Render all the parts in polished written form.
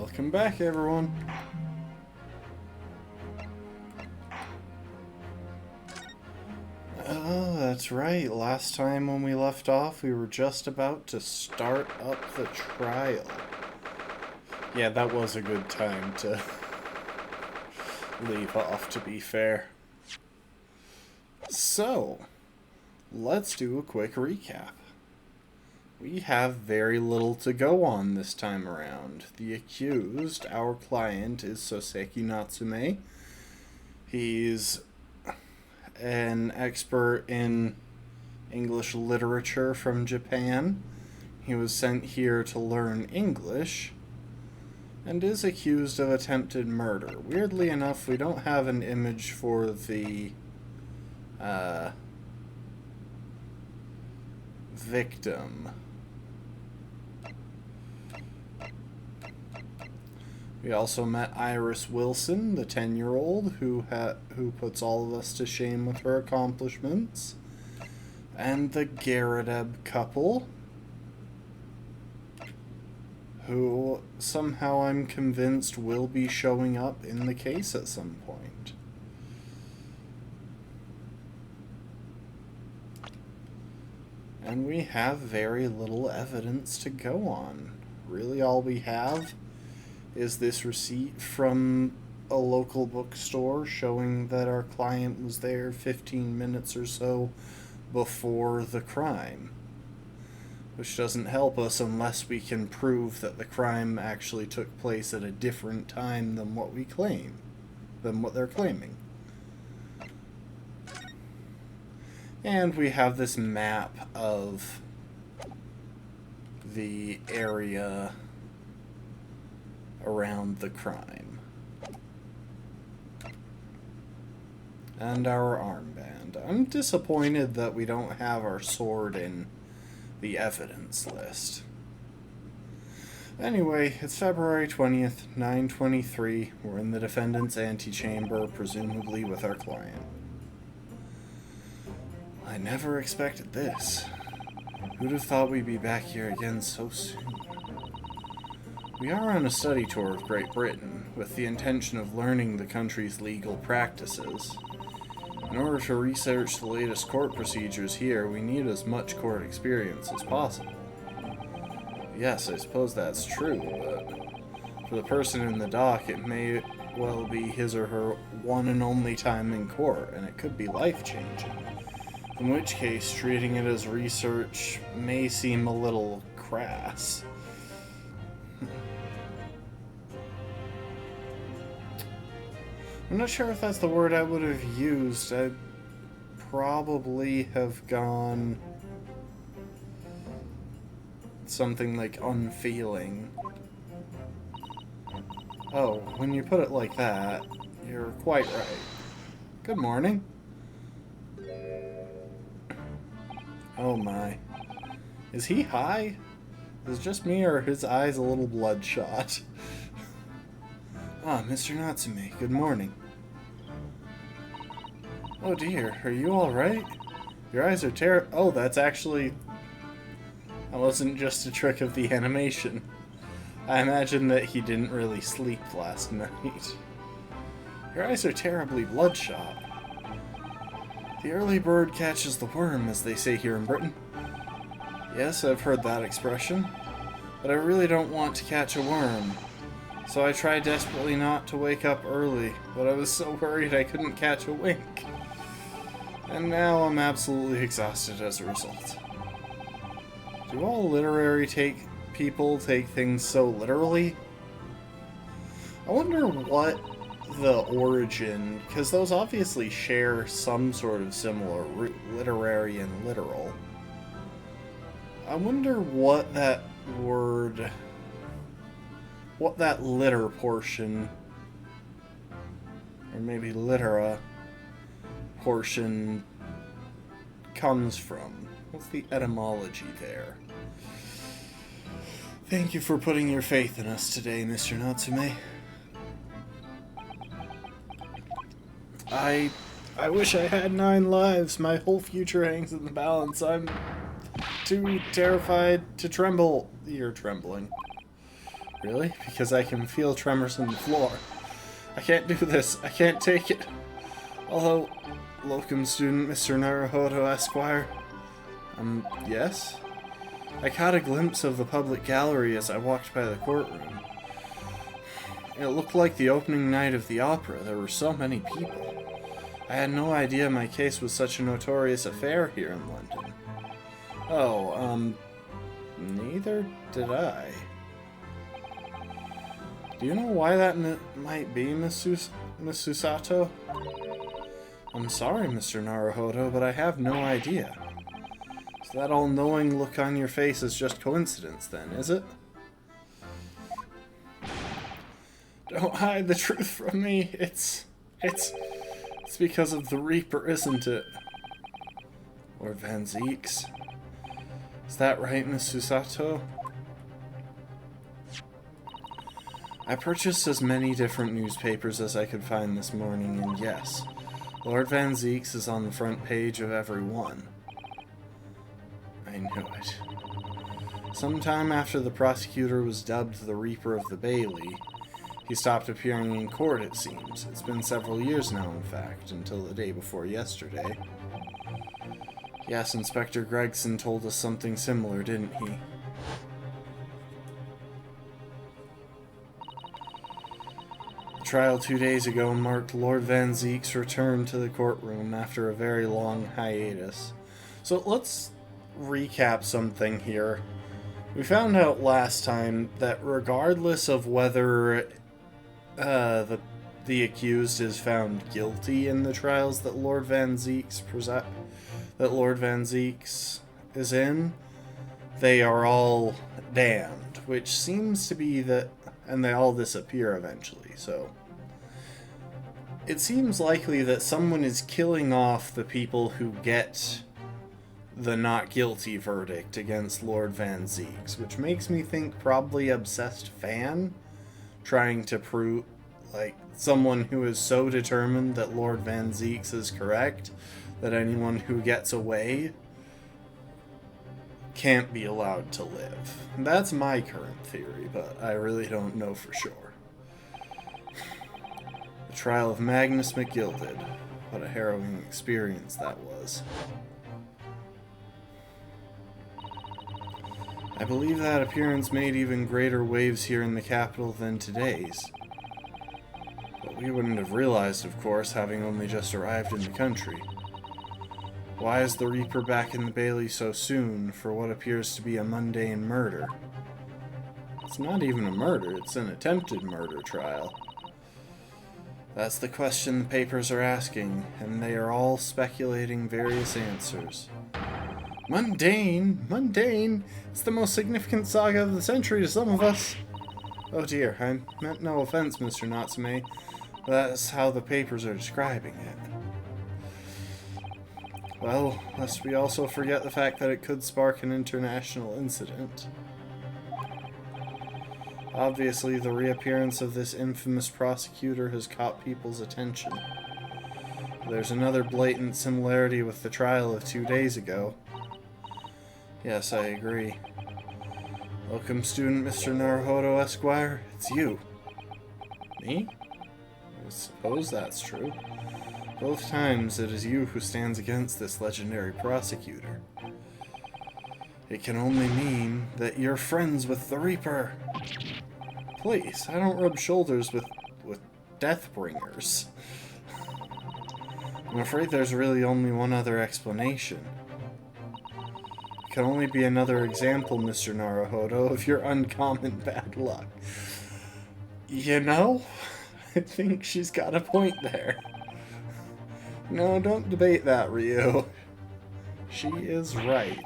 Welcome back, everyone. Oh, that's right. Last time when we left off, we were just about to start up the trial. Yeah, that was a good time to leave off, to be fair. So, let's do a quick recap. We have very little to go on this time around. The accused, our client, is Soseki Natsume. He's an expert in English literature from Japan. He was sent here to learn English and is accused of attempted murder. Weirdly enough, we don't have an image for the victim. We also met Iris Wilson, the 10-year-old, who puts all of us to shame with her accomplishments. And the Garadeb couple, who somehow I'm convinced will be showing up in the case at some point. And we have very little evidence to go on. Really, all we have is this receipt from a local bookstore showing that our client was there 15 minutes or so before the crime. Which doesn't help us unless we can prove that the crime actually took place at a different time than what we claim, than what they're claiming. And we have this map of the area around the crime. And our armband. I'm disappointed that we don't have our sword in the evidence list. Anyway, it's February 20th, 9:23. We're in the defendant's antechamber, presumably with our client. I never expected this. Who'd have thought we'd be back here again so soon? We are on a study tour of Great Britain, with the intention of learning the country's legal practices. In order to research the latest court procedures here, we need as much court experience as possible. Yes, I suppose that's true, but for the person in the dock, it may well be his or her one and only time in court, and it could be life-changing. In which case, treating it as research may seem a little crass. I'm not sure if that's the word I would have used. I'd probably have gone something like unfeeling. Oh, when you put it like that, you're quite right. Good morning. Oh my. Is he high? Is it just me, or are his eyes a little bloodshot? Ah, Mr. Natsume, good morning. Oh dear, are you alright? Your eyes are oh, that's actually... That wasn't just a trick of the animation. I imagine that he didn't really sleep last night. Your eyes are terribly bloodshot. The early bird catches the worm, as they say here in Britain. Yes, I've heard that expression. But I really don't want to catch a worm. So I tried desperately not to wake up early, but I was so worried I couldn't catch a wink. And now I'm absolutely exhausted as a result. Do all literary people take things so literally? I wonder what the origin, because those obviously share some sort of similar root, literary and literal. I wonder what that word... what that litter portion, or maybe littera portion, comes from. What's the etymology there? Thank you for putting your faith in us today, Mr. Natsume. I wish I had 9 lives. My whole future hangs in the balance. I'm too terrified to tremble. You're trembling. Really? Because I can feel tremors in the floor. I can't do this. I can't take it. Although, locum student Mr. Naruhodo, Esquire. Yes? I caught a glimpse of the public gallery as I walked by the courtroom. It looked like the opening night of the opera. There were so many people. I had no idea my case was such a notorious affair here in London. Oh, neither did I. Do you know why that might be, Miss Susato? I'm sorry, Mr. Naruhodo, but I have no idea. So that all-knowing look on your face is just coincidence, then, is it? Don't hide the truth from me. It's because of the Reaper, isn't it? Lord Van Zeeks. Is that right, Miss Susato? I purchased as many different newspapers as I could find this morning, and yes, Lord Van Zeeks is on the front page of every one. I knew it. Sometime after the prosecutor was dubbed the Reaper of the Bailey, he stopped appearing in court, it seems. It's been several years now, in fact, until the day before yesterday. Yes, Inspector Gregson told us something similar, didn't he? The trial 2 days ago marked Lord Van Zeek's return to the courtroom after a very long hiatus. So let's recap something here. We found out last time that regardless of whether the accused is found guilty in the trials that Lord Van Zeeks is in, they are all damned, which seems to be that, and they all disappear eventually. So it seems likely that someone is killing off the people who get the not guilty verdict against Lord Van Zeeks, which makes me think probably obsessed fan trying to prove, like, someone who is so determined that Lord Van Zeeks is correct that anyone who gets away can't be allowed to live. That's my current theory, but I really don't know for sure. The trial of Magnus McGilded. What a harrowing experience that was. I believe that appearance made even greater waves here in the capital than today's. But we wouldn't have realized, of course, having only just arrived in the country. Why is the Reaper back in the Bailey so soon for what appears to be a mundane murder? It's not even a murder, it's an attempted murder trial. That's the question the papers are asking, and they are all speculating various answers. Mundane? Mundane? It's the most significant saga of the century to some of us. Oh dear, I meant no offense, Mr. Natsume, but that's how the papers are describing it. Well, lest we also forget the fact that it could spark an international incident. Obviously, the reappearance of this infamous prosecutor has caught people's attention. There's another blatant similarity with the trial of 2 days ago. Yes, I agree. Welcome, student Mr. Naruhodo, Esquire. It's you. Me? I suppose that's true. Both times it is you who stands against this legendary prosecutor. It can only mean that you're friends with the Reaper. Please, I don't rub shoulders with Deathbringers. I'm afraid there's really only one other explanation. It can only be another example, Mr. Naruhodo, of your uncommon bad luck. You know, I think she's got a point there. No, don't debate that, Ryu. She is right.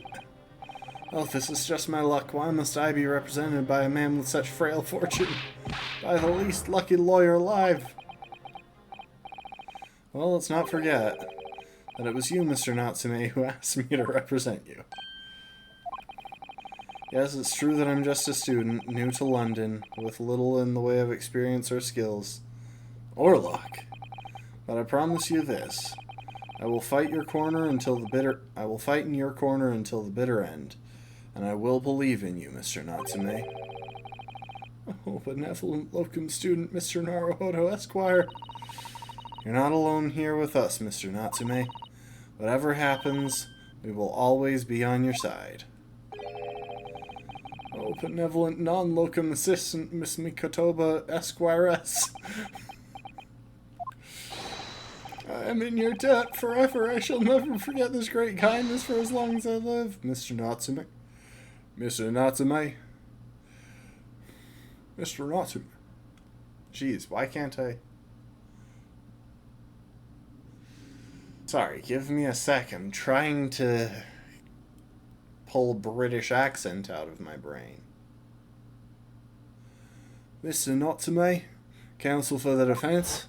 Oh, this is just my luck. Why must I be represented by a man with such frail fortune? By the least lucky lawyer alive. Well, let's not forget that it was you, Mr. Natsume, who asked me to represent you. Yes, it's true that I'm just a student, new to London, with little in the way of experience or skills. Or luck. But I promise you this. I will fight in your corner until the bitter end, and I will believe in you, Mr. Natsume. Oh, benevolent locum student, Mr. Naruhodo Esquire. You're not alone here with us, Mr. Natsume. Whatever happens, we will always be on your side. Oh, benevolent non-locum assistant, Miss Mikotoba Esquiress. I am in your debt forever. I shall never forget this great kindness for as long as I live, Mr. Natsume. Mr. Natsume. Mr. Natsume. Jeez, why can't I... Sorry, give me a sec. I'm trying to pull British accent out of my brain. Mr. Natsume, counsel for the defense.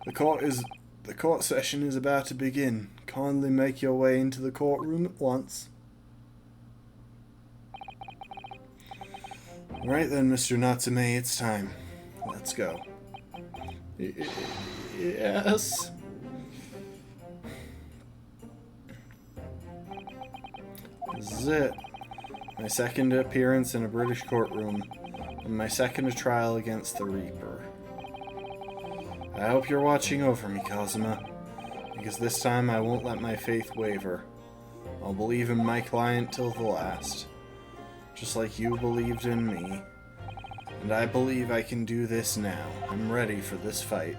The court session is about to begin. Kindly make your way into the courtroom at once. Right then, Mr. Natsume, it's time. Let's go. Yes. This is it. My second appearance in a British courtroom, and my second trial against the Reaper. I hope you're watching over me, Kazuma, because this time I won't let my faith waver. I'll believe in my client till the last, just like you believed in me. And I believe I can do this now. I'm ready for this fight.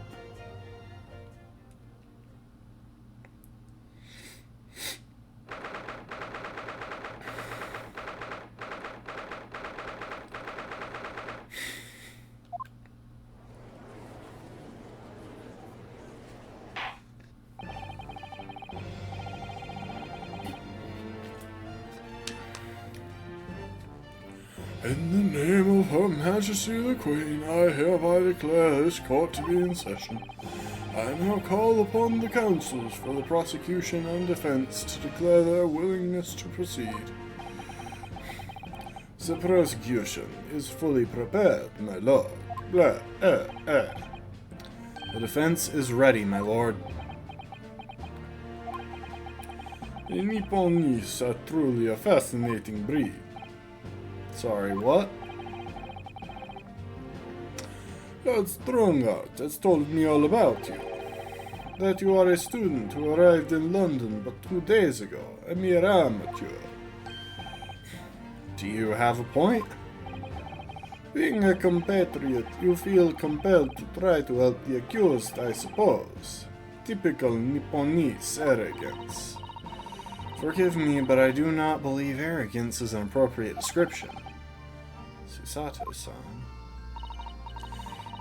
In the name of Her Majesty the Queen, I hereby declare this court to be in session. I now call upon the counsels for the prosecution and defense to declare their willingness to proceed. The prosecution is fully prepared, my lord. The defense is ready, my lord. The Nipponese are truly a fascinating breed. Sorry, what? Lord Strongheart has told me all about you. That you are a student who arrived in London but 2 days ago, a mere amateur. Do you have a point? Being a compatriot, you feel compelled to try to help the accused, I suppose. Typical Nipponese arrogance. Forgive me, but I do not believe arrogance is an appropriate description. Susato-san.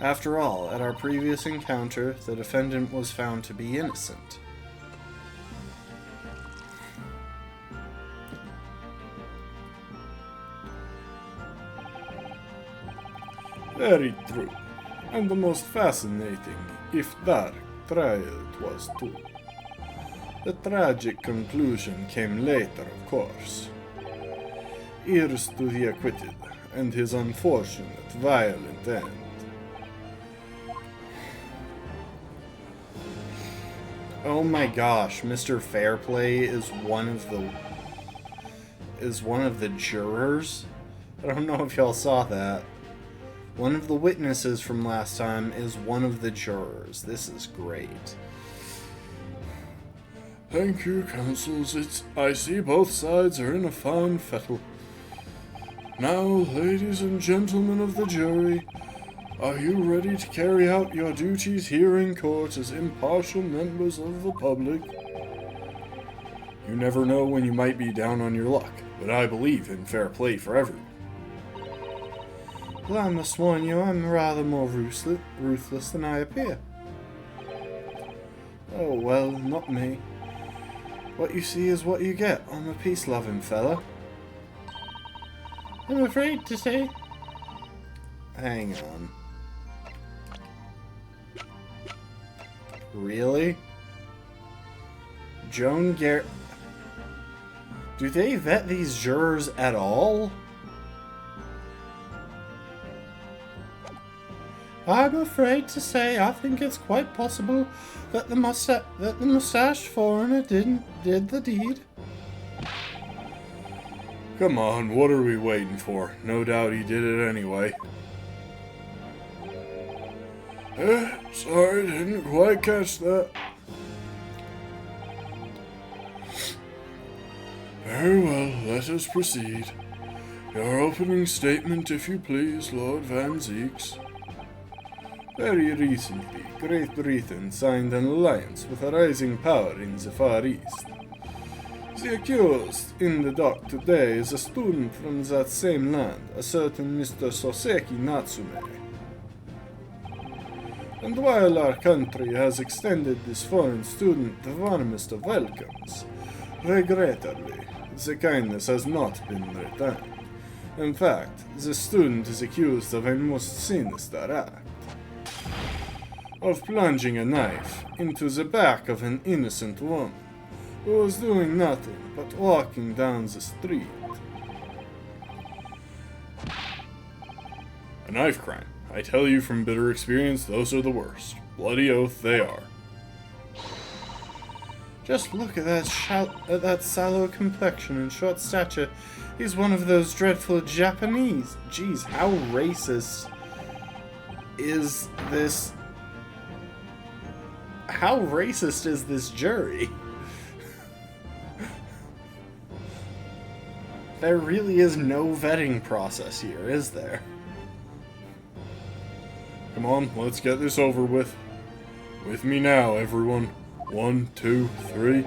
After all, at our previous encounter, the defendant was found to be innocent. Very true. And the most fascinating, if dark, trial it was too. The tragic conclusion came later, of course. Here's to the acquitted, and his unfortunate, violent end. Oh my gosh, Mr. Fairplay is one of the jurors? I don't know if y'all saw that. One of the witnesses from last time is one of the jurors. This is great. Thank you, counsels. I see both sides are in a fine fettle. Now, ladies and gentlemen of the jury, are you ready to carry out your duties here in court as impartial members of the public? You never know when you might be down on your luck, but I believe in fair play for everyone. Well, I must warn you, I'm rather more ruthless than I appear. Oh, well, not me. What you see is what you get. I'm a peace-loving fella. I'm afraid to say. Hang on. Really? Joan Garrett... Do they vet these jurors at all? I'm afraid to say I think it's quite possible that the mustached foreigner did the deed. Come on, what are we waiting for? No doubt he did it anyway. Sorry, didn't quite catch that. Very well, let us proceed. Your opening statement, if you please, Lord Van Zeeks. Very recently, Great Britain signed an alliance with a rising power in the Far East. The accused in the dock today is a student from that same land, a certain Mr. Soseki Natsume. And while our country has extended this foreign student the warmest of welcomes, regrettably, the kindness has not been returned. In fact, the student is accused of a most sinister act. Of plunging a knife into the back of an innocent woman who was doing nothing but walking down the street. A knife crime. I tell you from bitter experience, those are the worst. Bloody oath they are. Just look at that sallow complexion and short stature. He's one of those dreadful Japanese. Jeez, how racist is this? How racist is this jury? There really is no vetting process here, is there? Come on, let's get this over with. With me now, everyone. 1, 2, 3.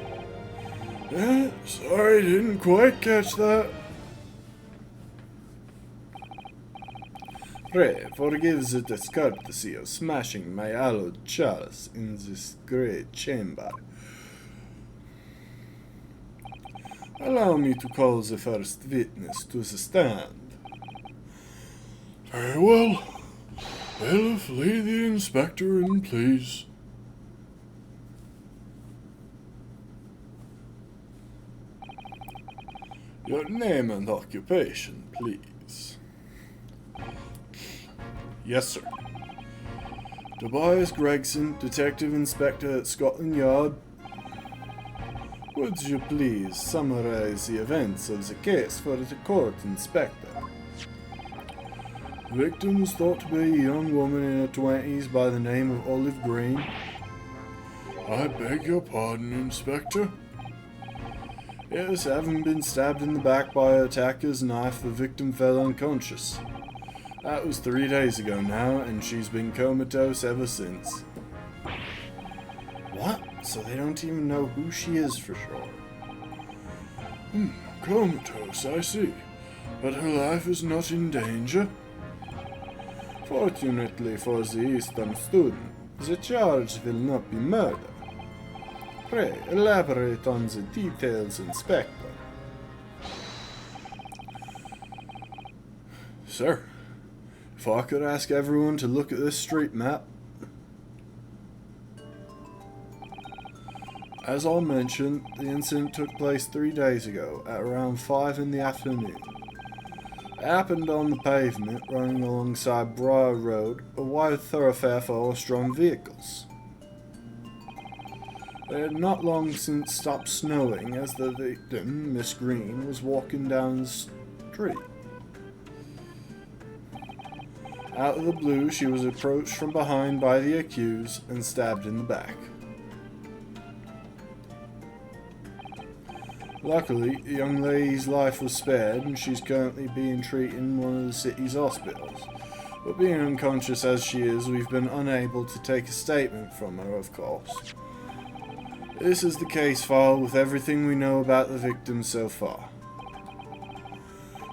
Sorry, didn't quite catch that. Pray, forgive the discourtesy of smashing my hallowed chalice in this great chamber. Allow me to call the first witness to the stand. Very well. Bailiff, lead the inspector in, please. Your name and occupation, please. Yes, sir. Tobias Gregson, Detective Inspector at Scotland Yard. Would you please summarize the events of the case for the court, Inspector? The victim was thought to be a young woman in her 20s by the name of Olive Green. I beg your pardon, Inspector. Yes, having been stabbed in the back by her attacker's knife, the victim fell unconscious. That was 3 days ago now, and she's been comatose ever since. What? So they don't even know who she is for sure. Comatose, I see. But her life is not in danger. Fortunately for the Eastern student, the charge will not be murder. Pray, elaborate on the details, Inspector. Sir, if I could ask everyone to look at this street map. As I mentioned, the incident took place 3 days ago, at around 5 in the afternoon. It happened on the pavement running alongside Briar Road, a wide thoroughfare for horse-drawn vehicles. It had not long since stopped snowing as the victim, Miss Green, was walking down the street. Out of the blue, she was approached from behind by the accused and stabbed in the back. Luckily, the young lady's life was spared and she's currently being treated in one of the city's hospitals. But being unconscious as she is, we've been unable to take a statement from her, of course. This is the case file with everything we know about the victim so far.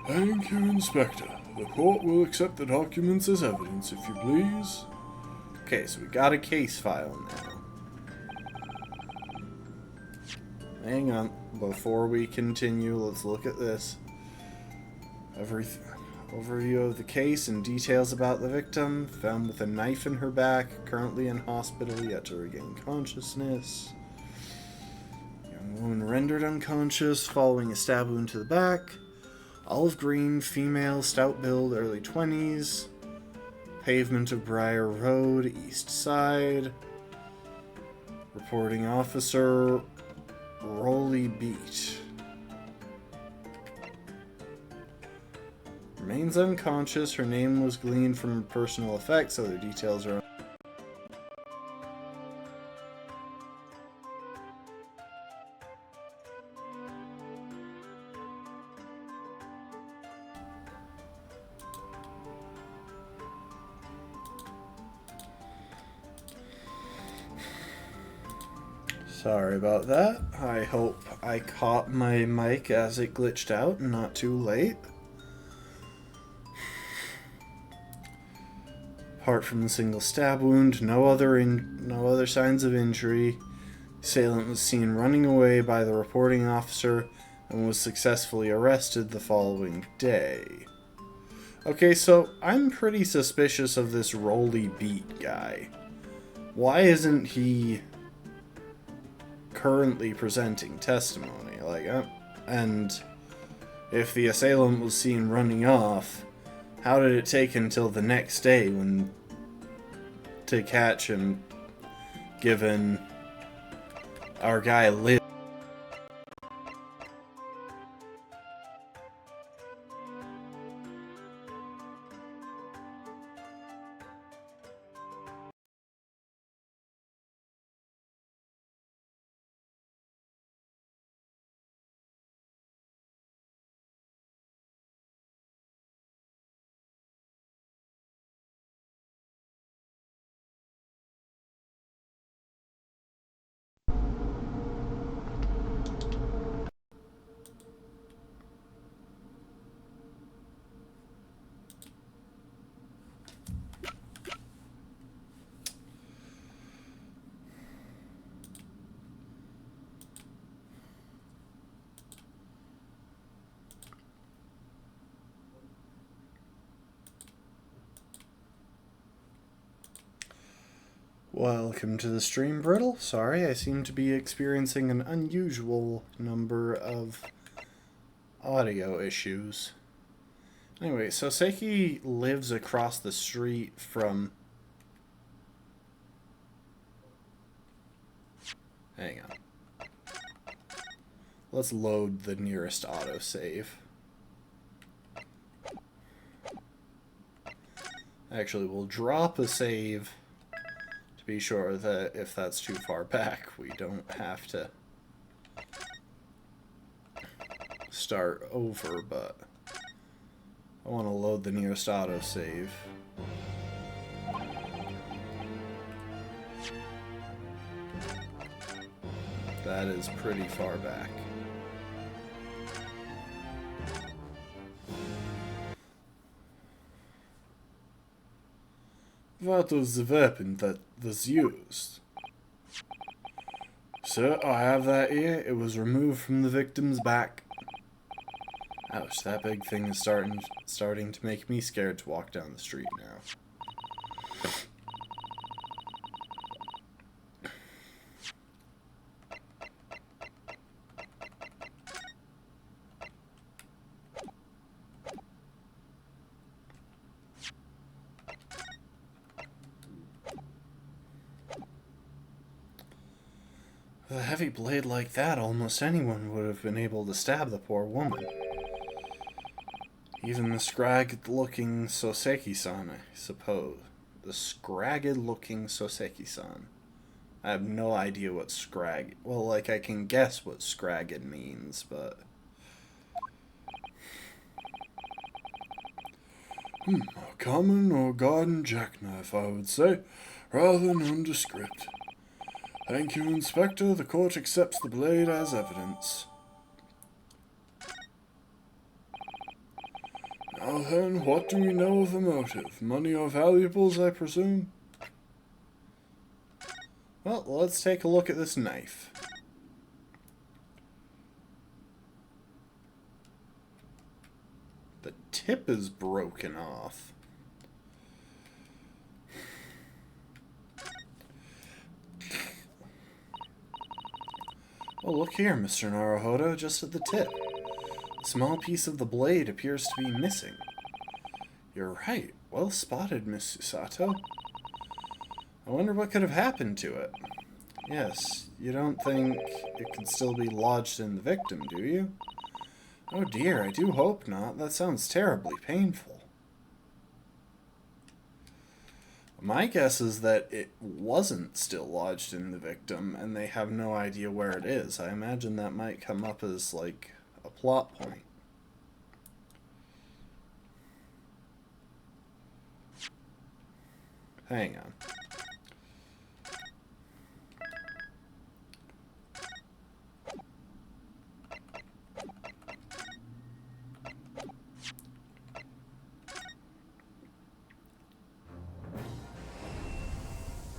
Thank you, Inspector. The court will accept the documents as evidence, if you please. Okay, so we got a case file now. Hang on. Before we continue, let's look at this. Overview of the case and details about the victim. Found with a knife in her back, currently in hospital, yet to regain consciousness. Young woman rendered unconscious following a stab wound to the back. Olive green, female, stout build, early 20s. Pavement of Briar Road, east side. Reporting officer, Rolly Beat. Remains unconscious. Her name was gleaned from her personal effects. Other details are... Sorry about that. I hope I caught my mic as it glitched out and not too late. Apart from the single stab wound, no other signs of injury. The assailant was seen running away by the reporting officer and was successfully arrested the following day. Okay, so I'm pretty suspicious of this Rolly Beat guy. Why isn't he currently presenting testimony? And if the assailant was seen running off, how did it take until the next day to catch him, given our guy lived? Welcome to the stream, Brittle. Sorry, I seem to be experiencing an unusual number of audio issues. Anyway, so Seki lives across the street from... Hang on. Let's load the nearest autosave. Actually, we'll drop a save to be sure that if that's too far back, we don't have to start over, but I want to load the nearest autosave. That is pretty far back. What was the weapon that was used? Sir, I have that here. It was removed from the victim's back. Ouch, that big thing is starting to make me scared to walk down the street now. With a heavy blade like that, almost anyone would have been able to stab the poor woman. Even the scragged-looking Soseki-san, I suppose. The scragged-looking Soseki-san. I have no idea what scrag... Well, like, I can guess what scragged means, but... A common or garden jackknife, I would say, rather than nondescript. Thank you, Inspector. The court accepts the blade as evidence. Now then, what do we know of the motive? Money or valuables, I presume? Well, let's take a look at this knife. The tip is broken off. Oh, look here, Mr. Naruhodo, just at the tip. A small piece of the blade appears to be missing. You're right. Well spotted, Miss Susato. I wonder what could have happened to it. Yes, you don't think it could still be lodged in the victim, do you? Oh dear, I do hope not. That sounds terribly painful. My guess is that it wasn't still lodged in the victim, and they have no idea where it is. I imagine that might come up as, like, a plot point. Hang on.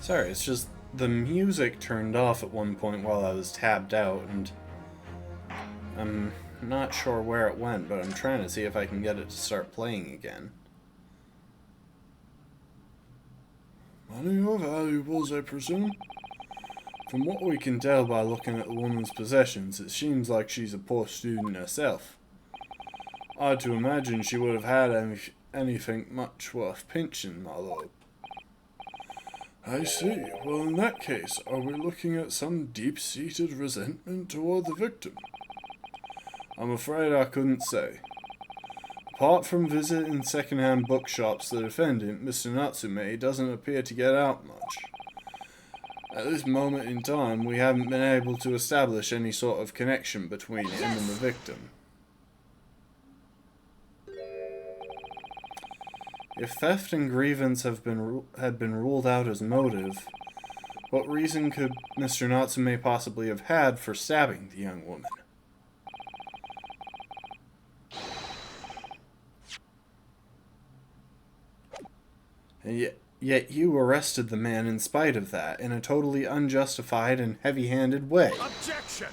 Sorry, it's just the music turned off at one point while I was tabbed out, and I'm not sure where it went, but I'm trying to see if I can get it to start playing again. Money or valuables, I presume? From what we can tell by looking at the woman's possessions, it seems like she's a poor student herself. Hard to imagine she would have had anything much worth pinching, my lord. I see. Well, in that case, are we looking at some deep-seated resentment toward the victim? I'm afraid I couldn't say. Apart from visiting second-hand bookshops, the defendant, Mr. Natsume, doesn't appear to get out much. At this moment in time, we haven't been able to establish any sort of connection between him and the victim. If theft and grievance had been ruled out as motive, what reason could Mr. Natsume possibly have had for stabbing the young woman? And yet you arrested the man in spite of that, in a totally unjustified and heavy-handed way. Objection!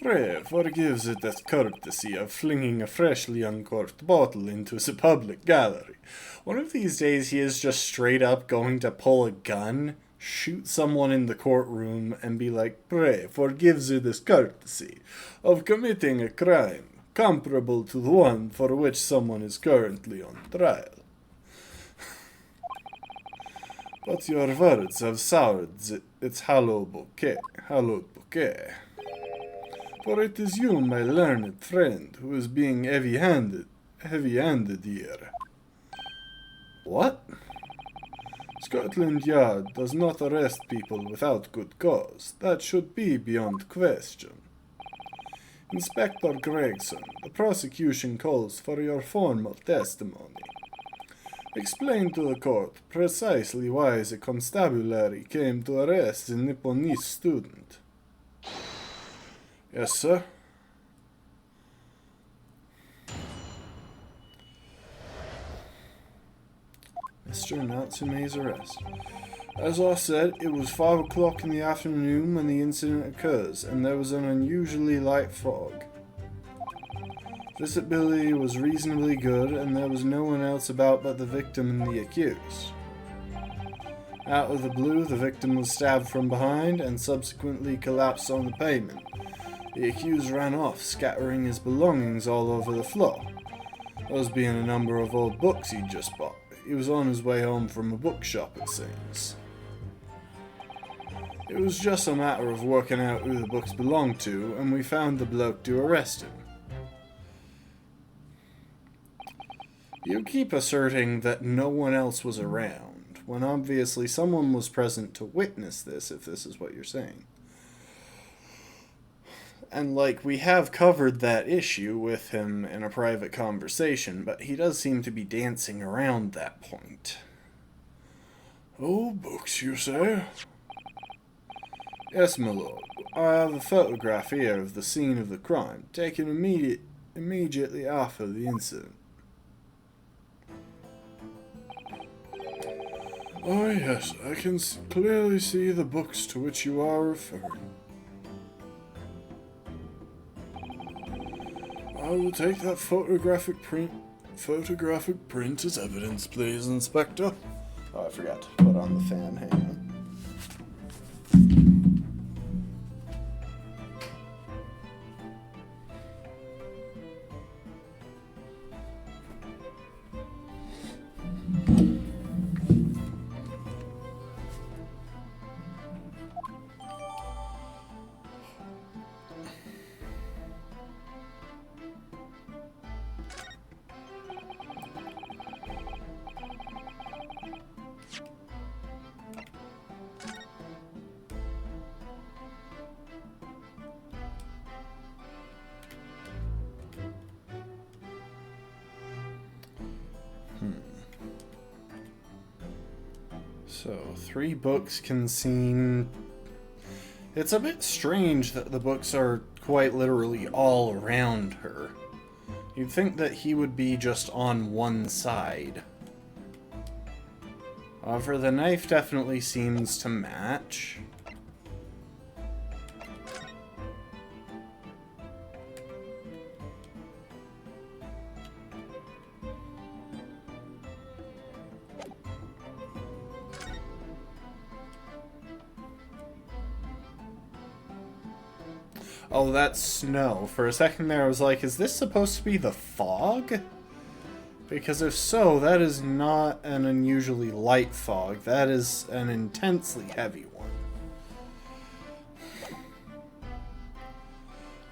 Pray, forgive the discourtesy of flinging a freshly uncorked bottle into the public gallery. One of these days he is just straight up going to pull a gun, shoot someone in the courtroom, and be like, pray, forgive the discourtesy of committing a crime comparable to the one for which someone is currently on trial. But your words have soured its hallowed bouquet. For it is you, my learned friend, who is being heavy-handed here. What? Scotland Yard does not arrest people without good cause. That should be beyond question. Inspector Gregson, the prosecution calls for your formal testimony. Explain to the court precisely why the constabulary came to arrest the Nipponese student. Yes, sir. Mr. Natsume's arrest. As I said, it was 5 o'clock in the afternoon when the incident occurs, and there was an unusually light fog. Visibility was reasonably good, and there was no one else about but the victim and the accused. Out of the blue, the victim was stabbed from behind and subsequently collapsed on the pavement. The accused ran off, scattering his belongings all over the floor, those being a number of old books he'd just bought. He was on his way home from a bookshop, it seems. It was just a matter of working out who the books belonged to, and we found the bloke to arrest him. You keep asserting that no one else was around, when obviously someone was present to witness this, if this is what you're saying. And, like, we have covered that issue with him in a private conversation, but he does seem to be dancing around that point. Oh, books, you say? Yes, my lord. I have a photograph here of the scene of the crime, taken immediately after the incident. Oh, yes, I can clearly see the books to which you are referring. I will take that photographic print as evidence, please, Inspector. Oh, I forgot to put on the fan. Hang on. So, 3 books can seem... It's a bit strange that the books are quite literally all around her. You'd think that he would be just on one side. However, the knife definitely seems to match. Oh, that's snow. For a second there, I was like, is this supposed to be the fog? Because if so, that is not an unusually light fog. That is an intensely heavy one.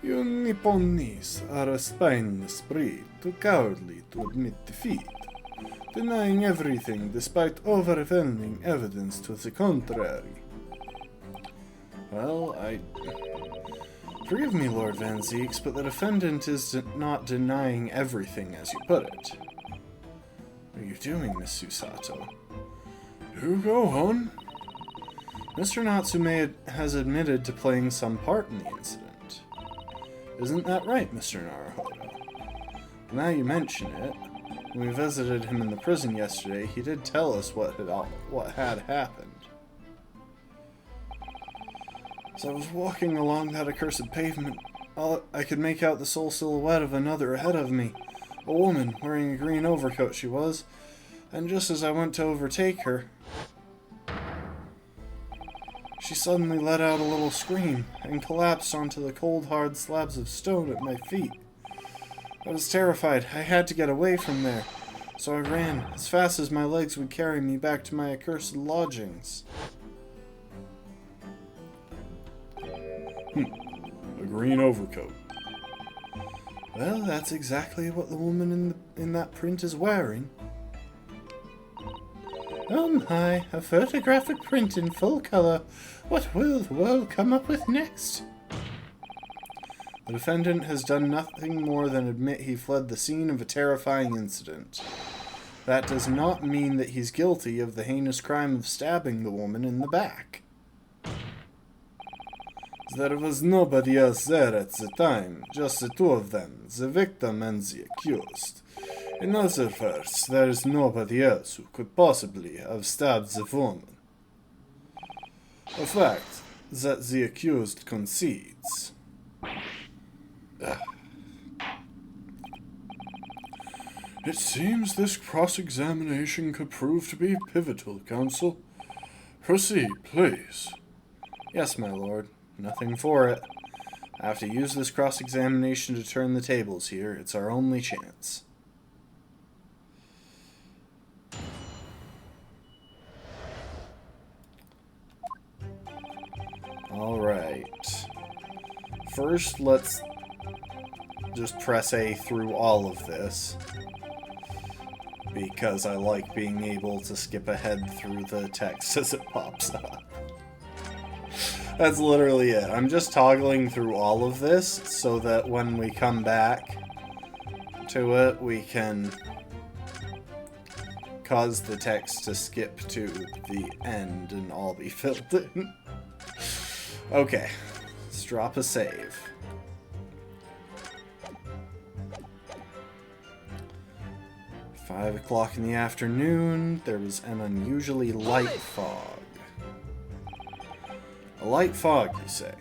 You Nipponese are a spineless breed, too cowardly to admit defeat, denying everything despite overwhelming evidence to the contrary. Well, Forgive me, Lord Van Zeeks, but the defendant is not denying everything, as you put it. What are you doing, Miss Susato? You go on. Mr. Natsume has admitted to playing some part in the incident. Isn't that right, Mr. Naruhodo? Now you mention it, when we visited him in the prison yesterday, he did tell us what had happened. As I was walking along that accursed pavement, I could make out the sole silhouette of another ahead of me. A woman, wearing a green overcoat she was, and just as I went to overtake her, she suddenly let out a little scream and collapsed onto the cold, hard slabs of stone at my feet. I was terrified. I had to get away from there, so I ran as fast as my legs would carry me back to my accursed lodgings. A green overcoat. Well, that's exactly what the woman in that print is wearing. Oh my, a photographic print in full color. What will the world come up with next? The defendant has done nothing more than admit he fled the scene of a terrifying incident. That does not mean that he's guilty of the heinous crime of stabbing the woman in the back. There was nobody else there at the time, just the two of them, the victim and the accused. In other words, there is nobody else who could possibly have stabbed the woman. A fact that the accused concedes. It seems this cross-examination could prove to be pivotal, Counsel. Proceed, please. Yes, my lord. Nothing for it. I have to use this cross-examination to turn the tables here. It's our only chance. Alright. First, let's just press A through all of this, because I like being able to skip ahead through the text as it pops up. That's literally it. I'm just toggling through all of this so that when we come back to it, we can cause the text to skip to the end and all be filled in. Okay, let's drop a save. $5 in the afternoon, there was an unusually light fog. A light fog, you say?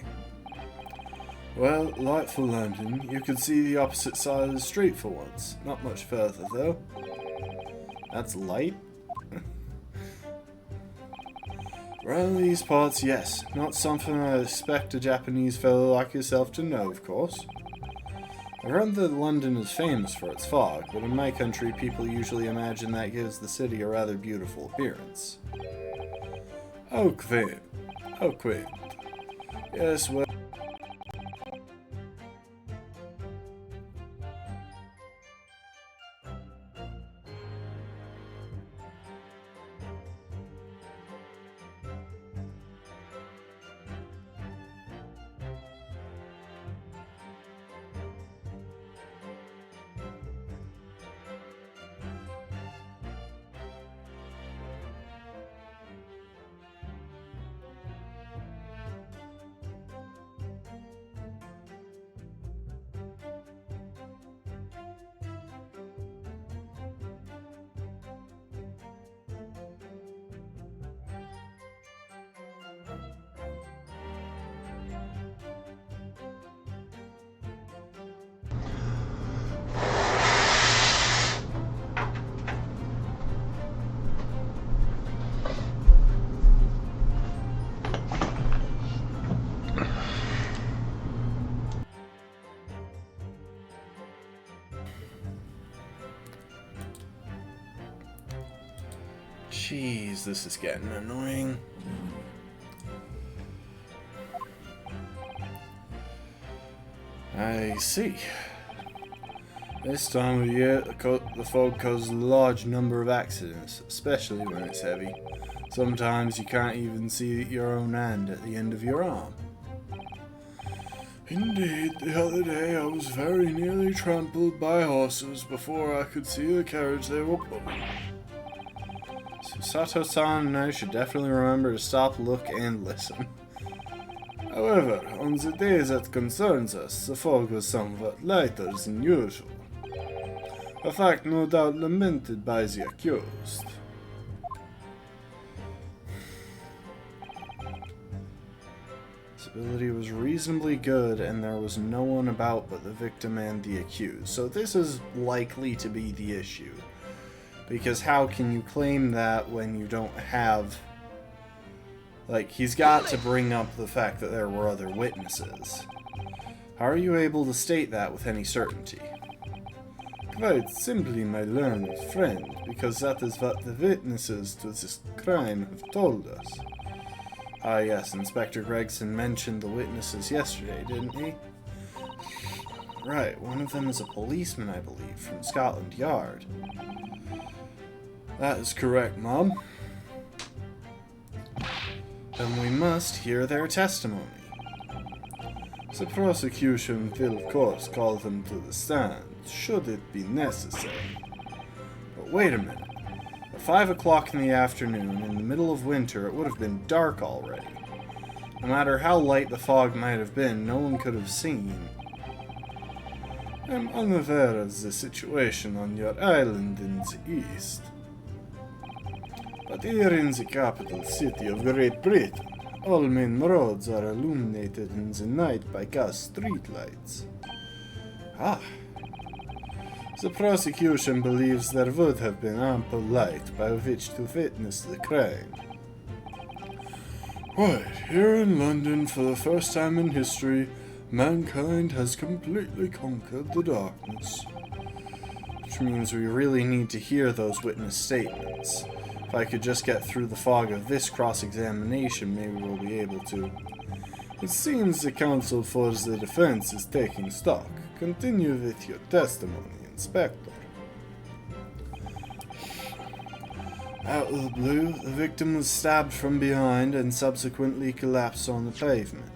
Well, light for London. You could see the opposite side of the street for once. Not much further, though. That's light? Around these parts, yes. Not something I expect a Japanese fellow like yourself to know, of course. I've heard that London is famous for its fog, but in my country, people usually imagine that gives the city a rather beautiful appearance. Oh, quaint. Oh, quaint. Yes, well... Jeez, this is getting annoying. I see. This time of year, the fog causes a large number of accidents, especially when it's heavy. Sometimes you can't even see your own hand at the end of your arm. Indeed, the other day I was very nearly trampled by horses before I could see the carriage they were pulling. So Sato-san and I should definitely remember to stop, look, and listen. However, on the day that concerns us, the fog was somewhat lighter than usual. A fact no doubt lamented by the accused. Visibility was reasonably good, and there was no one about but the victim and the accused. So this is likely to be the issue. Because how can you claim that when you don't have... Like, he's got to bring up the fact that there were other witnesses. How are you able to state that with any certainty? Quite simply, my learned friend, because that is what the witnesses to this crime have told us. Ah yes, Inspector Gregson mentioned the witnesses yesterday, didn't he? Right, one of them is a policeman, I believe, from Scotland Yard. That is correct, Mom. Then we must hear their testimony. The prosecution will, of course, call them to the stand, should it be necessary. But wait a minute. At 5 o'clock in the afternoon, in the middle of winter, it would have been dark already. No matter how light the fog might have been, no one could have seen. I'm unaware of the situation on your island in the east. But here in the capital city of Great Britain, all main roads are illuminated in the night by gas streetlights. Ah. The prosecution believes there would have been ample light by which to witness the crime. Right, here in London, for the first time in history, mankind has completely conquered the darkness. Which means we really need to hear those witness statements. If I could just get through the fog of this cross-examination, maybe we'll be able to. It seems the counsel for the defense is taking stock. Continue with your testimony, Inspector. Out of the blue, the victim was stabbed from behind and subsequently collapsed on the pavement.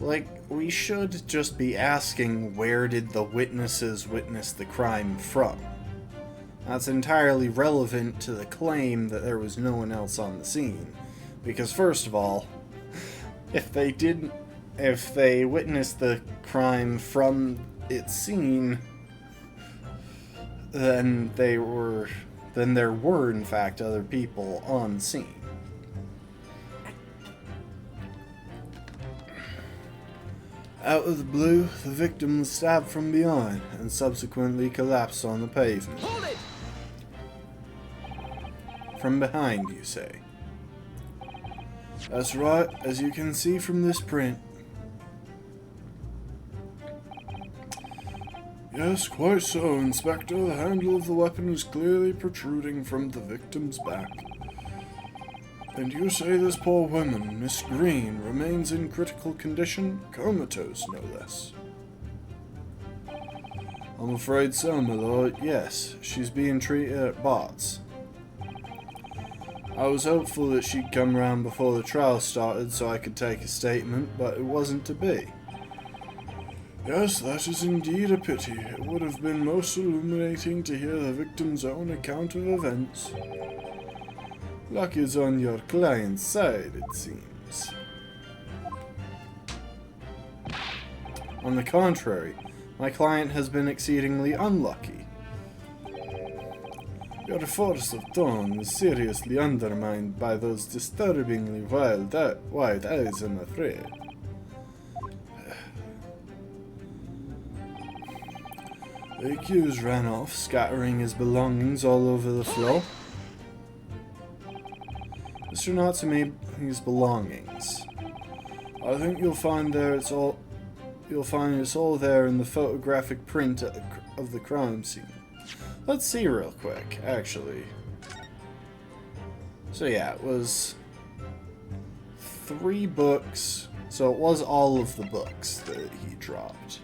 Like, we should just be asking, where did the witnesses witness the crime from? That's entirely relevant to the claim that there was no one else on the scene. Because first of all, if they witnessed the crime from its scene, then there were in fact other people on scene. Out of the blue, the victim was stabbed from behind and subsequently collapsed on the pavement. Hold it! From behind, you say? That's right, as you can see from this print. Yes, quite so, Inspector. The handle of the weapon is clearly protruding from the victim's back. And you say this poor woman, Miss Green, remains in critical condition? Comatose, no less. I'm afraid so, my lord. Yes, she's being treated at Bart's. I was hopeful that she'd come round before the trial started so I could take a statement, but it wasn't to be. Yes, that is indeed a pity. It would have been most illuminating to hear the victim's own account of events. Luck is on your client's side, it seems. On the contrary, my client has been exceedingly unlucky. Your force of tone is seriously undermined by those disturbingly wide eyes, I'm afraid. The accused ran off, scattering his belongings all over the floor. Mr. Natsume, his belongings. I think you'll find it's all there in the photographic print of the crime scene. Let's see real quick, actually. So yeah, it was 3 books. So it was all of the books that he dropped.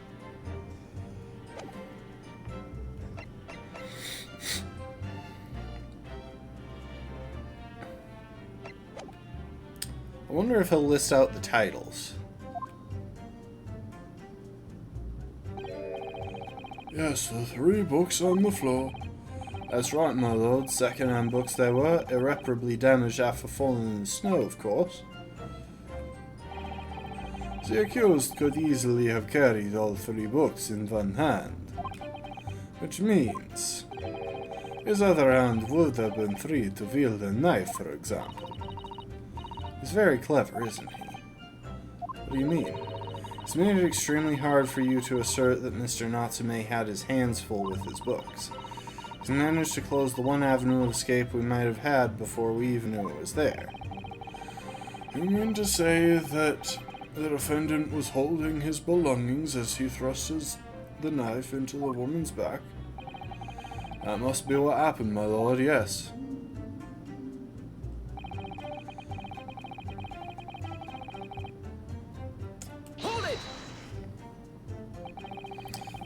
I wonder if he'll list out the titles. Yes, the 3 books on the floor. That's right, my lord. Second-hand books they were, irreparably damaged after falling in the snow, of course. The accused could easily have carried all 3 books in one hand. Which means his other hand would have been free to wield a knife, for example. He's very clever, isn't he? What do you mean? It's made it extremely hard for you to assert that Mr. Natsume had his hands full with his books. He's managed to close the one avenue of escape we might have had before we even knew it was there. You mean to say that the defendant was holding his belongings as he thrust the knife into the woman's back? That must be what happened, my lord, yes.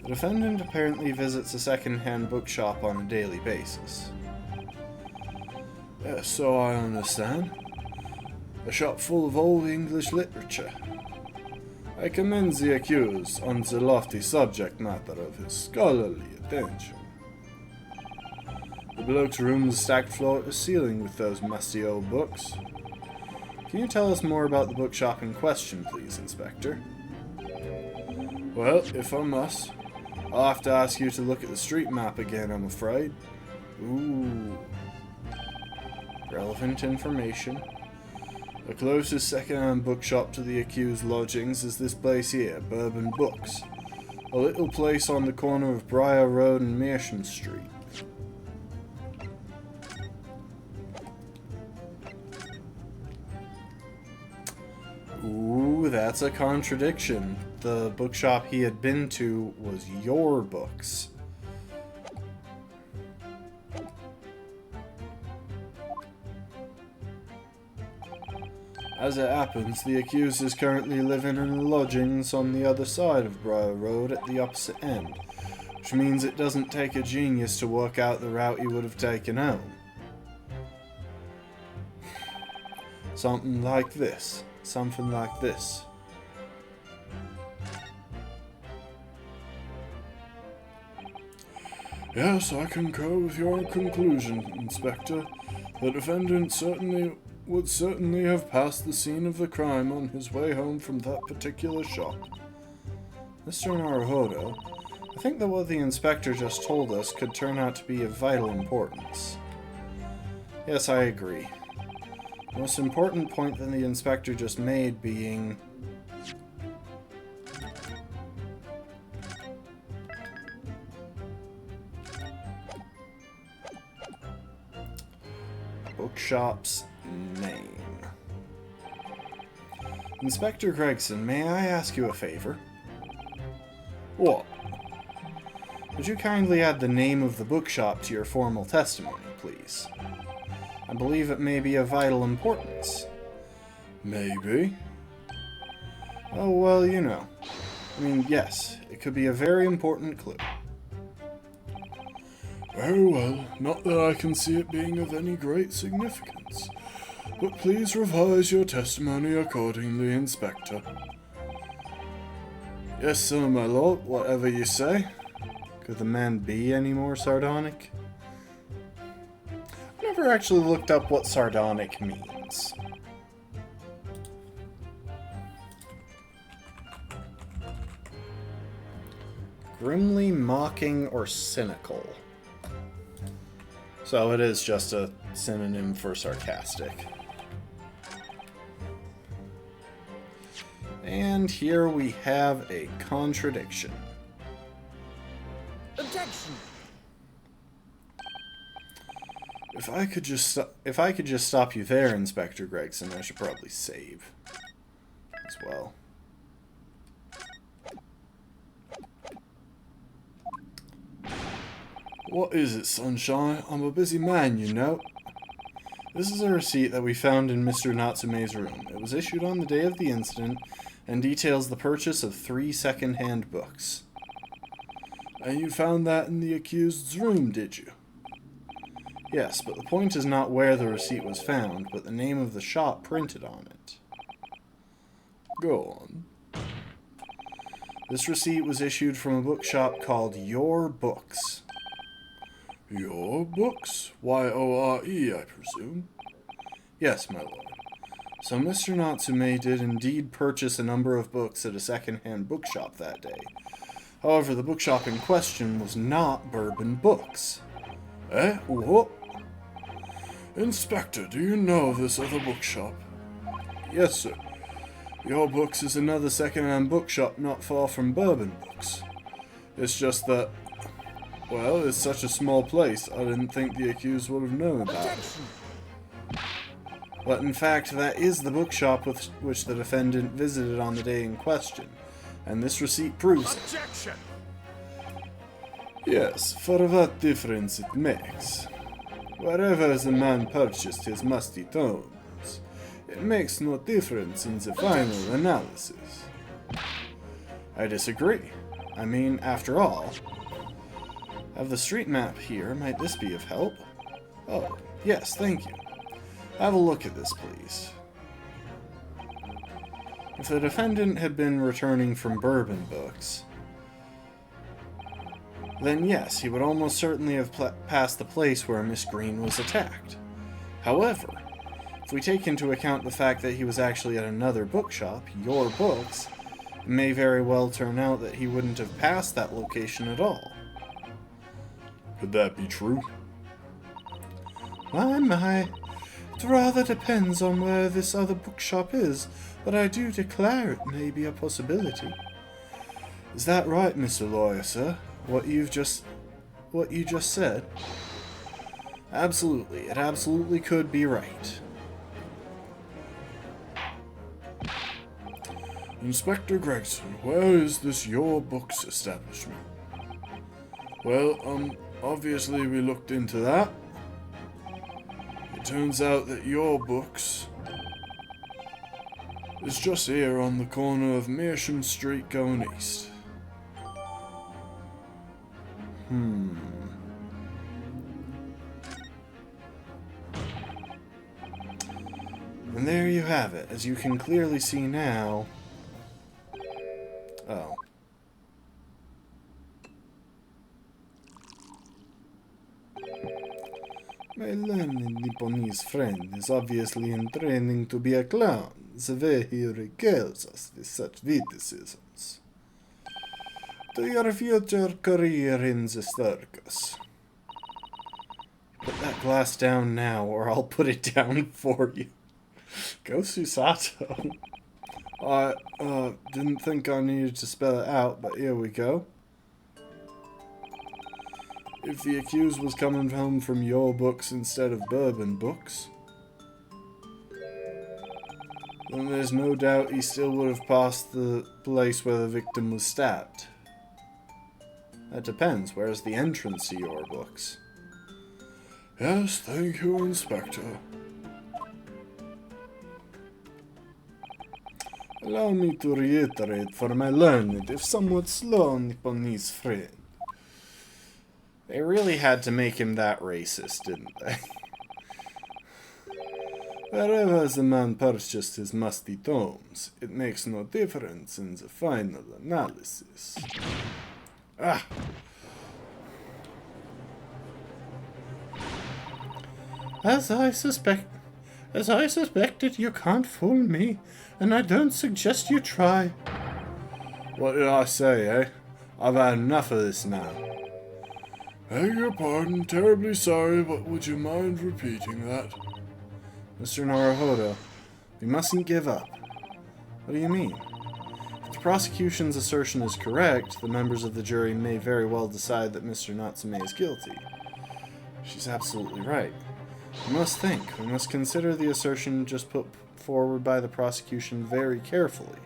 The defendant apparently visits a second-hand bookshop on a daily basis. Yes, so I understand. A shop full of old English literature. I commend the accused on the lofty subject matter of his scholarly attention. The bloke's room is stacked floor to ceiling with those musty old books. Can you tell us more about the bookshop in question, please, Inspector? Well, if I must, I'll have to ask you to look at the street map again, I'm afraid. Ooh. Relevant information. The closest second-hand bookshop to the accused lodgings is this place here, Bourbon Books. A little place on the corner of Briar Road and Meerschaum Street. Ooh, that's a contradiction. The bookshop he had been to was your books. As it happens, the accused is currently living in lodgings on the other side of Briar Road at the opposite end, which means it doesn't take a genius to work out the route he would have taken home. Something like this. Something like this. Yes, I concur with your conclusion, Inspector. The defendant would certainly have passed the scene of the crime on his way home from that particular shop. Mr. Naruhodo, I think that what the inspector just told us could turn out to be of vital importance. Yes, I agree. The most important point that the inspector just made being bookshop's name. Inspector Gregson, may I ask you a favor? What? Would you kindly add the name of the bookshop to your formal testimony, please? I believe it may be of vital importance. Maybe. Oh, well, you know. I mean, yes, it could be a very important clue. Very well, not that I can see it being of any great significance. But please revise your testimony accordingly, Inspector. Yes, sir, my lord, whatever you say. Could the man be any more sardonic? I've never actually looked up what sardonic means. Grimly mocking or cynical. So it is just a synonym for sarcastic. And here we have a contradiction. Objection. If I could just stop you there, Inspector Gregson, I should probably save. as well. What is it, Sunshine? I'm a busy man, you know. This is a receipt that we found in Mr. Natsume's room. It was issued on the day of the incident and details the purchase of 3 second-hand books. And you found that in the accused's room, did you? Yes, but the point is not where the receipt was found, but the name of the shop printed on it. Go on. This receipt was issued from a bookshop called Your Books. Your Books? Y-O-R-E, I presume? Yes, my lord. So Mr. Natsume did indeed purchase a number of books at a second-hand bookshop that day. However, the bookshop in question was not Bourbon Books. Eh? What? Inspector, do you know of this other bookshop? Yes, sir. Your Books is another second-hand bookshop not far from Bourbon Books. It's just that, well, it's such a small place, I didn't think the accused would have known about it. But in fact, that is the bookshop with which the defendant visited on the day in question, and this receipt proves it. Objection! Yes, for what difference it makes. Wherever the man purchased his musty tomes, it makes no difference in the final analysis. I disagree. I mean, after all, I have the street map here. Might this be of help? Oh, yes, thank you. Have a look at this, please. If the defendant had been returning from Bourbon Books, then yes, he would almost certainly have passed the place where Miss Green was attacked. However, if we take into account the fact that he was actually at another bookshop, Your Books, it may very well turn out that he wouldn't have passed that location at all. Could that be true? My. It rather depends on where this other bookshop is, but I do declare it may be a possibility. Is that right, Mr. Lawyer, sir? What you just said? Absolutely. It absolutely could be right. Inspector Gregson, where is this Your Books establishment? Well, obviously we looked into that. It turns out that Your Books is just here on the corner of Meersham Street going east. And there you have it. As you can clearly see now... Oh. My learned Nipponese friend is obviously in training to be a clown, the way he regales us with such witticisms. To your future career in the circus. Put that glass down now, or I'll put it down for you. Go Susato. I didn't think I needed to spell it out, but here we go. If the accused was coming home from Your Books instead of Bourbon Books, then there's no doubt he still would have passed the place where the victim was stabbed. That depends. Where's the entrance to Your Books? Yes, thank you, Inspector. Allow me to reiterate for my learned, if somewhat slow Nipponese friend. They really had to make him that racist, didn't they? Wherever the man purchased his musty tomes, it makes no difference in the final analysis. Ah! As I suspected, you can't fool me, and I don't suggest you try. What did I say, eh? I've had enough of this now. Beg your pardon, terribly sorry, but would you mind repeating that? Mr. Naruhodo, we mustn't give up. What do you mean? If the prosecution's assertion is correct, the members of the jury may very well decide that Mr. Natsume is guilty. She's absolutely right. We must think. We must consider the assertion just put forward by the prosecution very carefully.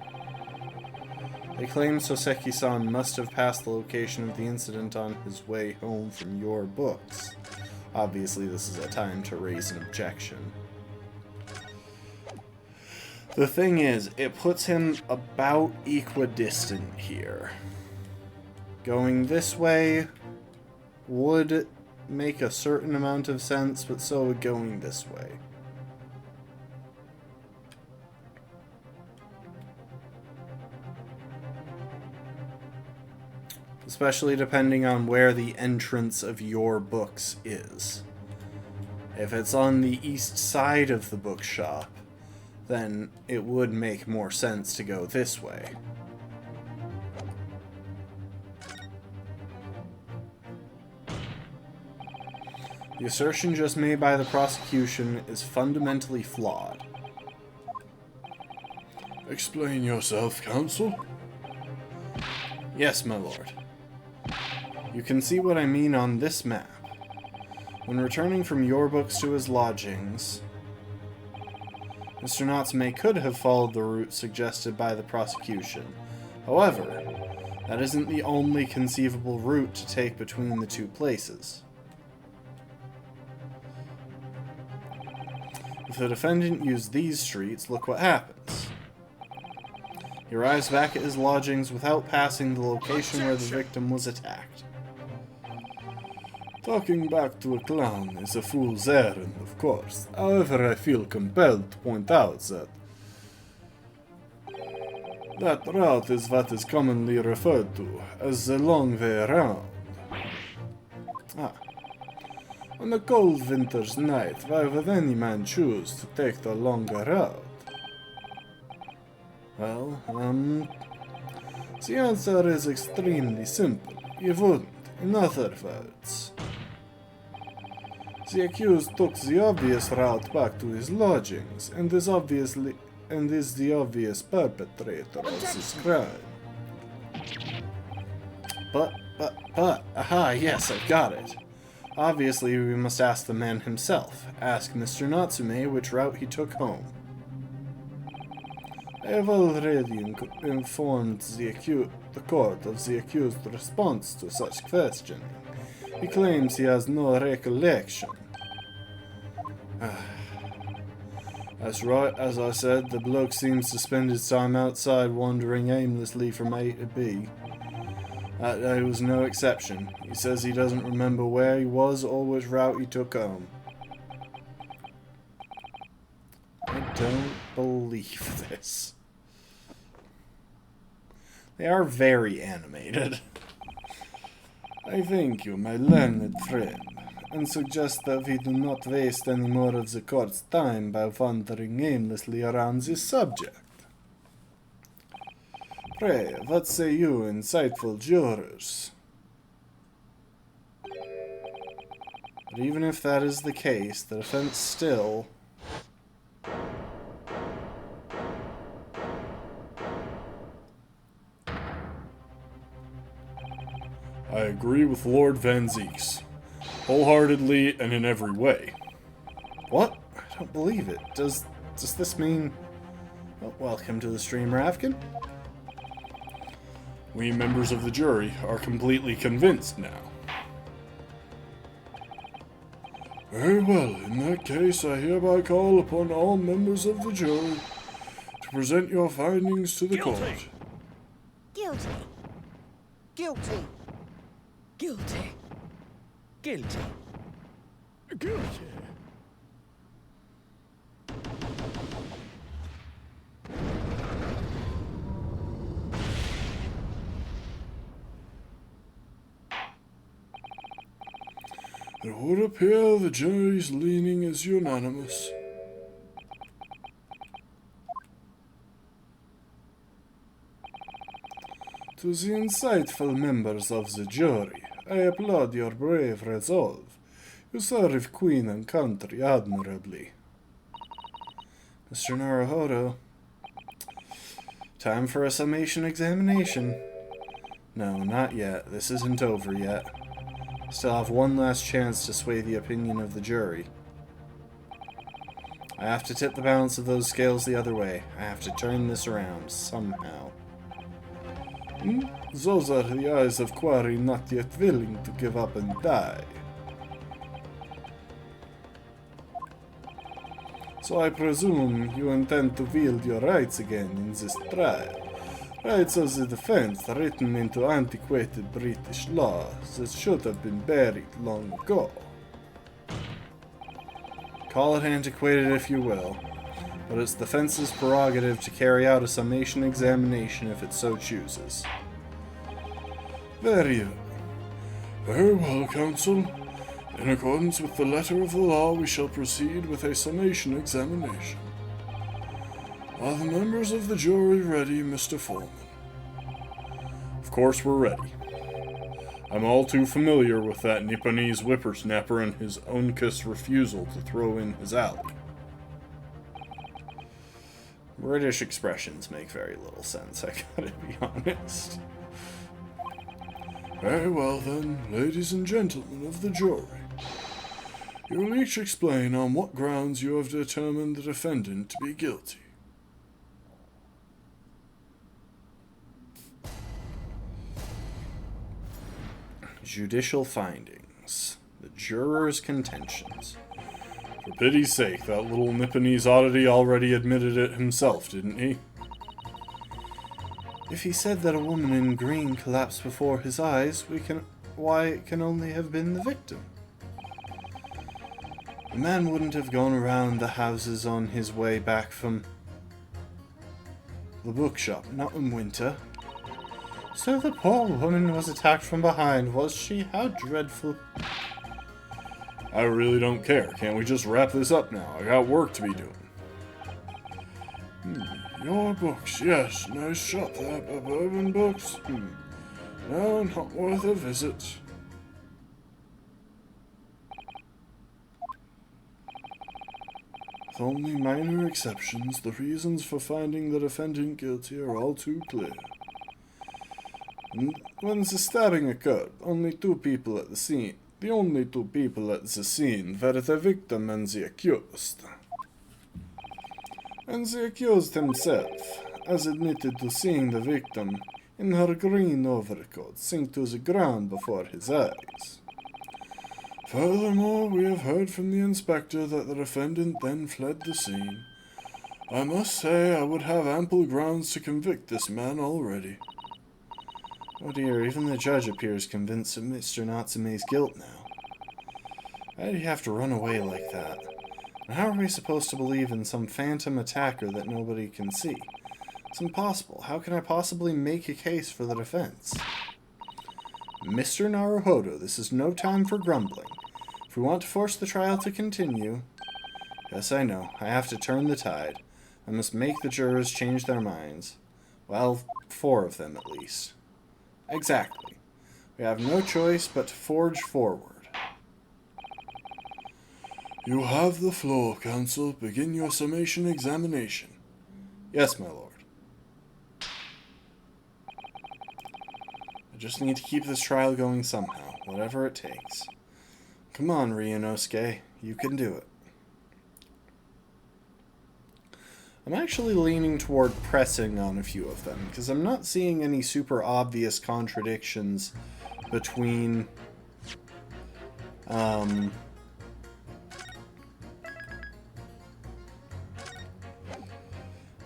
They claim Soseki-san must have passed the location of the incident on his way home from your books. Obviously, this is a time to raise an objection. The thing is, it puts him about equidistant here. Going this way would make a certain amount of sense, but so would going this way. Especially depending on where the entrance of your books is. If it's on the east side of the bookshop, then it would make more sense to go this way. The assertion just made by the prosecution is fundamentally flawed. Explain yourself, counsel. Yes, my lord. You can see what I mean on this map. When returning from your books to his lodgings, Mr. Natsume could have followed the route suggested by the prosecution. However, that isn't the only conceivable route to take between the two places. If the defendant used these streets, look what happens. He arrives back at his lodgings without passing the location where the victim was attacked. Talking back to a clown is a fool's errand, of course. However, I feel compelled to point out that route is what is commonly referred to as the long way around. On a cold winter's night, why would any man choose to take the longer route? Well, the answer is extremely simple. You wouldn't. In other words, the accused took the obvious route back to his lodgings, and is the obvious perpetrator of this crime. But, aha, yes, I've got it. Obviously, we must ask the man himself. Ask Mr. Natsume which route he took home. I have already informed the court of the accused's response to such questioning. He claims he has no recollection. As I said, the bloke seems to spend his time outside wandering aimlessly from A to B. That day was no exception. He says he doesn't remember where he was or which route he took home. I don't believe this. They are very animated. I thank you, my learned friend, and suggest that we do not waste any more of the court's time by wandering aimlessly around this subject. Pray, what say you, insightful jurors? But even if that is the case, the defense still... I agree with Lord Van Zieks, wholeheartedly and in every way. What? I don't believe it. Does this mean... Well, welcome to the stream, Ravkin. We members of the jury are completely convinced now. Very well, in that case I hereby call upon all members of the jury to present your findings to the court. Guilty. Guilty. Guilty. Guilty. Guilty. It would appear the jury's leaning is unanimous. To the insightful members of the jury, I applaud your brave resolve. You serve Queen and country admirably. Mr. Naruhodo, time for a summation examination. No, not yet. This isn't over yet. Still have one last chance to sway the opinion of the jury. I have to tip the balance of those scales the other way. I have to turn this around, somehow. Those are the eyes of Quarry not yet willing to give up and die. So I presume you intend to wield your rights again in this trial. Rights of the defense written into antiquated British law that should have been buried long ago. Call it antiquated if you will, but it's the defense's prerogative to carry out a summation examination if it so chooses. Very well, Counsel. In accordance with the letter of the law, we shall proceed with a summation examination. Are the members of the jury ready, Mr. Foreman? Of course we're ready. I'm all too familiar with that Nipponese whippersnapper and his Uncas refusal to throw in his alley. British expressions make very little sense, I gotta be honest. Very well then, ladies and gentlemen of the jury. You will each explain on what grounds you have determined the defendant to be guilty. Judicial findings. The jurors' contentions. For pity's sake, that little Nipponese oddity already admitted it himself, didn't he? If he said that a woman in green collapsed before his eyes, why it can only have been the victim. The man wouldn't have gone around the houses on his way back from the bookshop, not in winter. So the poor woman was attacked from behind, was she? How dreadful. I really don't care. Can't we just wrap this up now? I got work to be doing. Your books, yes. Nice shop, that. Bourbon books? No, not worth a visit. With only minor exceptions, the reasons for finding the defendant guilty are all too clear. When the stabbing occurred, only two people at the scene. The only two people at the scene were the victim and the accused. And the accused himself, as admitted to seeing the victim in her green overcoat sink to the ground before his eyes. Furthermore, we have heard from the inspector that the defendant then fled the scene. I must say I would have ample grounds to convict this man already. Oh dear, even the judge appears convinced of Mr. Natsume's guilt now. Why did he have to run away like that? And how are we supposed to believe in some phantom attacker that nobody can see? It's impossible. How can I possibly make a case for the defense? Mr. Naruhodo, this is no time for grumbling. If we want to force the trial to continue... Yes, I know. I have to turn the tide. I must make the jurors change their minds. Well, 4 of them at least. Exactly. We have no choice but to forge forward. You have the floor, Counsel. Begin your summation examination. Yes, my lord. I just need to keep this trial going somehow, whatever it takes. Come on, Ryunosuke. You can do it. I'm actually leaning toward pressing on a few of them, because I'm not seeing any super obvious contradictions between... I'm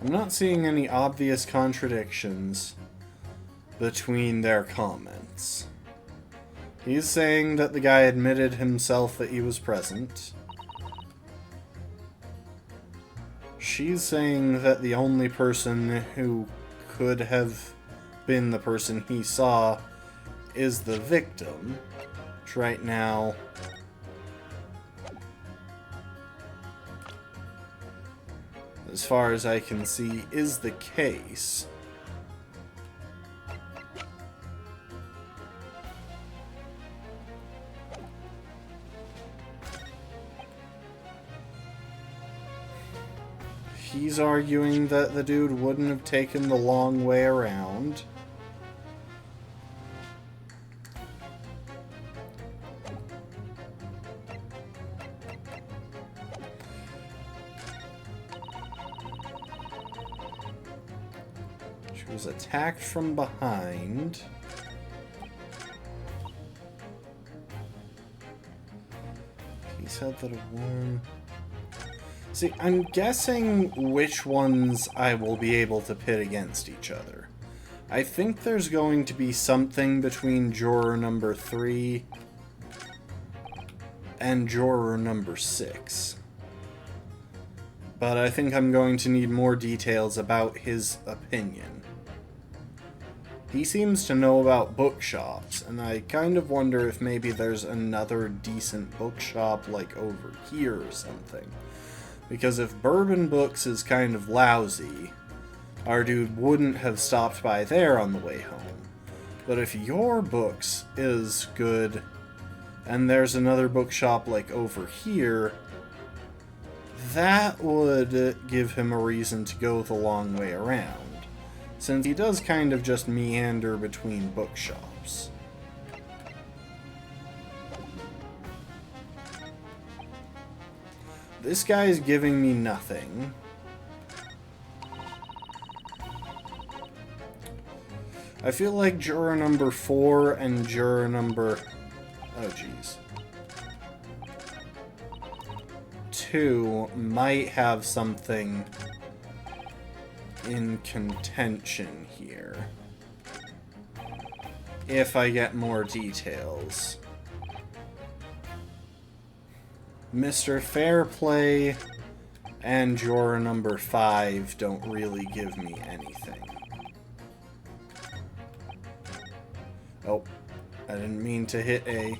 not seeing any obvious contradictions between their comments. He's saying that the guy admitted himself that he was present. She's saying that the only person who could have been the person he saw is the victim, which right now... as far as I can see, is the case. He's arguing that the dude wouldn't have taken the long way around. She was attacked from behind. He said that a worm... See, I'm guessing which ones I will be able to pit against each other. I think there's going to be something between juror number 3 and juror number 6. But I think I'm going to need more details about his opinion. He seems to know about bookshops, and I kind of wonder if maybe there's another decent bookshop like over here or something. Because if Bourbon Books is kind of lousy, our dude wouldn't have stopped by there on the way home. But if your books is good, and there's another bookshop like over here, that would give him a reason to go the long way around, since he does kind of just meander between bookshops. This guy's giving me nothing. I feel like juror number 4 and juror number... oh, jeez. 2 might have something in contention here. If I get more details. Mr. Fairplay and juror number 5 don't really give me anything. Oh, I didn't mean to hit A.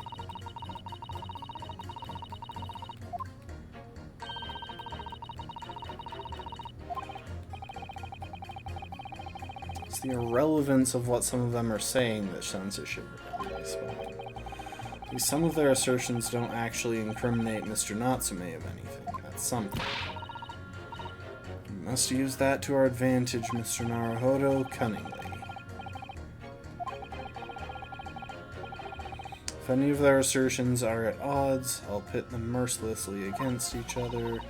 It's the irrelevance of what some of them are saying that sends a shiver down my spine. Some of their assertions don't actually incriminate Mr. Natsume of anything. That's something. We must use that to our advantage, Mr. Naruhodo, cunningly. If any of their assertions are at odds, I'll pit them mercilessly against each other.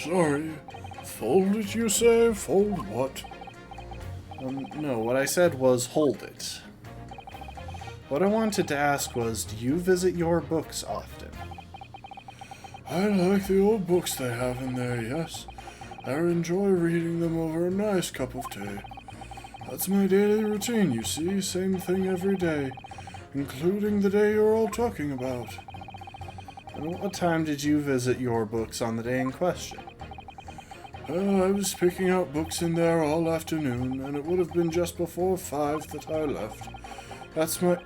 Sorry. Fold it, you say? Fold what? No, what I said was hold it. What I wanted to ask was, do you visit your books often? I like the old books they have in there, yes. I enjoy reading them over a nice cup of tea. That's my daily routine, you see. Same thing every day, including the day you're all talking about. And what time did you visit your books on the day in question? I was picking out books in there all afternoon, and it would have been just before 5 that I left. That's my...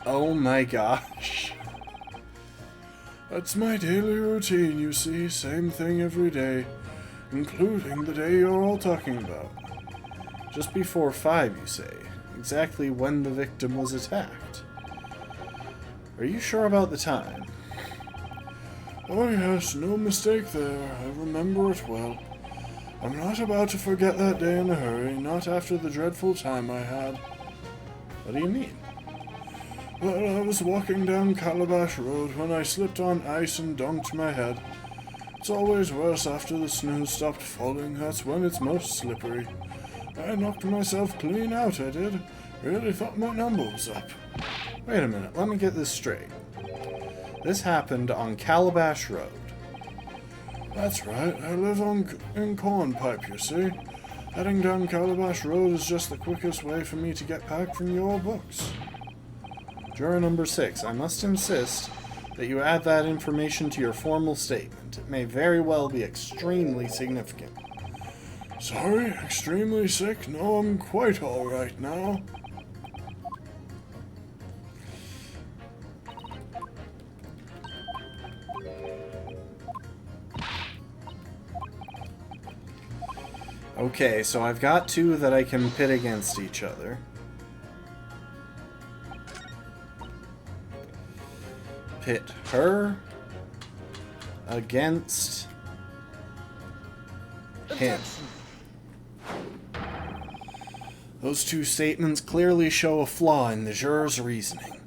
oh my gosh. That's my daily routine, you see. Same thing every day, including the day you're all talking about. Just before 5, you say? Exactly when the victim was attacked. Are you sure about the time? Oh yes, no mistake there. I remember it well. I'm not about to forget that day in a hurry, not after the dreadful time I had. What do you mean? Well, I was walking down Calabash Road when I slipped on ice and dunked my head. It's always worse after the snow stopped falling. That's when it's most slippery. I knocked myself clean out, I did. Really thought my number was up. Wait a minute, let me get this straight. This happened on Calabash Road. That's right, I live in Cornpipe, you see. Heading down Calabash Road is just the quickest way for me to get back from your books. Juror number 6, I must insist that you add that information to your formal statement. It may very well be extremely significant. Sorry, extremely sick? No, I'm quite alright now. Okay, so I've got 2 that I can pit against each other. pit her against him. Those two statements clearly show a flaw in the juror's reasoning.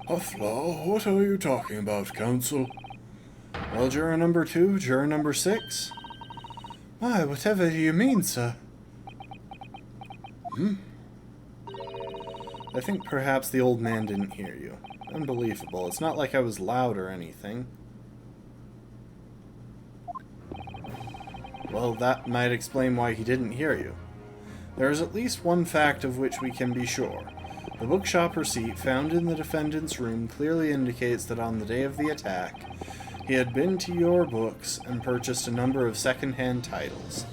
A flaw? What are you talking about, counsel? Well, juror number 2, juror number 6? Why, whatever do you mean, sir? I think perhaps the old man didn't hear you. Unbelievable. It's not like I was loud or anything. Well, that might explain why he didn't hear you. There is at least one fact of which we can be sure. The bookshop receipt found in the defendant's room clearly indicates that on the day of the attack, he had been to your books and purchased a number of second-hand titles.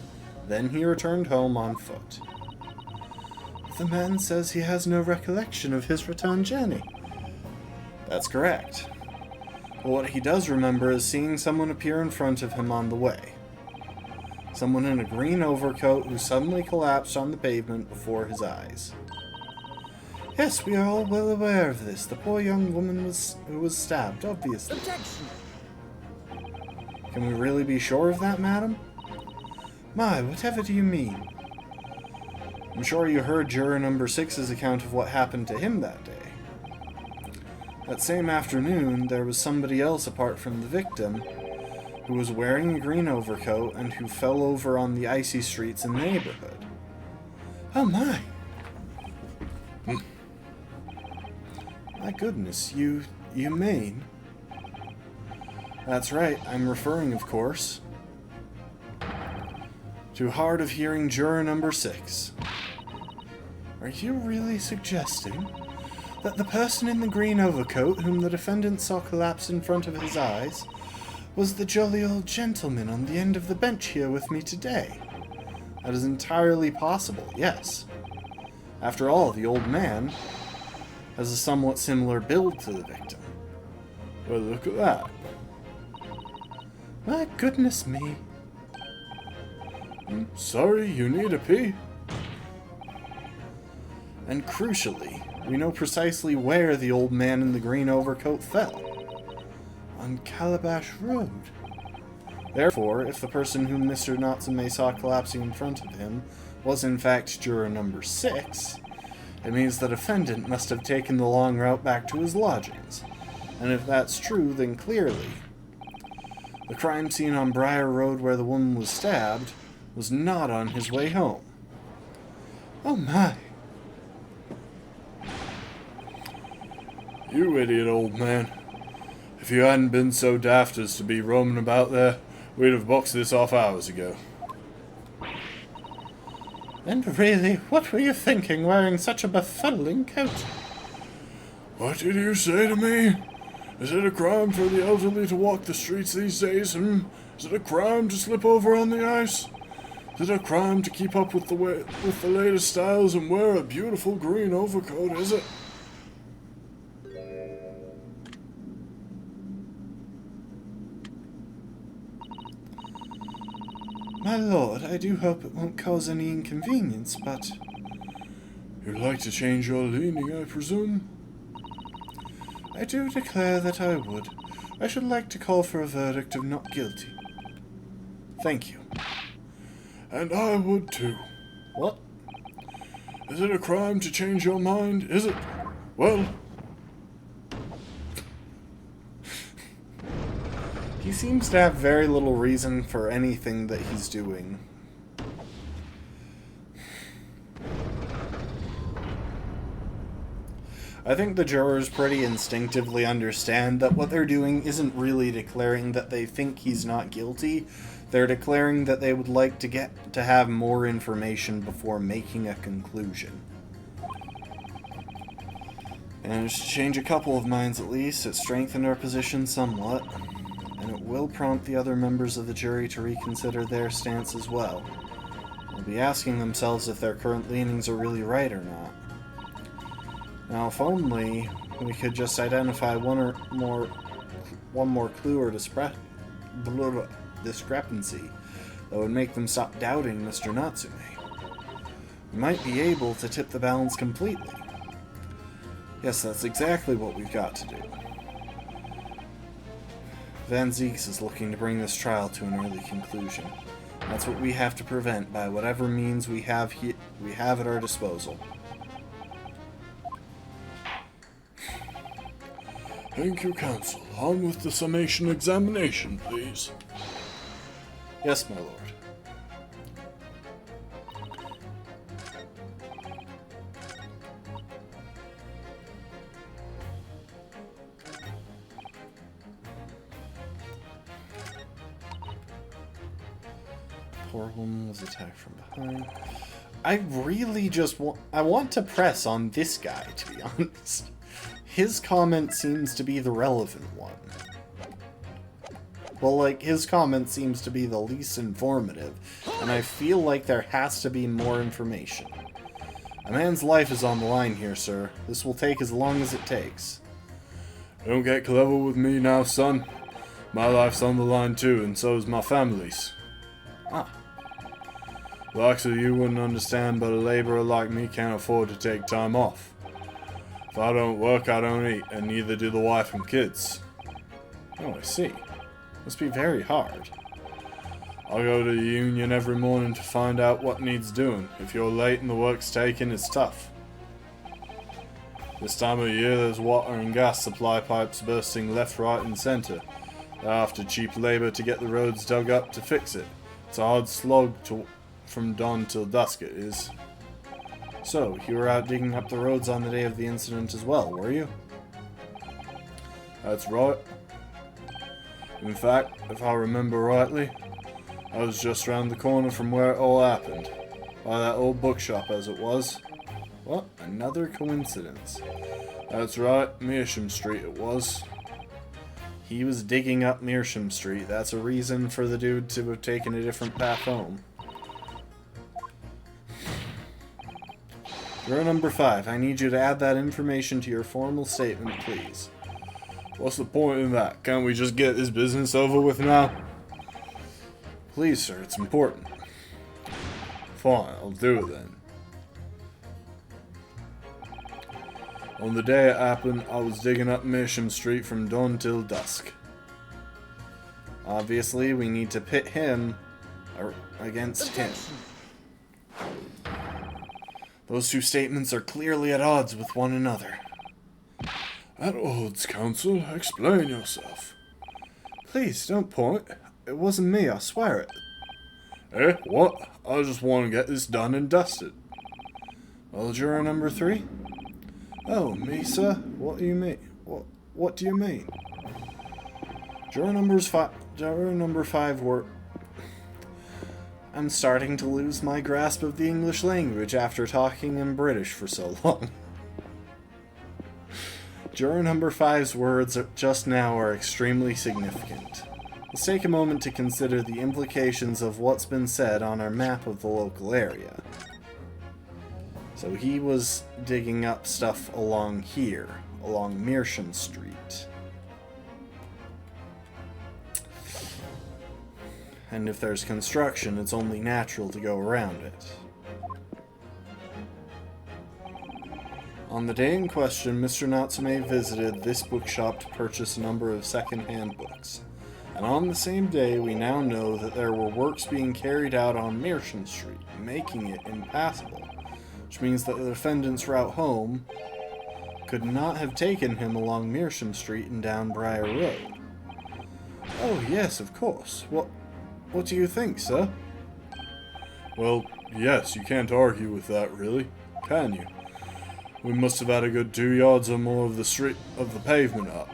Then he returned home on foot. The man says he has no recollection of his return journey. That's correct. But what he does remember is seeing someone appear in front of him on the way. Someone in a green overcoat who suddenly collapsed on the pavement before his eyes. Yes, we are all well aware of this. The poor young woman who was stabbed, obviously. Objection! Can we really be sure of that, madam? My, whatever do you mean? I'm sure you heard juror number 6's account of what happened to him that day. That same afternoon, there was somebody else apart from the victim who was wearing a green overcoat and who fell over on the icy streets in the neighborhood. Oh my! My goodness, you mean? That's right, I'm referring, of course, to hard of hearing juror number 6. Are you really suggesting that the person in the green overcoat whom the defendant saw collapse in front of his eyes was the jolly old gentleman on the end of the bench here with me today? That is entirely possible, yes. After all, the old man has a somewhat similar build to the victim. Well, look at that. My goodness me. I'm sorry, you need a pee. And crucially, we know precisely where the old man in the green overcoat fell. On Calabash Road. Therefore, if the person whom Mr. Natsume saw collapsing in front of him was in fact juror number 6, it means the defendant must have taken the long route back to his lodgings. And if that's true, then clearly, the crime scene on Briar Road where the woman was stabbed was not on his way home. Oh my! You idiot old man. If you hadn't been so daft as to be roaming about there, we'd have boxed this off hours ago. And really, what were you thinking wearing such a befuddling coat? What did you say to me? Is it a crime for the elderly to walk the streets these days, Is it a crime to slip over on the ice? Is it a crime to keep up with the latest styles and wear a beautiful green overcoat, is it? My lord, I do hope it won't cause any inconvenience, but... You'd like to change your leaning, I presume? I do declare that I would. I should like to call for a verdict of not guilty. Thank you. And I would too. What? Is it a crime to change your mind? Is it? Well... He seems to have very little reason for anything that he's doing. I think the jurors pretty instinctively understand that what they're doing isn't really declaring that they think he's not guilty. They're declaring that they would like to get to have more information before making a conclusion. Managed to change a couple of minds at least. It strengthened our position somewhat. And it will prompt the other members of the jury to reconsider their stance as well. They'll be asking themselves if their current leanings are really right or not. Now, if only we could just identify one more clue or discrepancy that would make them stop doubting Mr. Natsume. We might be able to tip the balance completely. Yes, that's exactly what we've got to do. Van Zieks is looking to bring this trial to an early conclusion. That's what we have to prevent by whatever means we have at our disposal. Thank you, Counsel. On with the summation examination, please. Yes, my lord. Poor woman was attacked from behind. I really just want to press on this guy, to be honest. His comment seems to be the relevant one. Well, like, his comment seems to be the least informative, and I feel like there has to be more information. A man's life is on the line here, sir. This will take as long as it takes. Don't get clever with me now, son. My life's on the line too, and so is my family's. Ah. Likes of you wouldn't understand, but a laborer like me can't afford to take time off. If I don't work, I don't eat, and neither do the wife and kids. Oh, I see. Must be very hard. I go to the union every morning to find out what needs doing. If you're late and the work's taken, it's tough. This time of year, there's water and gas supply pipes bursting left, right, and centre. They're after cheap labour to get the roads dug up to fix it. It's a hard slog from dawn till dusk, it is. So, you were out digging up the roads on the day of the incident as well, were you? That's right. In fact, if I remember rightly, I was just round the corner from where it all happened. By that old bookshop, as it was. What? Another coincidence. That's right, Meersham Street it was. He was digging up Meersham Street. That's a reason for the dude to have taken a different path home. Juror number 5, I need you to add that information to your formal statement, please. What's the point in that? Can't we just get this business over with now? Please, sir, it's important. Fine, I'll do it then. On the day it happened, I was digging up Meersham Street from dawn till dusk. Obviously, we need to pit him against him. Those two statements are clearly at odds with one another. At odds, Counsel. Explain yourself. Please, don't point. It wasn't me, I swear it. Eh? What? I just want to get this done and dusted. Well, juror number 3? Oh, me, sir? What do you mean? What do you mean? Juror number 5 were... I'm starting to lose my grasp of the English language after talking in British for so long. Juror number 5's words just now are extremely significant. Let's take a moment to consider the implications of what's been said on our map of the local area. So he was digging up stuff along here, along Meersham Street. And if there's construction, it's only natural to go around it. On the day in question, Mr. Natsume visited this bookshop to purchase a number of second-hand books. And on the same day, we now know that there were works being carried out on Meersham Street, making it impassable, which means that the defendant's route home could not have taken him along Meersham Street and down Briar Road. Oh, yes, of course. What do you think, sir? Well, yes, you can't argue with that, really, can you? We must have had a good 2 yards or more of the pavement up.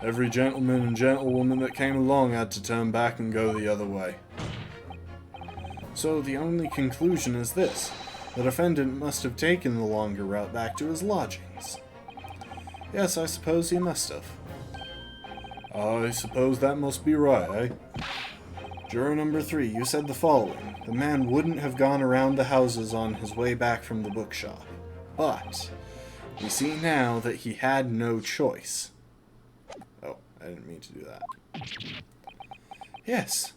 Every gentleman and gentlewoman that came along had to turn back and go the other way. So the only conclusion is this. The defendant must have taken the longer route back to his lodgings. Yes, I suppose he must have. I suppose that must be right, eh? Juror number 3, you said the following. The man wouldn't have gone around the houses on his way back from the bookshop. But we see now that he had no choice. Oh, I didn't mean to do that. Yes.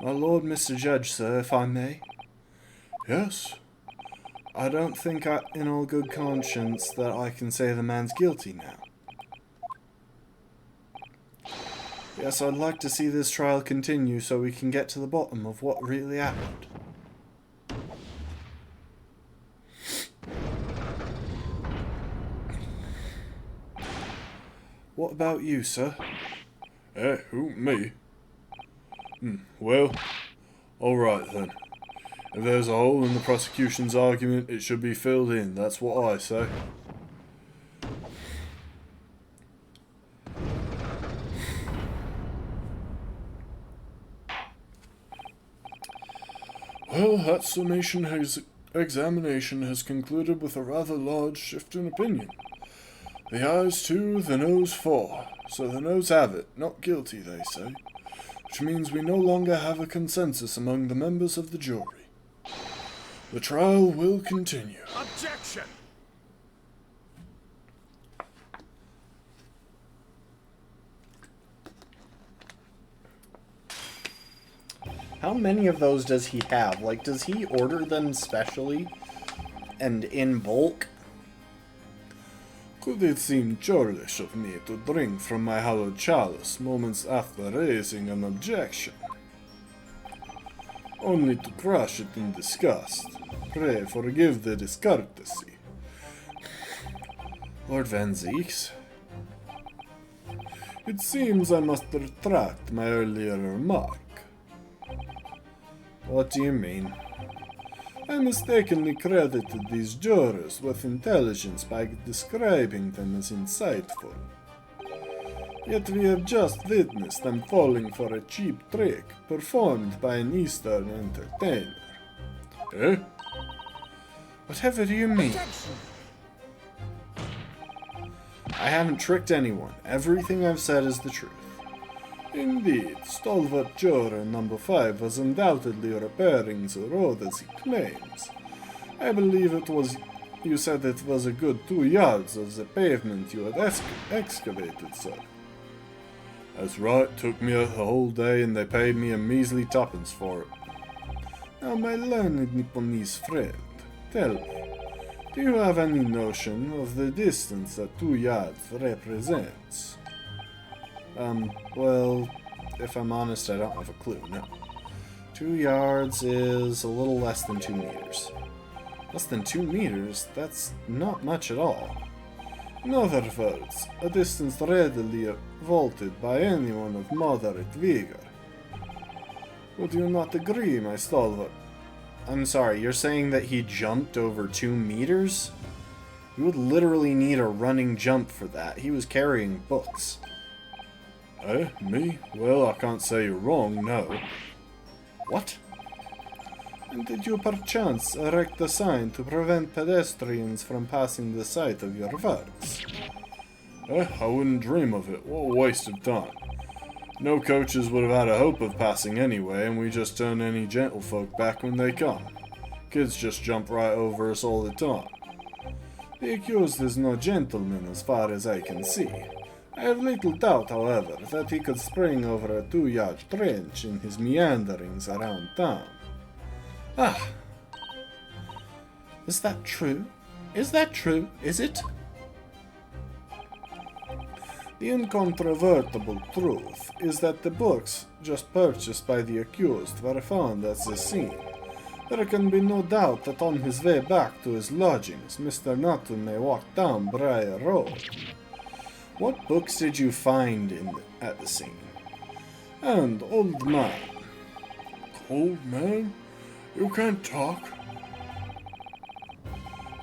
My lord, Mr. Judge, sir, if I may. Yes? I don't think in all good conscience that I can say the man's guilty now. Yes, I'd like to see this trial continue so we can get to the bottom of what really happened. What about you, sir? Who, me? Well, alright then. If there's a hole in the prosecution's argument, it should be filled in, that's what I say. Well, that summation examination has concluded with a rather large shift in opinion. The ayes 2, the noes 4. So the noes have it, not guilty, they say. Which means we no longer have a consensus among the members of the jury. The trial will continue. Objection! How many of those does he have? Like, does he order them specially and in bulk? Could it seem churlish of me to drink from my hallowed chalice moments after raising an objection? Only to crush it in disgust. Pray forgive the discourtesy. Lord Van Zeeks? It seems I must retract my earlier remark. What do you mean? I mistakenly credited these jurors with intelligence by describing them as insightful. Yet we have just witnessed them falling for a cheap trick performed by an Eastern entertainer. Eh? Whatever do you mean? I haven't tricked anyone. Everything I've said is the truth. Indeed, stalwart juror number 5 was undoubtedly repairing the road as he claims. I believe you said it was a good 2 yards of the pavement you had excavated, sir. That's right, took me a whole day and they paid me a measly tuppence for it. Now, my learned Nipponese friend, tell me, do you have any notion of the distance that 2 yards represents? Well, if I'm honest, I don't have a clue, no. 2 yards is a little less than 2 meters. Less than 2 meters? That's not much at all. In other words, a distance readily vaulted by anyone of moderate vigor. Would you not agree, my stalwart? I'm sorry, you're saying that he jumped over 2 meters? You would literally need a running jump for that. He was carrying books. Eh? Me? Well, I can't say you're wrong, no. What? And did you perchance erect a sign to prevent pedestrians from passing the site of your works? I wouldn't dream of it. What a waste of time. No coaches would have had a hope of passing anyway, and we just turn any gentlefolk back when they come. Kids just jump right over us all the time. The accused is no gentleman as far as I can see. I have little doubt, however, that he could spring over a 2-yard trench in his meanderings around town. Ah. Is that true? Is that true? Is it? The incontrovertible truth is that the books just purchased by the accused were found at the scene. There can be no doubt that on his way back to his lodgings, Mr. Nuttall walked down Briar Road. What books did you find at the scene? And old man. Old man? You can't talk.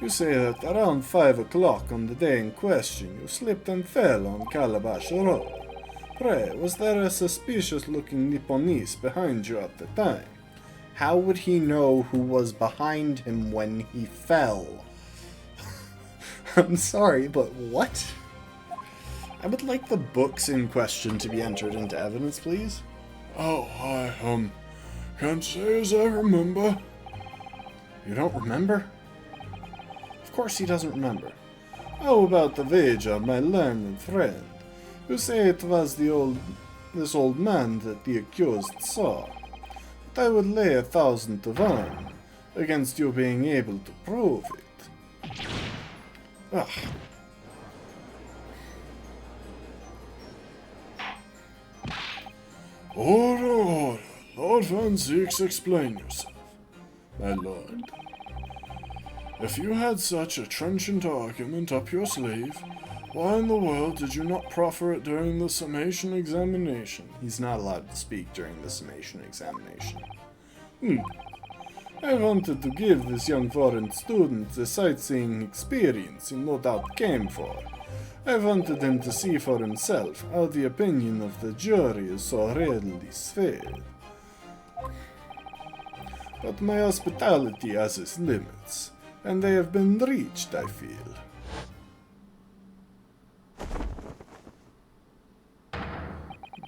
You say that around 5 o'clock on the day in question you slipped and fell on Calabash Road. Pray, was there a suspicious-looking Nipponese behind you at the time? How would he know who was behind him when he fell? I'm sorry, but what? I would like the books in question to be entered into evidence, please. Oh, I, can't say as I remember. You don't remember? Of course he doesn't remember. How about the wager, my learned friend? You say it was this old man that the accused saw. But I would lay 1,000 to 1 against you being able to prove it. Ugh. Order, order. Lord Van Zeeks, explain yourself. My lord, if you had such a trenchant argument up your sleeve, why in the world did you not proffer it during the summation examination? He's not allowed to speak during the summation examination. I wanted to give this young foreign student the sightseeing experience he no doubt came for. I wanted him to see for himself how the opinion of the jury is so readily swayed. But my hospitality has its limits, and they have been reached, I feel.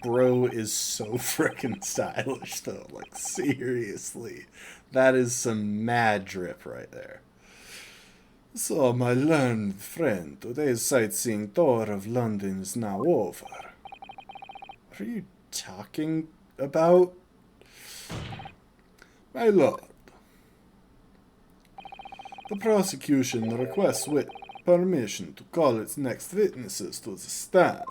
Bro is so frickin' stylish, though. Like, seriously. That is some mad drip right there. So, my learned friend, today's sightseeing tour of London is now over. What are you talking about? My lord, the prosecution requests permission to call its next witnesses to the stand.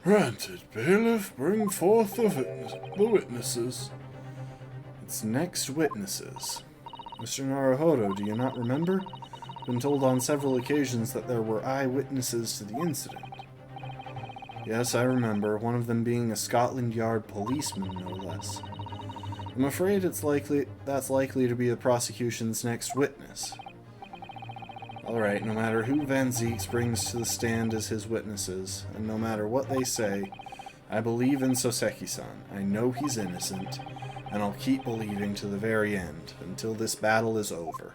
Granted, bailiff, bring forth the witnesses. Its next witnesses. Mr. Naruhodo, do you not remember? Been told on several occasions that there were eyewitnesses to the incident. Yes, I remember, one of them being a Scotland Yard policeman, no less. I'm afraid that's likely to be the prosecution's next witness. Alright, no matter who Van Zeeks brings to the stand as his witnesses, and no matter what they say, I believe in Soseki-san. I know he's innocent, and I'll keep believing to the very end, until this battle is over.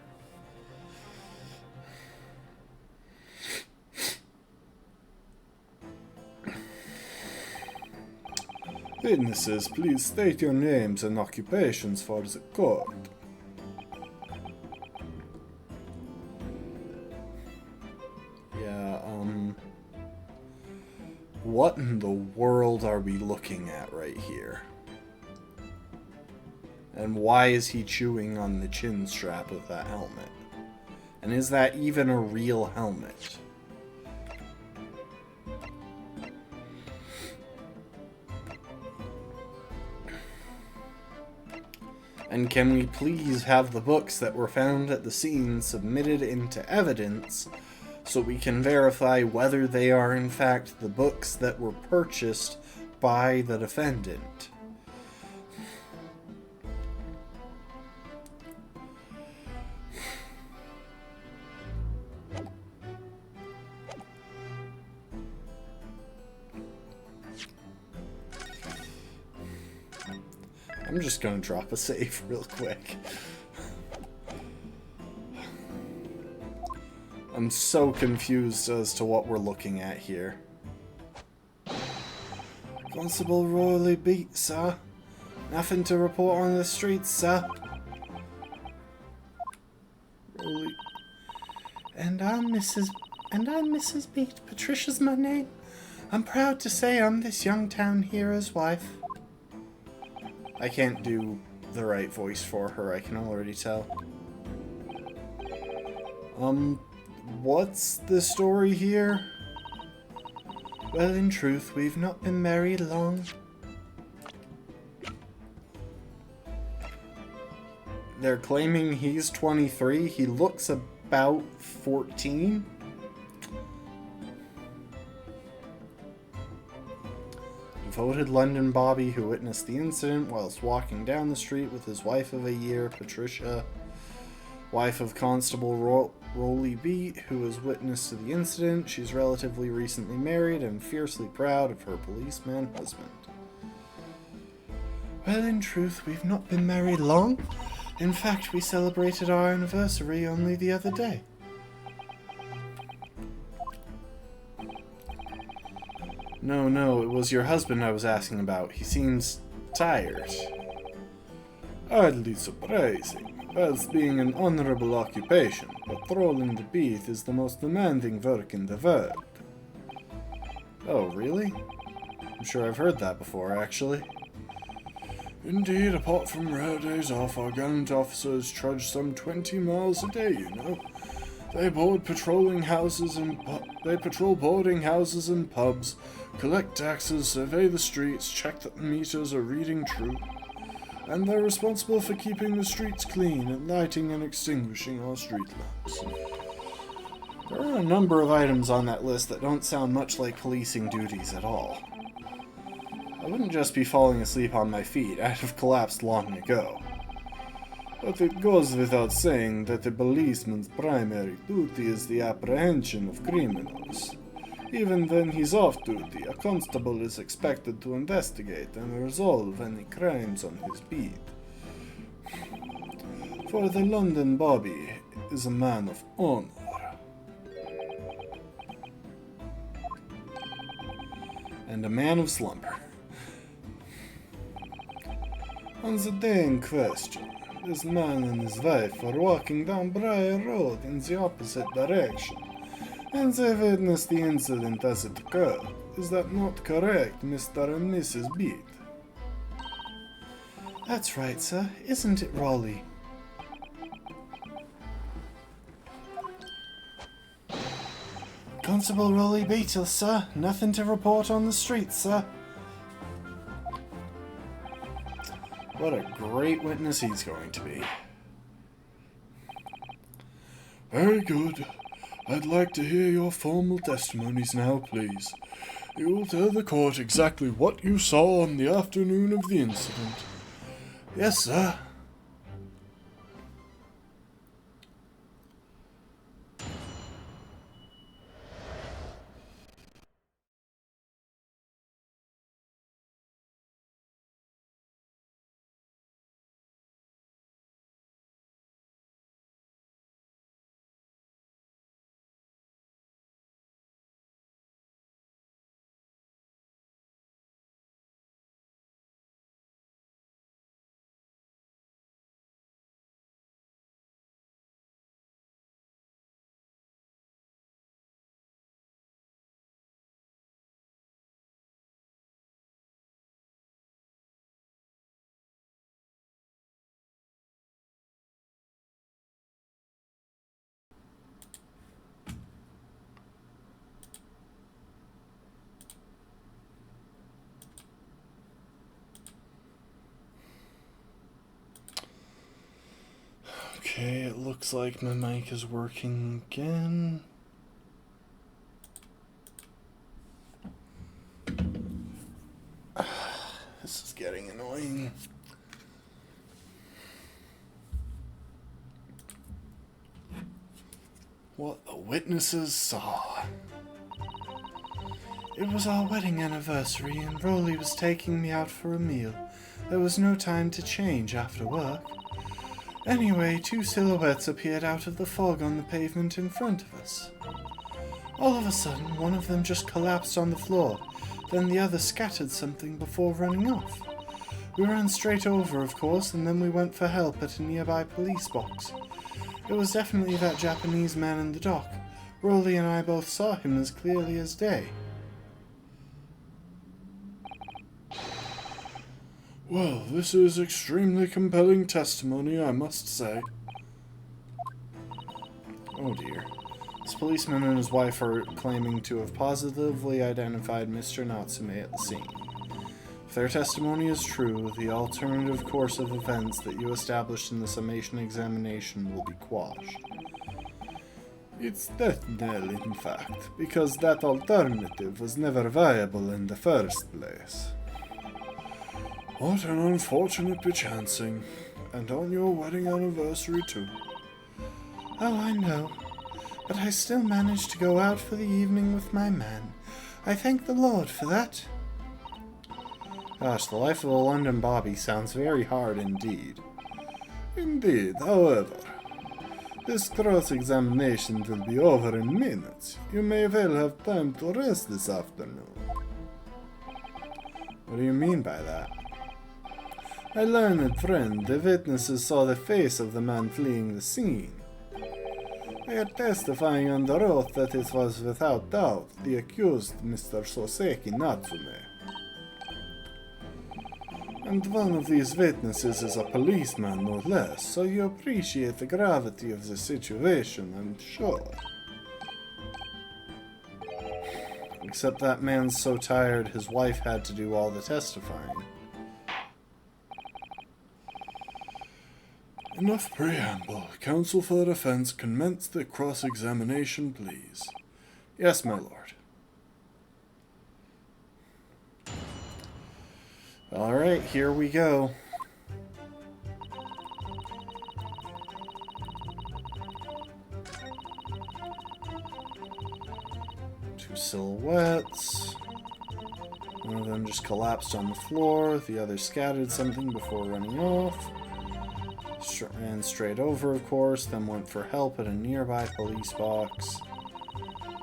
Witnesses, please state your names and occupations for the court. Yeah, what in the world are we looking at right here? And why is he chewing on the chin strap of that helmet? And is that even a real helmet? And can we please have the books that were found at the scene submitted into evidence so we can verify whether they are in fact the books that were purchased by the defendant? I'm just gonna drop a save real quick. I'm so confused as to what we're looking at here. Constable Royally beat, sir. Nothing to report on the streets, sir. Royally. And I'm Mrs. Beat. Patricia's my name. I'm proud to say I'm this young town hero's wife. I can't do the right voice for her, I can already tell. What's the story here? Well, in truth, we've not been married long. They're claiming he's 23. He looks about 14. Devoted London Bobby who witnessed the incident whilst walking down the street with his wife of a year, Patricia, wife of Constable Roly Beat, who was witness to the incident. She's relatively recently married and fiercely proud of her policeman husband. Well, in truth, we've not been married long. In fact, we celebrated our anniversary only the other day. No, it was your husband I was asking about. He seems tired. Hardly surprising. Whilst being an honorable occupation, patrolling the beat is the most demanding work in the world. Oh, really? I'm sure I've heard that before, actually. Indeed, apart from rare days off, our gallant officers trudge some 20 miles a day, you know. They patrol boarding houses and pubs, collect taxes, survey the streets, check that the meters are reading true. And they're responsible for keeping the streets clean and lighting and extinguishing our street lamps. There are a number of items on that list that don't sound much like policing duties at all. I wouldn't just be falling asleep on my feet, I'd have collapsed long ago. But it goes without saying that a policeman's primary duty is the apprehension of criminals. Even when he's off duty, a constable is expected to investigate and resolve any crimes on his beat. For the London Bobby is a man of honor. And a man of slumber. On the day in question, this man and his wife were walking down Briar Road in the opposite direction, and they witnessed the incident as it occurred. Is that not correct, Mr. and Mrs. Beat? That's right, sir. Isn't it, Raleigh? Constable Raleigh Beetle, sir. Nothing to report on the street, sir. What a great witness he's going to be. Very good. I'd like to hear your formal testimonies now, please. You will tell the court exactly what you saw on the afternoon of the incident. Yes, sir. Okay, it looks like my mic is working again. This is getting annoying. What the witnesses saw. It was our wedding anniversary and Rowley was taking me out for a meal. There was no time to change after work. Anyway, two silhouettes appeared out of the fog on the pavement in front of us. All of a sudden, one of them just collapsed on the floor, then the other scattered something before running off. We ran straight over, of course, and then we went for help at a nearby police box. It was definitely that Japanese man in the dock. Rowley and I both saw him as clearly as day. Well, this is extremely compelling testimony, I must say. Oh dear. This policeman and his wife are claiming to have positively identified Mr. Natsume at the scene. If their testimony is true, the alternative course of events that you established in the summation examination will be quashed. It's death knell, in fact, because that alternative was never viable in the first place. What an unfortunate bechancing, and on your wedding anniversary too. Oh, I know, but I still managed to go out for the evening with my man. I thank the Lord for that. Gosh, the life of a London Bobby sounds very hard indeed. Indeed, however. This cross-examination will be over in minutes. You may well have time to rest this afternoon. What do you mean by that? My learned friend, the witnesses saw the face of the man fleeing the scene. They are testifying under oath that it was without doubt the accused, Mr. Soseki Natsume. And one of these witnesses is a policeman, no less, so you appreciate the gravity of the situation, I'm sure. Except that man's so tired his wife had to do all the testifying. Enough preamble. Counsel for the defense, commence the cross-examination, please. Yes, my lord. Alright, here we go. Two silhouettes. One of them just collapsed on the floor, the other scattered something before running off. Ran straight over, of course, then went for help at a nearby police box.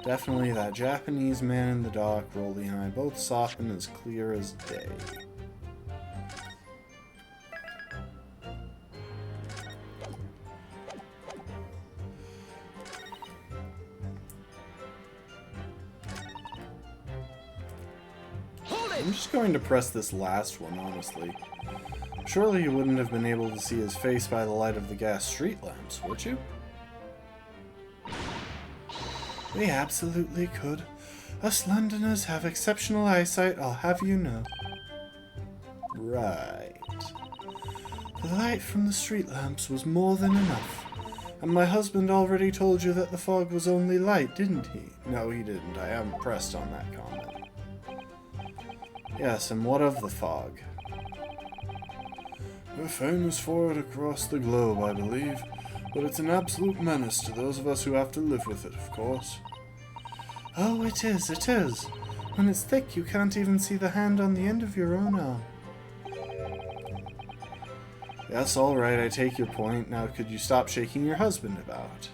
Definitely that Japanese man in the dock, Rolly and I both saw him as clear as day. I'm just going to press this last one, honestly. Surely you wouldn't have been able to see his face by the light of the gas street lamps, would you? We absolutely could. Us Londoners have exceptional eyesight, I'll have you know. Right. The light from the street lamps was more than enough. And my husband already told you that the fog was only light, didn't he? No, he didn't. I haven't pressed on that comment. Yes, and what of the fog? We're famous for it across the globe, I believe, but it's an absolute menace to those of us who have to live with it, of course. Oh, it is, it is. When it's thick, you can't even see the hand on the end of your own arm. Yes, alright, I take your point. Now, could you stop shaking your husband about?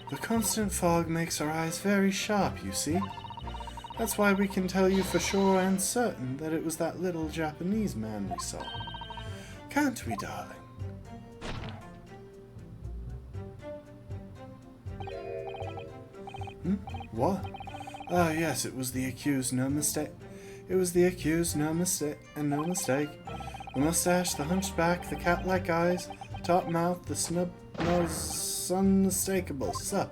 The constant fog makes our eyes very sharp, you see. That's why we can tell you for sure and certain that it was that little Japanese man we saw. Can't we, darling? What? Ah, yes, it was the accused, no mistake. It was the accused, no mistake, and no mistake. The mustache, the hunchback, the cat-like eyes, the top mouth, the snub nose, unmistakable, sir.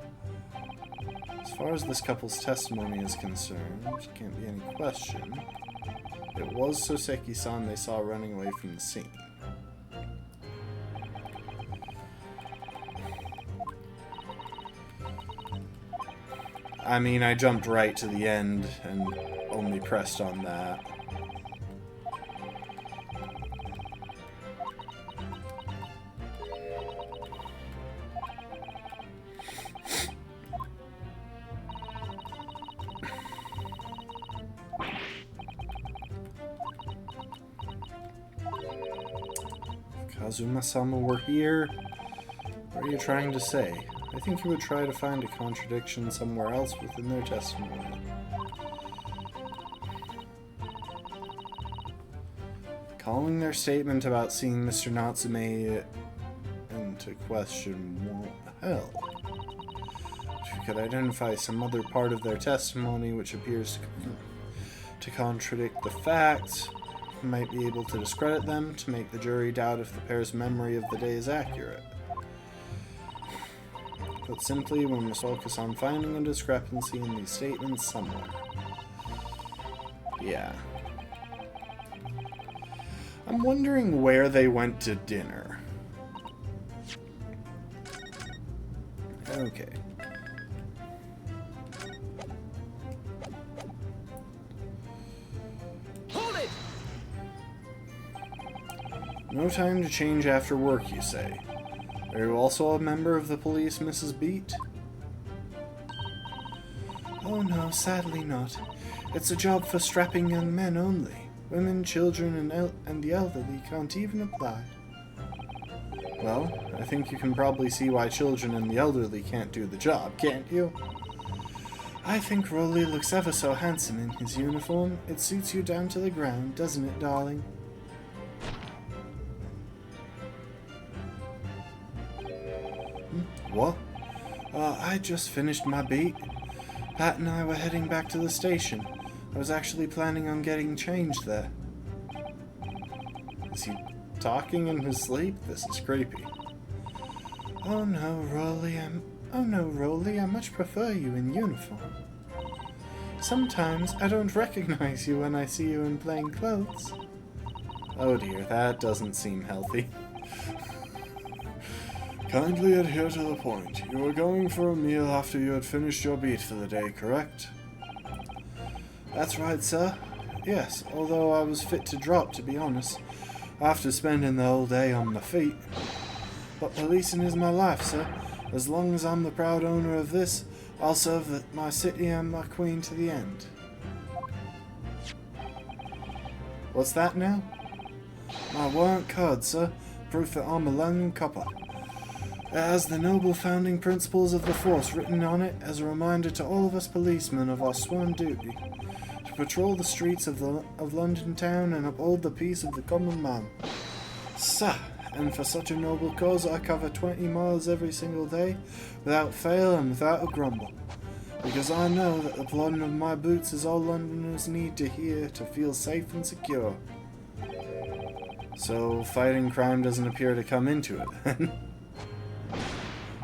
As far as this couple's testimony is concerned, there can't be any question. It was Soseki-san they saw running away from the scene. I mean, I jumped right to the end and only pressed on that. Kazuma-sama were here. What are you trying to say? I think you would try to find a contradiction somewhere else within their testimony. Calling their statement about seeing Mr. Natsume into question won't help. If you could identify some other part of their testimony which appears to contradict the facts, you might be able to discredit them to make the jury doubt if the pair's memory of the day is accurate. Put simply, we must focus on finding a discrepancy in these statements somewhere. Yeah. I'm wondering where they went to dinner. Okay. Hold it! No time to change after work, you say. Are you also a member of the police, Mrs. Beat? Oh no, sadly not. It's a job for strapping young men only. Women, children, and the elderly can't even apply. Well, I think you can probably see why children and the elderly can't do the job, can't you? I think Rolly looks ever so handsome in his uniform. It suits you down to the ground, doesn't it, darling? What? I just finished my beat. Pat and I were heading back to the station. I was actually planning on getting changed there. Is he talking in his sleep? This is creepy. Oh no, Rolly, I much prefer you in uniform. Sometimes I don't recognize you when I see you in plain clothes. Oh dear, that doesn't seem healthy. Kindly adhere to the point. You were going for a meal after you had finished your beat for the day, correct? That's right, sir. Yes, although I was fit to drop, to be honest, after spending the whole day on my feet. But policing is my life, sir. As long as I'm the proud owner of this, I'll serve my city and my queen to the end. What's that now? My warrant card, sir. Proof that I'm a London copper. It has the noble founding principles of the force written on it as a reminder to all of us policemen of our sworn duty to patrol the streets of London town and uphold the peace of the common man. Sir, and for such a noble cause I cover 20 miles every single day, without fail and without a grumble, because I know that the plodding of my boots is all Londoners need to hear to feel safe and secure. So fighting crime doesn't appear to come into it, then.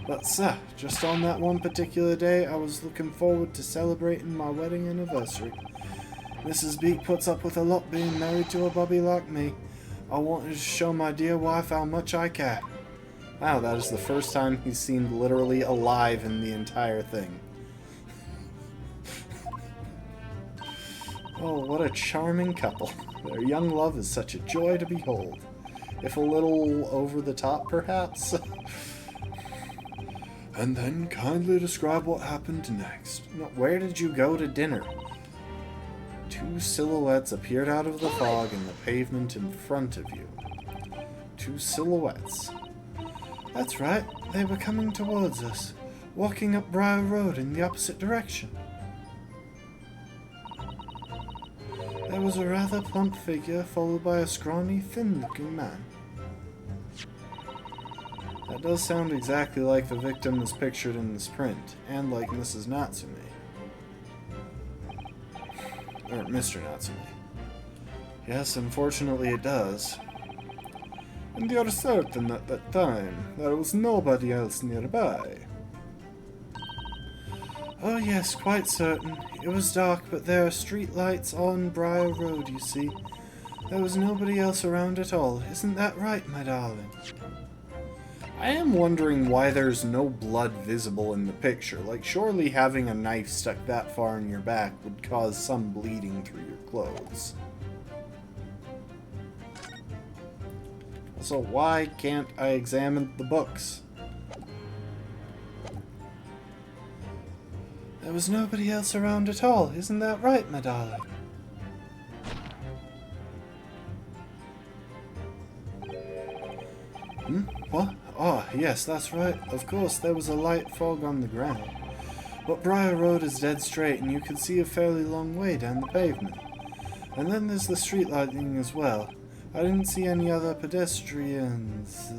But sir, just on that one particular day, I was looking forward to celebrating my wedding anniversary. Mrs. Beak puts up with a lot being married to a bubby like me. I wanted to show my dear wife how much I care. Wow, that is the first time he's seemed literally alive in the entire thing. Oh, what a charming couple. Their young love is such a joy to behold. If a little over the top, perhaps. And then kindly describe what happened next. No, where did you go to dinner? Two silhouettes appeared out of the fog in the pavement in front of you. Two silhouettes. That's right, they were coming towards us, walking up Briar Road in the opposite direction. There was a rather plump figure, followed by a scrawny, thin-looking man. That does sound exactly like the victim as pictured in this print, and like Mrs. Natsume. Or Mr. Natsume. Yes, unfortunately it does. And you're certain at that time there was nobody else nearby? Oh yes, quite certain. It was dark, but there are street lights on Briar Road, you see. There was nobody else around at all. Isn't that right, my darling? I am wondering why there's no blood visible in the picture. Like, surely having a knife stuck that far in your back would cause some bleeding through your clothes. Also, why can't I examine the books? There was nobody else around at all. Isn't that right, my darling? What? Oh, yes, that's right. Of course, there was a light fog on the ground. But Briar Road is dead straight, and you can see a fairly long way down the pavement. And then there's the street lighting as well. I didn't see any other pedestrians.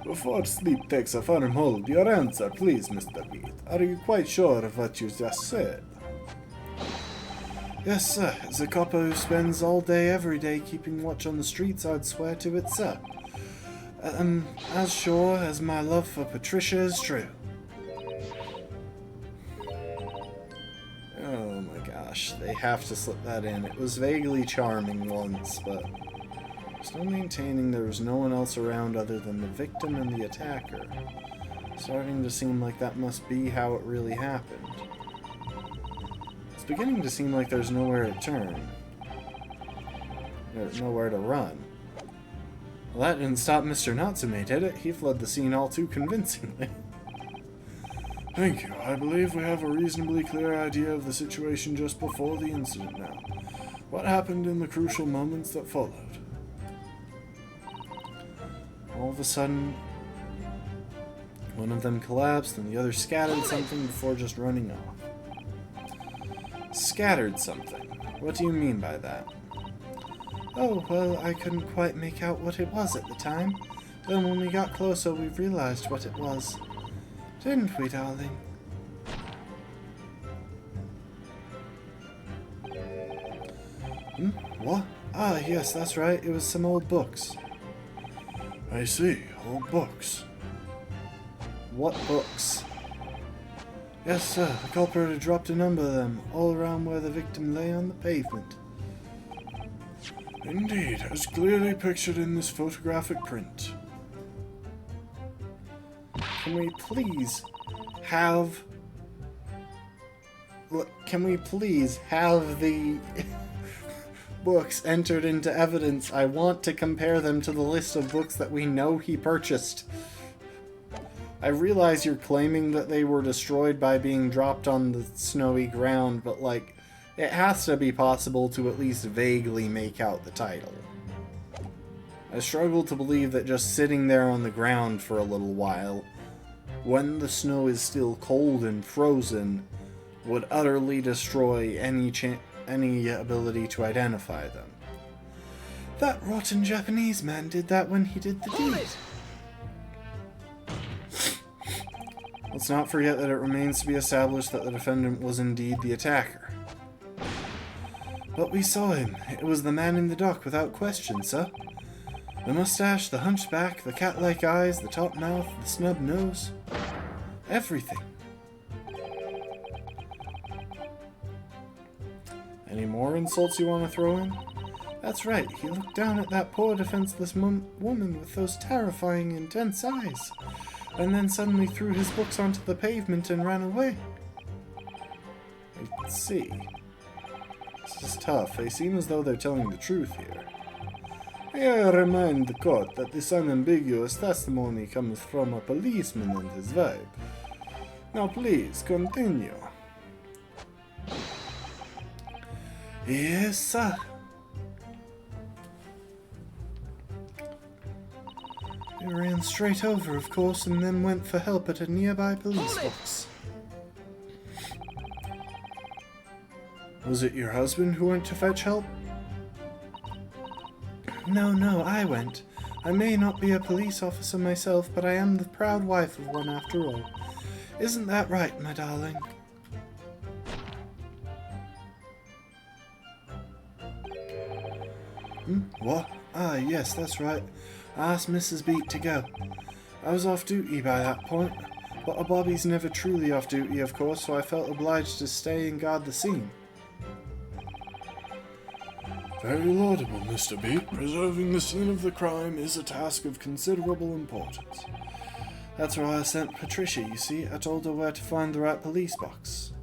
Before sleep takes a firm hold, your answer, please, Mr. Beat. Are you quite sure of what you just said? Yes, sir. As a copper who spends all day, every day, keeping watch on the streets, I'd swear to it, sir. As sure as my love for Patricia is true. Oh my gosh, they have to slip that in. It was vaguely charming once, but still maintaining there was no one else around other than the victim and the attacker. Starting to seem like that must be how it really happened. It's beginning to seem like there's nowhere to turn. There's nowhere to run. Well, that didn't stop Mr. Natsume, did it? He fled the scene all too convincingly. Thank you. I believe we have a reasonably clear idea of the situation just before the incident now. What happened in the crucial moments that followed? All of a sudden, one of them collapsed and the other scattered something before just running off. Scattered something? What do you mean by that? Oh, well, I couldn't quite make out what it was at the time. Then when we got closer, we realized what it was. Didn't we, darling? What? Ah, yes, that's right. It was some old books. I see, old books. What books? Yes, sir. The culprit had dropped a number of them, all around where the victim lay on the pavement. Indeed, as clearly pictured in this photographic print. Can we please have... Can we please have the books entered into evidence? I want to compare them to the list of books that we know he purchased. I realize you're claiming that they were destroyed by being dropped on the snowy ground, but, like, it has to be possible to at least vaguely make out the title. I struggle to believe that just sitting there on the ground for a little while, when the snow is still cold and frozen, would utterly destroy any ability to identify them. That rotten Japanese man did that when he did the deed. Let's not forget that it remains to be established that the defendant was indeed the attacker. But we saw him. It was the man in the dock without question, sir. The mustache, the hunchback, the cat-like eyes, the top mouth, the snub nose. Everything. Any more insults you want to throw in? That's right, he looked down at that poor defenseless woman with those terrifying, intense eyes, and then suddenly threw his books onto the pavement and ran away. I see. This is tough. They seem as though they're telling the truth here. I remind the court that this unambiguous testimony comes from a policeman and his wife. Now please, continue. Yes, sir. They ran straight over, of course, and then went for help at a nearby police box. Was it your husband who went to fetch help? No, I went. I may not be a police officer myself, but I am the proud wife of one after all. Isn't that right, my darling? What? Ah, yes, that's right. I asked Mrs. Beat to go. I was off duty by that point, but a Bobby's never truly off duty, of course, so I felt obliged to stay and guard the scene. Very laudable, Mr. Beat. Preserving the scene of the crime is a task of considerable importance. That's why I sent Patricia, you see. I told her where to find the right police box.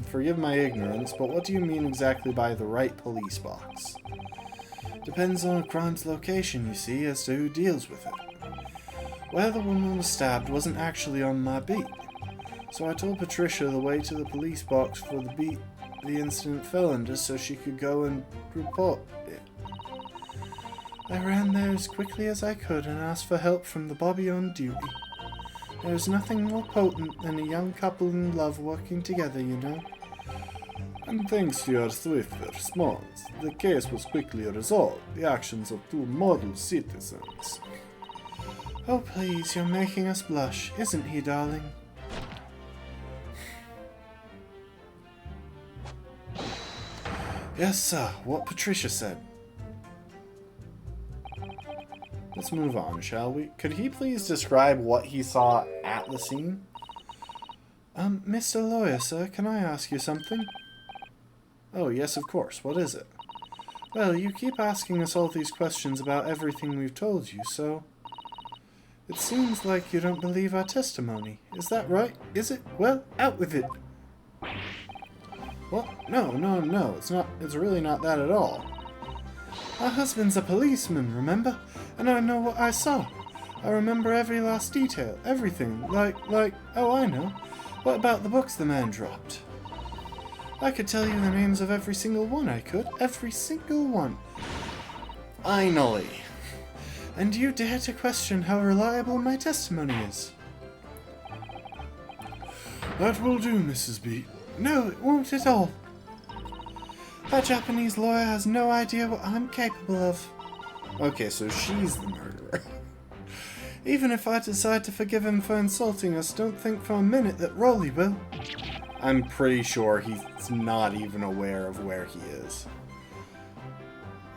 Forgive my ignorance, but what do you mean exactly by the right police box? Depends on a crime's location, you see, as to who deals with it. Where the woman was stabbed wasn't actually on my beat, so I told Patricia the way to the police box for the beat the incident fell under so she could go and report it. I ran there as quickly as I could and asked for help from the Bobby on duty. There was nothing more potent than a young couple in love working together, you know. And thanks to your swift response, the case was quickly resolved, the actions of two model citizens. Oh please, you're making us blush, isn't he, darling? Yes, sir, what Patricia said. Let's move on, shall we? Could he please describe what he saw at the scene? Mr. Lawyer, sir, can I ask you something? Oh, yes, of course. What is it? Well, you keep asking us all these questions about everything we've told you, so... It seems like you don't believe our testimony. Is that right? Is it? Well, out with it! What? No, it's not. It's really not that at all. My husband's a policeman, remember? And I know what I saw. I remember every last detail, everything. Oh, I know. What about the books the man dropped? I could tell you the names of every single one, I could. Every single one. Finally. And you dare to question how reliable my testimony is? That will do, Mrs. Beat. No, it won't at all. That Japanese lawyer has no idea what I'm capable of. Okay, so she's the murderer. Even if I decide to forgive him for insulting us, don't think for a minute that Rolly will. I'm pretty sure he's not even aware of where he is.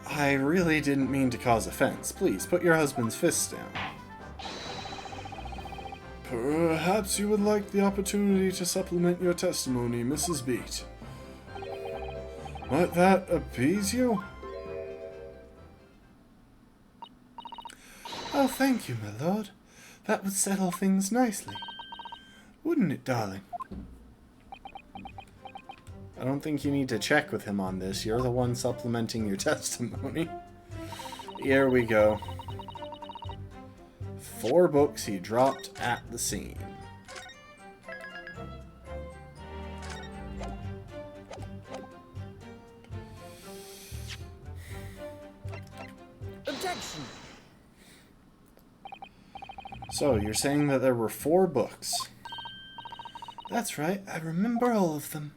I really didn't mean to cause offense. Please, put your husband's fists down. Perhaps you would like the opportunity to supplement your testimony, Mrs. Beat. Might that appease you? Oh, thank you, my lord. That would settle things nicely. Wouldn't it, darling? I don't think you need to check with him on this. You're the one supplementing your testimony. Here we go. 4 books he dropped at the scene. Objection! So, you're saying that there were 4 books? That's right, I remember all of them.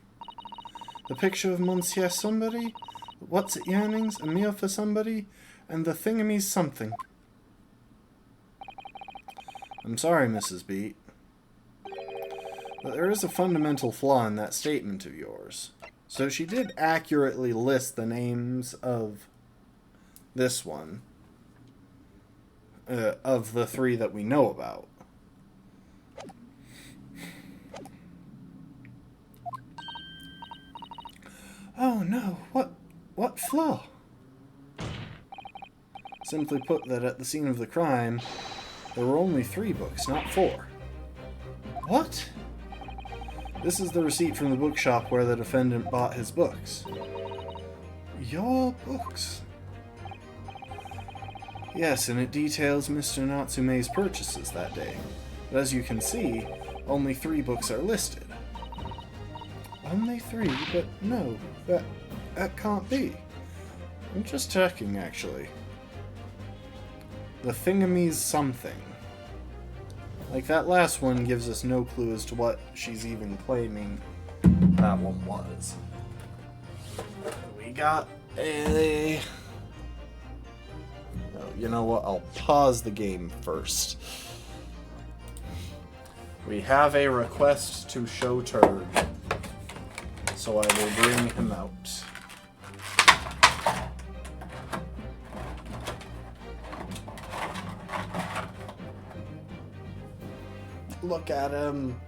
The picture of Monsieur Somebody, What's It Yearnings, A Meal for Somebody, and the Thingamy's Something. I'm sorry, Mrs. Beat, but there is a fundamental flaw in that statement of yours. So she did accurately list the names of this one, of the 3 that we know about. Oh no, what flaw? Simply put, that at the scene of the crime, there were only 3 books, not 4. What? This is the receipt from the bookshop where the defendant bought his books. Your books? Yes, and it details Mr. Natsume's purchases that day. But as you can see, only 3 books are listed. Only 3? But no, that can't be. I'm just checking, actually. The Thingamy's Something. Like, that last one gives us no clue as to what she's even claiming that one was. We got a... Oh, you know what? I'll pause the game first. We have a request to show Turd, so I will bring him out. Look at him.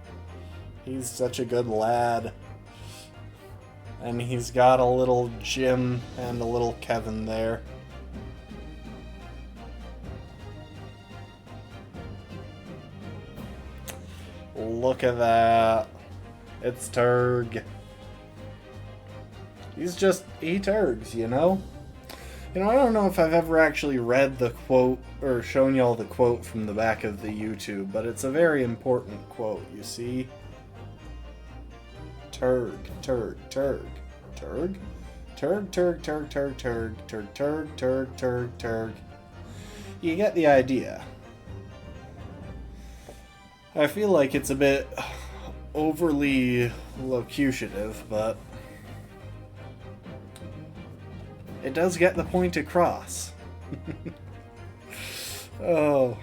He's such a good lad. And he's got a little Jim and a little Kevin there. Look at that. It's Turg. He turgs, you know? You know, I don't know if I've ever actually read the quote or shown y'all the quote from the back of the YouTube, but it's a very important quote, you see? Turg, turg, turg, turg, turg, turg, turg, turg, turg, turg, turg, turg, turg, turg. You get the idea. I feel like it's a bit overly locutive, but it does get the point across. Oh.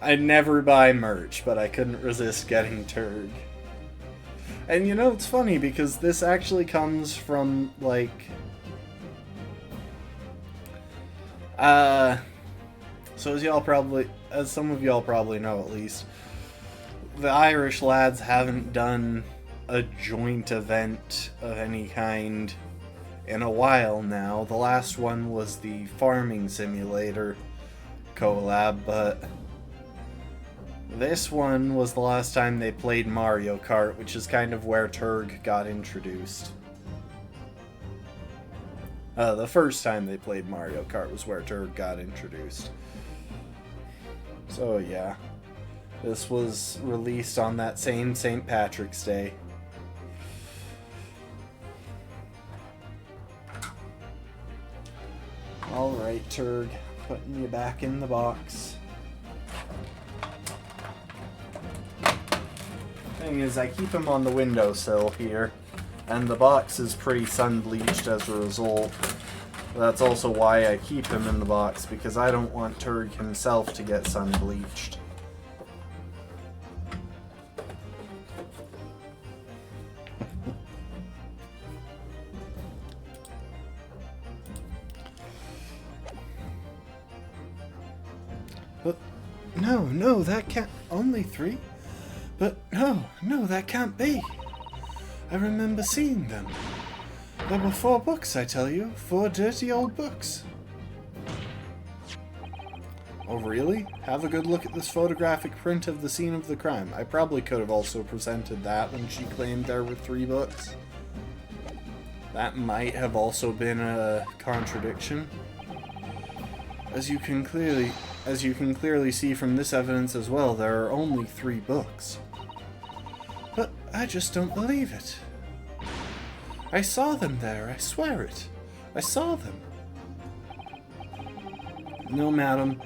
I never buy merch, but I couldn't resist getting Turg. And you know, it's funny because this actually comes from, like... so as some of y'all probably know at least, the Irish lads haven't done a joint event of any kind in a while now. The last one was the Farming Simulator collab, but this one was the last time they played Mario Kart, which is kind of where Turg got introduced. The first time they played Mario Kart was where Turg got introduced. So yeah, this was released on that same St. Patrick's Day. Alright, Turg, putting you back in the box. Thing is, I keep him on the windowsill here, and the box is pretty sun-bleached as a result. That's also why I keep him in the box, because I don't want Turg himself to get sun-bleached. But no, that can't... Only 3? But no, that can't be. I remember seeing them. There were 4 books, I tell you. 4 dirty old books. Oh, really? Have a good look at this photographic print of the scene of the crime. I probably could have also presented that when she claimed there were 3 books. That might have also been a contradiction. As you can clearly see from this evidence as well, there are only 3 books. But I just don't believe it. I saw them there, I swear it. I saw them. No, madam.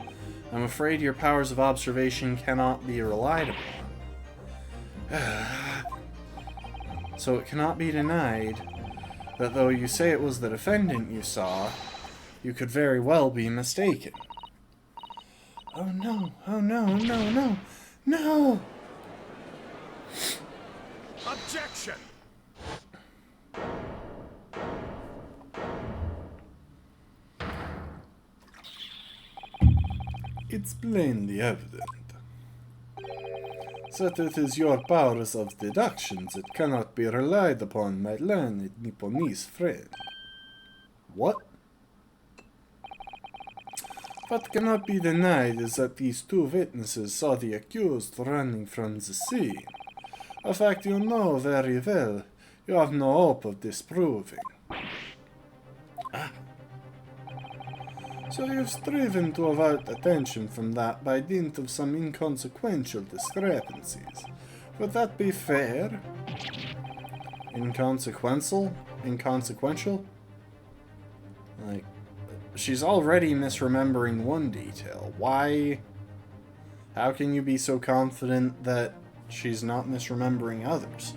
I'm afraid your powers of observation cannot be relied upon. So it cannot be denied that though you say it was the defendant you saw, you could very well be mistaken. Oh no, no! Objection! It's plainly evident that it is your powers of deduction that cannot be relied upon, my learned Nipponese friend. What? What cannot be denied is that these 2 witnesses saw the accused running from the scene. A fact you know very well. You have no hope of disproving. So you've striven to avert attention from that by dint of some inconsequential discrepancies. Would that be fair? Inconsequential? Inconsequential? Like, she's already misremembering one detail. Why? How can you be so confident that she's not misremembering others?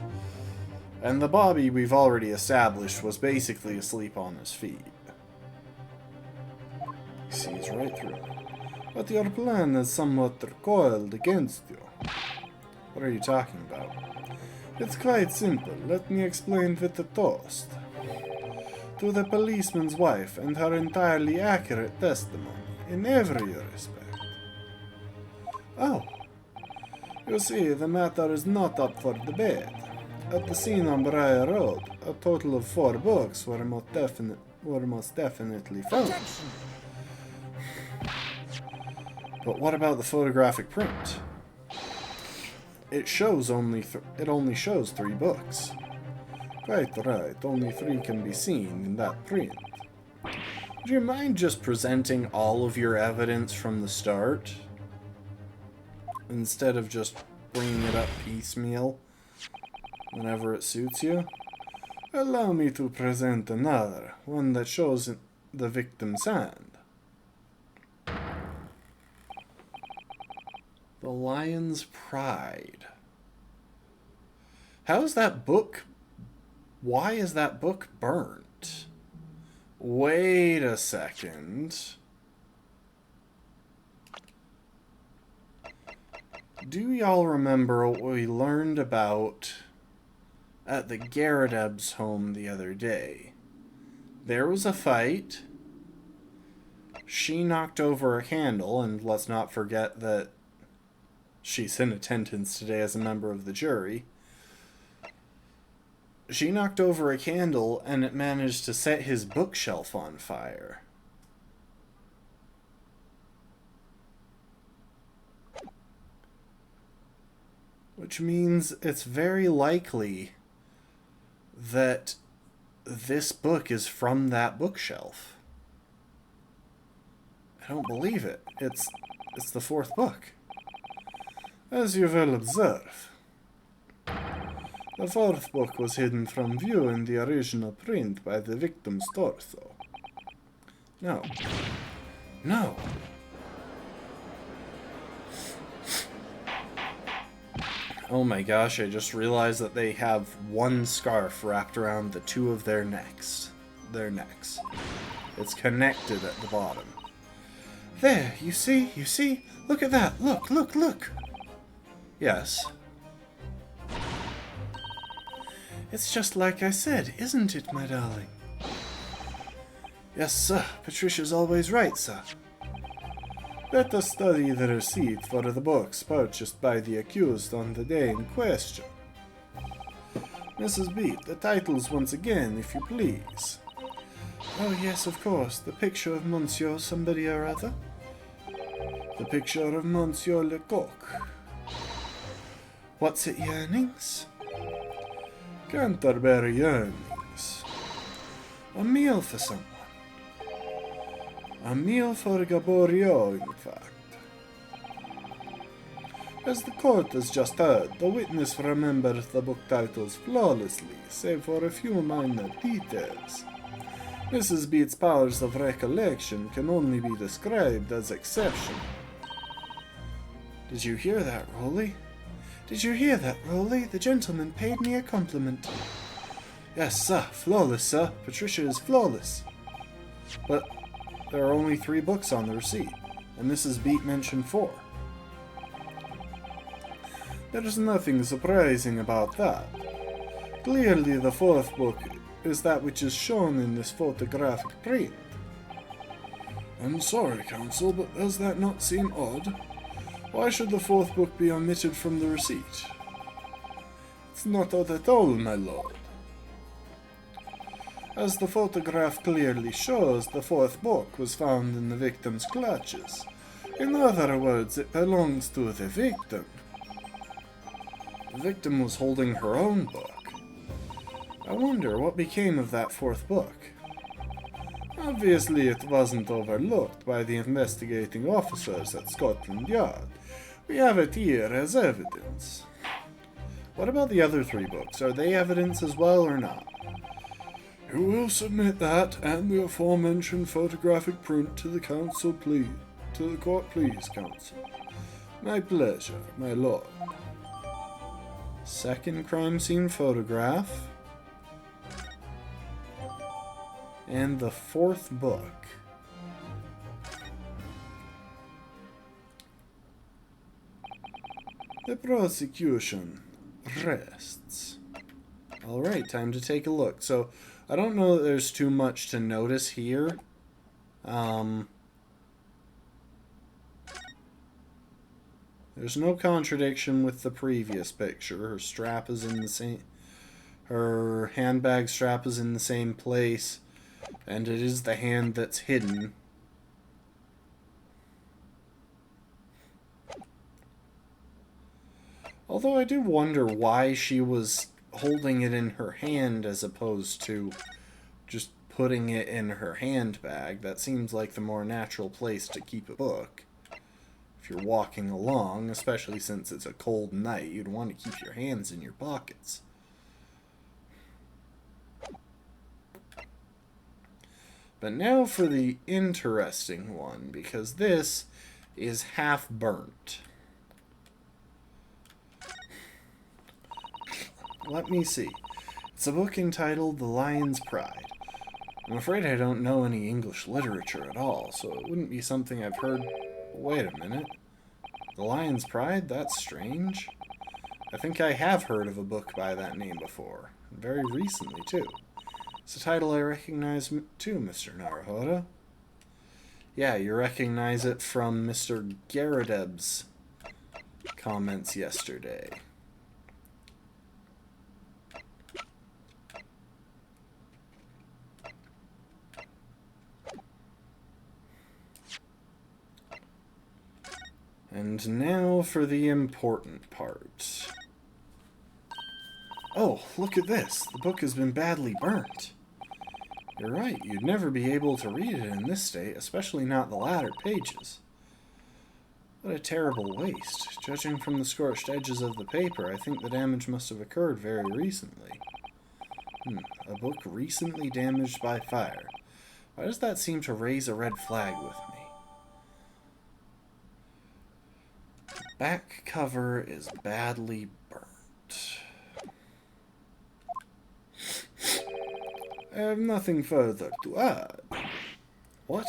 And the Bobby we've already established was basically asleep on his feet. He sees right through it. But your plan is somewhat recoiled against you. What are you talking about? It's quite simple. Let me explain with a toast. To the policeman's wife and her entirely accurate testimony, in every respect. Oh. You see, the matter is not up for debate. At the scene on Briar Road, a total of 4 books were most definitely found. But what about the photographic print? It only shows 3 books. Quite right, only 3 can be seen in that print. Do you mind just presenting all of your evidence from the start? Instead of just bringing it up piecemeal whenever it suits you? Allow me to present another, one that shows the victim's hand. The Lion's Pride. How is that book... Why is that book burnt? Wait a second. Do y'all remember what we learned about at the Garradeb's home the other day? There was a fight. She knocked over a candle, and let's not forget that she's in attendance today as a member of the jury. She knocked over a candle, and it managed to set his bookshelf on fire. Which means it's very likely that this book is from that bookshelf. I don't believe it. It's the 4th book. As you will observe, the 4th book was hidden from view in the original print by the victim's torso. No. No. Oh my gosh, I just realized that they have 1 scarf wrapped around the 2 of their necks. It's connected at the bottom. There, you see? Look at that, look! Yes. It's just like I said, isn't it, my darling? Yes, sir. Patricia's always right, sir. Let us study the receipt for the books purchased by the accused on the day in question. Mrs. Beat, the titles once again, if you please. Oh, yes, of course. The picture of Monsieur somebody or other. The picture of Monsieur Lecoq. What's it, yearnings? Canterbury yearnings. A meal for someone. A meal for Gaborio, in fact. As the court has just heard, the witness remembers the book titles flawlessly, save for a few minor details. Mrs. Beat's powers of recollection can only be described as exceptional. Did you hear that, Rolly? Did you hear that, Rolly? The gentleman paid me a compliment. Yes, sir. Flawless, sir. Patricia is flawless. But there are only 3 books on the receipt, and Mrs. Beat mentioned 4. There is nothing surprising about that. Clearly the 4th book is that which is shown in this photographic print. I'm sorry, Counsel, but does that not seem odd? Why should the 4th book be omitted from the receipt? It's not odd at all, my lord. As the photograph clearly shows, the 4th book was found in the victim's clutches. In other words, it belongs to the victim. The victim was holding her own book. I wonder what became of that 4th book. Obviously, it wasn't overlooked by the investigating officers at Scotland Yard. We have it here as evidence. What about the other 3 books? Are they evidence as well or not? You will submit that and the aforementioned photographic print to the council, please. To the court, please, counsel. My pleasure, my lord. Second crime scene photograph. And the 4th book. The prosecution rests. Alright, time to take a look. So, I don't know that there's too much to notice here. There's no contradiction with the previous picture. Her strap is in the same... Her handbag strap is in the same place. And it is the hand that's hidden. Although I do wonder why she was holding it in her hand as opposed to just putting it in her handbag. That seems like the more natural place to keep a book. If you're walking along, especially since it's a cold night, you'd want to keep your hands in your pockets. But now for the interesting one, because this is half burnt. Let me see. It's a book entitled The Lion's Pride. I'm afraid I don't know any English literature at all, so it wouldn't be something I've heard... Wait a minute. The Lion's Pride? That's strange. I think I have heard of a book by that name before. Very recently, too. It's a title I recognize too, Mr. Naruhodo. Yeah, you recognize it from Mr. Garadeb's comments yesterday. And now for the important part. Oh, look at this. The book has been badly burnt. You're right, you'd never be able to read it in this state, especially not the latter pages. What a terrible waste. Judging from the scorched edges of the paper, I think the damage must have occurred very recently. A book recently damaged by fire. Why does that seem to raise a red flag with me? The back cover is badly burnt. I have nothing further to add. What?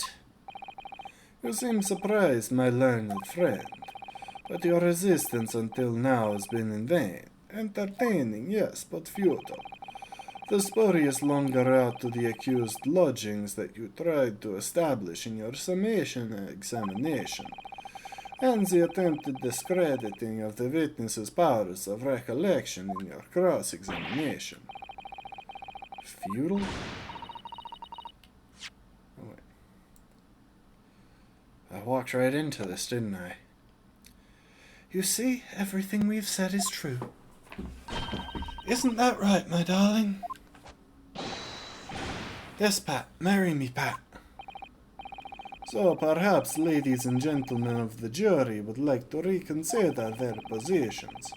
You seem surprised, my learned friend, but your resistance until now has been in vain. Entertaining, yes, but futile. The spurious longer route to the accused lodgings that you tried to establish in your summation examination, and the attempted discrediting of the witness's powers of recollection in your cross-examination. Feudal? Oh, wait. I walked right into this, didn't I? You see, everything we've said is true. Isn't that right, my darling? Yes, Pat. Marry me, Pat. So perhaps ladies and gentlemen of the jury would like to reconsider their positions,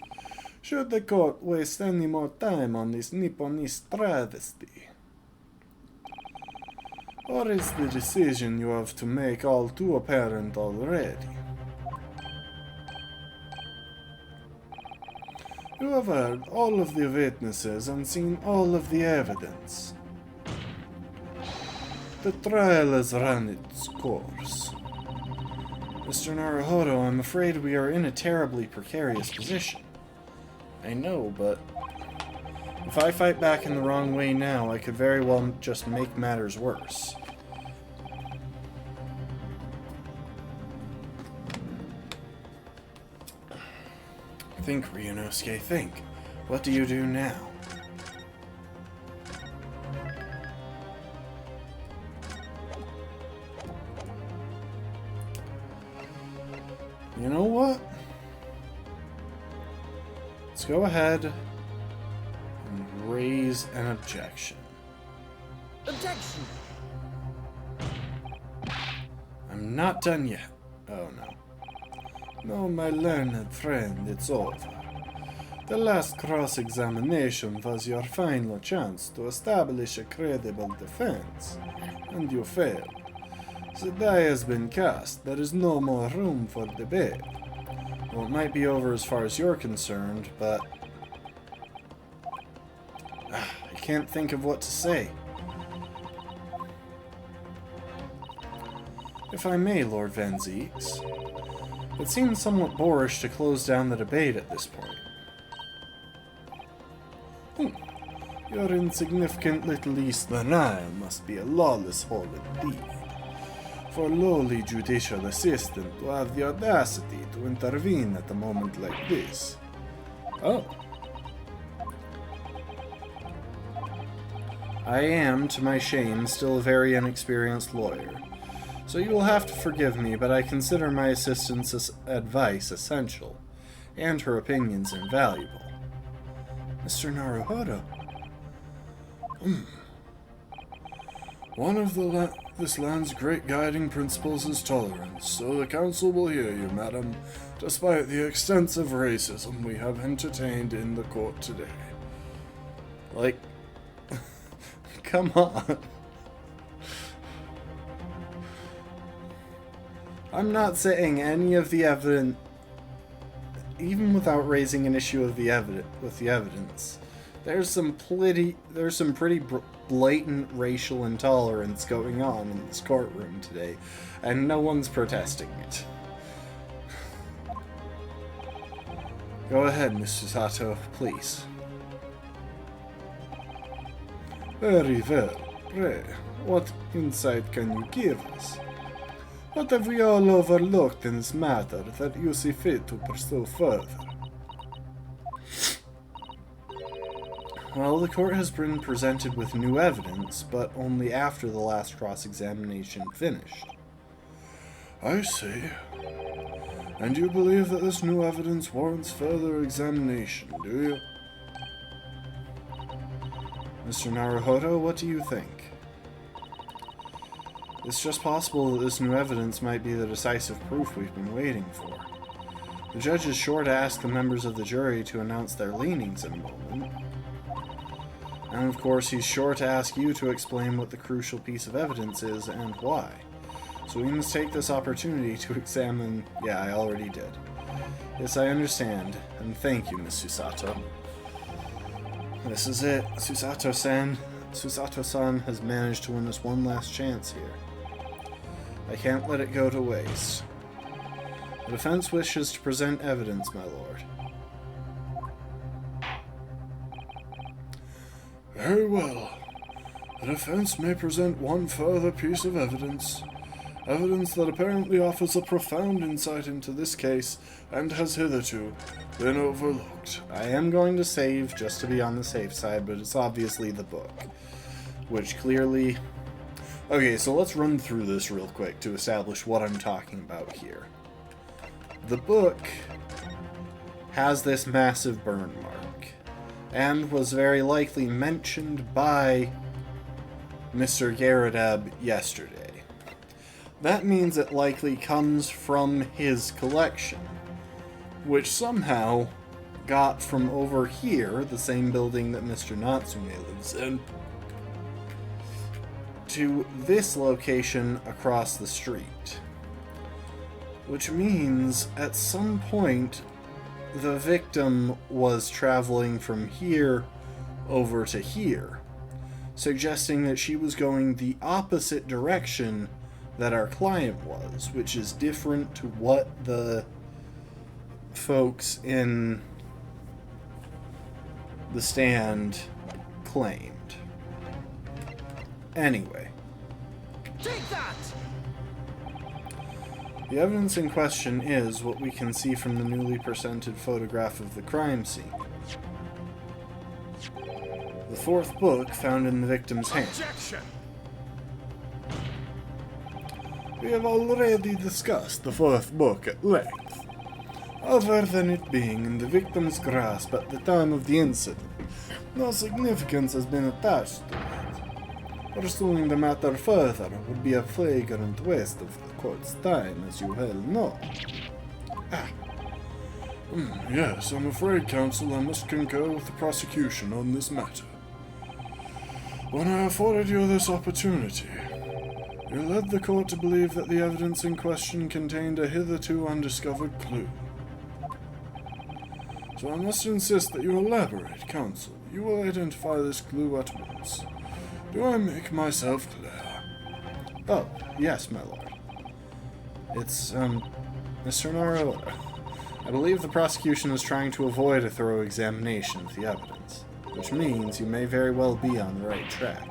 should the court waste any more time on this Nipponese travesty. Or is the decision you have to make all too apparent already? You have heard all of the witnesses and seen all of the evidence. The trial has run its course. Mr. Naruhodo, I'm afraid we are in a terribly precarious position. I know, but if I fight back in the wrong way now, I could very well just make matters worse. Think, Ryunosuke, think. What do you do now? You know what? Let's go ahead and raise an objection. Objection! I'm not done yet. Oh no. No, my learned friend, it's over. The last cross-examination was your final chance to establish a credible defense, and you failed. The die has been cast. There is no more room for debate. Well, it might be over as far as you're concerned, but I can't think of what to say. If I may, Lord Van Zeeks, it seems somewhat boorish to close down the debate at this point. Your insignificant little Eastern Isle must be a lawless hole indeed. For lowly judicial assistant to have the audacity to intervene at a moment like this. Oh. I am, to my shame, still a very inexperienced lawyer, so you will have to forgive me, but I consider my assistant's advice essential, and her opinions invaluable. Mr. Naruhodo. One of this land's great guiding principles is tolerance, so the council will hear you, madam, despite the extensive racism we have entertained in the court today. Like, come on. I'm not saying any of the evidence, even without raising an issue of the evidence, there's some pretty blatant racial intolerance going on in this courtroom today, and no one's protesting it. Go ahead, Mr. Sato, please. Very well. Pray, what insight can you give us? What have we all overlooked in this matter that you see fit to pursue further? Well, the court has been presented with new evidence, but only after the last cross-examination finished. I see. And you believe that this new evidence warrants further examination, do you? Mr. Naruhodo, what do you think? It's just possible that this new evidence might be the decisive proof we've been waiting for. The judge is sure to ask the members of the jury to announce their leanings in a moment. And of course, he's sure to ask you to explain what the crucial piece of evidence is and why. So we must take this opportunity to examine... Yeah, I already did. Yes, I understand, and thank you, Miss Susato. This is it. Susato-san has managed to win us one last chance here. I can't let it go to waste. The defense wishes to present evidence, my lord. Very well. The defense may present one further piece of evidence. Evidence that apparently offers a profound insight into this case and has hitherto been overlooked. I am going to save just to be on the safe side, but it's obviously the book. Which clearly... Okay, so let's run through this real quick to establish what I'm talking about here. The book has this massive burn mark, and was very likely mentioned by Mr. Garadab yesterday. That means it likely comes from his collection, which somehow got from over here, the same building that Mr. Natsume lives in, to this location across the street. Which means, at some point, the victim was traveling from here over to here, suggesting that she was going the opposite direction that our client was, which is different to what the folks in the stand claimed. Anyway. Take that! The evidence in question is what we can see from the newly presented photograph of the crime scene. The fourth book found in the victim's hand. Objection! We have already discussed the fourth book at length. Other than it being in the victim's grasp at the time of the incident, no significance has been attached to it. Pursuing the matter further would be a flagrant waste of the court's time, as you well know. Yes, I'm afraid, counsel, I must concur with the prosecution on this matter. When I afforded you this opportunity, you led the court to believe that the evidence in question contained a hitherto undiscovered clue. So I must insist that you elaborate, counsel. You will identify this clue at once. Do I make myself clear? Oh, yes, my lord. It's, Mr. Narota. I believe the prosecution is trying to avoid a thorough examination of the evidence, which means you may very well be on the right track.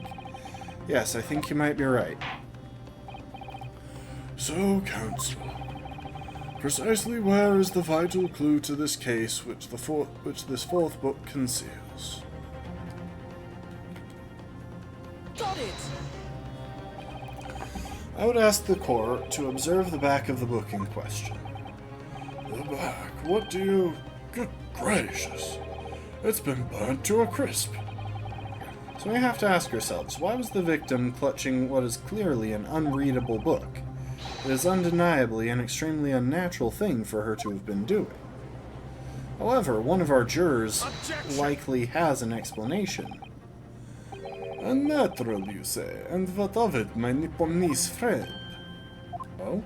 Yes, I think you might be right. So, counsel, precisely where is the vital clue to this case which this fourth book conceals? Got it! I would ask the court to observe the back of the book in question. The back? What do you... Good gracious! It's been burnt to a crisp. So we have to ask ourselves, why was the victim clutching what is clearly an unreadable book? It is undeniably an extremely unnatural thing for her to have been doing. However, one of our jurors likely has an explanation. Unnatural, you say, and what of it, my Nipponese friend? Oh?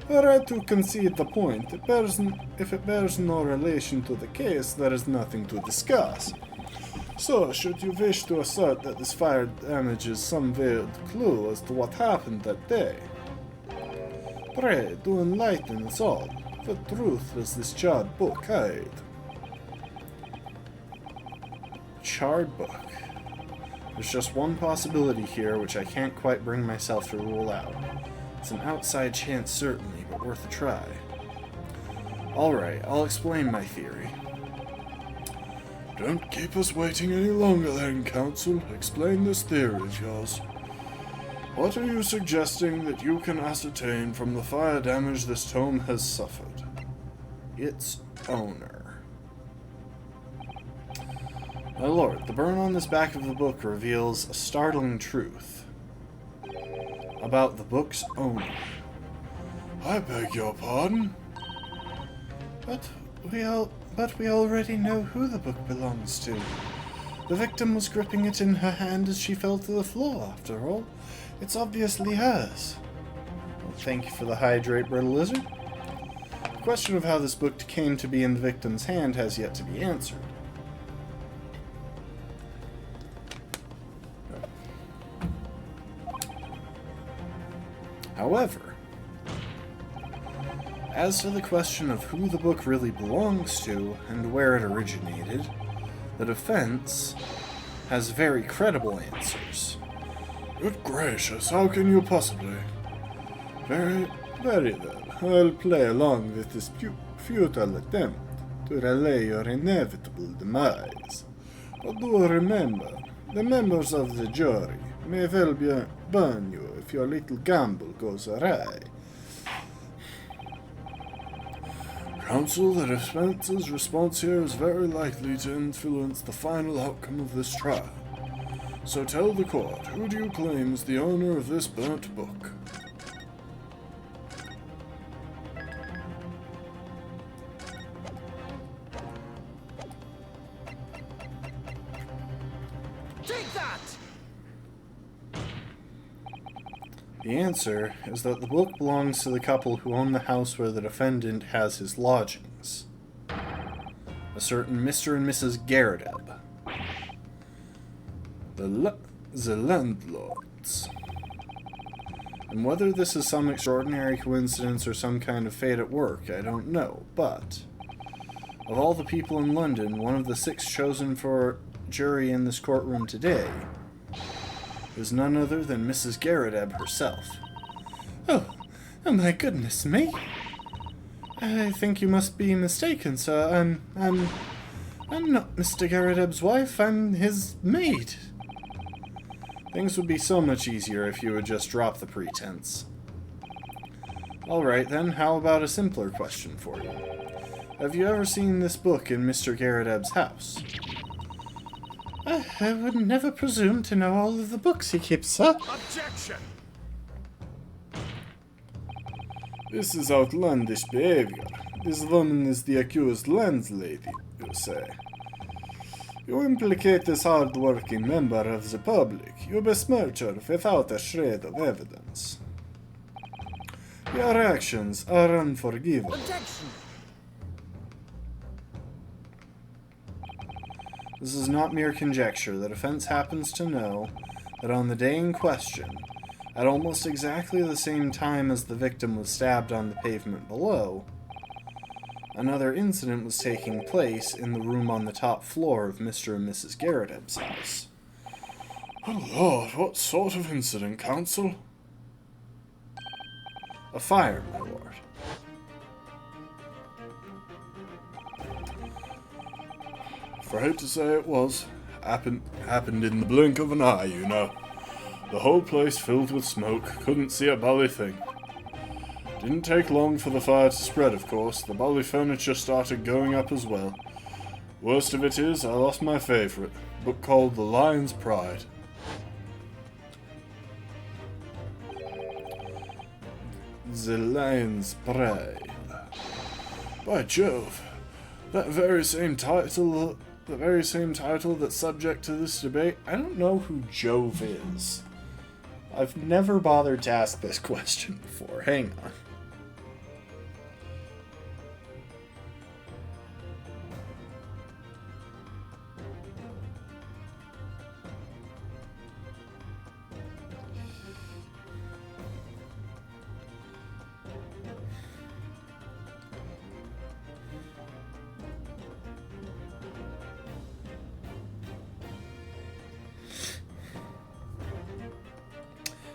Were I to concede the point, if it bears no relation to the case, there is nothing to discuss. So, should you wish to assert that this fire damages some veiled clue as to what happened that day, pray do enlighten us all. What truth does this charred book hide? Charred book. There's just one possibility here which I can't quite bring myself to rule out. It's an outside chance certainly, but worth a try. Alright, I'll explain my theory. Don't keep us waiting any longer then, counsel. Explain this theory of yours. What are you suggesting that you can ascertain from the fire damage this tome has suffered? Its owner. My lord, the burn on this back of the book reveals a startling truth about the book's owner. I beg your pardon? But we already know who the book belongs to. The victim was gripping it in her hand as she fell to the floor, after all. It's obviously hers. Well, thank you for the hydrate, Brittle Lizard. The question of how this book came to be in the victim's hand has yet to be answered. However, as for the question of who the book really belongs to and where it originated, the defense has very credible answers. Good gracious, how can you possibly? Very well. I'll play along with this futile attempt to relay your inevitable demise. But do remember, the members of the jury may well burn you if your little gamble goes awry. Counsel, the defense's response here is very likely to influence the final outcome of this trial. So tell the court, who do you claim is the owner of this burnt book? Take that! The answer is that the book belongs to the couple who own the house where the defendant has his lodgings. A certain Mr. and Mrs. Garrideb. The landlords. And whether this is some extraordinary coincidence or some kind of fate at work, I don't know, but of all the people in London, one of the 6 chosen for jury in this courtroom today is none other than Mrs. Garrideb herself. Oh my goodness me! I think you must be mistaken, sir. I'm not Mr. Garrideb's wife. I'm his maid. Things would be so much easier if you would just drop the pretense. Alright then, how about a simpler question for you? Have you ever seen this book in Mr. Garrideb's house? I would never presume to know all of the books he keeps, sir. Objection! This is outlandish behavior. This woman is the accused landlady, you say. You implicate this hard-working member of the public. You besmirch her without a shred of evidence. Your actions are unforgivable. Objection! This is not mere conjecture. The defense happens to know that on the day in question, at almost exactly the same time as the victim was stabbed on the pavement below, another incident was taking place in the room on the top floor of Mr. and Mrs. Garrideb's house. Oh Lord, what sort of incident, counsel? A fire, my lord. Afraid to say it was. Happened in the blink of an eye, you know. The whole place filled with smoke, couldn't see a bally thing. Didn't take long for the fire to spread, of course. The bally furniture started going up as well. Worst of it is, I lost my favourite, book called The Lion's Pride. The Lion's Pride. By Jove, that very same title that's subject to this debate. I don't know who Jove is. I've never bothered to ask this question before. Hang on.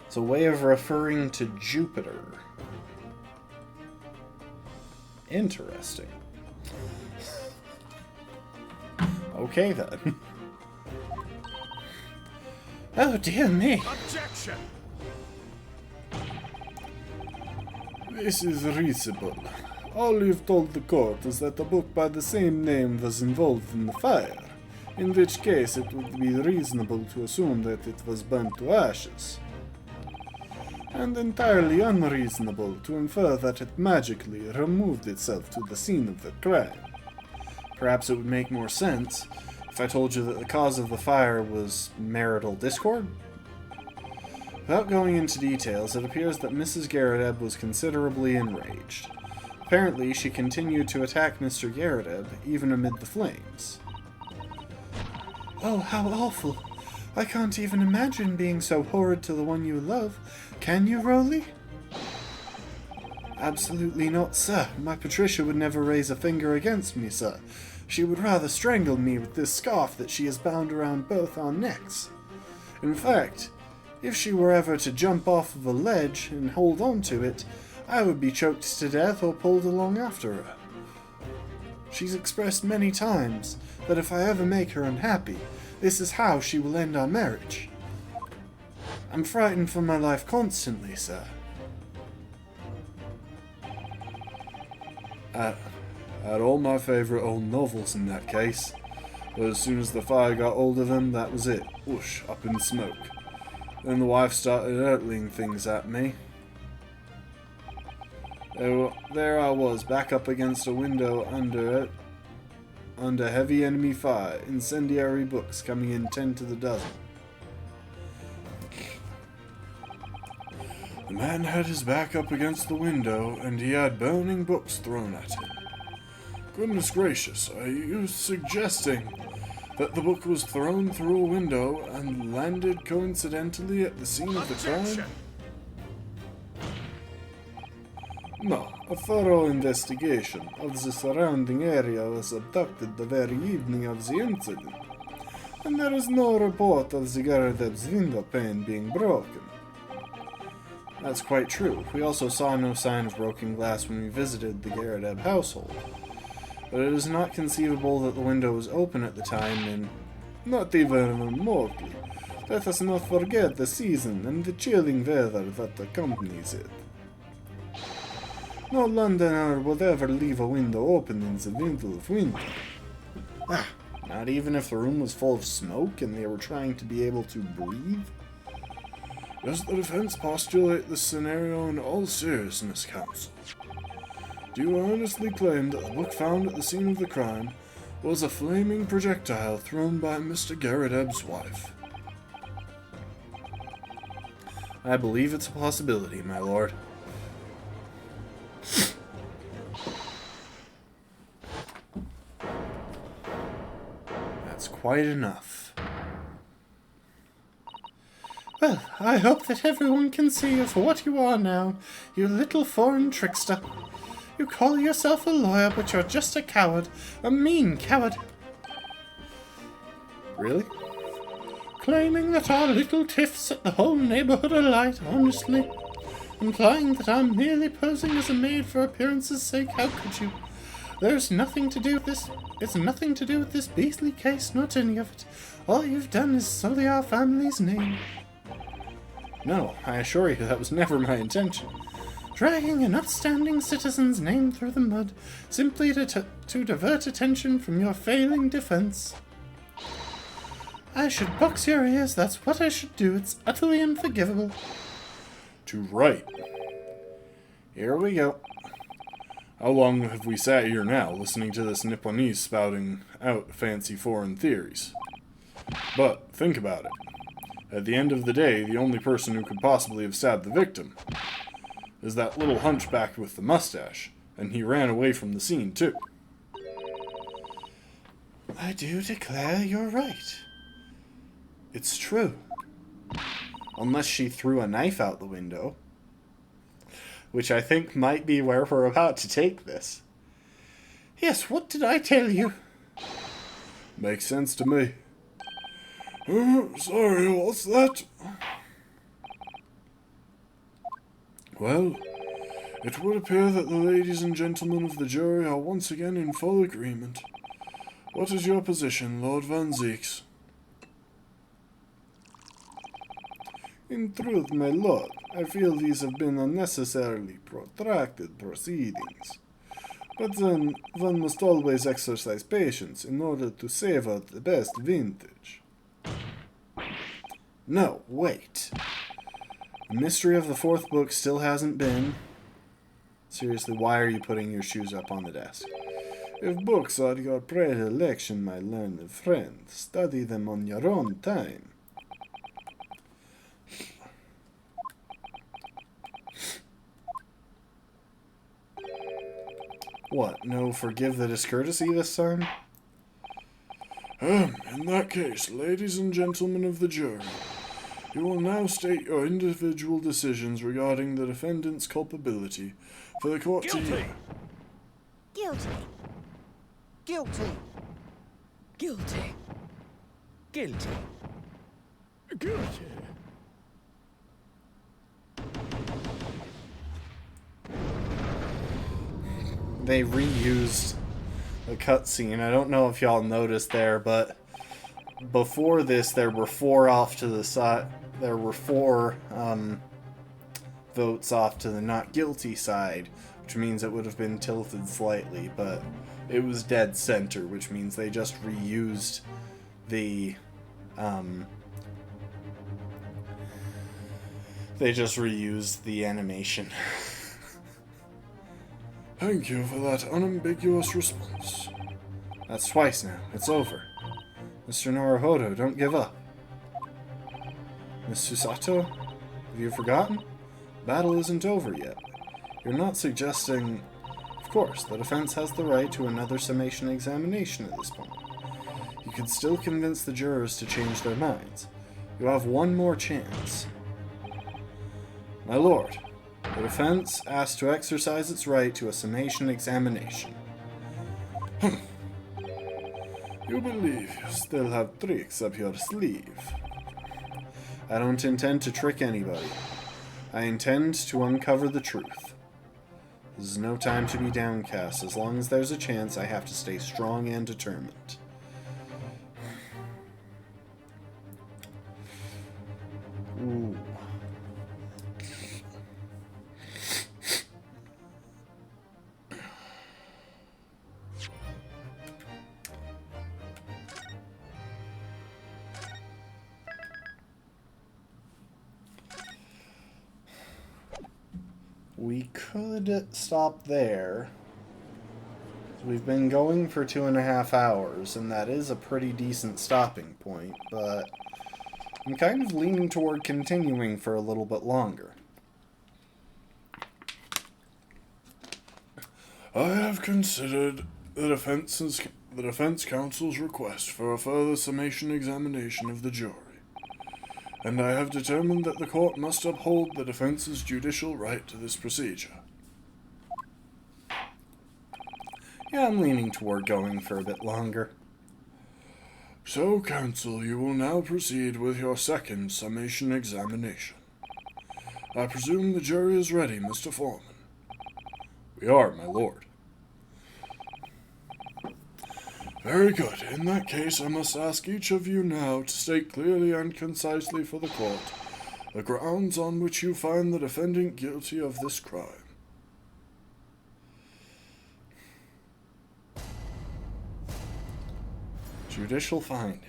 It's a way of referring to Jupiter. Interesting. Okay then. Oh dear me. Objection! This is reasonable. All you've told the court is that a book by the same name was involved in the fire, in which case it would be reasonable to assume that it was burnt to ashes. And entirely unreasonable to infer that it magically removed itself to the scene of the crime. Perhaps it would make more sense if I told you that the cause of the fire was marital discord? Without going into details, it appears that Mrs. Garrideb was considerably enraged. Apparently, she continued to attack Mr. Garrideb, even amid the flames. Oh, how awful! I can't even imagine being so horrid to the one you love. Can you, Rowley? Absolutely not, sir. My Patricia would never raise a finger against me, sir. She would rather strangle me with this scarf that she has bound around both our necks. In fact, if she were ever to jump off of a ledge and hold on to it, I would be choked to death or pulled along after her. She's expressed many times that if I ever make her unhappy, this is how she will end our marriage. I'm frightened for my life constantly, sir. I had all my favourite old novels in that case, but as soon as the fire got hold of them, that was it. Whoosh, up in smoke. Then the wife started hurtling things at me. There I was, back up against a window under heavy enemy fire, incendiary books coming in 10 to the dozen. The man had his back up against the window, and he had burning books thrown at him. Goodness gracious, are you suggesting that the book was thrown through a window and landed coincidentally at the scene of the crime? Objection! No, a thorough investigation of the surrounding area was conducted the very evening of the incident, and there is no report of the Garadeb's window pane being broken. That's quite true. We also saw no sign of broken glass when we visited the Garadeb household. But it is not conceivable that the window was open at the time, and Not even remotely. Let us not forget the season and the chilling weather that accompanies it. No Londoner would ever leave a window open in the middle of winter. not even if the room was full of smoke and they were trying to be able to breathe? Does the defense postulate this scenario in all seriousness, counsel? Do you honestly claim that the book found at the scene of the crime was a flaming projectile thrown by Mr. Garadeb's wife? I believe it's a possibility, my lord. That's quite enough. Well, I hope that everyone can see you for what you are now, you little foreign trickster. You call yourself a lawyer, but you're just a coward. A mean coward. Really? Claiming that our little tiff set the whole neighborhood alight, honestly. Implying that I'm merely posing as a maid for appearance's sake, how could you? There's nothing to do with this. It's nothing to do with this beastly case, not any of it. All you've done is sully our family's name. No, I assure you that was never my intention. Dragging an upstanding citizen's name through the mud, simply to divert attention from your failing defense. I should box your ears, that's what I should do. It's utterly unforgivable. To right. Here we go. How long have we sat here now, listening to this Nipponese spouting out fancy foreign theories? But, think about it. At the end of the day, the only person who could possibly have stabbed the victim is that little hunchback with the mustache, and he ran away from the scene, too. I do declare you're right. It's true. Unless she threw a knife out the window. Which I think might be where we're about to take this. Yes, what did I tell you? Makes sense to me. Sorry, what's that? Well, it would appear that the ladies and gentlemen of the jury are once again in full agreement. What is your position, Lord Van Zieks? In truth, my lord, I feel these have been unnecessarily protracted proceedings. But then, one must always exercise patience in order to savor the best vintage. No, wait. The mystery of the fourth book still hasn't been... Seriously, why are you putting your shoes up on the desk? If books are your predilection, my learned friend, study them on your own time. What, no forgive the discourtesy this time? In that case, ladies and gentlemen of the jury, you will now state your individual decisions regarding the defendant's culpability for the court to hear. Guilty. Guilty. Guilty. Guilty. Guilty. They reused a cutscene. I don't know if y'all noticed there, but before this, there were 4 off to the side. There were 4 votes off to the not guilty side, which means it would have been tilted slightly, but it was dead center, which means they just reused the animation. Thank you for that unambiguous response. That's twice now. It's over. Mr. Naruhodo, don't give up. Miss Susato, have you forgotten? Battle isn't over yet. You're not suggesting... Of course, the defense has the right to another summation examination at this point. You could still convince the jurors to change their minds. You have one more chance. My lord, the defense asks to exercise its right to a summation examination. You believe you still have tricks up your sleeve. I don't intend to trick anybody. I intend to uncover the truth. This is no time to be downcast. As long as there's a chance, I have to stay strong and determined. Ooh. We could stop there. We've been going for 2.5 hours, and that is a pretty decent stopping point, but I'm kind of leaning toward continuing for a little bit longer. I have considered the defense counsel's request for a further summation examination of the jury, and I have determined that the court must uphold the defense's judicial right to this procedure. Yeah, I'm leaning toward going for a bit longer. So, counsel, you will now proceed with your second summation examination. I presume the jury is ready, Mr. Foreman. We are, my lord. Very good. In that case, I must ask each of you now to state clearly and concisely for the court the grounds on which you find the defendant guilty of this crime. Judicial findings.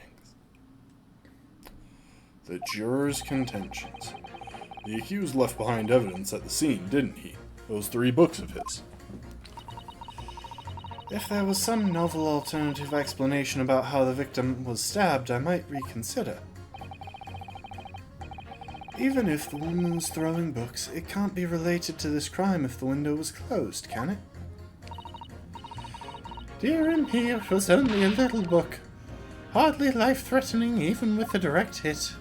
The jurors' contentions. The accused left behind evidence at the scene, didn't he? Those 3 books of his. If there was some novel alternative explanation about how the victim was stabbed, I might reconsider. Even if the woman was throwing books, it can't be related to this crime if the window was closed, can it? Dear me, it was only a little book. Hardly life-threatening, even with a direct hit.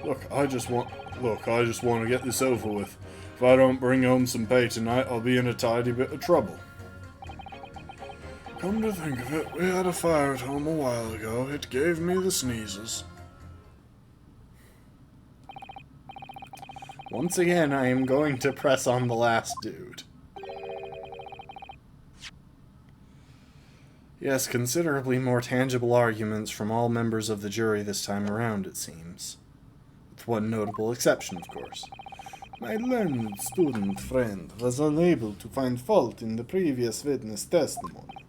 Look, I just want to get this over with. If I don't bring home some pay tonight, I'll be in a tidy bit of trouble. Come to think of it, we had a fire at home a while ago. It gave me the sneezes. Once again, I am going to press on the last dude. Yes, considerably more tangible arguments from all members of the jury this time around, it seems. With one notable exception, of course. My learned student friend was unable to find fault in the previous witness testimony.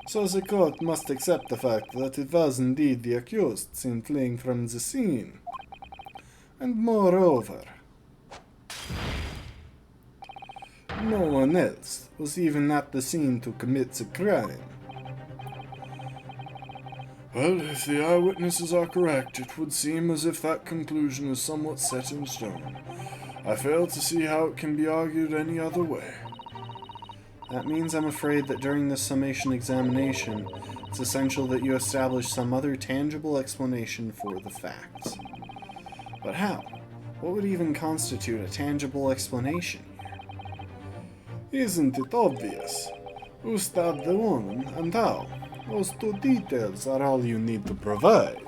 So the court must accept the fact that it was indeed the accused seen fleeing from the scene. And moreover, no one else was even at the scene to commit the crime. Well, if the eyewitnesses are correct, it would seem as if that conclusion is somewhat set in stone. I fail to see how it can be argued any other way. That means I'm afraid that during this summation examination, it's essential that you establish some other tangible explanation for the facts. But how? What would even constitute a tangible explanation here? Isn't it obvious? Who stabbed the woman and how? Those two details are all you need to provide.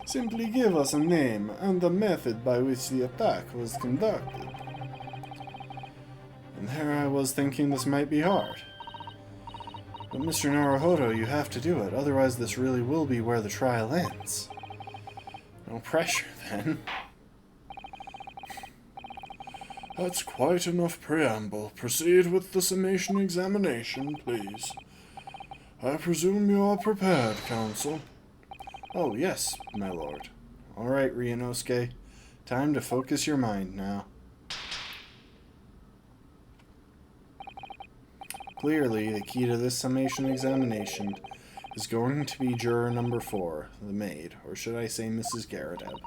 Simply give us a name and the method by which the attack was conducted. And there I was thinking this might be hard. But Mr. Naruhodo, you have to do it, otherwise this really will be where the trial ends. No pressure, then. That's quite enough preamble. Proceed with the summation examination, please. I presume you are prepared, Counsel. Oh, yes, my lord. Alright, Ryunosuke. Time to focus your mind now. Clearly, the key to this summation examination is going to be juror number 4, the maid, or should I say Mrs. Garradeb.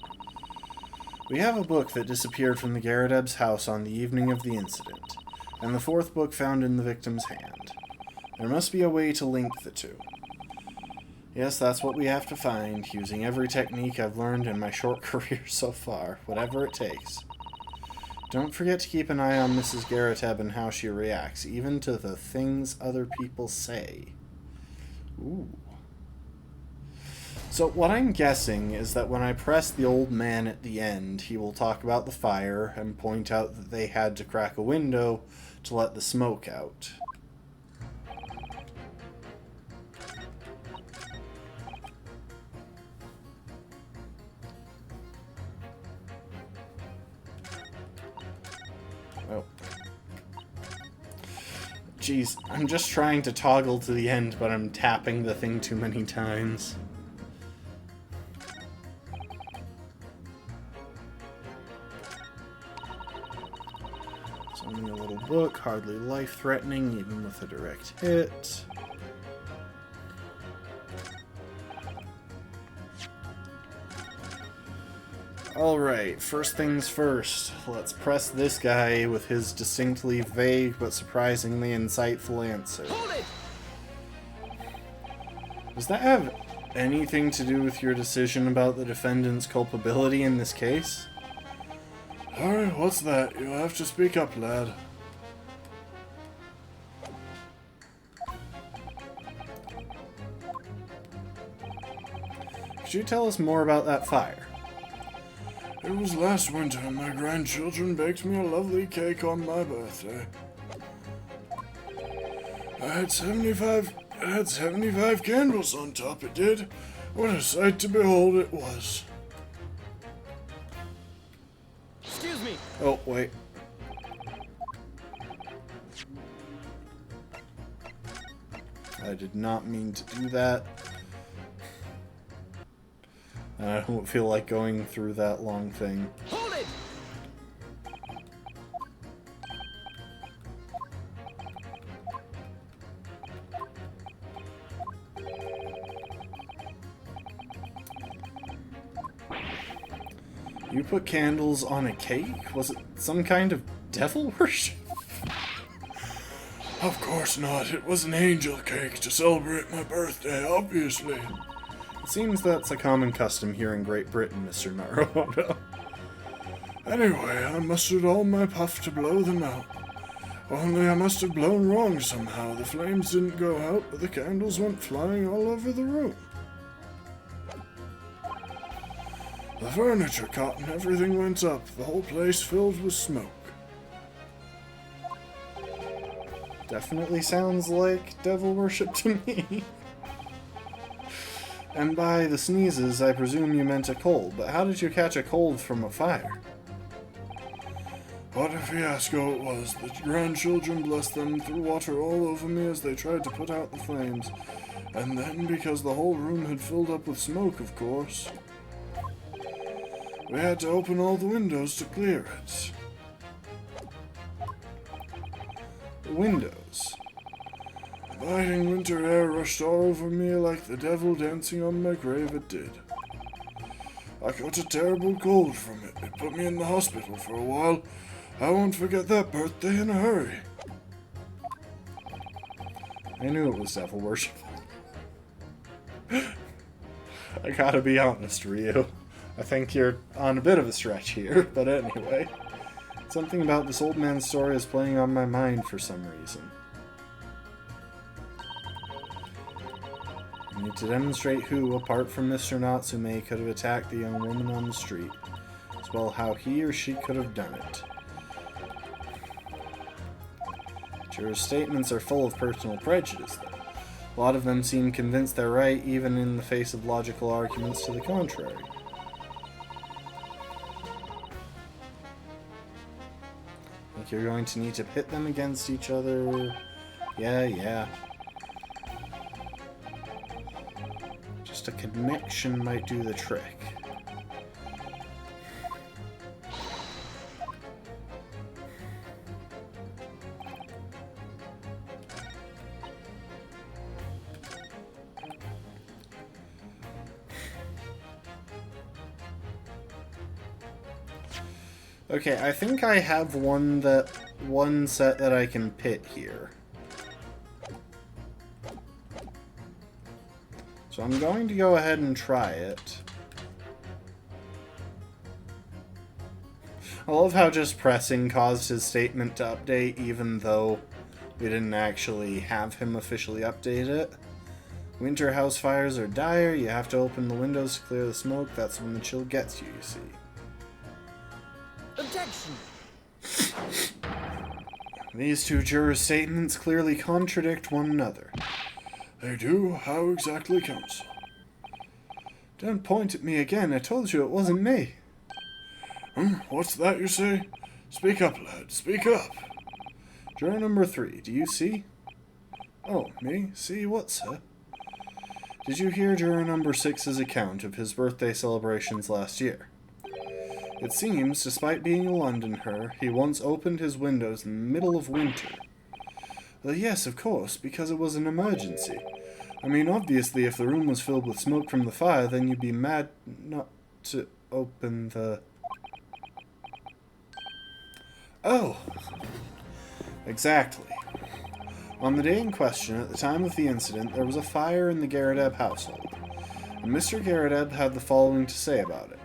We have a book that disappeared from the Garradeb's house on the evening of the incident, and the 4th book found in the victim's hand. There must be a way to link the two. Yes, that's what we have to find, using every technique I've learned in my short career so far, whatever it takes. Don't forget to keep an eye on Mrs. Garradeb and how she reacts, even to the things other people say. Ooh. So what I'm guessing is that when I press the old man at the end, he will talk about the fire and point out that they had to crack a window to let the smoke out. Oh. Jeez, I'm just trying to toggle to the end, but I'm tapping the thing too many times. It's only a little book, hardly life-threatening, even with a direct hit. Alright, first things first. Let's press this guy with his distinctly vague but surprisingly insightful answer. Hold it! Does that have anything to do with your decision about the defendant's culpability in this case? Harry, what's that? You'll have to speak up, lad. Could you tell us more about that fire? It was last winter, and my grandchildren baked me a lovely cake on my birthday. I had 75 candles on top, it did. What a sight to behold it was. Excuse me. Oh, wait. I did not mean to do that. I don't feel like going through that long thing. Hold it! You put candles on a cake? Was it some kind of devil worship? Of course not. It was an angel cake to celebrate my birthday, obviously. It seems that's a common custom here in Great Britain, Mr. Naruhodo. Anyway, I mustered all my puff to blow them out. Only I must have blown wrong somehow. The flames didn't go out, but the candles went flying all over the room. The furniture caught and everything went up. The whole place filled with smoke. Definitely sounds like devil worship to me. And by the sneezes, I presume you meant a cold, but how did you catch a cold from a fire? What a fiasco it was. The grandchildren, bless them, threw water all over me as they tried to put out the flames. And then, because the whole room had filled up with smoke, of course, we had to open all the windows to clear it. Windows. The biting winter air rushed all over me like the devil dancing on my grave it did. I got a terrible cold from it. It put me in the hospital for a while. I won't forget that birthday in a hurry. I knew it was devil worship. I gotta be honest, Ryu. I think you're on a bit of a stretch here, but anyway. Something about this old man's story is playing on my mind for some reason. I need to demonstrate who, apart from Mr. Natsume, could have attacked the young woman on the street, as well how he or she could have done it. Jurors' statements are full of personal prejudice, though. A lot of them seem convinced they're right, even in the face of logical arguments to the contrary. I think you're going to need to pit them against each other. Yeah. Just a connection might do the trick. Okay, I think I have one set that I can pit here. So I'm going to go ahead and try it. I love how just pressing caused his statement to update, even though we didn't actually have him officially update it. Winter house fires are dire. You have to open the windows to clear the smoke. That's when the chill gets you, you see. Objection! These two jurors' statements clearly contradict one another. They do? How exactly, counsel? Don't point at me again. I told you it wasn't me. What's that you say? Speak up, lad. Speak up. Juror number 3, do you see? Oh, me? See what, sir? Did you hear juror number 6's account of his birthday celebrations last year? It seems, despite being a Londoner, he once opened his windows in the middle of winter. Well, yes, of course, because it was an emergency. I mean, obviously, if the room was filled with smoke from the fire, then you'd be mad not to open the... Oh! Exactly. On the day in question, at the time of the incident, there was a fire in the Garadeb household, and Mr. Garadeb had the following to say about it.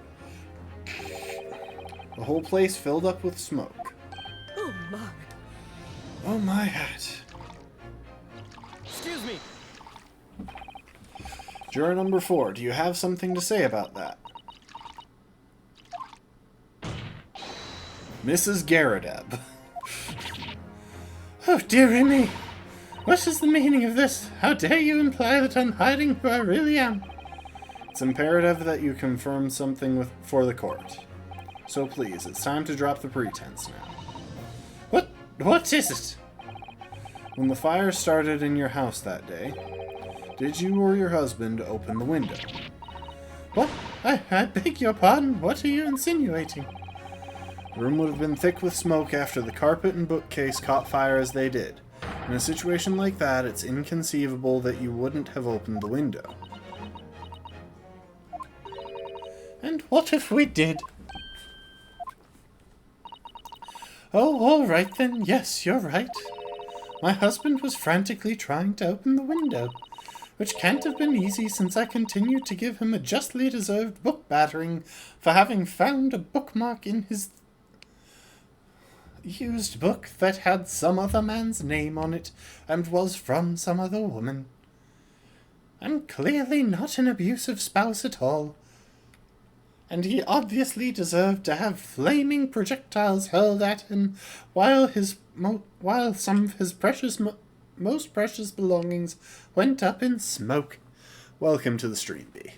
The whole place filled up with smoke. Oh my! Oh my hat. Excuse me! Juror number 4, do you have something to say about that? Mrs. Garadeb. Oh, dearie me! What is the meaning of this? How dare you imply that I'm hiding who I really am? It's imperative that you confirm something for the court. So please, it's time to drop the pretense now. What is it? When the fire started in your house that day, did you or your husband open the window? What? I beg your pardon? What are you insinuating? The room would have been thick with smoke after the carpet and bookcase caught fire as they did. In a situation like that, it's inconceivable that you wouldn't have opened the window. And what if we did? Oh, all right then. Yes, you're right. My husband was frantically trying to open the window, which can't have been easy since I continued to give him a justly deserved book battering for having found a bookmark in his used book that had some other man's name on it and was from some other woman. I'm clearly not an abusive spouse at all. And he obviously deserved to have flaming projectiles hurled at him while some of his most precious belongings went up in smoke. Welcome to the Street Bee.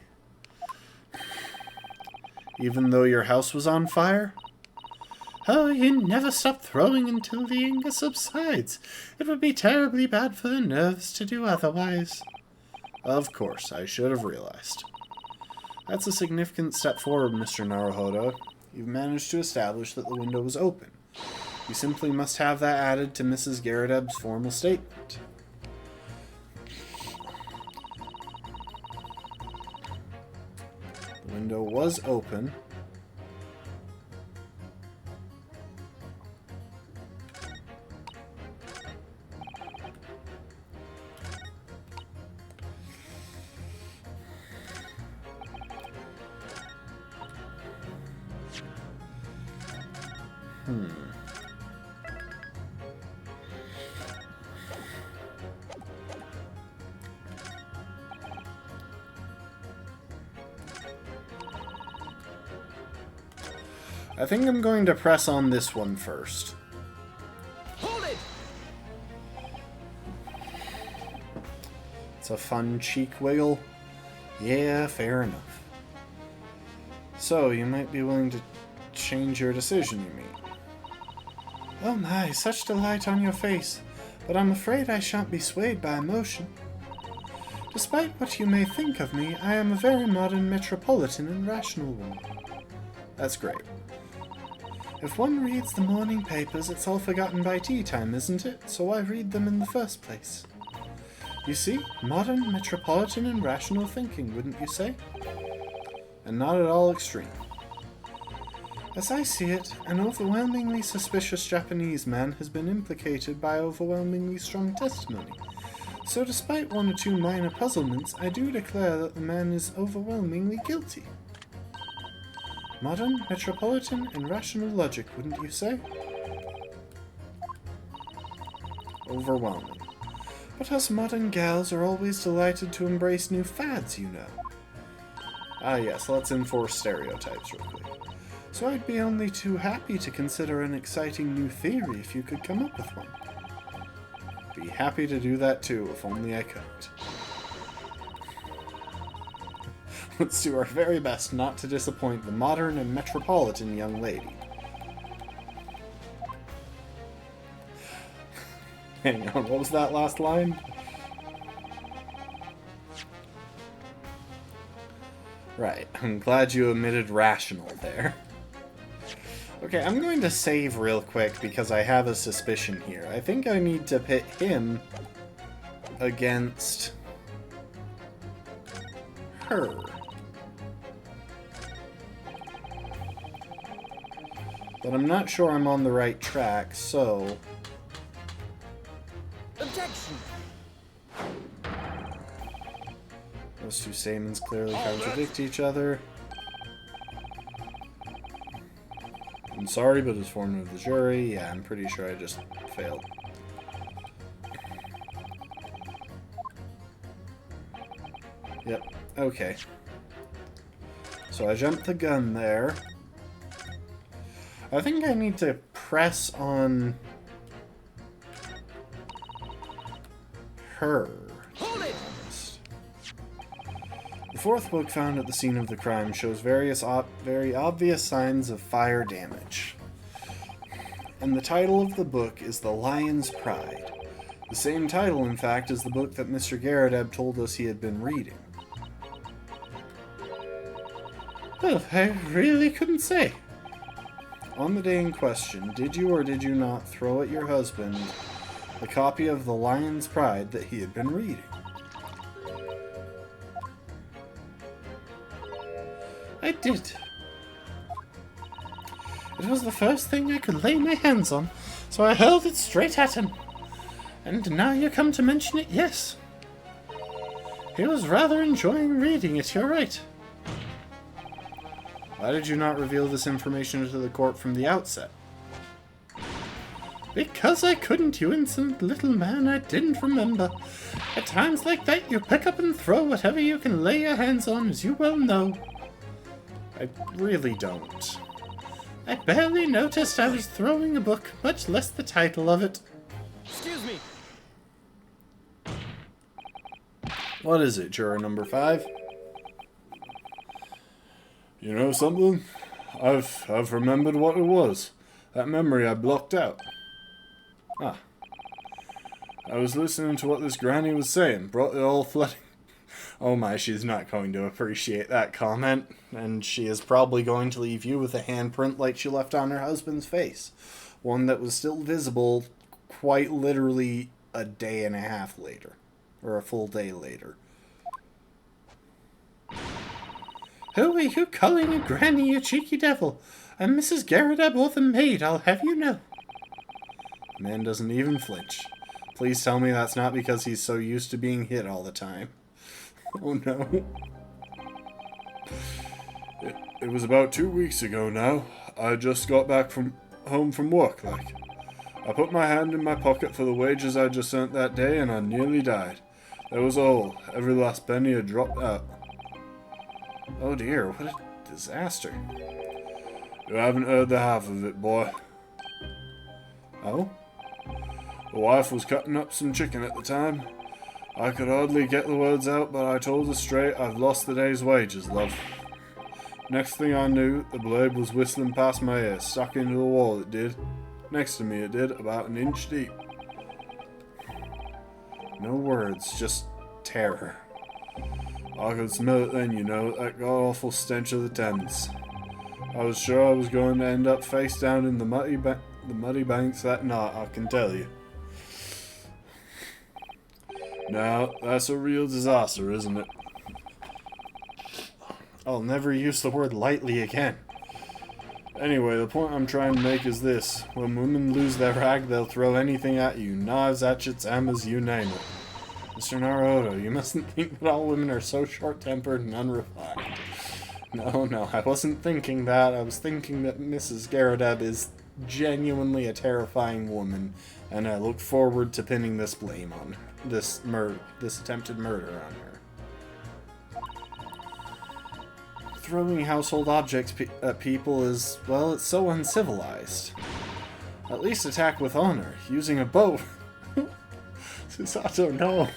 Even though your house was on fire? Oh, you never stop throwing until the anger subsides. It would be terribly bad for the nerves to do otherwise. Of course, I should have realized. That's a significant step forward, Mr. Naruhodo. You've managed to establish that the window was open. You simply must have that added to Mrs. Garadeb's formal statement. The window was open. I think I'm going to press on this one first. Hold it! It's a fun cheek wiggle. Yeah, fair enough. So, you might be willing to change your decision, you mean? Oh my, such delight on your face, but I'm afraid I shan't be swayed by emotion. Despite what you may think of me, I am a very modern, metropolitan, and rational woman. That's great. If one reads the morning papers, it's all forgotten by tea time, isn't it? So I read them in the first place. You see, modern, metropolitan, and rational thinking, wouldn't you say? And not at all extreme. As I see it, an overwhelmingly suspicious Japanese man has been implicated by overwhelmingly strong testimony. So despite one or two minor puzzlements, I do declare that the man is overwhelmingly guilty. Modern, metropolitan, and rational logic, wouldn't you say? Overwhelming. But us modern gals are always delighted to embrace new fads, you know. Ah yes, let's enforce stereotypes real quick. So I'd be only too happy to consider an exciting new theory if you could come up with one. Be happy to do that too, if only I could. Let's do our very best not to disappoint the modern and metropolitan young lady. Hang on, what was that last line? Right, I'm glad you omitted rational there. Okay, I'm going to save real quick because I have a suspicion here. I think I need to pit him against her. But I'm not sure I'm on the right track, so... Objection! Those two statements clearly contradict each other. I'm sorry, but as foreman of the jury, yeah, I'm pretty sure I just failed. Yep, okay. So I jumped the gun there. I think I need to press on her. Hold it! The fourth book found at the scene of the crime shows very obvious signs of fire damage. And the title of the book is The Lion's Pride. The same title, in fact, as the book that Mr. Garadeb told us he had been reading. Well, I really couldn't say. On the day in question, did you or did you not throw at your husband the copy of The Lion's Pride that he had been reading? I did. It was the first thing I could lay my hands on, so I hurled it straight at him. And now you come to mention it, yes. He was rather enjoying reading it, you're right. Why did you not reveal this information to the court from the outset? Because I couldn't, you innocent little man, I didn't remember. At times like that, you pick up and throw whatever you can lay your hands on, as you well know. I really don't. I barely noticed I was throwing a book, much less the title of it. Excuse me! What is it, juror number 5? You know something? I've remembered what it was. That memory I blocked out. Ah. I was listening to what this granny was saying, brought it all flooding. Oh my, she's not going to appreciate that comment, and she is probably going to leave you with a handprint like she left on her husband's face. One that was still visible quite literally a day and a half later. Or a full day later. Who are you calling a granny, you cheeky devil? I'm Mrs. Garadeb or the maid, I'll have you know. The man doesn't even flinch. Please tell me that's not because he's so used to being hit all the time. Oh no. It was about 2 weeks ago now. I just got back home from work, like. I put my hand in my pocket for the wages I just earned that day, and I nearly died. There was a hole. Every last penny had dropped out. Oh dear, what a disaster. You haven't heard the half of it, boy. Oh? The wife was cutting up some chicken at the time. I could hardly get the words out, but I told her straight, I've lost the day's wages, love. Next thing I knew, the blade was whistling past my ear, stuck into the wall it did. Next to me it did, about an inch deep. No words, just terror. I could smell it then, you know, that god-awful stench of the Thames. I was sure I was going to end up face down in the muddy banks that night, I can tell you. Now, that's a real disaster, isn't it? I'll never use the word lightly again. Anyway, the point I'm trying to make is this. When women lose their rag, they'll throw anything at you. Knives, hatchets, hammers, you name it. Mr. Naruto, you mustn't think that all women are so short-tempered and unrefined. No, I wasn't thinking that. I was thinking that Mrs. Garrideb is genuinely a terrifying woman, and I look forward to pinning this blame on her. This attempted murder on her. Throwing household objects at people is, well, it's so uncivilized. At least attack with honor, using a bow. Susato, no.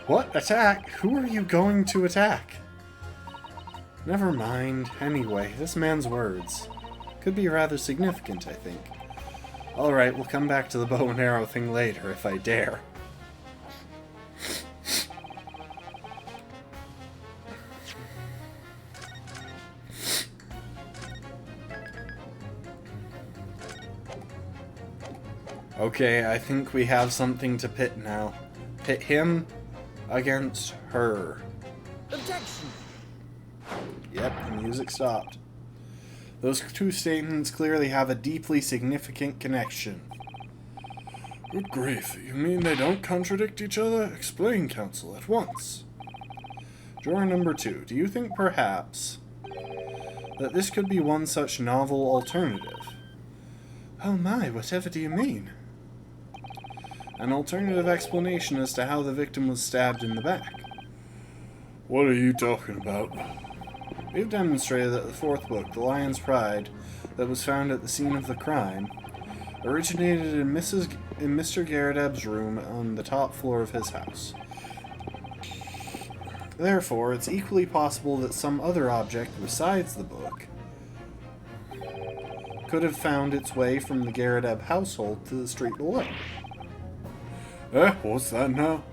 What? Attack? Who are you going to attack? Never mind. Anyway, this man's words could be rather significant, I think. Alright, we'll come back to the bow and arrow thing later, if I dare. Okay, I think we have something to pit now. Pit him against her. Objection! Yep, the music stopped. Those two statements clearly have a deeply significant connection. Good grief, you mean they don't contradict each other? Explain, counsel, at once. Juror number 2, do you think perhaps that this could be one such novel alternative? Oh my, whatever do you mean? An alternative explanation as to how the victim was stabbed in the back. What are you talking about? We've demonstrated that the fourth book, The Lion's Pride, that was found at the scene of the crime, originated in Mr. Garrideb's room on the top floor of his house. Therefore, it's equally possible that some other object besides the book could have found its way from the Garrideb household to the street below. What's that now?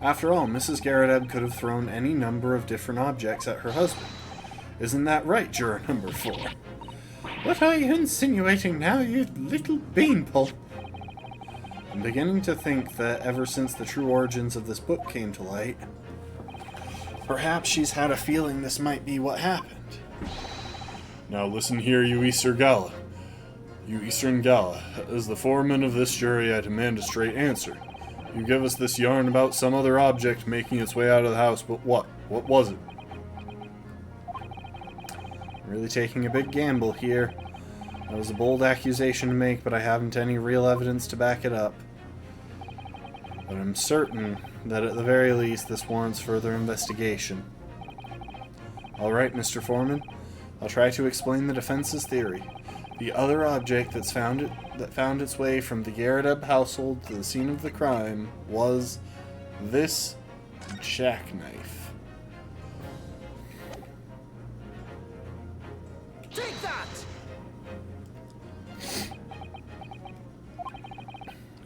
After all, Mrs. Garrideb could have thrown any number of different objects at her husband. Isn't that right, juror number 4? What are you insinuating now, you little beanpole? I'm beginning to think that ever since the true origins of this book came to light, perhaps she's had a feeling this might be what happened. Now listen here, you Eastern Gala. You Eastern Gala, as the foreman of this jury, I demand a straight answer. You give us this yarn about some other object making its way out of the house, but what? What was it? Really taking a big gamble here. That was a bold accusation to make, but I haven't any real evidence to back it up. But I'm certain that at the very least this warrants further investigation. Alright, Mr. Foreman. I'll try to explain the defense's theory. The other object that found its way from the Garrideb household to the scene of the crime was this jackknife. Take that!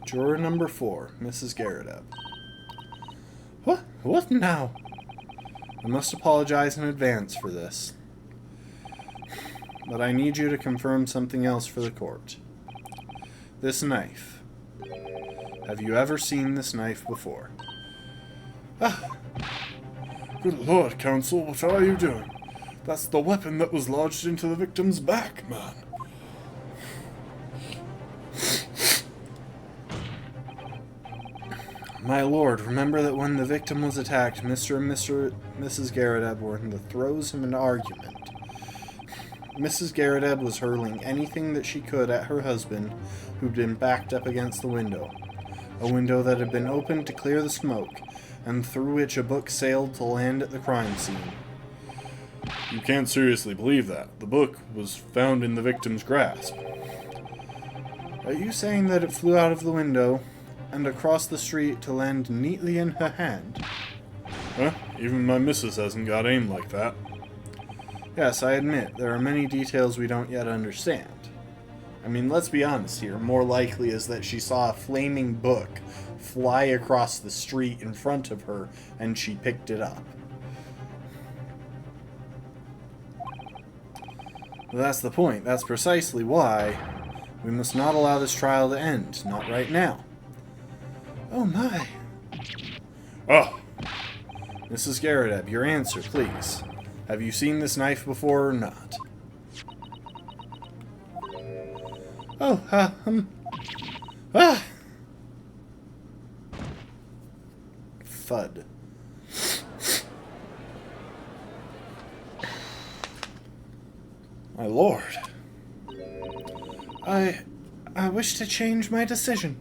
Juror number 4, Mrs. Garrideb. What? What now? I must apologize in advance for this. But I need you to confirm something else for the court. This knife. Have you ever seen this knife before? Good Lord, counsel, what are you doing? That's the weapon that was lodged into the victim's back, man. My lord, remember that when the victim was attacked, Mr. and Mrs. Garrideb were in the throes of an argument. Mrs. Garrideb was hurling anything that she could at her husband, who'd been backed up against the window. A window that had been opened to clear the smoke, and through which a book sailed to land at the crime scene. You can't seriously believe that. The book was found in the victim's grasp. Are you saying that it flew out of the window and across the street to land neatly in her hand? Huh? Even my missus hasn't got aim like that. Yes, I admit, there are many details we don't yet understand. I mean, let's be honest here. More likely is that she saw a flaming book fly across the street in front of her, and she picked it up. Well, that's the point. That's precisely why we must not allow this trial to end. Not right now. Oh my. Oh! Mrs. Garrideb, your answer, please. Have you seen this knife before or not? Oh, Thud. My lord. I wish to change my decision.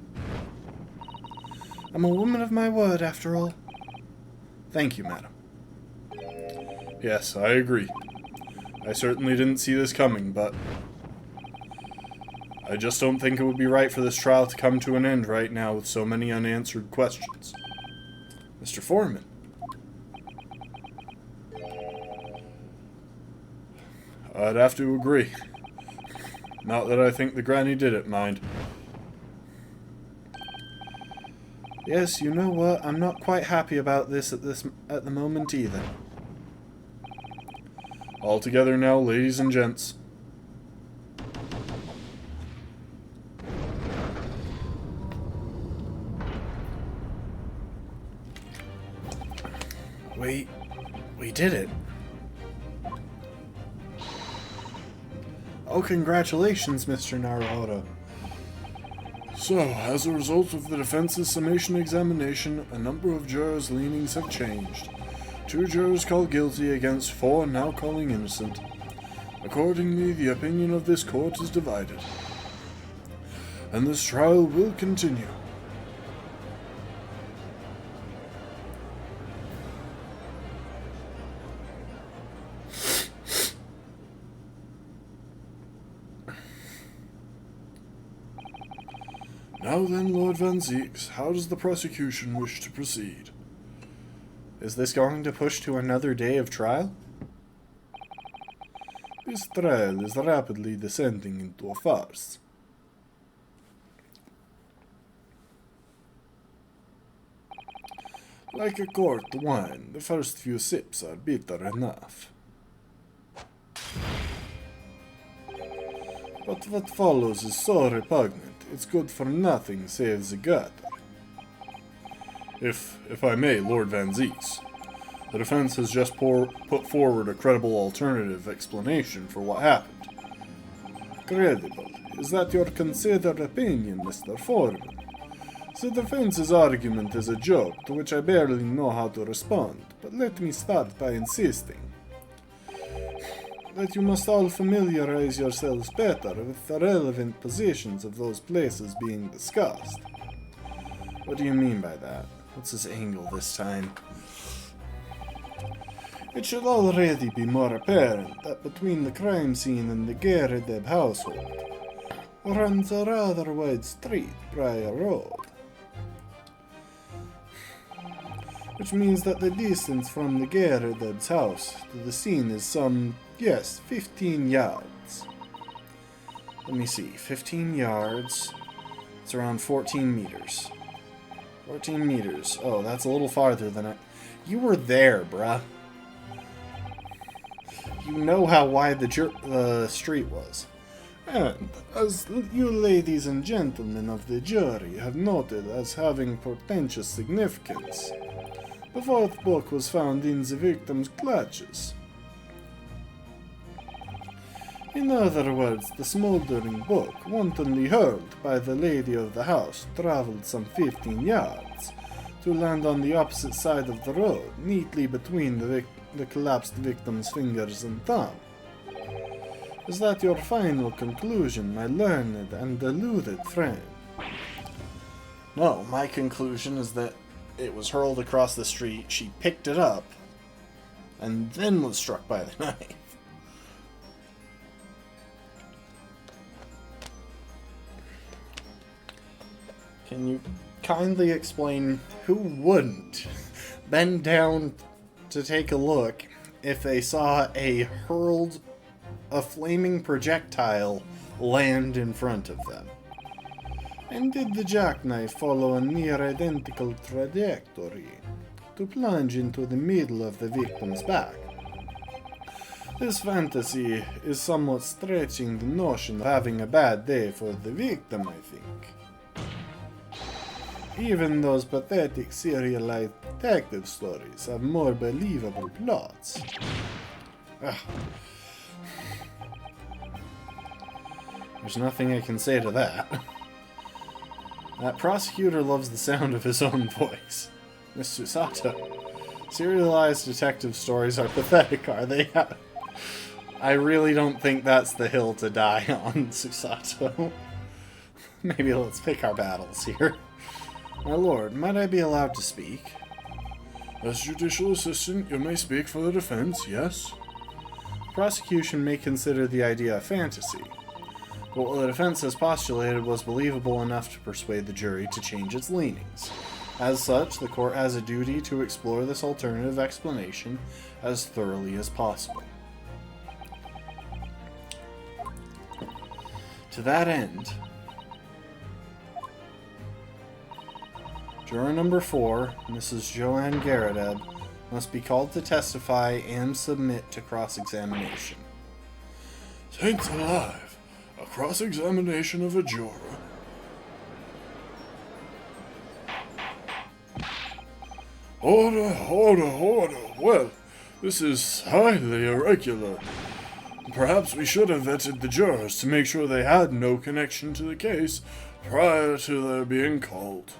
I'm a woman of my word, after all. Thank you, madam. Yes, I agree. I certainly didn't see this coming, but I just don't think it would be right for this trial to come to an end right now with so many unanswered questions. Mr. Foreman. I'd have to agree. Not that I think the granny did it, mind. Yes, you know what? I'm not quite happy about this at the moment either. All together now, ladies and gents. We did it. Oh, congratulations, Mr. Naruhodo. So, as a result of the defense's summation examination, a number of jurors' leanings have changed. 2 jurors called guilty against 4 now calling innocent. Accordingly, the opinion of this court is divided. And this trial will continue. Now then, Lord Van Zeeks, how does the prosecution wish to proceed? Is this going to push to another day of trial? This trial is rapidly descending into a farce. Like a court wine, the first few sips are bitter enough. But what follows is so repugnant, it's good for nothing save the gutter. If I may, Lord Van Zeeks, the defense has just put forward a credible alternative explanation for what happened. Credible? Is that your considered opinion, Mr. Foreman? The defense's argument is a joke to which I barely know how to respond, but let me start by insisting that you must all familiarize yourselves better with the relevant positions of those places being discussed. What do you mean by that? What's his angle this time? It should already be more apparent that between the crime scene and the Garrideb household runs a rather wide street, Briar Road. Which means that the distance from the Garrideb's house to the scene is some, 15 yards. Let me see, 15 yards, it's around 14 meters. 14 meters, oh, that's a little farther than I... You were there, bruh. You know how wide the street was. And, as you ladies and gentlemen of the jury have noted as having portentous significance, the 4th book was found in the victim's clutches. In other words, the smoldering book, wantonly hurled by the lady of the house, traveled some 15 yards to land on the opposite side of the road, neatly between the collapsed victim's fingers and thumb. Is that your final conclusion, my learned and deluded friend? No, my conclusion is that it was hurled across the street, she picked it up, and then was struck by the knife. can you kindly explain who wouldn't bend down to take a look if they saw a flaming projectile land in front of them? And did the jackknife follow a near identical trajectory to plunge into the middle of the victim's back? This fantasy is somewhat stretching the notion of having a bad day for the victim, I think. Even those pathetic serialized detective stories have more believable plots. Ugh. There's nothing I can say to that. That prosecutor loves the sound of his own voice. Mr. Sato. Serialized detective stories are pathetic, are they? I really don't think that's the hill to die on, Susato. Maybe let's pick our battles here. My lord, might I be allowed to speak? As judicial assistant, you may speak for the defense, yes? Prosecution may consider the idea a fantasy, but what the defense has postulated was believable enough to persuade the jury to change its leanings. As such, the court has a duty to explore this alternative explanation as thoroughly as possible. To that end, juror number 4, Mrs. Joanne Garadeb, must be called to testify and submit to cross-examination. Saints alive! A cross-examination of a juror? Order, order, order! Well, this is highly irregular. Perhaps we should have vetted the jurors to make sure they had no connection to the case prior to their being called.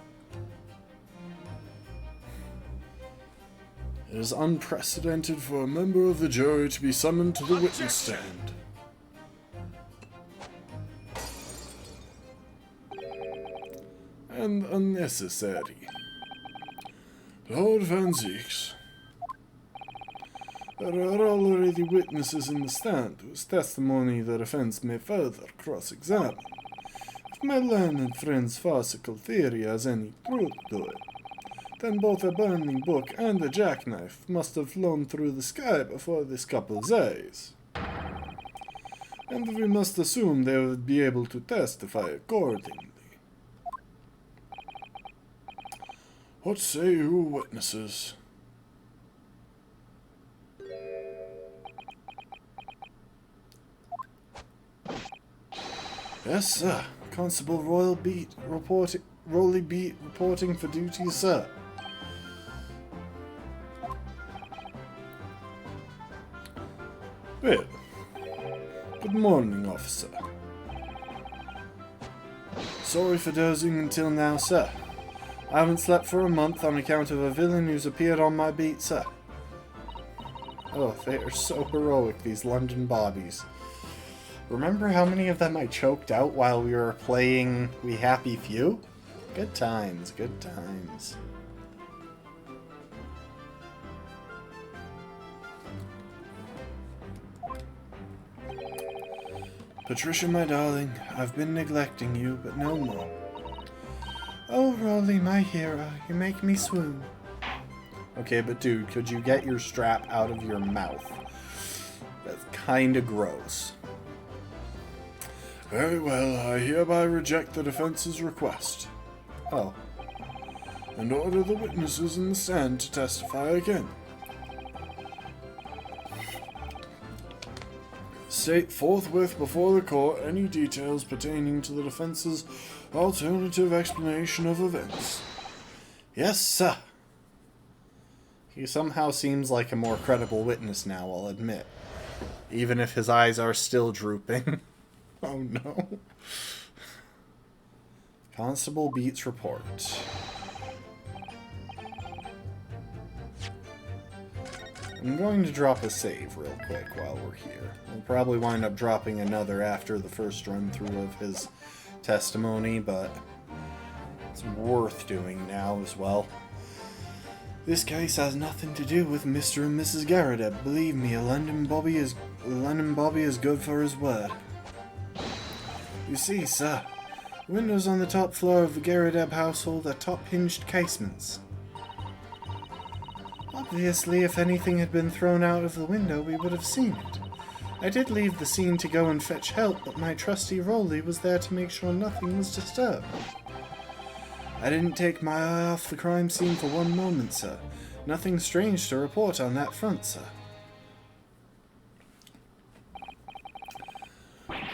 It is unprecedented for a member of the jury to be summoned to the witness stand. And unnecessary. Lord Van Zieks, there are already witnesses in the stand whose testimony the defense may further cross-examine. If my learned friend's farcical theory has any truth to it, then both a burning book and a jackknife must have flown through the sky before this couple's eyes. And we must assume they would be able to testify accordingly. What say you, witnesses? Yes, sir. Constable Royal Beat reporting. Rolly Beat reporting for duty, sir. Well, good morning, officer. Sorry for dozing until now, sir. I haven't slept for a month on account of a villain who's appeared on my beat, sir. Oh, they are so heroic, these London bobbies. Remember how many of them I choked out while we were playing We Happy Few? Good times, good times. Patricia, my darling, I've been neglecting you, but no more. Oh, Rolly, my hero, you make me swoon. Okay, but dude, could you get your strap out of your mouth? That's kinda gross. Very well, I hereby reject the defense's request. Oh. And order the witnesses in the stand to testify again. State forthwith before the court any details pertaining to the defense's alternative explanation of events. Yes, sir. He somehow seems like a more credible witness now, I'll admit. Even if his eyes are still drooping. Oh no. Constable Beats report. I'm going to drop a save real quick while we're here. We'll probably wind up dropping another after the first run through of his testimony, but it's worth doing now as well. This case has nothing to do with Mr. and Mrs. Garadeb. Believe me, a London Bobby is good for his word. You see, sir, Windows on the top floor of the Garadeb household are top-hinged casements. Obviously, if anything had been thrown out of the window, we would have seen it. I did leave the scene to go and fetch help, but my trusty Rolly was there to make sure nothing was disturbed. I didn't take my eye off the crime scene for one moment, sir. Nothing strange to report on that front, sir.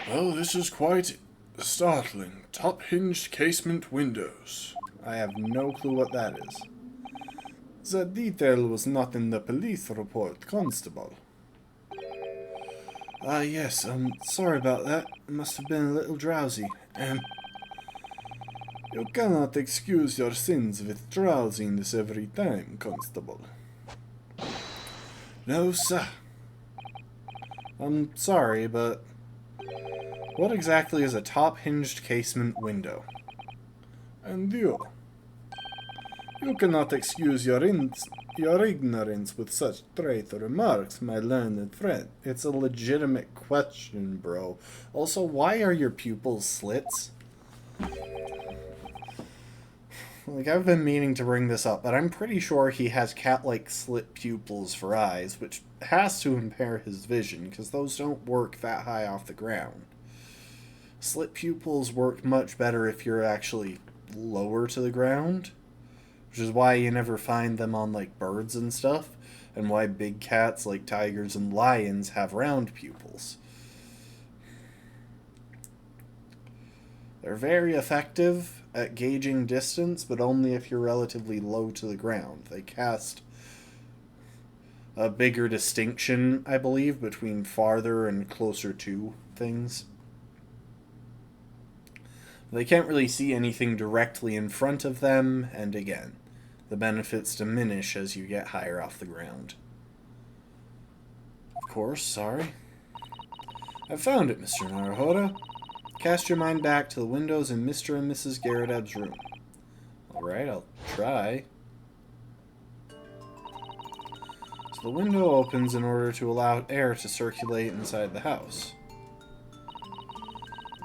Well, this is quite startling. Top-hinged casement windows. I have no clue what that is. The detail was not in the police report, Constable. Yes, sorry about that. I must have been a little drowsy. You cannot excuse your sins with drowsiness every time, Constable. No, sir. I'm sorry, but what exactly is a top-hinged casement window? And you? You cannot excuse your ignorance with such trite remarks, my learned friend. It's a legitimate question, bro. Also, why are your pupils slits? Like, I've been meaning to bring this up, but I'm pretty sure he has cat-like slit pupils for eyes, which has to impair his vision, because those don't work that high off the ground. Slit pupils work much better if you're actually lower to the ground, which is why you never find them on, like, birds and stuff, and why big cats like tigers and lions have round pupils. They're very effective at gauging distance, but only if you're relatively low to the ground. They cast a bigger distinction, I believe, between farther and closer to things. They can't really see anything directly in front of them, and again, the benefits diminish as you get higher off the ground. Of course, sorry. I found it, Mr. Naruhodo. Cast your mind back to the windows in Mr. and Mrs. Garadeb's room. Alright, I'll try. So the window opens in order to allow air to circulate inside the house.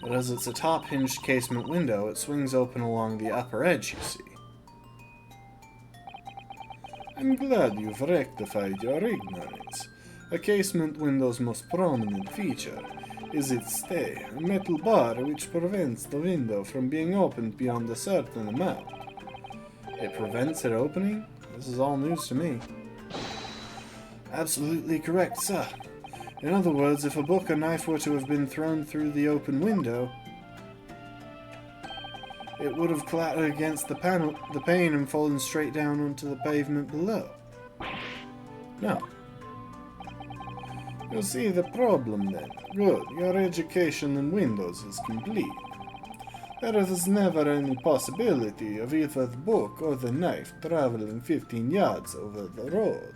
But as it's a top-hinged casement window, it swings open along the upper edge, you see. I'm glad you've rectified your ignorance. A casement window's most prominent feature is its stay, a metal bar which prevents the window from being opened beyond a certain amount. It prevents it opening? This is all news to me. Absolutely correct, sir. In other words, if a book or knife were to have been thrown through the open window, it would have clattered against the pane and fallen straight down onto the pavement below. No. You see the problem then. Good, your education in windows is complete. There is never any possibility of either the book or the knife traveling 15 yards over the road.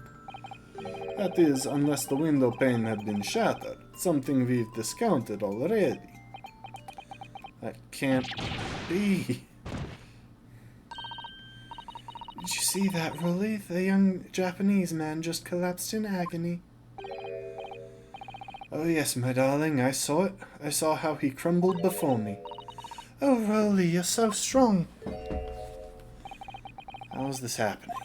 That is, unless the window pane had been shattered, something we've discounted already. That can't be. Did you see that, Rolly? The young Japanese man just collapsed in agony. Oh yes, my darling, I saw it. I saw how he crumbled before me. Oh, Rolly, you're so strong. How is this happening?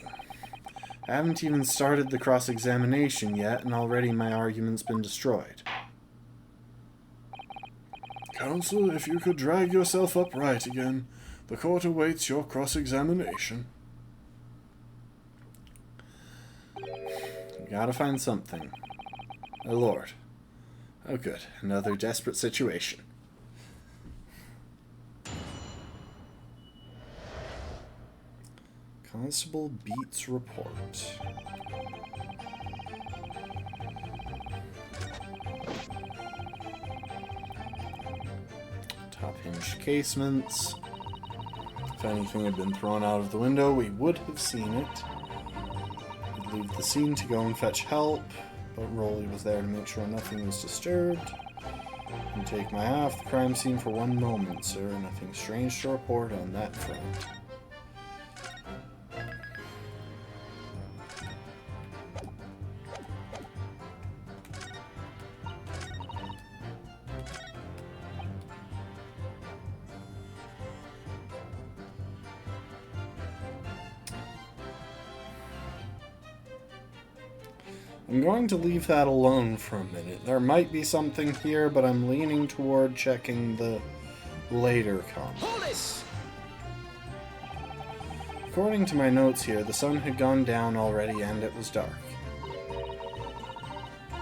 I haven't even started the cross-examination yet, and already my argument's been destroyed. Counsel, if you could drag yourself upright again, the court awaits your cross-examination. You gotta find something. Oh, Lord. Oh, good. Another desperate situation. Constable Beats report. Top-hinged casements. If anything had been thrown out of the window, we would have seen it. We'd leave the scene to go and fetch help, but Rolly was there to make sure nothing was disturbed. And take my eye off the crime scene for one moment, sir. Nothing strange to report on that front. I'm going to leave that alone for a minute. There might be something here, but I'm leaning toward checking the later comment. Police! According to my notes here, the sun had gone down already and it was dark.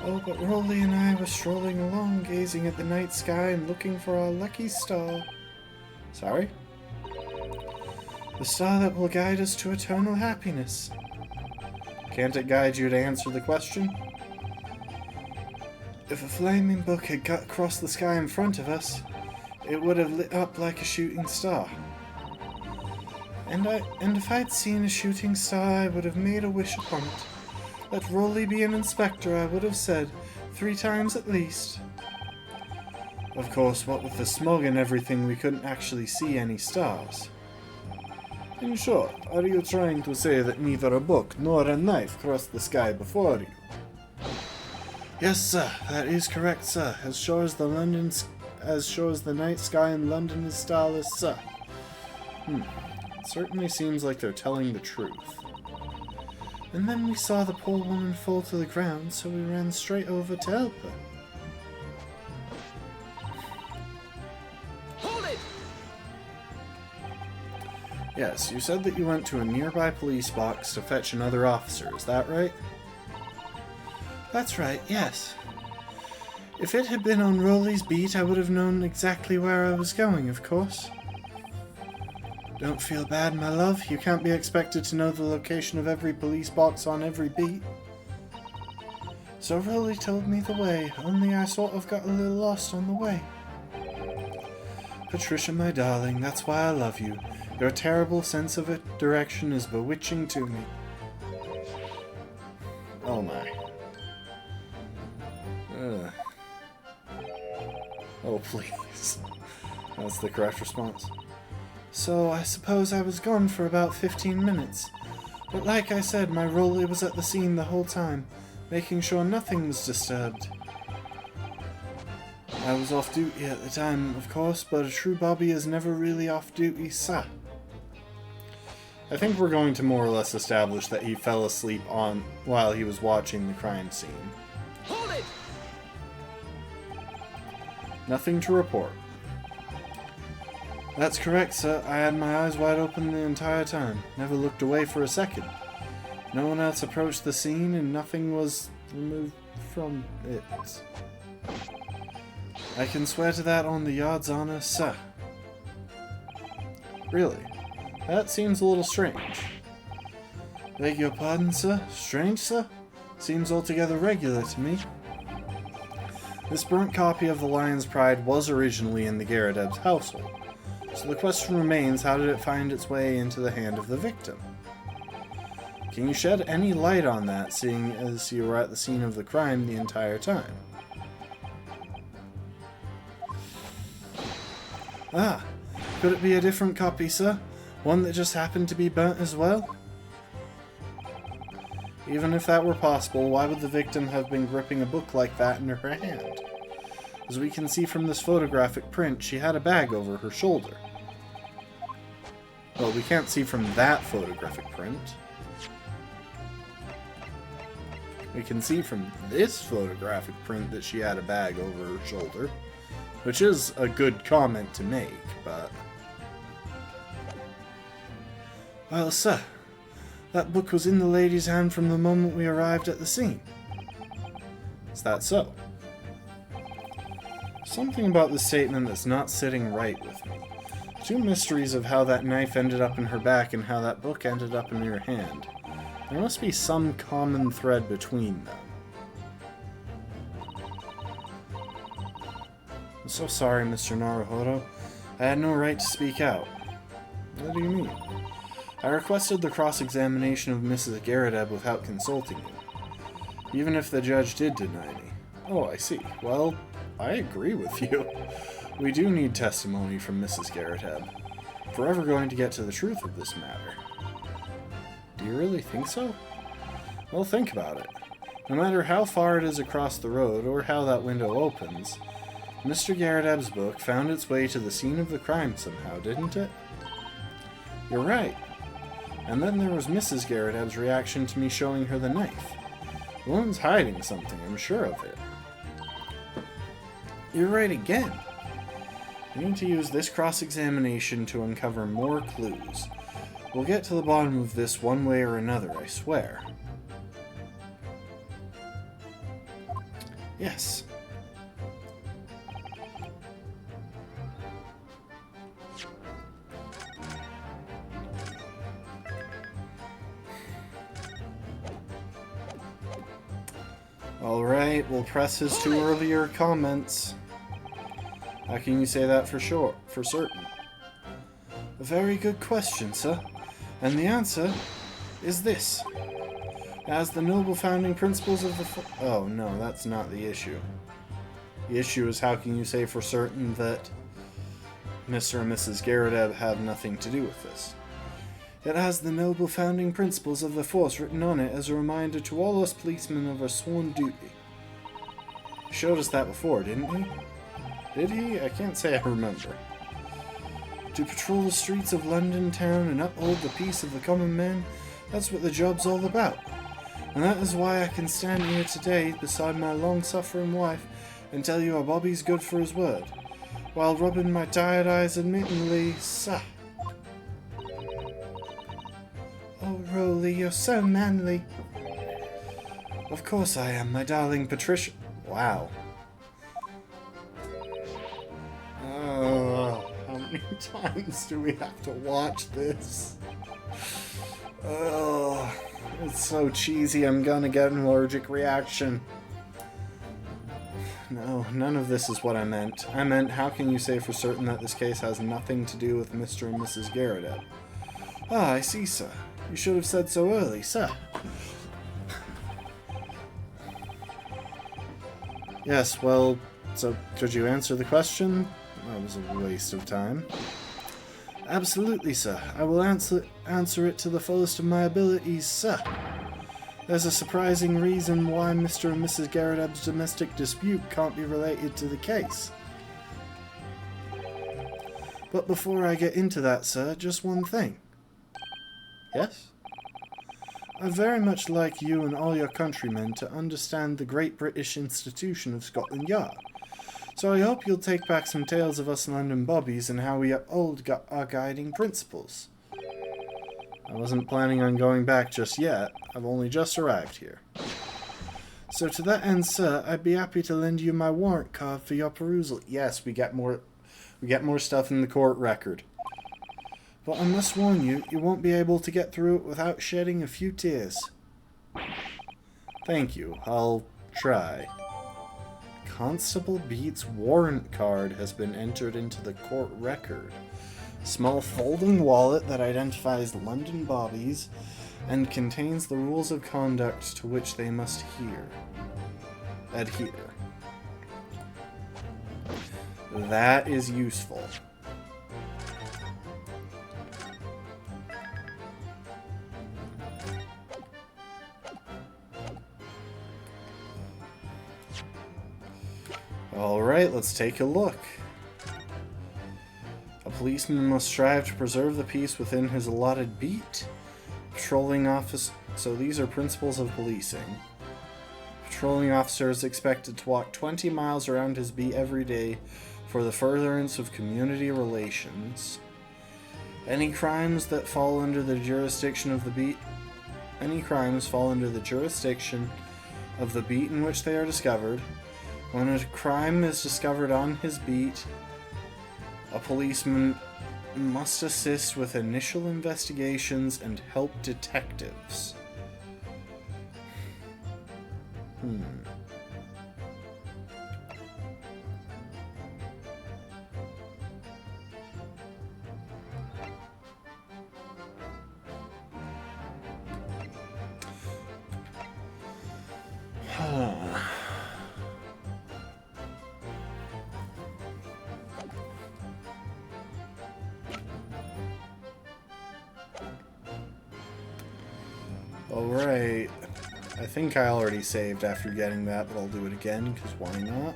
Oh, but Rolly and I were strolling along, gazing at the night sky and looking for our lucky star. Sorry? The star that will guide us to eternal happiness. Can't it guide you to answer the question? If a flaming book had got across the sky in front of us, it would have lit up like a shooting star. And if I'd seen a shooting star, I would have made a wish upon it. Let Rolly be an inspector, I would have said, 3 times at least. Of course, what with the smog and everything, we couldn't actually see any stars. In short, are you trying to say that neither a book nor a knife crossed the sky before you? Yes, sir, that is correct, sir. As sure as the night sky in London is starless, sir. It certainly seems like they're telling the truth. And then we saw the poor woman fall to the ground, so we ran straight over to help her. Hold it! Yes, you said that you went to a nearby police box to fetch another officer, is that right? That's right, yes. If it had been on Rolly's beat, I would have known exactly where I was going, of course. Don't feel bad, my love. You can't be expected to know the location of every police box on every beat. So Rolly told me the way, only I sort of got a little lost on the way. Patricia, my darling, that's why I love you. Your terrible sense of direction is bewitching to me. Oh my. Oh, please. That's the correct response. So, I suppose I was gone for about 15 minutes. But like I said, my Rolly was at the scene the whole time, making sure nothing was disturbed. I was off duty at the time, of course, but a true Bobby is never really off duty, sir. I think we're going to more or less establish that he fell asleep while he was watching the crime scene. Hold it! Nothing to report. That's correct, sir. I had my eyes wide open the entire time. Never looked away for a second. No one else approached the scene and nothing was removed from it. I can swear to that on the yard's honor, sir. Really? That seems a little strange. Beg your pardon, sir? Strange, sir? Seems altogether regular to me. This burnt copy of The Lion's Pride was originally in the Garradeb's household. So the question remains, how did it find its way into the hand of the victim? Can you shed any light on that, seeing as you were at the scene of the crime the entire time? Ah, could it be a different copy, sir? One that just happened to be burnt as well? Even if that were possible, why would the victim have been gripping a book like that in her hand? As we can see from this photographic print, she had a bag over her shoulder. Well, we can't see from that photographic print. We can see from this photographic print that she had a bag over her shoulder, which is a good comment to make, but... Well, sir, that book was in the lady's hand from the moment we arrived at the scene. Is that so? Something about this statement that's not sitting right with me. 2 mysteries of how that knife ended up in her back and how that book ended up in her hand. There must be some common thread between them. I'm so sorry, Mr. Naruhodo. I had no right to speak out. What do you mean? I requested the cross-examination of Mrs. Garradeb without consulting you, even if the judge did deny me. Oh, I see. Well, I agree with you. We do need testimony from Mrs. Garradeb, if we're ever going to get to the truth of this matter. Do you really think so? Well, think about it. No matter how far it is across the road, or how that window opens, Mr. Garradeb's book found its way to the scene of the crime somehow, didn't it? You're right. And then there was Mrs. Garradeb's reaction to me showing her the knife. The woman's hiding something, I'm sure of it. You're right again. We need to use this cross-examination to uncover more clues. We'll get to the bottom of this one way or another, I swear. Yes. Alright, we'll press his two earlier comments. How can you say that for sure, for certain? A very good question, sir. And the answer is this. As the noble founding principles of the... Oh, no, that's not the issue. The issue is how can you say for certain that Mr. and Mrs. Garadeb have nothing to do with this? It has the noble founding principles of the Force written on it as a reminder to all us policemen of our sworn duty. He showed us that before, didn't he? Did he? I can't say I remember. To patrol the streets of London town and uphold the peace of the common man, that's what the job's all about. And that is why I can stand here today beside my long-suffering wife and tell you our Bobby's good for his word, while rubbing my tired eyes admittingly, sir. Oh, Rolly, you're so manly. Of course I am, my darling Patricia. Wow. How many times do we have to watch this? Oh, it's so cheesy, I'm gonna get an allergic reaction. No, none of this is what I meant. I meant, how can you say for certain that this case has nothing to do with Mr. and Mrs. Garadeb? Ah, I see, sir. You should have said so early, sir. Yes, well, so could you answer the question? That was a waste of time. Absolutely, sir. I will answer it to the fullest of my abilities, sir. There's a surprising reason why Mr. and Mrs. Garadeb's domestic dispute can't be related to the case. But before I get into that, sir, just one thing. Yes? I'd very much like you and all your countrymen to understand the great British institution of Scotland Yard. So I hope you'll take back some tales of us London bobbies and how we uphold our guiding principles. I wasn't planning on going back just yet. I've only just arrived here. So to that end, sir, I'd be happy to lend you my warrant card for your perusal. Yes, we get more stuff in the court record. But I must warn you, you won't be able to get through it without shedding a few tears. Thank you. I'll try. Constable Beat's warrant card has been entered into the court record. Small folding wallet that identifies London bobbies and contains the rules of conduct to which they must adhere. That is useful. Alright, let's take a look. A policeman must strive to preserve the peace within his allotted beat. Patrolling office... So these are principles of policing. Patrolling officer is expected to walk 20 miles around his beat every day for the furtherance of community relations. Any crimes that fall under the jurisdiction of the beat... Any crimes fall under the jurisdiction of the beat in which they are discovered. When a crime is discovered on his beat, a policeman must assist with initial investigations and help detectives. Alright, I think I already saved after getting that, but I'll do it again, because why not?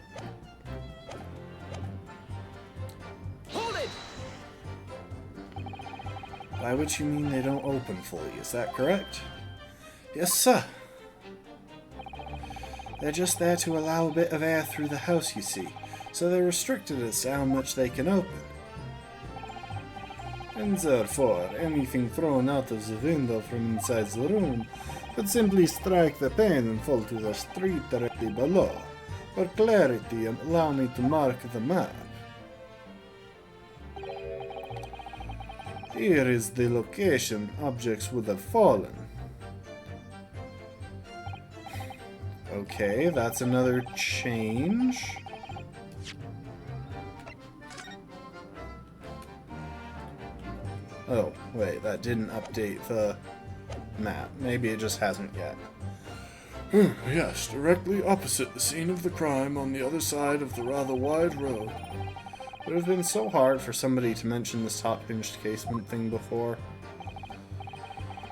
Hold it! By which you mean they don't open fully, is that correct? Yes, sir. They're just there to allow a bit of air through the house, you see, so they're restricted as to how much they can open. And therefore, anything thrown out of the window from inside the room would simply strike the pane and fall to the street directly below. For clarity, allow me to mark the map. Here is the location objects would have fallen. Okay, that's another change. Oh, wait, that didn't update the map. Maybe it just hasn't yet. Yes, directly opposite the scene of the crime on the other side of the rather wide road. It would have been so hard for somebody to mention this top-hinged casement thing before.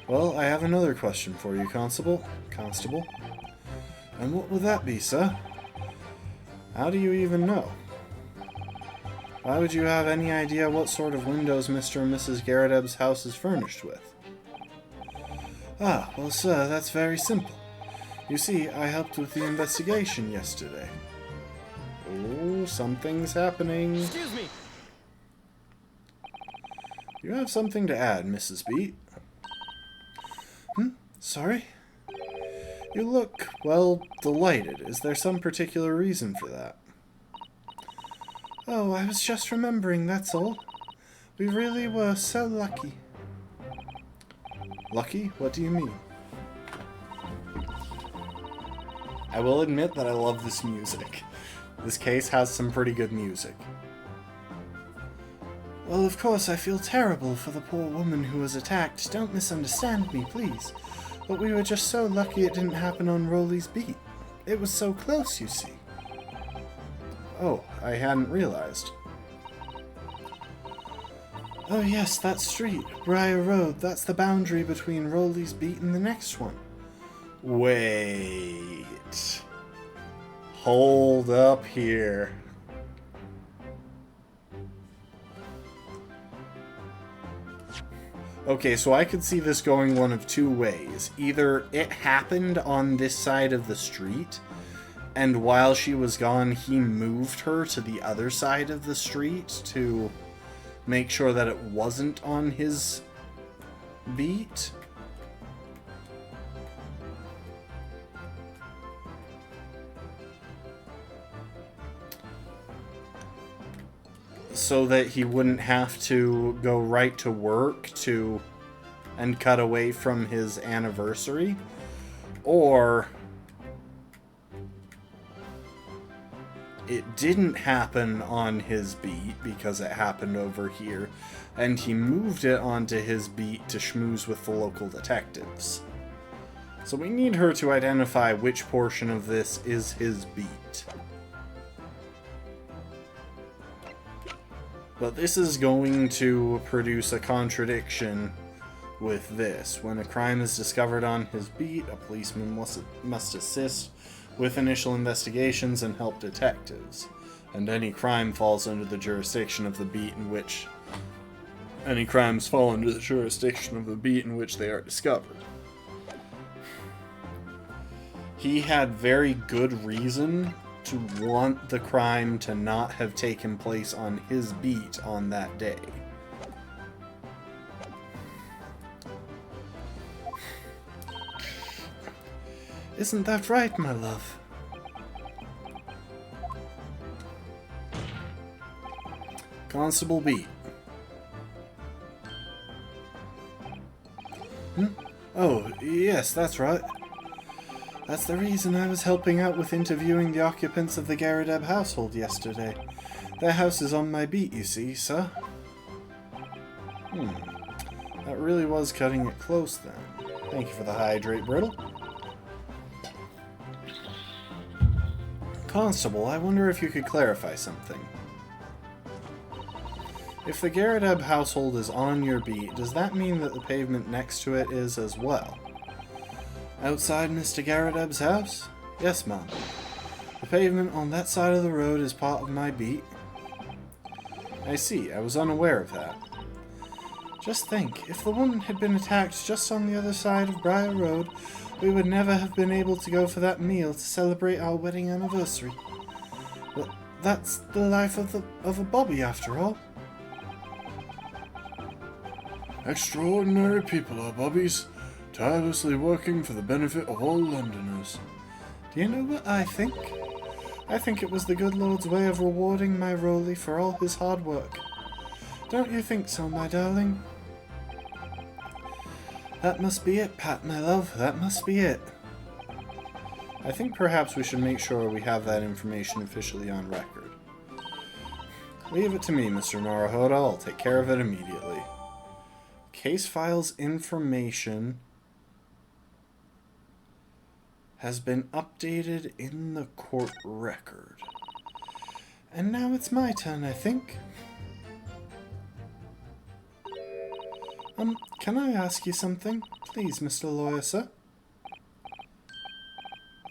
Well, I have another question for you, Constable. And what would that be, sir? How do you even know? Why would you have any idea what sort of windows Mr. and Mrs. Garredeb's house is furnished with? Ah, well, sir, that's very simple. You see, I helped with the investigation yesterday. Oh, something's happening. Excuse me. You have something to add, Mrs. Beat? Sorry? You look, well, delighted. Is there some particular reason for that? Oh, I was just remembering, that's all. We really were so lucky. Lucky? What do you mean? I will admit that I love this music. This case has some pretty good music. Well, of course, I feel terrible for the poor woman who was attacked. Don't misunderstand me, please. But we were just so lucky it didn't happen on Rolly's beat. It was so close, you see. Oh, I hadn't realized. Oh yes, that street, Briar Road, that's the boundary between Rolly's beat and the next one. Wait. Hold up here. Okay, so I could see this going one of two ways. Either it happened on this side of the street, and while she was gone, he moved her to the other side of the street to make sure that it wasn't on his beat. So that he wouldn't have to go right to work and cut away from his anniversary. Or it didn't happen on his beat because it happened over here, and he moved it onto his beat to schmooze with the local detectives. So we need her to identify which portion of this is his beat. But this is going to produce a contradiction with this. When a crime is discovered on his beat, a policeman must assist with initial investigations and help detectives. And any crime falls under the jurisdiction of the beat in which... Any crimes fall under the jurisdiction of the beat in which they are discovered. He had very good reason to want the crime to not have taken place on his beat on that day. Isn't that right, my love? Constable Beat. Oh, yes, that's right. That's the reason I was helping out with interviewing the occupants of the Garredeb household yesterday. Their house is on my beat, you see, sir. That really was cutting it close, then. Thank you for the hydrate, Brittle. Constable, I wonder if you could clarify something. If the Garredeb household is on your beat, does that mean that the pavement next to it is as well? Outside Mr. Garredeb's house? Yes, ma'am. The pavement on that side of the road is part of my beat. I see. I was unaware of that. Just think, if the woman had been attacked just on the other side of Briar Road, we would never have been able to go for that meal to celebrate our wedding anniversary. But that's the life of a Bobby, after all. Extraordinary people are Bobbies, tirelessly working for the benefit of all Londoners. Do you know what I think? I think it was the good Lord's way of rewarding my Rolly for all his hard work. Don't you think so, my darling? That must be it, Pat, my love. That must be it. I think perhaps we should make sure we have that information officially on record. Leave it to me, Mr. Naruhodo. I'll take care of it immediately. Case files information has been updated in the court record. And now it's my turn, I think. Can I ask you something? Please, Mr. Lawyer, sir?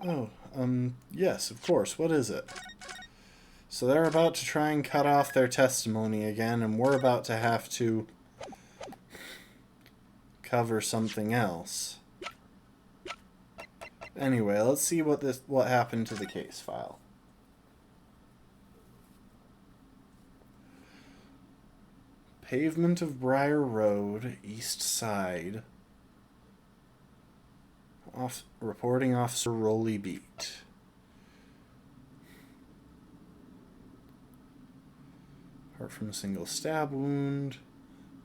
Oh, yes, of course. What is it? So they're about to try and cut off their testimony again, and we're about to have to cover something else. Anyway, let's see what happened to the case file. Pavement of Briar Road, East Side. Reporting Officer Rolly Beat. Apart from a single stab wound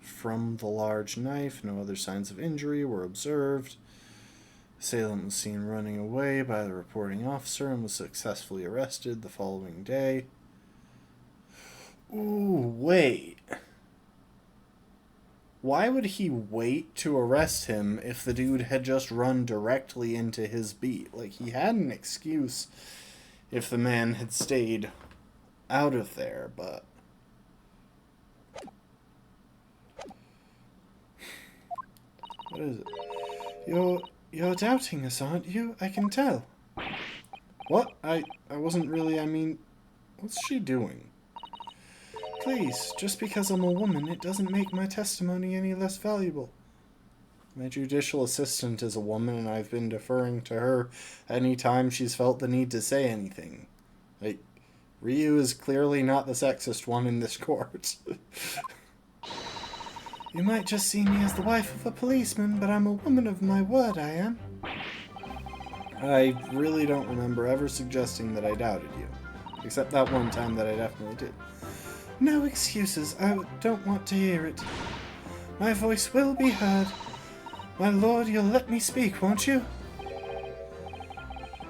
from the large knife, no other signs of injury were observed. Assailant was seen running away by the reporting officer and was successfully arrested the following day. Ooh, wait. Why would he wait to arrest him if the dude had just run directly into his beat? Like, he had an excuse if the man had stayed out of there, but... What is it? You're doubting us, aren't you? I can tell. What? I wasn't really, I mean... What's she doing? Please, just because I'm a woman, it doesn't make my testimony any less valuable. My judicial assistant is a woman, and I've been deferring to her any time she's felt the need to say anything. Like, Ryu is clearly not the sexist one in this court. You might just see me as the wife of a policeman, but I'm a woman of my word, I am. I really don't remember ever suggesting that I doubted you. Except that one time that I definitely did. No excuses. I don't want to hear it. My voice will be heard. My lord, you'll let me speak, won't you?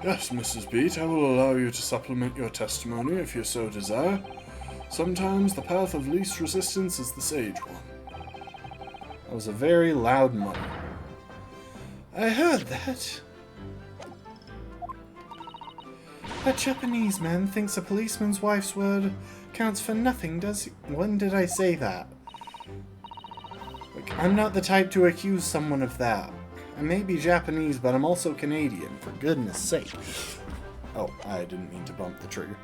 Yes, Mrs. Beat, I will allow you to supplement your testimony if you so desire. Sometimes the path of least resistance is the sage one. That was a very loud mutter. I heard that. That Japanese man thinks a policeman's wife's word counts for nothing, does he? When did I say that? Like, I'm not the type to accuse someone of that. I may be Japanese, but I'm also Canadian, for goodness sake. Oh, I didn't mean to bump the trigger.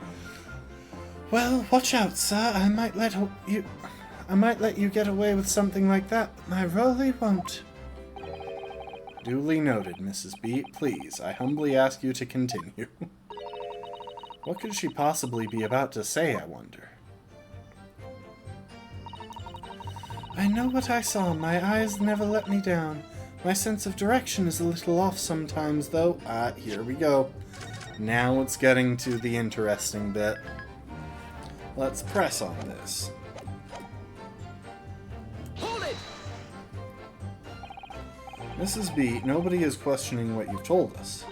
Well, watch out, sir. I might let you get away with something like that, but my Rolly won't. Duly noted, Mrs. Beat. Please, I humbly ask you to continue. What could she possibly be about to say, I wonder? I know what I saw. My eyes never let me down. My sense of direction is a little off sometimes, though. Here we go. Now it's getting to the interesting bit. Let's press on this. Hold it! Mrs. Beat, nobody is questioning what you've told us.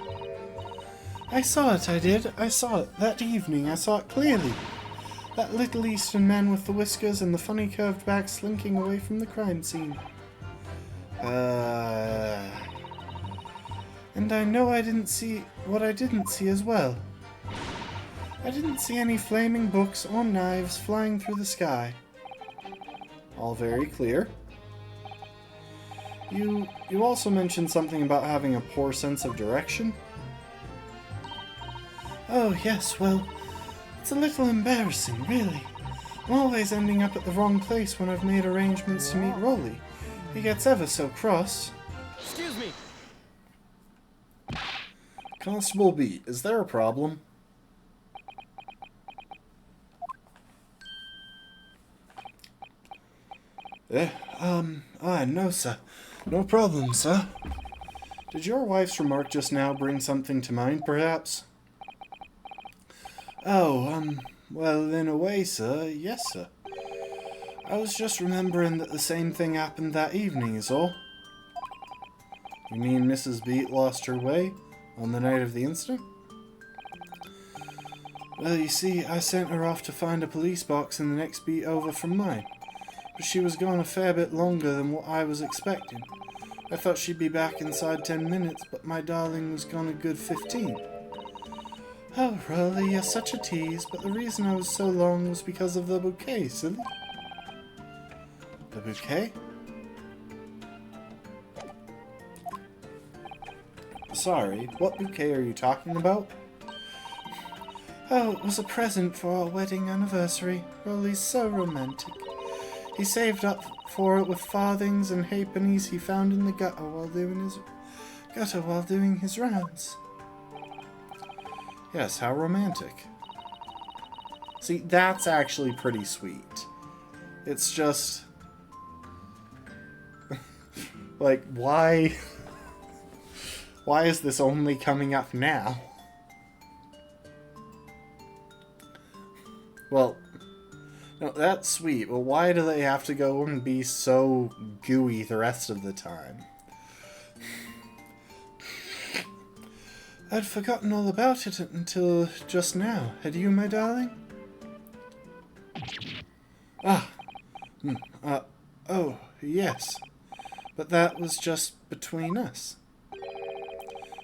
I saw it, I did. I saw it. That evening, I saw it clearly. That little Eastern man with the whiskers and the funny curved back slinking away from the crime scene. And I know I didn't see what I didn't see as well. I didn't see any flaming books or knives flying through the sky. All very clear. You also mentioned something about having a poor sense of direction? Oh, yes, well, it's a little embarrassing, really. I'm always ending up at the wrong place when I've made arrangements to meet Rolly. He gets ever so cross. Excuse me. Constable Beat, is there a problem? No, sir. No problem, sir. Did your wife's remark just now bring something to mind, perhaps? Oh, well, in a way, sir, yes, sir. I was just remembering that the same thing happened that evening, is all. You mean Mrs. Beat lost her way on the night of the incident? Well, you see, I sent her off to find a police box in the next beat over from mine. But she was gone a fair bit longer than what I was expecting. I thought she'd be back inside 10 minutes, but my darling was gone a good 15. Oh, Rolly, you're such a tease, but the reason I was so long was because of the bouquet, silly. The bouquet? Sorry, what bouquet are you talking about? Oh, it was a present for our wedding anniversary. Rolly's so romantic. He saved up for it with farthings and halfpennies he found in the gutter while doing his rounds. Yes, how romantic. See, that's actually pretty sweet. It's just... like, why... why is this only coming up now? Well... no, that's sweet, but why do they have to go and be so gooey the rest of the time? I'd forgotten all about it until just now. Had you, my darling? Oh, yes. But that was just between us.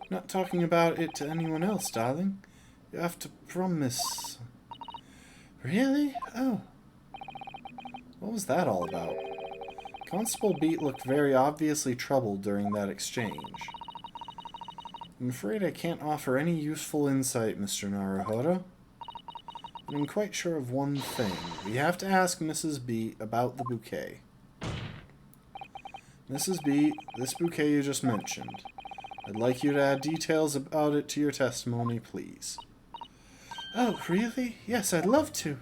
Not talking about it to anyone else, darling. You have to promise. Really? Oh. What was that all about? Constable Beat looked very obviously troubled during that exchange. I'm afraid I can't offer any useful insight, Mr. Naruhodo. But I'm quite sure of one thing. We have to ask Mrs. Beat about the bouquet. Mrs. Beat, this bouquet you just mentioned. I'd like you to add details about it to your testimony, please. Oh, really? Yes, I'd love to.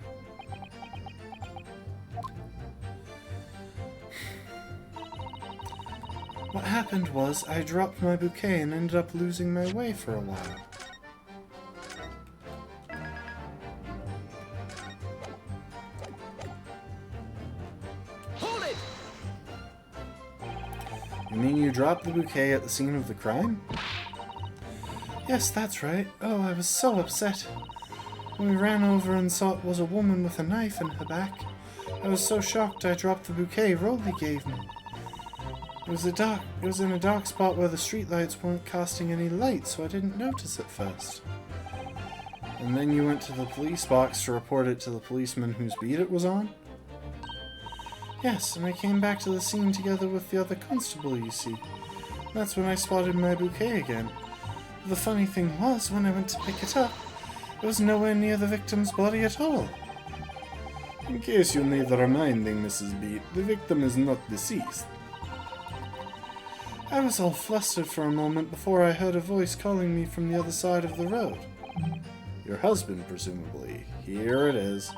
What happened was, I dropped my bouquet and ended up losing my way for a while. Hold it! You mean you dropped the bouquet at the scene of the crime? Yes, that's right. Oh, I was so upset. When we ran over and saw it was a woman with a knife in her back, I was so shocked I dropped the bouquet Rolly gave me. It was in a dark spot where the streetlights weren't casting any light, so I didn't notice at first. And then you went to the police box to report it to the policeman whose beat it was on? Yes, and I came back to the scene together with the other constable, you see. That's when I spotted my bouquet again. The funny thing was, when I went to pick it up, it was nowhere near the victim's body at all. In case you need reminding, Mrs. Beat, the victim is not deceased. I was all flustered for a moment before I heard a voice calling me from the other side of the road. Your husband, presumably. Here it is.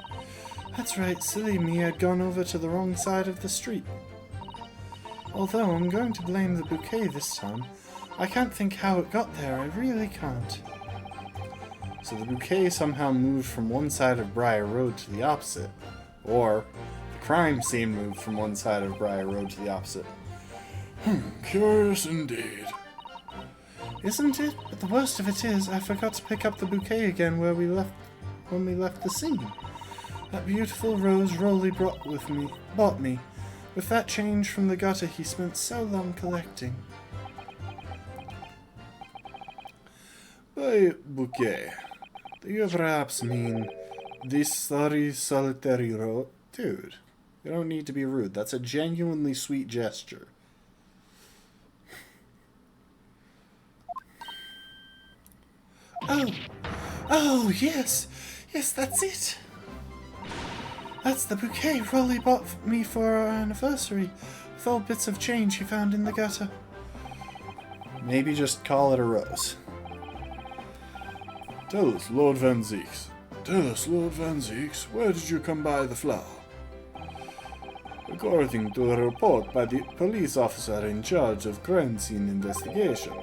That's right, silly me, I'd gone over to the wrong side of the street. Although I'm going to blame the bouquet this time. I can't think how it got there, I really can't. So the bouquet somehow moved from one side of Briar Road to the opposite. Or, the crime scene moved from one side of Briar Road to the opposite. Curious indeed. Isn't it? But the worst of it is, I forgot to pick up the bouquet again when we left the scene. That beautiful rose Rolly bought me, with that change from the gutter he spent so long collecting. By bouquet, do you perhaps mean this sorry solitary rose? Dude, you don't need to be rude. That's a genuinely sweet gesture. Oh, yes, that's it. That's the bouquet Rolly bought me for our anniversary, with all bits of change he found in the gutter. Maybe just call it a rose. Tell us, Lord Van Zieks. Tell us, Lord Van Zieks, where did you come by the flower? According to a report by the police officer in charge of crime scene investigation,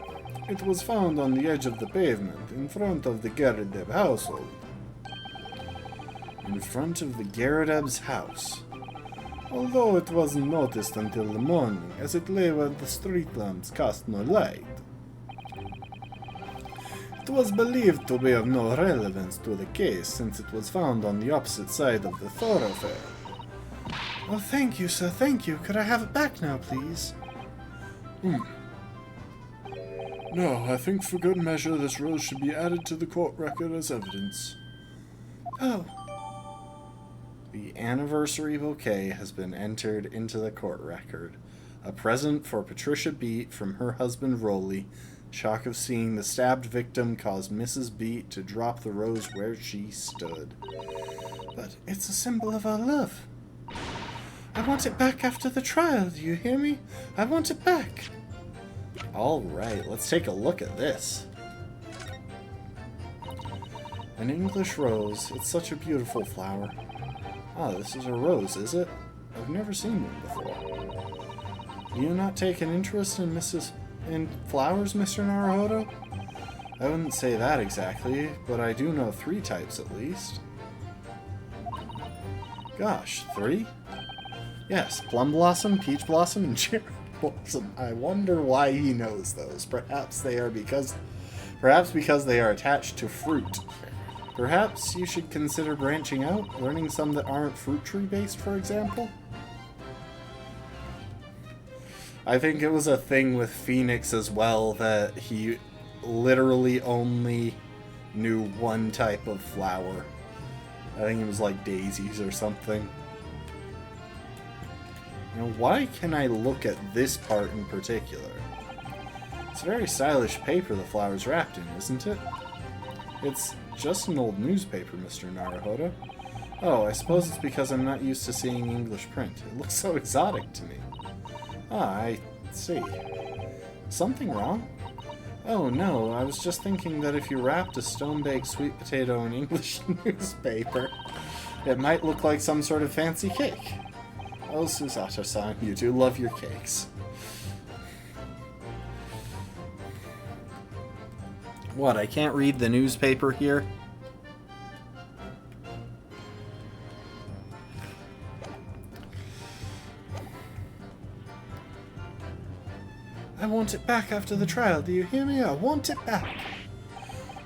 it was found on the edge of the pavement in front of the Geradeb household. In front of the Geradeb's house. Although it wasn't noticed until the morning, as it lay where the street lamps cast no light. It was believed to be of no relevance to the case, since it was found on the opposite side of the thoroughfare. Oh, thank you, sir, thank you. Could I have it back now, please? No, I think for good measure this rose should be added to the court record as evidence. Oh. The anniversary bouquet has been entered into the court record. A present for Patricia Beat from her husband Rolly. Shock of seeing the stabbed victim caused Mrs. Beat to drop the rose where she stood. But it's a symbol of our love. I want it back after the trial, do you hear me? I want it back. Alright, let's take a look at this. An English rose. It's such a beautiful flower. Ah, this is a rose, is it? I've never seen one before. Do you not take an interest in flowers, Mr. Naruhodo? I wouldn't say that exactly, but I do know 3 types at least. Gosh, 3? Yes, plum blossom, peach blossom, and cherry blossom. I wonder why he knows those. Perhaps because they are attached to fruit. Perhaps you should consider branching out, learning some that aren't fruit tree based, for example. I think it was a thing with Phoenix as well that he literally only knew one type of flower. I think it was like daisies or something. Now, why can I look at this part in particular? It's a very stylish paper the flower's wrapped in, isn't it? It's just an old newspaper, Mr. Naruhodo. Oh, I suppose it's because I'm not used to seeing English print. It looks so exotic to me. Ah, I see. Something wrong? Oh no, I was just thinking that if you wrapped a stone-baked sweet potato in English newspaper, it might look like some sort of fancy cake. Oh, Susato-san, you do love your cakes. What, I can't read the newspaper here? I want it back after the trial, do you hear me? I want it back.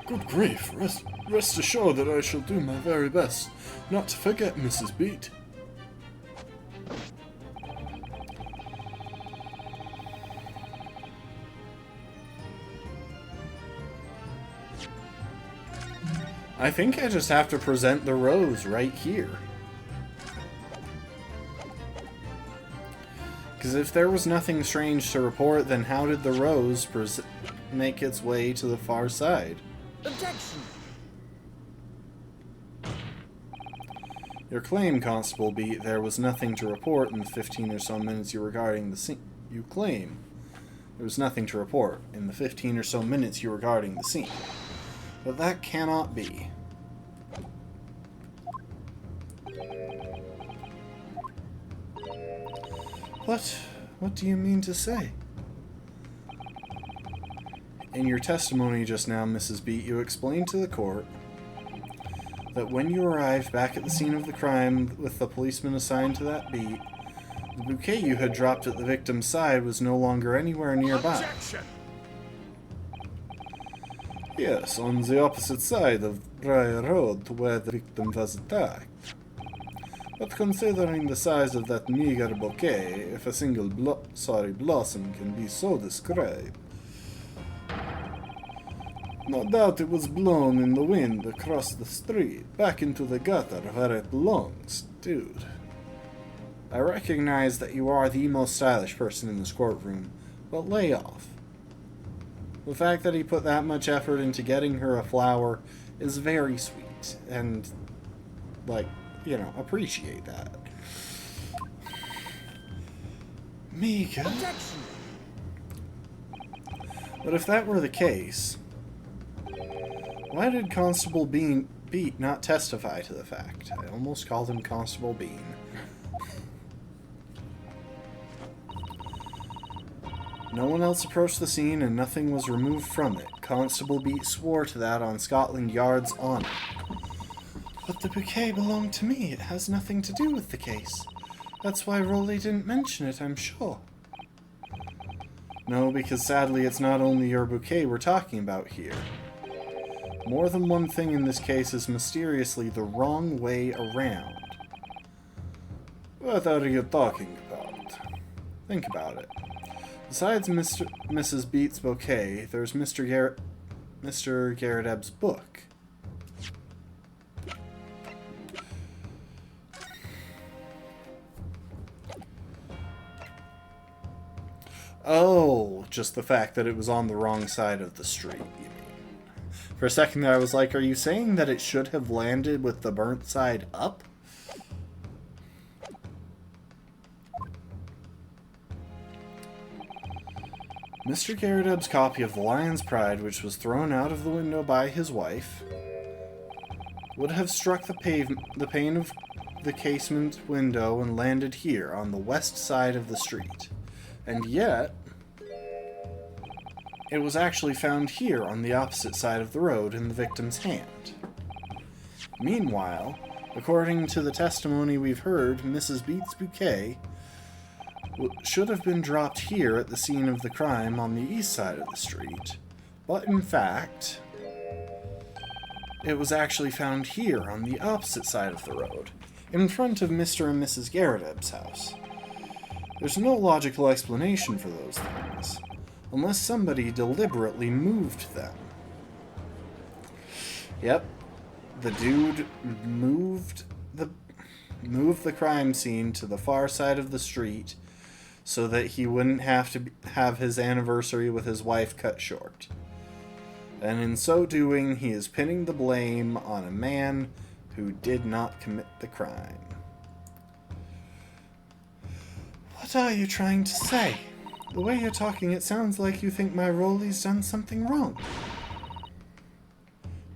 Good grief, rest assured that I shall do my very best not to forget Mrs. Beat. I think I just have to present the rose right here. Because if there was nothing strange to report, then how did the rose make its way to the far side? Objection! Your claim, Constable Beat, there was nothing to report in the 15 or so minutes you were guarding the scene. You claim there was nothing to report in the 15 or so minutes you were guarding the scene. But that cannot be. What do you mean to say? In your testimony just now, Mrs. Beat, you explained to the court that when you arrived back at the scene of the crime with the policeman assigned to that beat, the bouquet you had dropped at the victim's side was no longer anywhere nearby. Objection! Yes, on the opposite side of Briar Road to where the victim was attacked. But considering the size of that meager bouquet, if a single blossom can be so described, no doubt it was blown in the wind across the street, back into the gutter where it belongs, dude. I recognize that you are the most stylish person in this courtroom, but lay off. The fact that he put that much effort into getting her a flower is very sweet, and, like, appreciate that. Mika. Objection! But if that were the case, why did Constable Beat not testify to the fact? I almost called him Constable Bean. No one else approached the scene and nothing was removed from it. Constable Beat swore to that on Scotland Yard's honor. But the bouquet belonged to me. It has nothing to do with the case. That's why Rowley didn't mention it, I'm sure. No, because sadly it's not only your bouquet we're talking about here. More than one thing in this case is mysteriously the wrong way around. What are you talking about? Think about it. Besides Mrs. Beat's bouquet, there's Mr. Garrett Ebb's book. Oh, just the fact that it was on the wrong side of the street, you mean. For a second there I was like, are you saying that it should have landed with the burnt side up? Mr. Garrett Ebb's copy of The Lion's Pride, which was thrown out of the window by his wife, would have struck the pane of the casement window and landed here, on the west side of the street. And yet, it was actually found here, on the opposite side of the road, in the victim's hand. Meanwhile, according to the testimony we've heard, Mrs. Beat's bouquet should have been dropped here at the scene of the crime on the east side of the street, but in fact, it was actually found here on the opposite side of the road, in front of Mr. and Mrs. Garrett Ebb's house. There's no logical explanation for those things, unless somebody deliberately moved them. Yep, the dude moved the crime scene to the far side of the street so that he wouldn't have to have his anniversary with his wife cut short. And in so doing, he is pinning the blame on a man who did not commit the crime. What are you trying to say? The way you're talking, it sounds like you think my Rowley's done something wrong.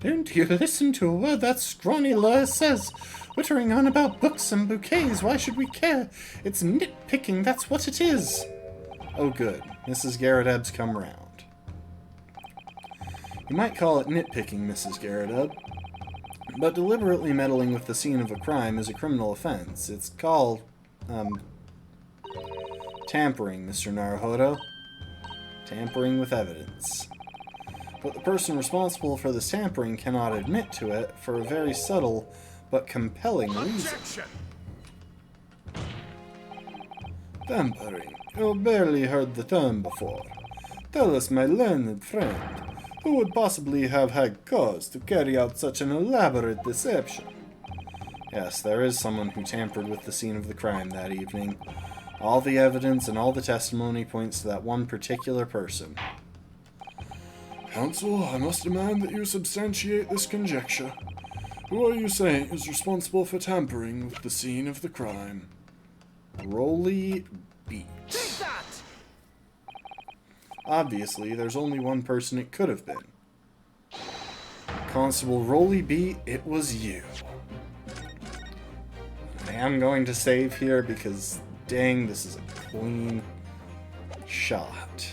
Don't you listen to a word that scrawny lawyer says? Wittering on about books and bouquets, why should we care? It's nitpicking, that's what it is. Oh good, Mrs. Garrett Ebb's come round. You might call it nitpicking, Mrs. Garrett Ebb, but deliberately meddling with the scene of a crime is a criminal offense. It's called, tampering, Mr. Naruhodo. Tampering with evidence. But the person responsible for this tampering cannot admit to it for a very subtle but compelling reason. Tampering. You've barely heard the term before. Tell us, my learned friend, who would possibly have had cause to carry out such an elaborate deception? Yes, there is someone who tampered with the scene of the crime that evening. All the evidence and all the testimony points to that one particular person. Counsel, I must demand that you substantiate this conjecture. Who are you saying is responsible for tampering with the scene of the crime? Rowley Beat. Take that! Obviously, there's only one person it could have been. Constable Rowley Beat, it was you. I am going to save here because, dang, this is a clean shot.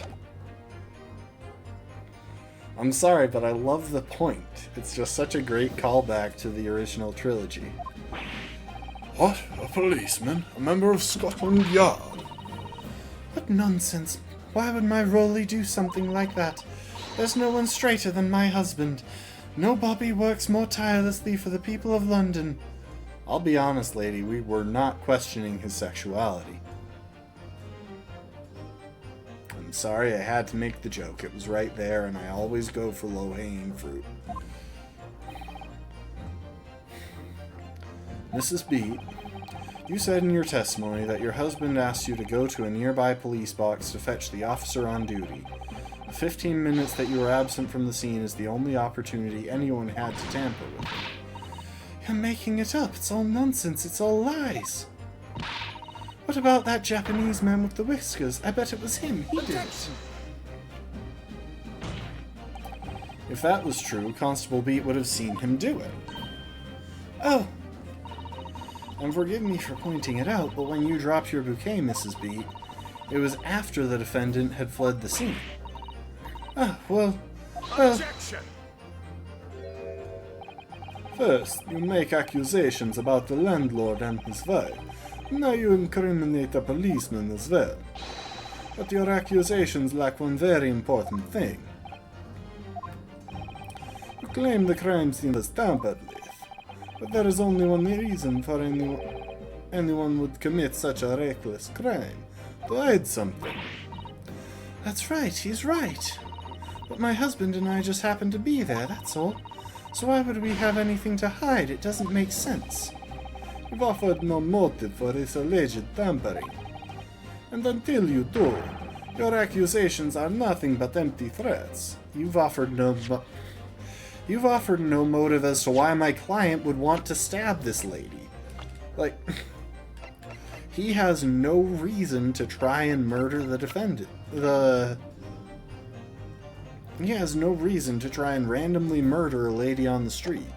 I'm sorry, but I love the point. It's just such a great callback to the original trilogy. What? A policeman? A member of Scotland Yard? What nonsense. Why would my Rowley do something like that? There's no one straighter than my husband. No Bobby works more tirelessly for the people of London. I'll be honest, lady, we were not questioning his sexuality. I'm sorry, I had to make the joke. It was right there, and I always go for low-hanging fruit. Mrs. Beat, you said in your testimony that your husband asked you to go to a nearby police box to fetch the officer on duty. The 15 minutes that you were absent from the scene is the only opportunity anyone had to tamper with him. You're making it up. It's all nonsense. It's all lies. What about that Japanese man with the whiskers? I bet it was him. He did it. If that was true, Constable Beat would have seen him do it. Oh. And forgive me for pointing it out, but when you dropped your bouquet, Mrs. Beat, it was after the defendant had fled the scene. Ah, well... Objection! First, you make accusations about the landlord and his wife. Now you incriminate a policeman as well. But your accusations lack one very important thing. You claim the crime scene was tampered with, but there is only one reason for anyone would commit such a reckless crime: to hide something. That's right, he's right. But my husband and I just happened to be there, that's all. So why would we have anything to hide? It doesn't make sense. You've offered no motive for this alleged tampering. And until you do, your accusations are nothing but empty threats. You've offered no motive as to why my client would want to stab this lady. Like, he has no reason to try and murder the defendant. He has no reason to try and randomly murder a lady on the street.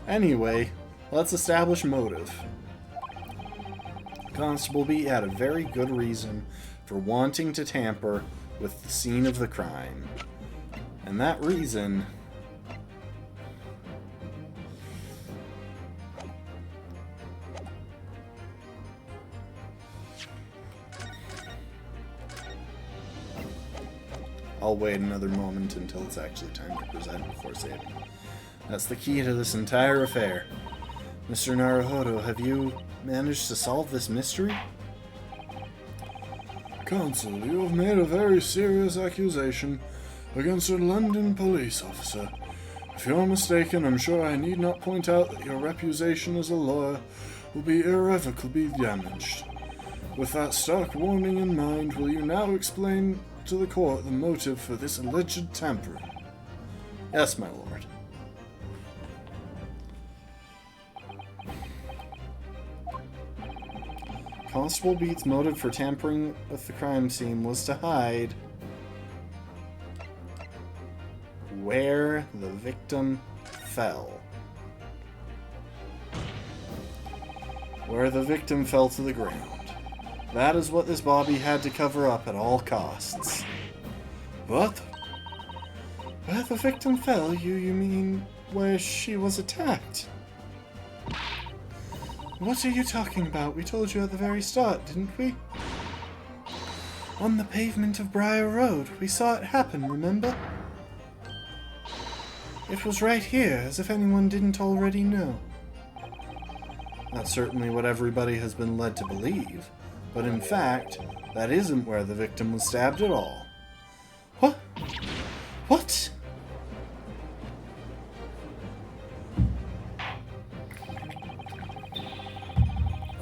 Anyway, let's establish motive. Constable B had a very good reason for wanting to tamper with the scene of the crime. And that reason... I'll wait another moment until it's actually time to present before saving. That's the key to this entire affair. Mr. Naruhodo, have you managed to solve this mystery? Counsel, you have made a very serious accusation against a London police officer. If you're mistaken, I'm sure I need not point out that your reputation as a lawyer will be irrevocably damaged. With that stark warning in mind, will you now explain to the court the motive for this alleged tampering? Yes, my lord. Constable Beat's motive for tampering with the crime scene was to hide where the victim fell. Where the victim fell to the ground. That is what this Bobby had to cover up at all costs. What? Where the victim fell? You mean where she was attacked? What are you talking about? We told you at the very start, didn't we? On the pavement of Briar Road. We saw it happen, remember? It was right here, as if anyone didn't already know. That's certainly what everybody has been led to believe. But in fact, that isn't where the victim was stabbed at all. What? What?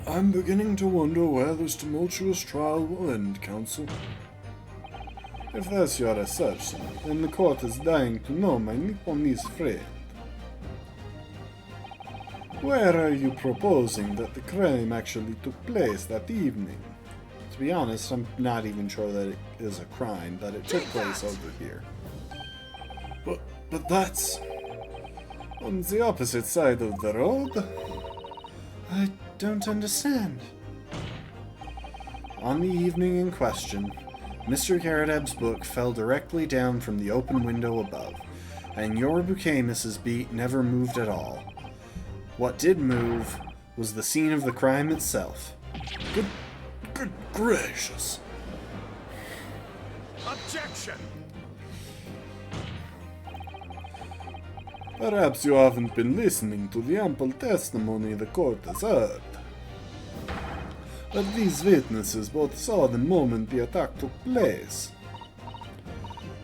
I'm beginning to wonder where this tumultuous trial will end, Counsel. If that's your assertion, then the court is dying to know, my Nipponese friend. Where are you proposing that the crime actually took place that evening? To be honest, I'm not even sure that it is a crime, but it took place over here. But that's on the opposite side of the road. I don't understand. On the evening in question, Mr. Karadeb's book fell directly down from the open window above, and your bouquet, Mrs. Beat, never moved at all. What did move was the scene of the crime itself. Good gracious. Objection! Perhaps you haven't been listening to the ample testimony the court has heard. But these witnesses both saw the moment the attack took place.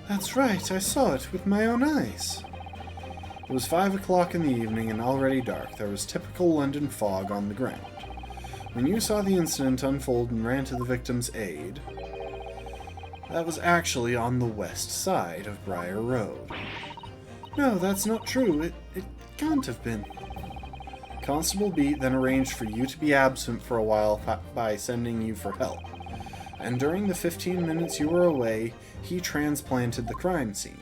That's right, I saw it with my own eyes. It was 5 o'clock in the evening and already dark. There was typical London fog on the ground. When you saw the incident unfold and ran to the victim's aid, that was actually on the west side of Briar Road. No, that's not true. It can't have been. Constable Beat then arranged for you to be absent for a while by sending you for help. And during the 15 minutes you were away, he transplanted the crime scene.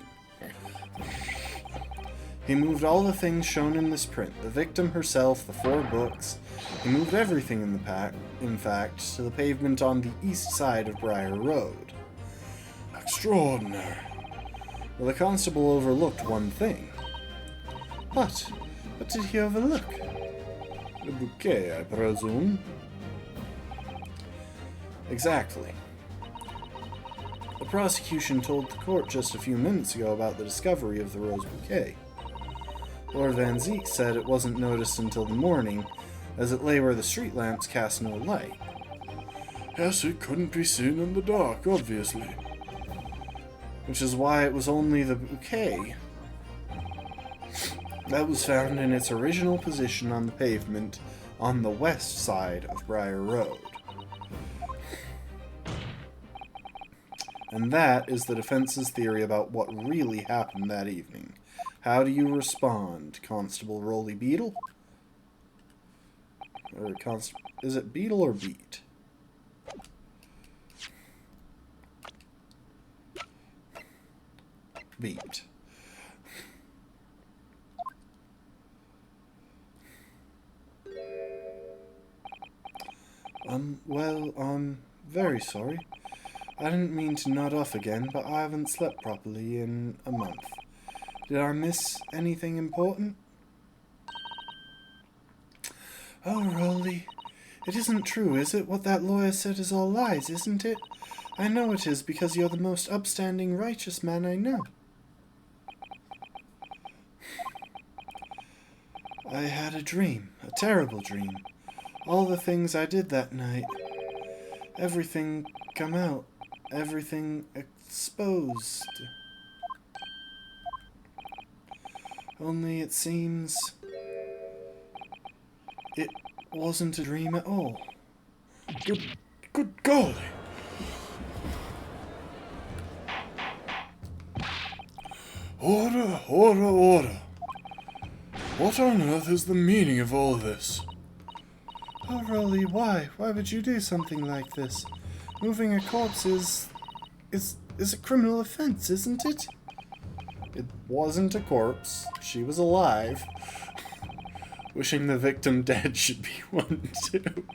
He moved all the things shown in this print, the victim herself, the 4 books. He moved everything in the pack, in fact, to the pavement on the east side of Briar Road. Extraordinary. Well, the constable overlooked one thing. What? What did he overlook? The bouquet, I presume. Exactly. The prosecution told the court just a few minutes ago about the discovery of the rose bouquet. Lord Van Zeek said it wasn't noticed until the morning, as it lay where the street lamps cast no light. Yes, it couldn't be seen in the dark, obviously. Which is why it was only the bouquet that was found in its original position on the pavement on the west side of Briar Road. And that is the defense's theory about what really happened that evening. How do you respond, Constable Rolly Beetle? Or is it Beetle or Beat? Beat. Well, I'm very sorry. I didn't mean to nod off again, but I haven't slept properly in a month. Did I miss anything important? Oh, Rolly. It isn't true, is it? What that lawyer said is all lies, isn't it? I know it is, because you're the most upstanding, righteous man I know. I had a dream, a terrible dream. All the things I did that night. Everything come out. Everything exposed. Only it seems it wasn't a dream at all. Good golly! Order, order, order! What on earth is the meaning of all this? Oh, Rolly, why? Why would you do something like this? Moving a corpse is a criminal offense, isn't it? It wasn't a corpse. She was alive. Wishing the victim dead should be one, too.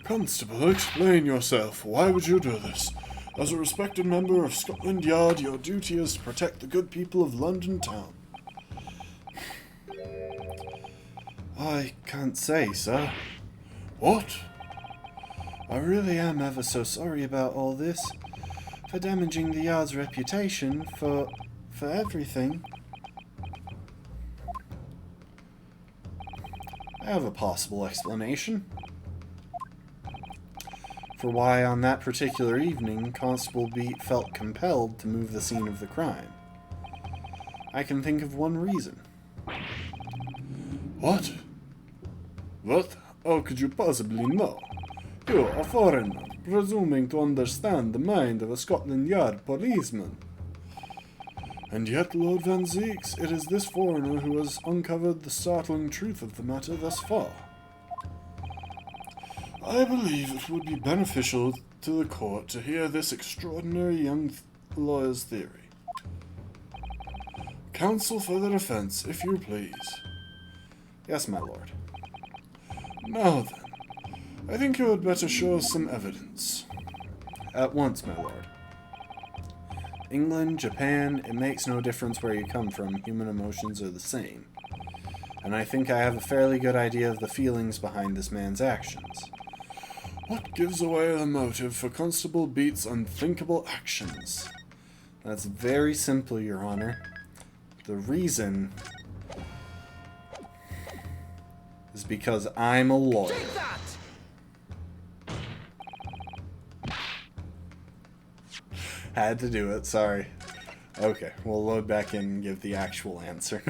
Constable, explain yourself. Why would you do this? As a respected member of Scotland Yard, your duty is to protect the good people of London town. I can't say, sir. What? I really am ever so sorry about all this. For damaging the Yard's reputation, for everything. I have a possible explanation for why on that particular evening Constable Beat felt compelled to move the scene of the crime. I can think of one reason. What? What? How could you possibly know? You, a foreigner, presuming to understand the mind of a Scotland Yard policeman. And yet, Lord Van Zeeks, it is this foreigner who has uncovered the startling truth of the matter thus far. I believe it would be beneficial to the court to hear this extraordinary young lawyer's theory. Counsel for the defense, if you please. Yes, my lord. Now then, I think you had better show us some evidence. At once, my lord. England, Japan, it makes no difference where you come from, human emotions are the same. And I think I have a fairly good idea of the feelings behind this man's actions. What gives away the motive for Constable Beat's unthinkable actions? That's very simple, Your Honor. The reason is because I'm a lawyer. Take that! Had to do it, sorry. Okay, we'll load back in and give the actual answer.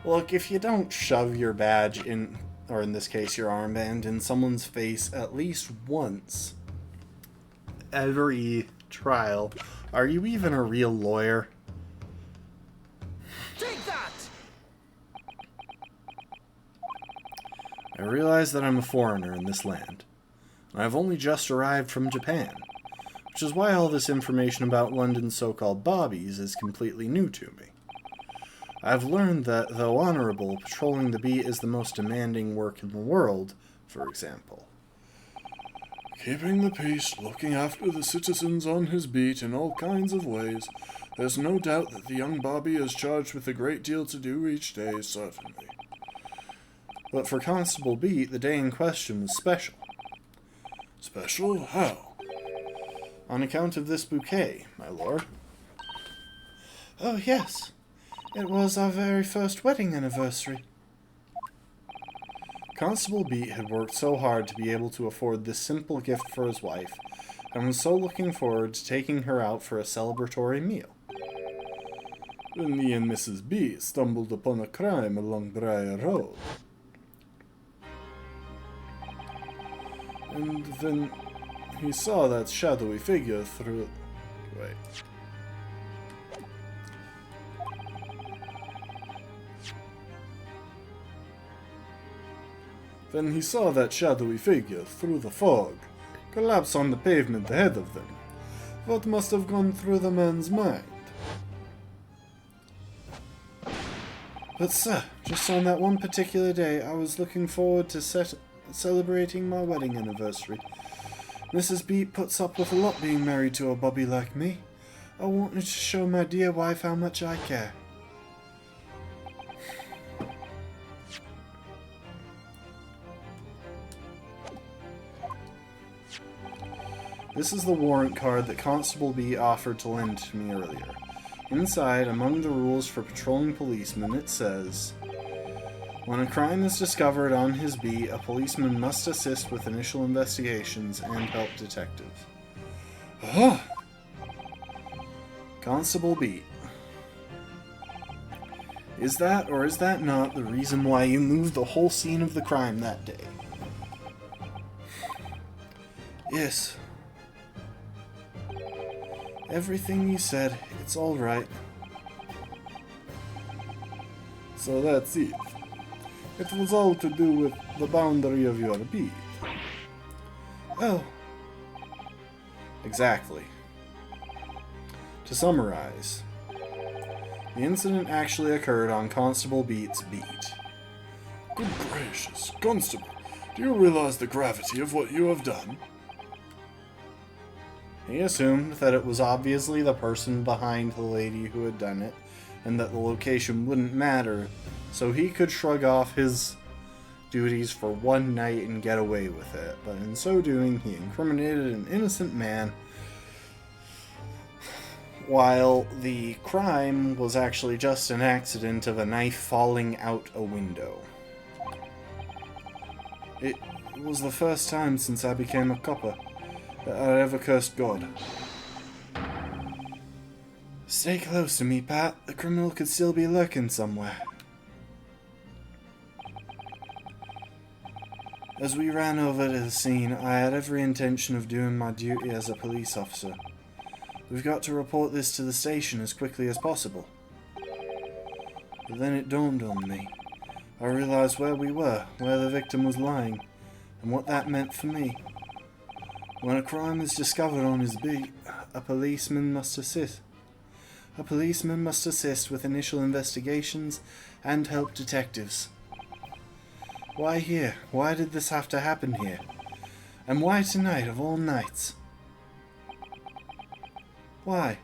Look, if you don't shove your badge in, or in this case your armband, in someone's face at least once every trial, are you even a real lawyer? Take that! I realize that I'm a foreigner in this land. I've only just arrived from Japan, which is why all this information about London's so-called bobbies is completely new to me. I've learned that, though honorable, patrolling the beat is the most demanding work in the world, for example. Keeping the peace, looking after the citizens on his beat in all kinds of ways. There's no doubt that the young Bobby is charged with a great deal to do each day, certainly. But for Constable Beat, the day in question was special. Special? How? On account of this bouquet, my lord. Oh, yes. It was our very first wedding anniversary. Constable Beat had worked so hard to be able to afford this simple gift for his wife, and was so looking forward to taking her out for a celebratory meal. When me and Mrs. B stumbled upon a crime along Briar Road. And then he saw that shadowy figure through... Wait. Then he saw that shadowy figure through the fog, collapse on the pavement ahead of them. What must have gone through the man's mind? But sir, just on that one particular day, I was looking forward to celebrating my wedding anniversary. Mrs. Beat puts up with a lot being married to a bobby like me. I wanted to show my dear wife how much I care. This is the warrant card that Constable B offered to lend to me earlier. Inside, among the rules for patrolling policemen, it says, when a crime is discovered on his beat, a policeman must assist with initial investigations and help detectives. Constable Beat. Is that, or is that not, the reason why you moved the whole scene of the crime that day? Yes. Everything you said, it's all right. So that's it. It was all to do with the boundary of your beat. Oh. Exactly. To summarize, the incident actually occurred on Constable Beat's beat. Good gracious, Constable, do you realize the gravity of what you have done? He assumed that it was obviously the person behind the lady who had done it, and that the location wouldn't matter, so he could shrug off his duties for one night and get away with it. But in so doing, he incriminated an innocent man, while the crime was actually just an accident of a knife falling out a window. It was the first time since I became a copper that I ever cursed God. Stay close to me, Pat. The criminal could still be lurking somewhere. As we ran over to the scene, I had every intention of doing my duty as a police officer. We've got to report this to the station as quickly as possible. But then it dawned on me. I realized where we were, where the victim was lying, and what that meant for me. When a crime is discovered on his beat, a policeman must assist. A policeman must assist with initial investigations and help detectives. Why here? Why did this have to happen here? And why tonight of all nights? Why?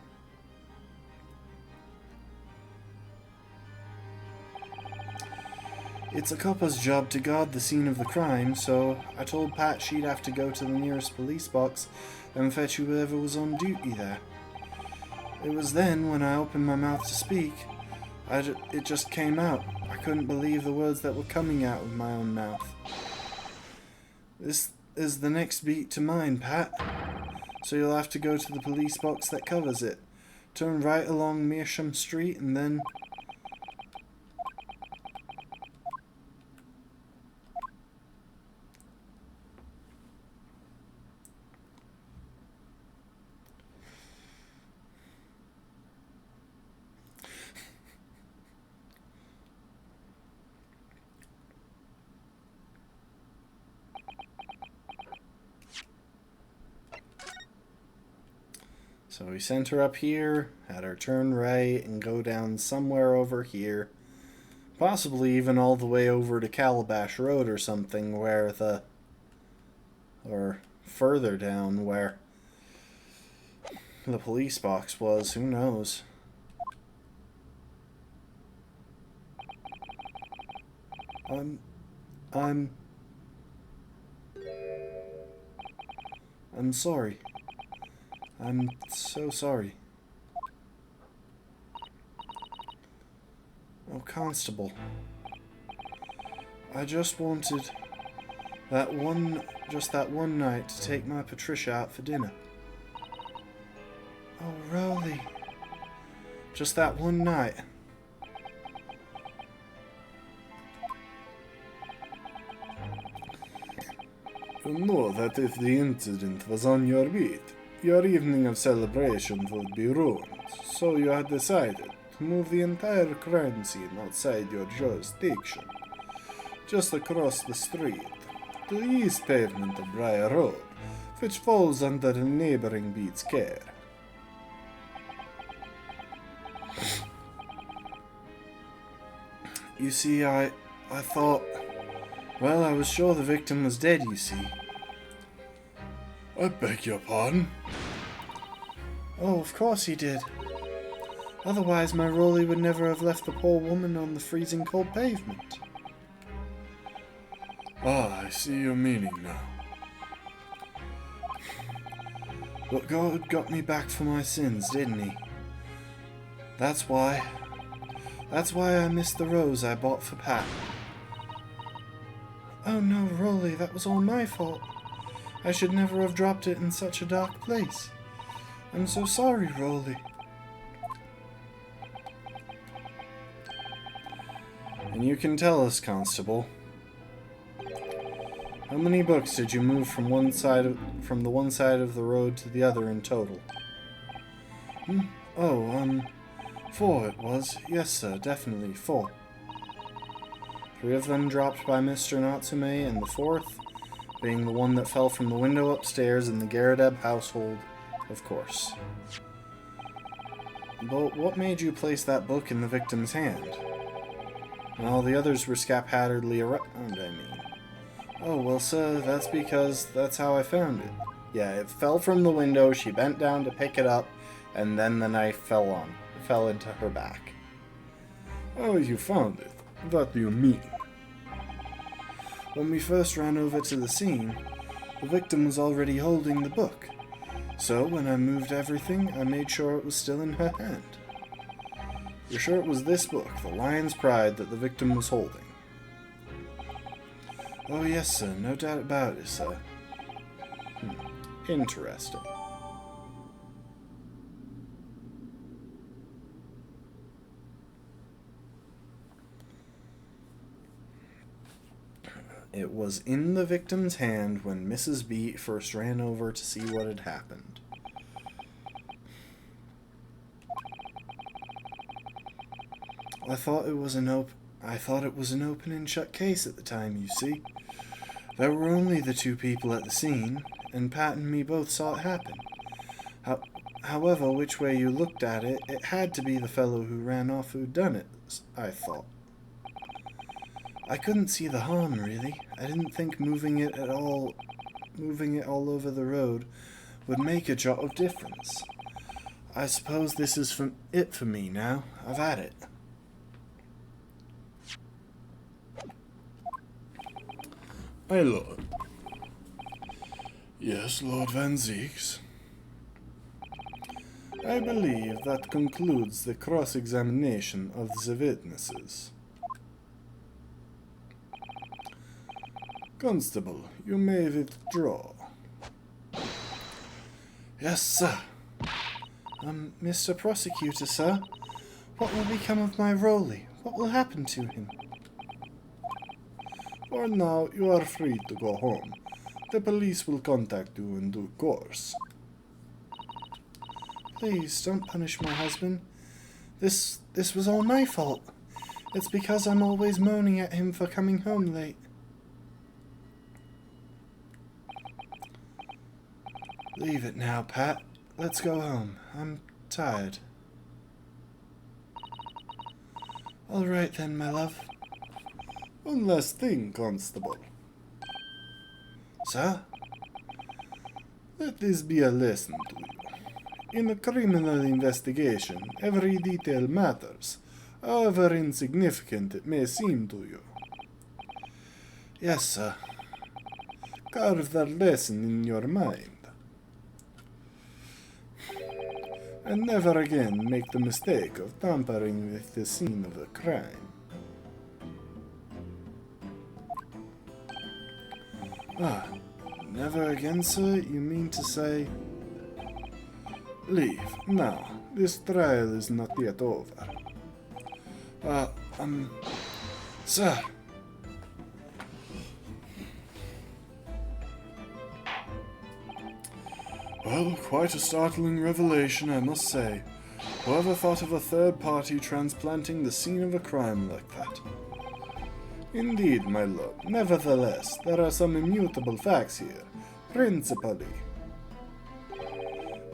It's a copper's job to guard the scene of the crime, so I told Pat she'd have to go to the nearest police box and fetch whoever was on duty there. It was then, when I opened my mouth to speak, it just came out. I couldn't believe the words that were coming out of my own mouth. This is the next beat to mine, Pat. So you'll have to go to the police box that covers it. Turn right along Meersham Street and then... So we sent her up here, had her turn right, and go down somewhere over here. Possibly even all the way over to Calabash Road or something, where the... or further down where the police box was, who knows. I'm sorry. I'm so sorry. Oh, Constable. I just wanted that one night to take my Patricia out for dinner. Oh, Rowley. Just that one night. You know that if the incident was on your beat, your evening of celebration would be ruined, so you had decided to move the entire crime scene outside your jurisdiction, just across the street, to the east pavement of Briar Road, which falls under the neighboring beat's care. You see, I thought... Well, I was sure the victim was dead, you see. I beg your pardon? Oh, of course he did. Otherwise, my Rolly would never have left the poor woman on the freezing cold pavement. Ah, I see your meaning now. But God got me back for my sins, didn't he? That's why I missed the rose I bought for Pat. Oh no, Rolly, that was all my fault. I should never have dropped it in such a dark place. I'm so sorry, Rolly. And you can tell us, Constable. How many books did you move from the one side of the road to the other in total? 4 it was. Yes, sir, definitely 4. 3 of them dropped by Mr. Natsume, and the 4th being the one that fell from the window upstairs in the Garadeb household, of course. But what made you place that book in the victim's hand? And all the others were scap-hattedly around, I mean. Oh, well, sir, that's because that's how I found it. Yeah, it fell from the window, she bent down to pick it up, and then the knife fell into her back. Oh, you found it. What do you mean? When we first ran over to the scene, the victim was already holding the book. So, when I moved everything, I made sure it was still in her hand. You're sure it was this book, The Lion's Pride, that the victim was holding? Oh, yes, sir. No doubt about it, sir. Interesting. It was in the victim's hand when Mrs. B first ran over to see what had happened. I thought it was an open and shut case at the time, you see. There were only the 2 people at the scene, and Pat and me both saw it happen. However, which way you looked at it, it had to be the fellow who ran off who'd done it, I thought. I couldn't see the harm, really. I didn't think moving it all over the road would make a jot of difference. I suppose this is it for me now. I've had it. My lord. Yes, Lord Van Zieks. I believe that concludes the cross-examination of the witnesses. Constable, you may withdraw. Yes, sir. Mr. Prosecutor, sir, what will become of my Rolly? What will happen to him? For now, you are free to go home. The police will contact you in due course. Please, don't punish my husband. This was all my fault. It's because I'm always moaning at him for coming home late. Leave it now, Pat. let's go home. I'm tired. All right then, my love. One last thing, Constable. Sir? Let this be a lesson to you. In a criminal investigation, every detail matters, however insignificant it may seem to you. Yes, sir. Carve that lesson in your mind. And never again make the mistake of tampering with the scene of a crime. Ah, never again, sir? You mean to say... Leave, now. This trial is not yet over. Sir! Well, quite a startling revelation, I must say. Whoever thought of a third party transplanting the scene of a crime like that? Indeed, my lord. Nevertheless, there are some immutable facts here. Principally,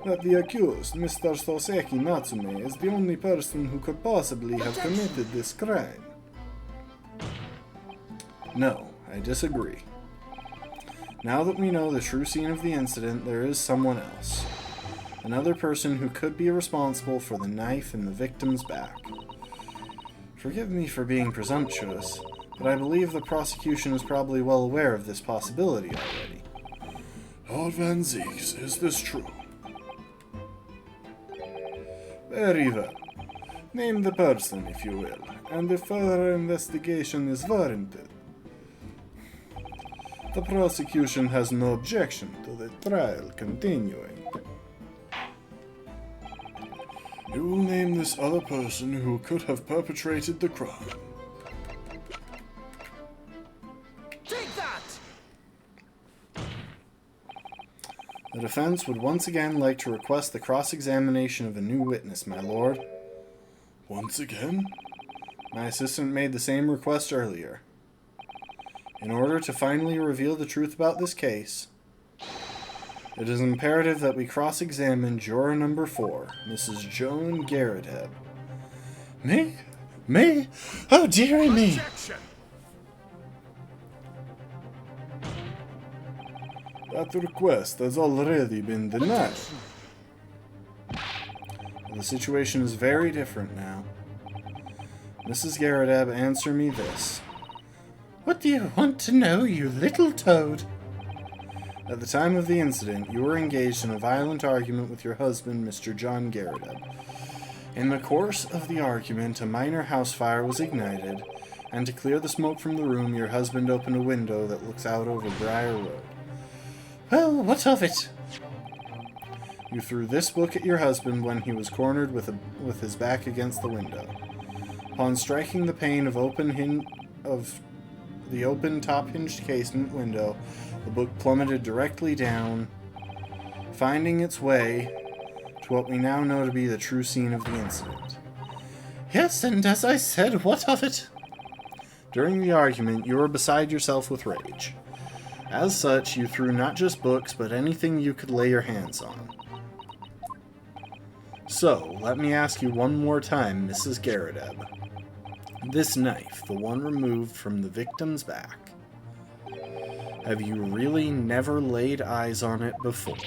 that the accused, Mr. Soseki Natsume, is the only person who could possibly have committed this crime. No, I disagree. Now that we know the true scene of the incident, there is someone else. Another person who could be responsible for the knife in the victim's back. Forgive me for being presumptuous, but I believe the prosecution is probably well aware of this possibility already. Lord Van Zieks, is this true? Very well. Name the person, if you will, and if further investigation is warranted. The prosecution has no objection to the trial continuing. You will name this other person who could have perpetrated the crime. Take that! The defense would once again like to request the cross-examination of a new witness, my lord. Once again? My assistant made the same request earlier. In order to finally reveal the truth about this case, it is imperative that we cross-examine juror number 4, Mrs. Joan Garrett. Me? Me? Oh, dearie me! Objection! That request has already been denied. The situation is very different now. Mrs. Garrett, answer me this. What do you want to know, you little toad? At the time of the incident, you were engaged in a violent argument with your husband, Mr. John Garrett. In the course of the argument, a minor house fire was ignited, and to clear the smoke from the room, your husband opened a window that looks out over Briar Road. Well, what of it? You threw this book at your husband when he was cornered with his back against the window. Upon striking the pane of the open top-hinged casement window, the book plummeted directly down, finding its way to what we now know to be the true scene of the incident. Yes, and as I said, what of it? During the argument, you were beside yourself with rage. As such, you threw not just books, but anything you could lay your hands on. So, let me ask you one more time, Mrs. Garrett. This knife, the one removed from the victim's back, have you really never laid eyes on it before?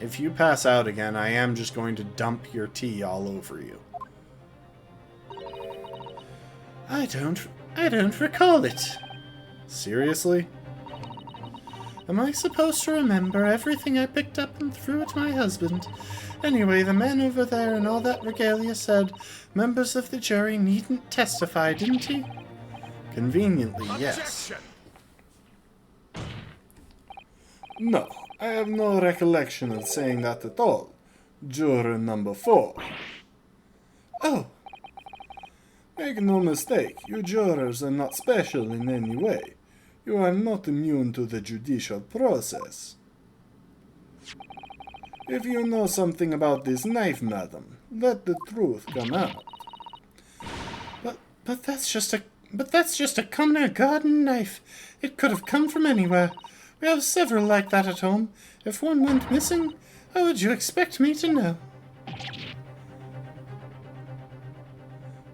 If you pass out again, I am just going to dump your tea all over you. I don't recall it. Seriously? Am I supposed to remember everything I picked up and threw at my husband? Anyway, the man over there and all that regalia said members of the jury needn't testify, didn't he? Conveniently, yes. Objection! No, I have no recollection of saying that at all. Juror number 4. Oh, Make no mistake, you jurors are not special in any way. You are not immune to the judicial process. If you know something about this knife, madam, let the truth come out. but that's just a common garden knife. It could have come from anywhere. We have several like that at home. If one went missing, how would you expect me to know?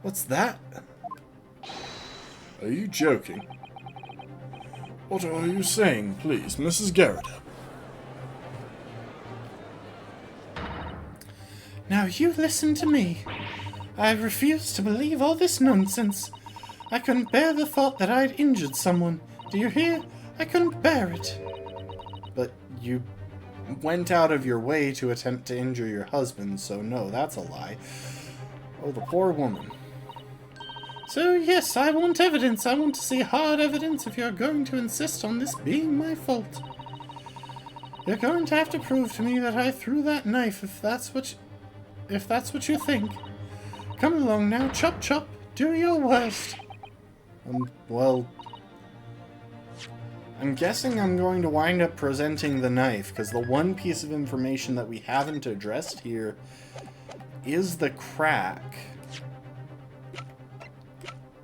What's that? Are you joking? What are you saying, please, Mrs. Garrett? Now you listen to me. I refuse to believe all this nonsense. I couldn't bear the thought that I'd injured someone. Do you hear? I couldn't bear it. But you went out of your way to attempt to injure your husband, so no, that's a lie. Oh, the poor woman. So yes, I want evidence. I want to see hard evidence if you're going to insist on this being my fault. You're going to have to prove to me that I threw that knife if that's what you think. Come along now, chop chop, do your worst. Well, I'm guessing I'm going to wind up presenting the knife, because the one piece of information that we haven't addressed here is the crack.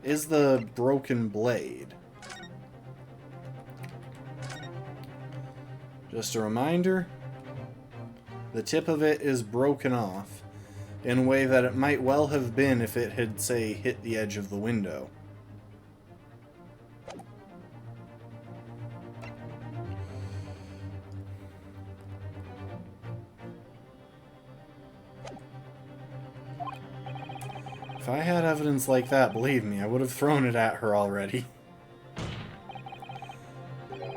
Is the broken blade. Just a reminder, the tip of it is broken off in a way that it might well have been if it had, say, hit the edge of the window. If I had evidence like that, believe me, I would have thrown it at her already.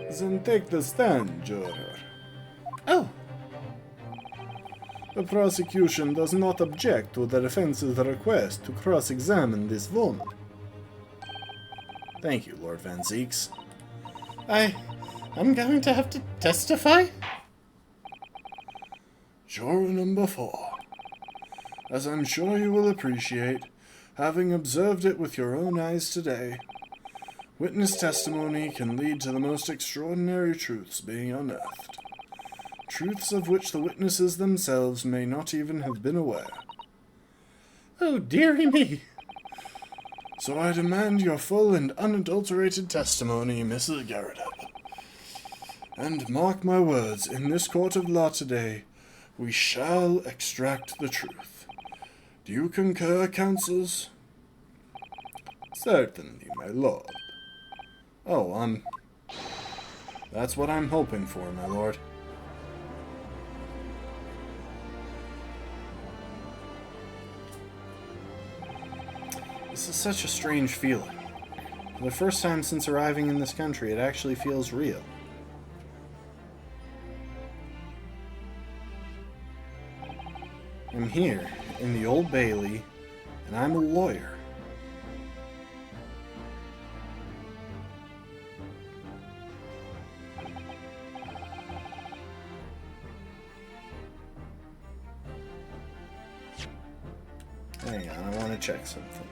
Then take the stand, juror. Oh! The prosecution does not object to the defense's request to cross-examine this woman. Thank you, Lord Van Zeeks. I'm going to have to testify? Juror number 4. As I'm sure you will appreciate, having observed it with your own eyes today, witness testimony can lead to the most extraordinary truths being unearthed. Truths of which the witnesses themselves may not even have been aware. Oh, dearie me. So I demand your full and unadulterated testimony, Mrs. Garrett. And mark my words, in this court of law today, we shall extract the truth. Do you concur, counsels? Certainly, my lord. Oh, that's what I'm hoping for, my lord. This is such a strange feeling. For the first time since arriving in this country, it actually feels real. I'm here, in the Old Bailey, and I'm a lawyer. Hang on, I want to check something.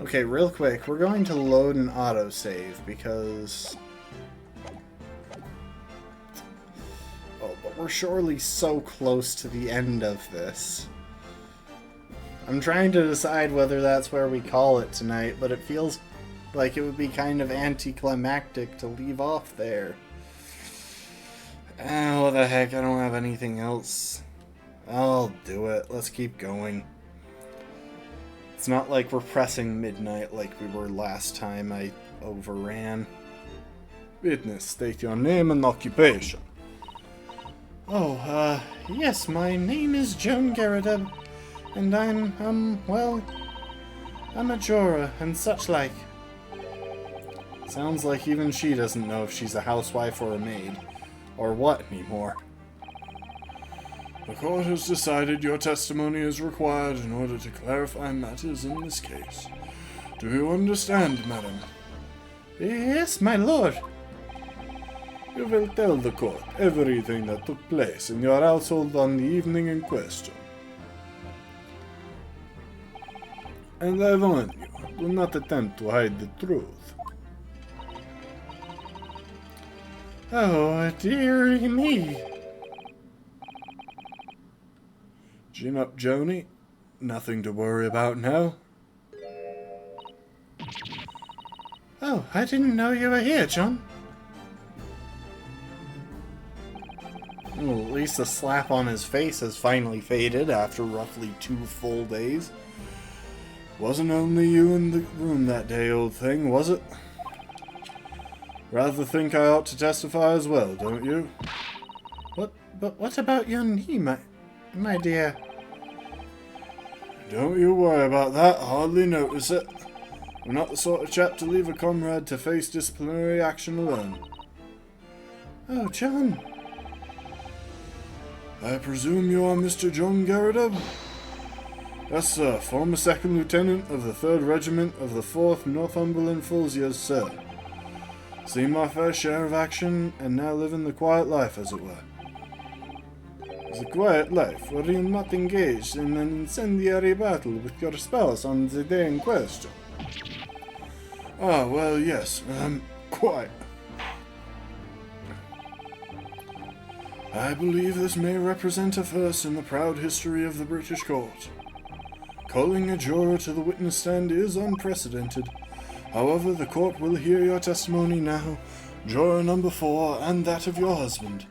Okay, real quick, we're going to load an autosave because... Oh, but we're surely so close to the end of this. I'm trying to decide whether that's where we call it tonight, but it feels like it would be kind of anticlimactic to leave off there. What the heck, I don't have anything else. I'll do it. Let's keep going. It's not like we're pressing midnight like we were last time I overran. Witness, state your name and occupation. Oh, yes, my name is Joan Garrideb, and I'm a juror and such like. Sounds like even she doesn't know if she's a housewife or a maid, or what anymore. The court has decided your testimony is required in order to clarify matters in this case. Do you understand, madam? Yes, my lord. You will tell the court everything that took place in your household on the evening in question. And I warn you, do not attempt to hide the truth. Oh, dearie me. Chin up, Joni. nothing to worry about now. Oh, I didn't know you were here, John. Well, at least the slap on his face has finally faded after roughly 2 full days. Wasn't only you in the room that day, old thing, was it? Rather think I ought to testify as well, don't you? But what about your knee, my dear? Don't you worry about that, I hardly notice it. I'm not the sort of chap to leave a comrade to face disciplinary action alone. Oh, John. I presume you are Mr. John Garrideb? Yes, sir. Former 2nd Lieutenant of the 3rd Regiment of the 4th Northumberland Fulsiers, sir. Seen my fair share of action, and now living the quiet life, as it were. The quiet life? Were you not engaged in an incendiary battle with your spouse on the day in question? Ah, well, yes. Quite. I believe this may represent a first in the proud history of the British court. Calling a juror to the witness stand is unprecedented. However, the court will hear your testimony now, juror number 4, and that of your husband.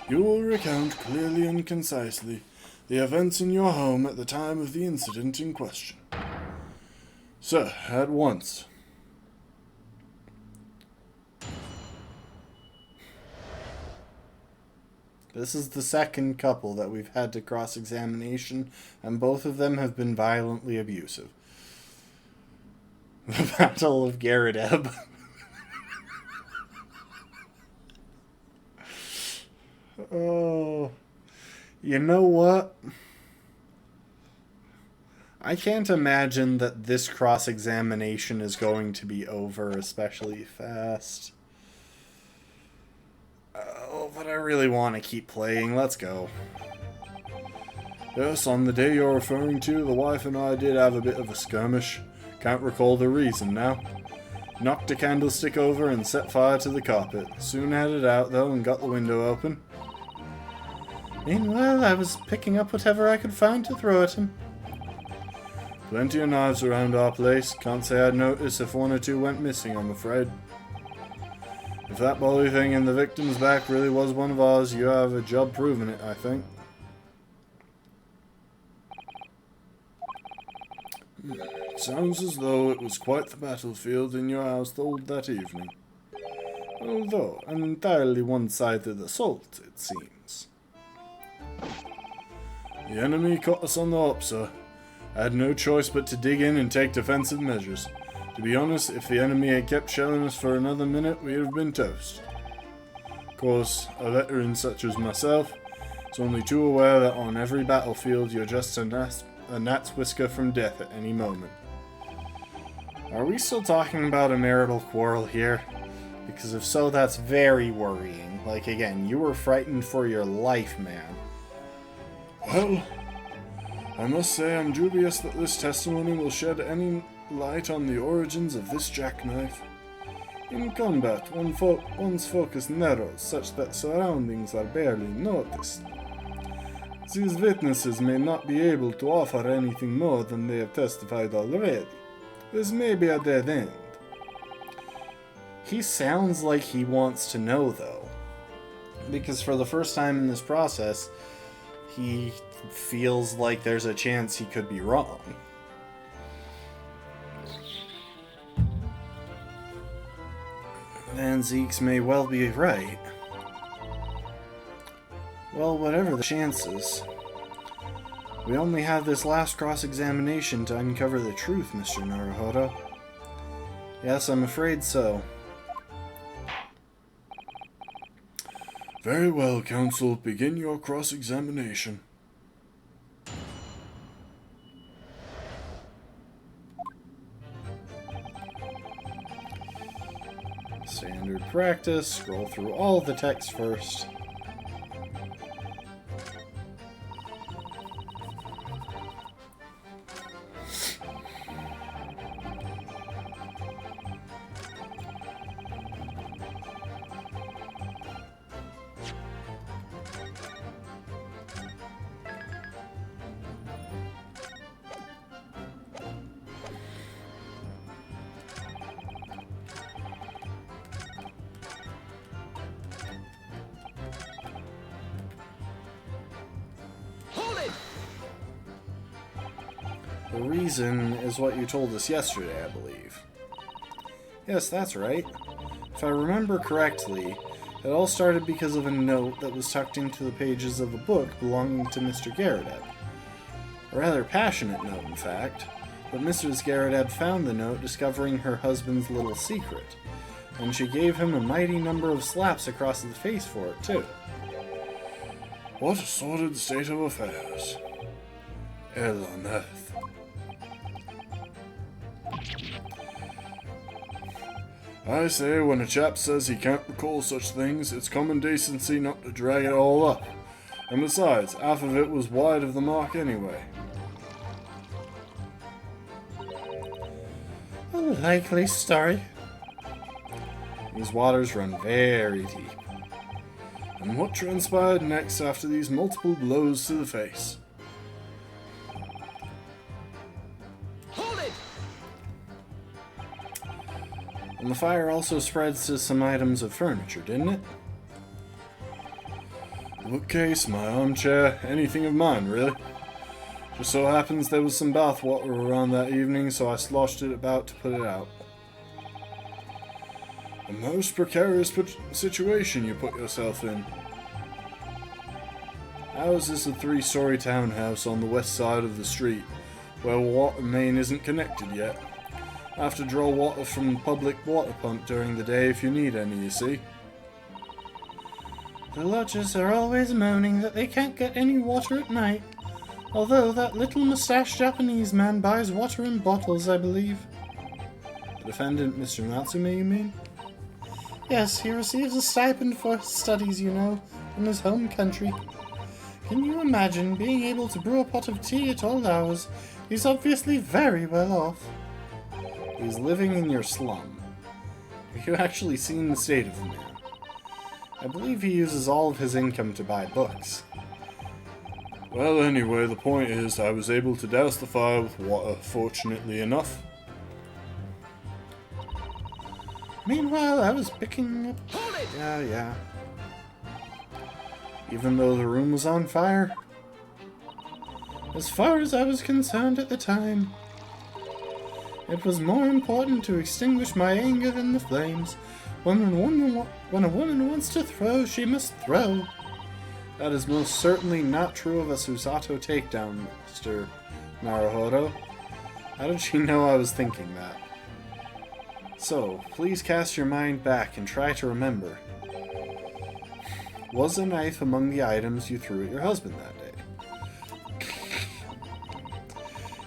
You will recount clearly and concisely the events in your home at the time of the incident in question. Sir, at once. This is the second couple that we've had to cross-examination, and both of them have been violently abusive. The Battle of Garrideb. Oh, you know what? I can't imagine that this cross-examination is going to be over especially fast. Oh, but I really want to keep playing. Let's go. Yes, on the day you're referring to, the wife and I did have a bit of a skirmish. Can't recall the reason now. Knocked a candlestick over and set fire to the carpet. Soon had it out, though, and got the window open. Meanwhile, I was picking up whatever I could find to throw at him. Plenty of knives around our place. Can't say I'd notice if 1 or 2 went missing, I'm afraid. If that bully thing in the victim's back really was one of ours, you have a job proving it, I think. Sounds as though it was quite the battlefield in your household that evening. Although an entirely one-sided assault, it seems. The enemy caught us on the hop, sir. I had no choice but to dig in and take defensive measures. To be honest, if the enemy had kept shelling us for another minute, we'd have been toast. Of course, a veteran such as myself is only too aware that on every battlefield you're just a gnat's whisker from death at any moment. Are we still talking about a marital quarrel here? Because if so, that's very worrying. Like, again, you were frightened for your life, man. Well, I must say I'm dubious that this testimony will shed any light on the origins of this jackknife. In combat, one's focus narrows such that surroundings are barely noticed. These witnesses may not be able to offer anything more than they have testified already. This may be a dead end. He sounds like he wants to know, though. Because for the first time in this process, he feels like there's a chance he could be wrong. Van Zeeks may well be right. Well, whatever the chances, we only have this last cross-examination to uncover the truth, Mr. Naruhodo. Yes, I'm afraid so. Very well, counsel. Begin your cross-examination. Standard practice. Scroll through all the text first. The reason is what you told us yesterday, I believe. Yes, that's right. If I remember correctly, it all started because of a note that was tucked into the pages of a book belonging to Mr. Garrett. A rather passionate note, in fact, but Mrs. Garrett found the note discovering her husband's little secret, and she gave him a mighty number of slaps across the face for it, too. What a sordid state of affairs. Hell on earth. I say, when a chap says he can't recall such things, it's common decency not to drag it all up. And besides, half of it was wide of the mark anyway. A likely story. These waters run very deep. And what transpired next after these multiple blows to the face? Hold it! And the fire also spreads to some items of furniture, didn't it? The bookcase, my armchair, anything of mine, really. Just so happens there was some bath water around that evening, so I sloshed it about to put it out. A most precarious situation you put yourself in. Ours is a 3-story townhouse on the west side of the street, where water main isn't connected yet. I have to draw water from the public water pump during the day if you need any, you see. The lodgers are always moaning that they can't get any water at night, although that little mustached Japanese man buys water in bottles, I believe. The defendant, Mr. Natsume, you mean? Yes, he receives a stipend for his studies, you know, in his home country. Can you imagine being able to brew a pot of tea at all hours? He's obviously very well off. He's living in your slum. Have you actually seen the state of the man? I believe he uses all of his income to buy books. Well, anyway, the point is, I was able to douse the fire with water, fortunately enough. Meanwhile, I was picking up... Yeah. Even though the room was on fire? As far as I was concerned at the time, it was more important to extinguish my anger than the flames. When a woman wants to throw, she must throw. That is most certainly not true of a Susato takedown, Mr. Naruhodo. How did she know I was thinking that? So, please cast your mind back and try to remember. Was a knife among the items you threw at your husband that day?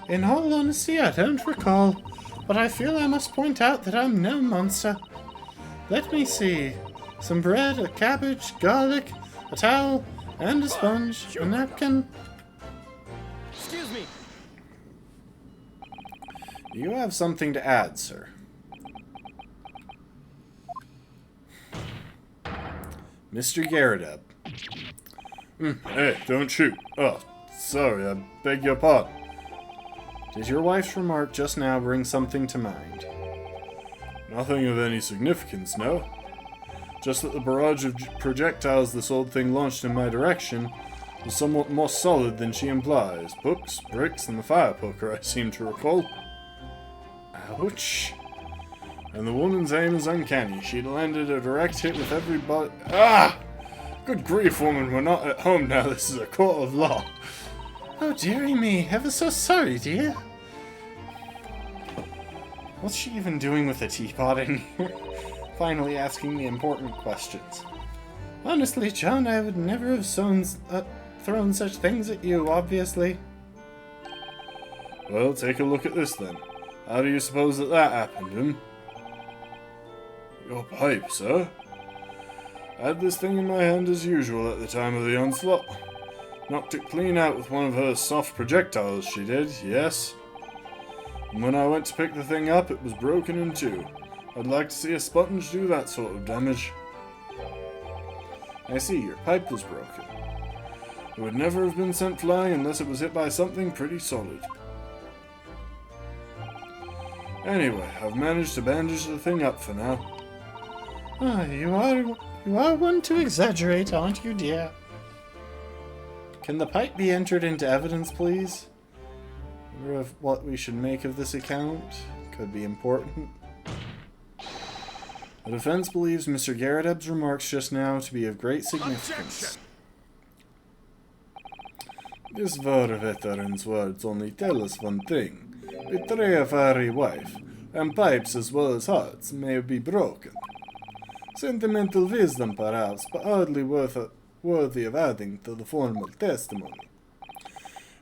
In all honesty, I don't recall, but I feel I must point out that I'm no monster. Let me see. Some bread, a cabbage, garlic, a towel, and a sponge, a napkin. Excuse me. You have something to add, sir. Mr. Garrett. Hey, don't shoot. Oh, sorry, I beg your pardon. Did your wife's remark just now bring something to mind? Nothing of any significance, no. Just that the barrage of projectiles this old thing launched in my direction was somewhat more solid than she implies. Books, bricks, and the fire poker, I seem to recall. Ouch. And the woman's aim is uncanny. She'd landed a direct hit with every bullet. Ah! Good grief, woman, we're not at home now. This is a court of law. Oh, dearie me, ever so sorry, dear. What's she even doing with a teapot in here? Finally asking the important questions. Honestly, John, I would never have thrown such things at you, obviously. Well, take a look at this then. How do you suppose that happened, Your pipe, sir? I had this thing in my hand as usual at the time of the onslaught. Knocked it clean out with one of her soft projectiles, she did, yes. And when I went to pick the thing up, it was broken in two. I'd like to see a sponge do that sort of damage. I see, your pipe was broken. It would never have been sent flying unless it was hit by something pretty solid. Anyway, I've managed to bandage the thing up for now. Ah, you are one to exaggerate, aren't you, dear? Can the pipe be entered into evidence, please? Wonder if what we should make of this account could be important. The defense believes Mr. Garredeb's remarks just now to be of great significance. This war veteran's words only tell us one thing. Betray a fiery wife, and pipes as well as hearts may be broken. Sentimental wisdom perhaps, but hardly worthy of adding to the formal testimony.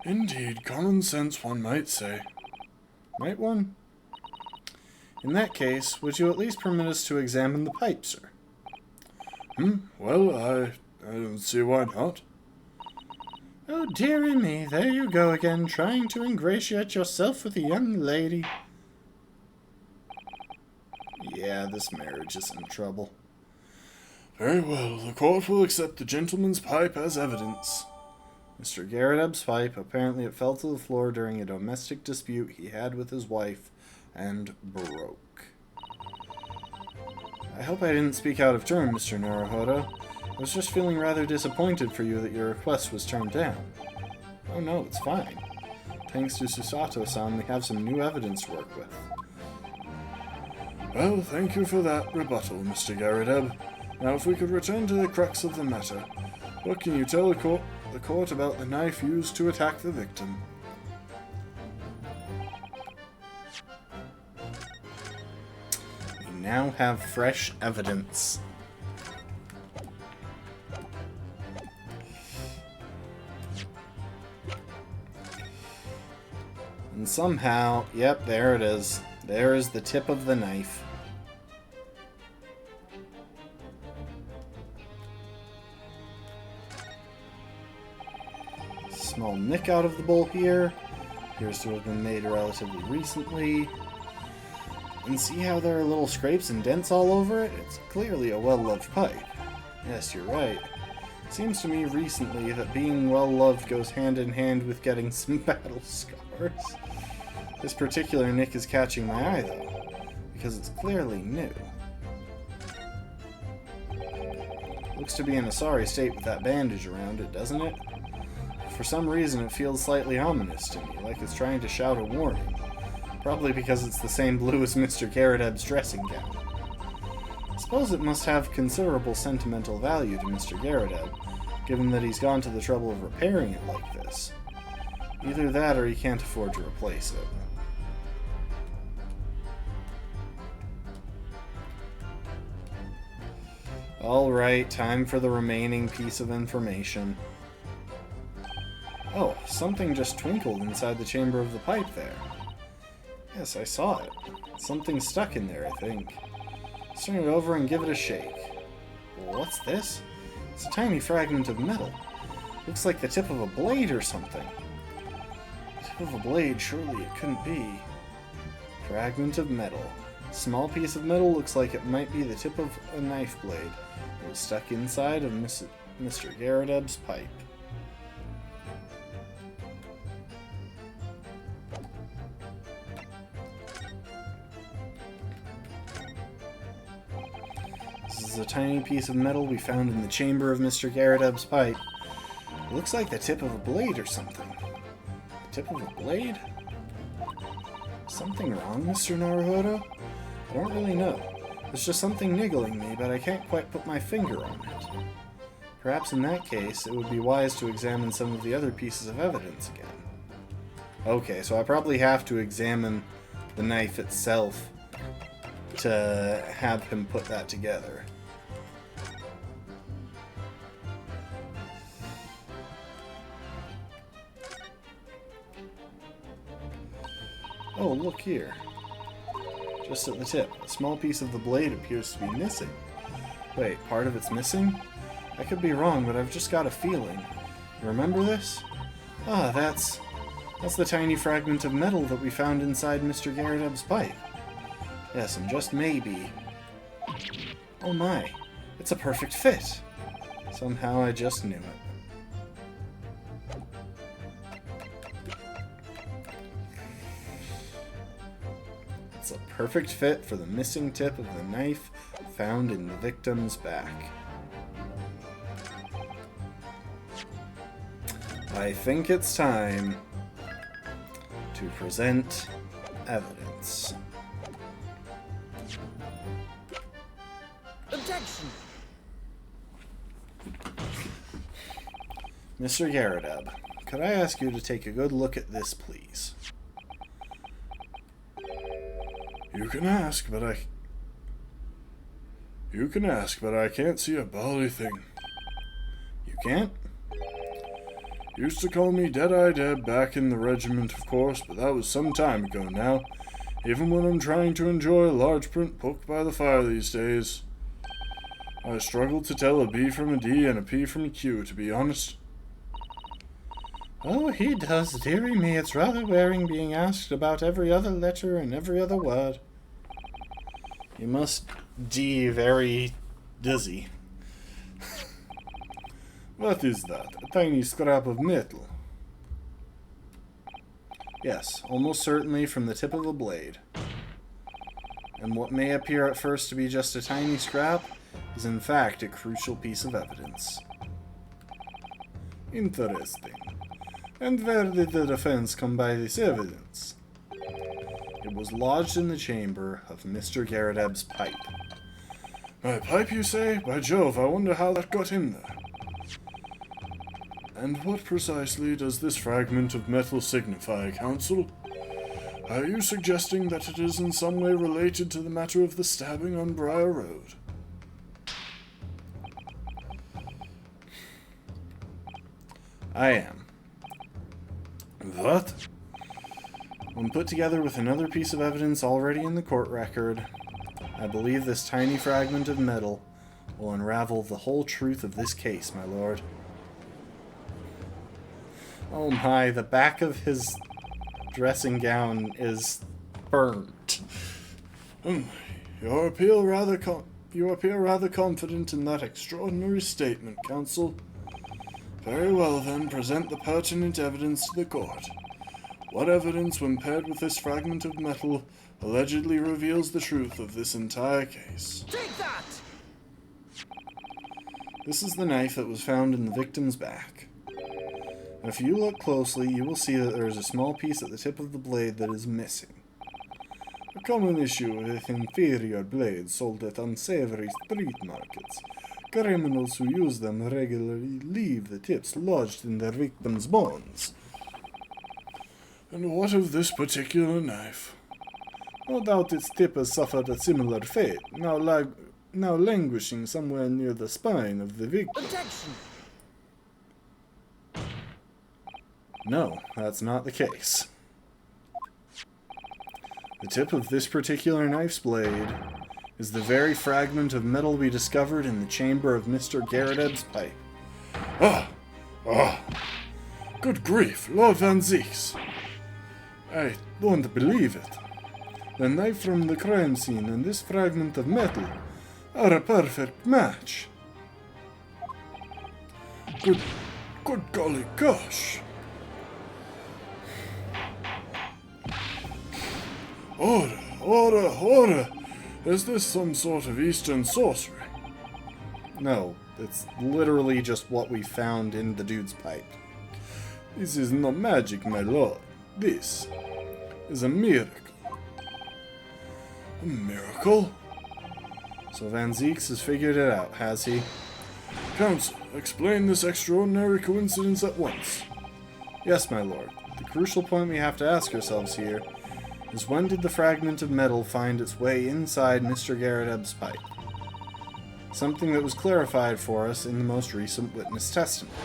Indeed, common sense one might say. Might one? In that case, would you at least permit us to examine the pipe, sir? Well, I don't see why not. Oh, dearie me, there you go again, trying to ingratiate yourself with a young lady. Yeah, this marriage is in trouble. Very well, the court will accept the gentleman's pipe as evidence. Mr. Garredeb's pipe, apparently it fell to the floor during a domestic dispute he had with his wife, and broke. I hope I didn't speak out of turn, Mr. Naruhodo. I was just feeling rather disappointed for you that your request was turned down. Oh no, it's fine. Thanks to Susato-san, we have some new evidence to work with. Well, thank you for that rebuttal, Mr. Garredeb. Now, if we could return to the crux of the matter, what can you tell the court about the knife used to attack the victim? We now have fresh evidence. And somehow, yep, there it is. There is the tip of the knife. Small nick out of the bowl here. Appears to have been made relatively recently. And see how there are little scrapes and dents all over it? It's clearly a well-loved pipe. Yes, you're right. Seems to me recently that being well-loved goes hand in hand with getting some battle scars. This particular nick is catching my eye, though, because it's clearly new. Looks to be in a sorry state with that bandage around it, doesn't it? For some reason, it feels slightly ominous to me, like it's trying to shout a warning. Probably because it's the same blue as Mr. Garredeb's dressing gown. I suppose it must have considerable sentimental value to Mr. Garredeb, given that he's gone to the trouble of repairing it like this. Either that or he can't afford to replace it. Alright, time for the remaining piece of information. Oh, something just twinkled inside the chamber of the pipe there. Yes, I saw it. Something stuck in there, I think. Let's turn it over and give it a shake. What's this? It's a tiny fragment of metal. Looks like the tip of a blade or something. The tip of a blade, surely it couldn't be. Fragment of metal. Small piece of metal looks like it might be the tip of a knife blade. It was stuck inside of Mr. Garredeb's pipe. This is a tiny piece of metal we found in the chamber of Mr. Garredeb's pipe. It looks like the tip of a blade or something. The tip of a blade? Something wrong, Mr. Naruhodo? I don't really know. There's just something niggling me, but I can't quite put my finger on it. Perhaps in that case, it would be wise to examine some of the other pieces of evidence again. Okay, so I probably have to examine the knife itself to have him put that together. Oh, look here. Just at the tip, a small piece of the blade appears to be missing. Wait, part of it's missing? I could be wrong, but I've just got a feeling. You remember this? Ah, that's the tiny fragment of metal that we found inside Mr. Garredeb's pipe. Yes, and just maybe... Oh my, it's a perfect fit! Somehow I just knew it. It's a perfect fit for the missing tip of the knife found in the victim's back. I think it's time to present evidence. Objection! Mr. Yaradab, could I ask you to take a good look at this, please? You can ask, but I can't see a bally thing. You can't? Used to call me Dead-Eye Deb back in the regiment, of course, but that was some time ago now. Even when I'm trying to enjoy a large print book by the fire these days, I struggle to tell a B from a D and a P from a Q, to be honest. Oh, he does, dearie me. It's rather wearing being asked about every other letter and every other word. You must be very dizzy. What is that? A tiny scrap of metal? Yes, almost certainly from the tip of a blade. And what may appear at first to be just a tiny scrap is in fact a crucial piece of evidence. Interesting. And where did the defense come by this evidence? It was lodged in the chamber of Mr. Garadeb's pipe. My pipe, you say? By Jove, I wonder how that got in there. And what precisely does this fragment of metal signify, Counsel? Are you suggesting that it is in some way related to the matter of the stabbing on Briar Road? I am. What? When put together with another piece of evidence already in the court record, I believe this tiny fragment of metal will unravel the whole truth of this case, my lord. Oh my, the back of his dressing gown is burnt. You appear rather confident in that extraordinary statement, Counsel. Very well, then, present the pertinent evidence to the court. What evidence, when paired with this fragment of metal, allegedly reveals the truth of this entire case? Take that! This is the knife that was found in the victim's back. If you look closely, you will see that there is a small piece at the tip of the blade that is missing. A common issue with inferior blades sold at unsavory street markets. Criminals who use them regularly leave the tips lodged in their victims' bones. And what of this particular knife? No doubt its tip has suffered a similar fate, now languishing somewhere near the spine of the victim. Objection! No, that's not the case. The tip of this particular knife's blade is the very fragment of metal we discovered in the chamber of Mr. Garadeb's pipe. Good grief, Lord Van Zieks. I don't believe it. The knife from the crime scene and this fragment of metal are a perfect match. Good golly gosh. Order! Is this some sort of Eastern sorcery? No, it's literally just what we found in the dude's pipe. This is no magic, my lord. This is a miracle. A miracle? So Van Zieks has figured it out, has he? Counsel, explain this extraordinary coincidence at once. Yes, my lord. The crucial point we have to ask ourselves here is when did the fragment of metal find its way inside Mr. Garadeb's pipe? Something that was clarified for us in the most recent witness testimony.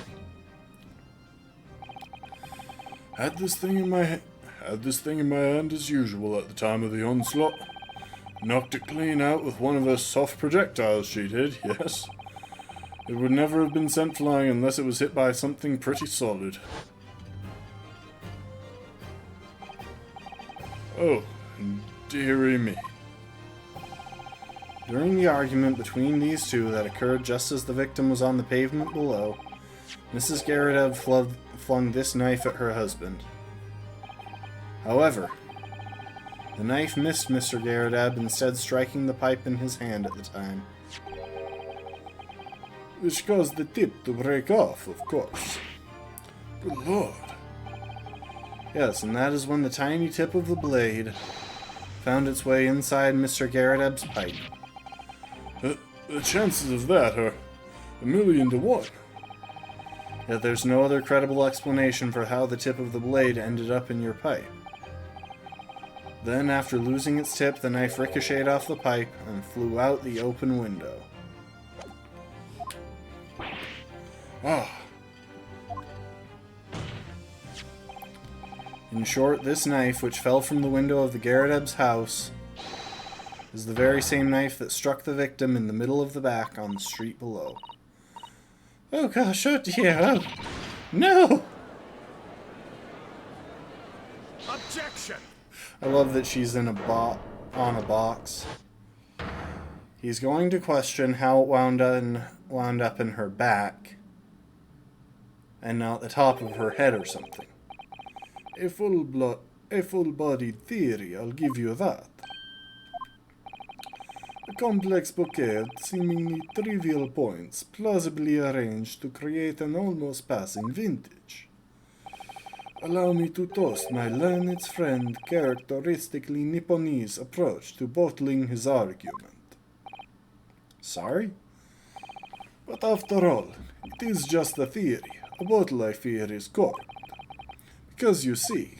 Had this thing in my hand as usual at the time of the onslaught. Knocked it clean out with one of her soft projectiles, she did, yes. It would never have been sent flying unless it was hit by something pretty solid. Oh, dearie me. During the argument between these two that occurred just as the victim was on the pavement below, Mrs. Garadeb flung this knife at her husband. However, the knife missed Mr. Garadeb, instead striking the pipe in his hand at the time. Which caused the tip to break off, of course. Good lord. Yes, and that is when the tiny tip of the blade found its way inside Mr. Garredeb's pipe. The chances of that are 1,000,000 to 1. Yet there's no other credible explanation for how the tip of the blade ended up in your pipe. Then, after losing its tip, the knife ricocheted off the pipe and flew out the open window. Ah, In short, this knife, which fell from the window of the Garredeb's house, is the very same knife that struck the victim in the middle of the back on the street below. Oh gosh, oh dear, oh. No! Objection! I love that she's in on a box. He's going to question how it wound up in her back and not the top of her head or something. a full-bodied theory, I'll give you that. A complex bouquet of seemingly trivial points, plausibly arranged to create an almost passing vintage. Allow me to toast my learned friend characteristically Nipponese approach to bottling his argument. Sorry? But after all, it is just a theory. A bottle, I fear, is corked. Because you see,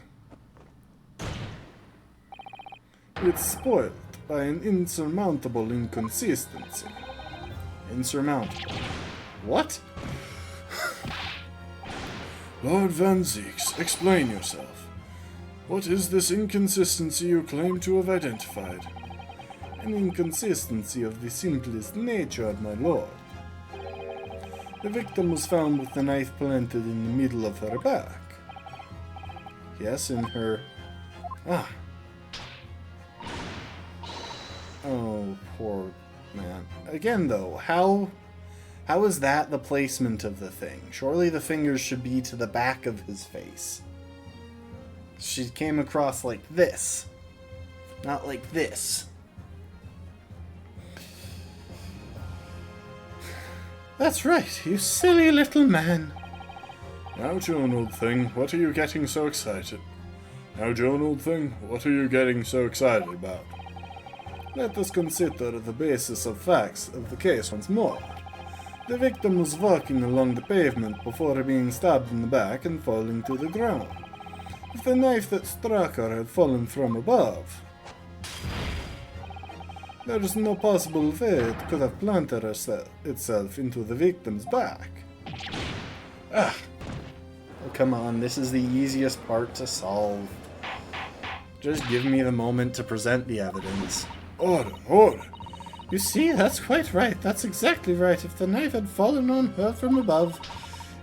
it's spoiled by an insurmountable inconsistency. Insurmountable. What? Lord Van Zieks, explain yourself. What is this inconsistency you claim to have identified? An inconsistency of the simplest nature, my lord. The victim was found with the knife planted in the middle of her back. Yes, in her... Ah. Oh, poor man. Again, though, how is that the placement of the thing? Surely the fingers should be to the back of his face. She came across like this. Not like this. That's right, you silly little man. Now, Joan, old thing, what are you getting so excited? Now, Joan, old thing, what are you getting so excited about? Let us consider the basis of facts of the case once more. The victim was walking along the pavement before being stabbed in the back and falling to the ground. If the knife that struck her had fallen from above, there is no possible way it could have planted itself into the victim's back. Ah. Oh, come on, this is the easiest part to solve. Just give me the moment to present the evidence. Order, order! You see, that's quite right. That's exactly right. If the knife had fallen on her from above,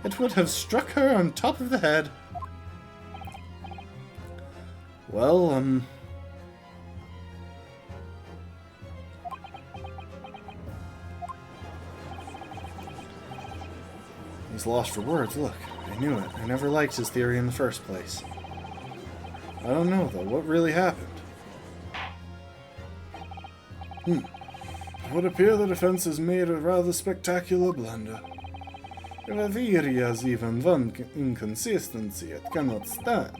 it would have struck her on top of the head. Well, he's lost for words, look. I knew it. I never liked his theory in the first place. I don't know, though. What really happened? It would appear the defense has made a rather spectacular blunder. If a theory has even one inconsistency, it cannot stand.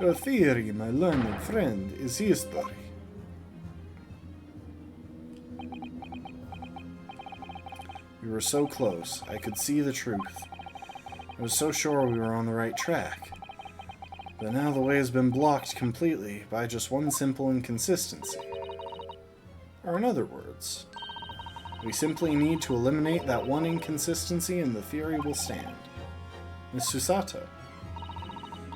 Your theory, my learned friend, is history. We were so close. I could see the truth. I was so sure we were on the right track. But now the way has been blocked completely by just one simple inconsistency. Or in other words, we simply need to eliminate that one inconsistency and the theory will stand. Miss Susato.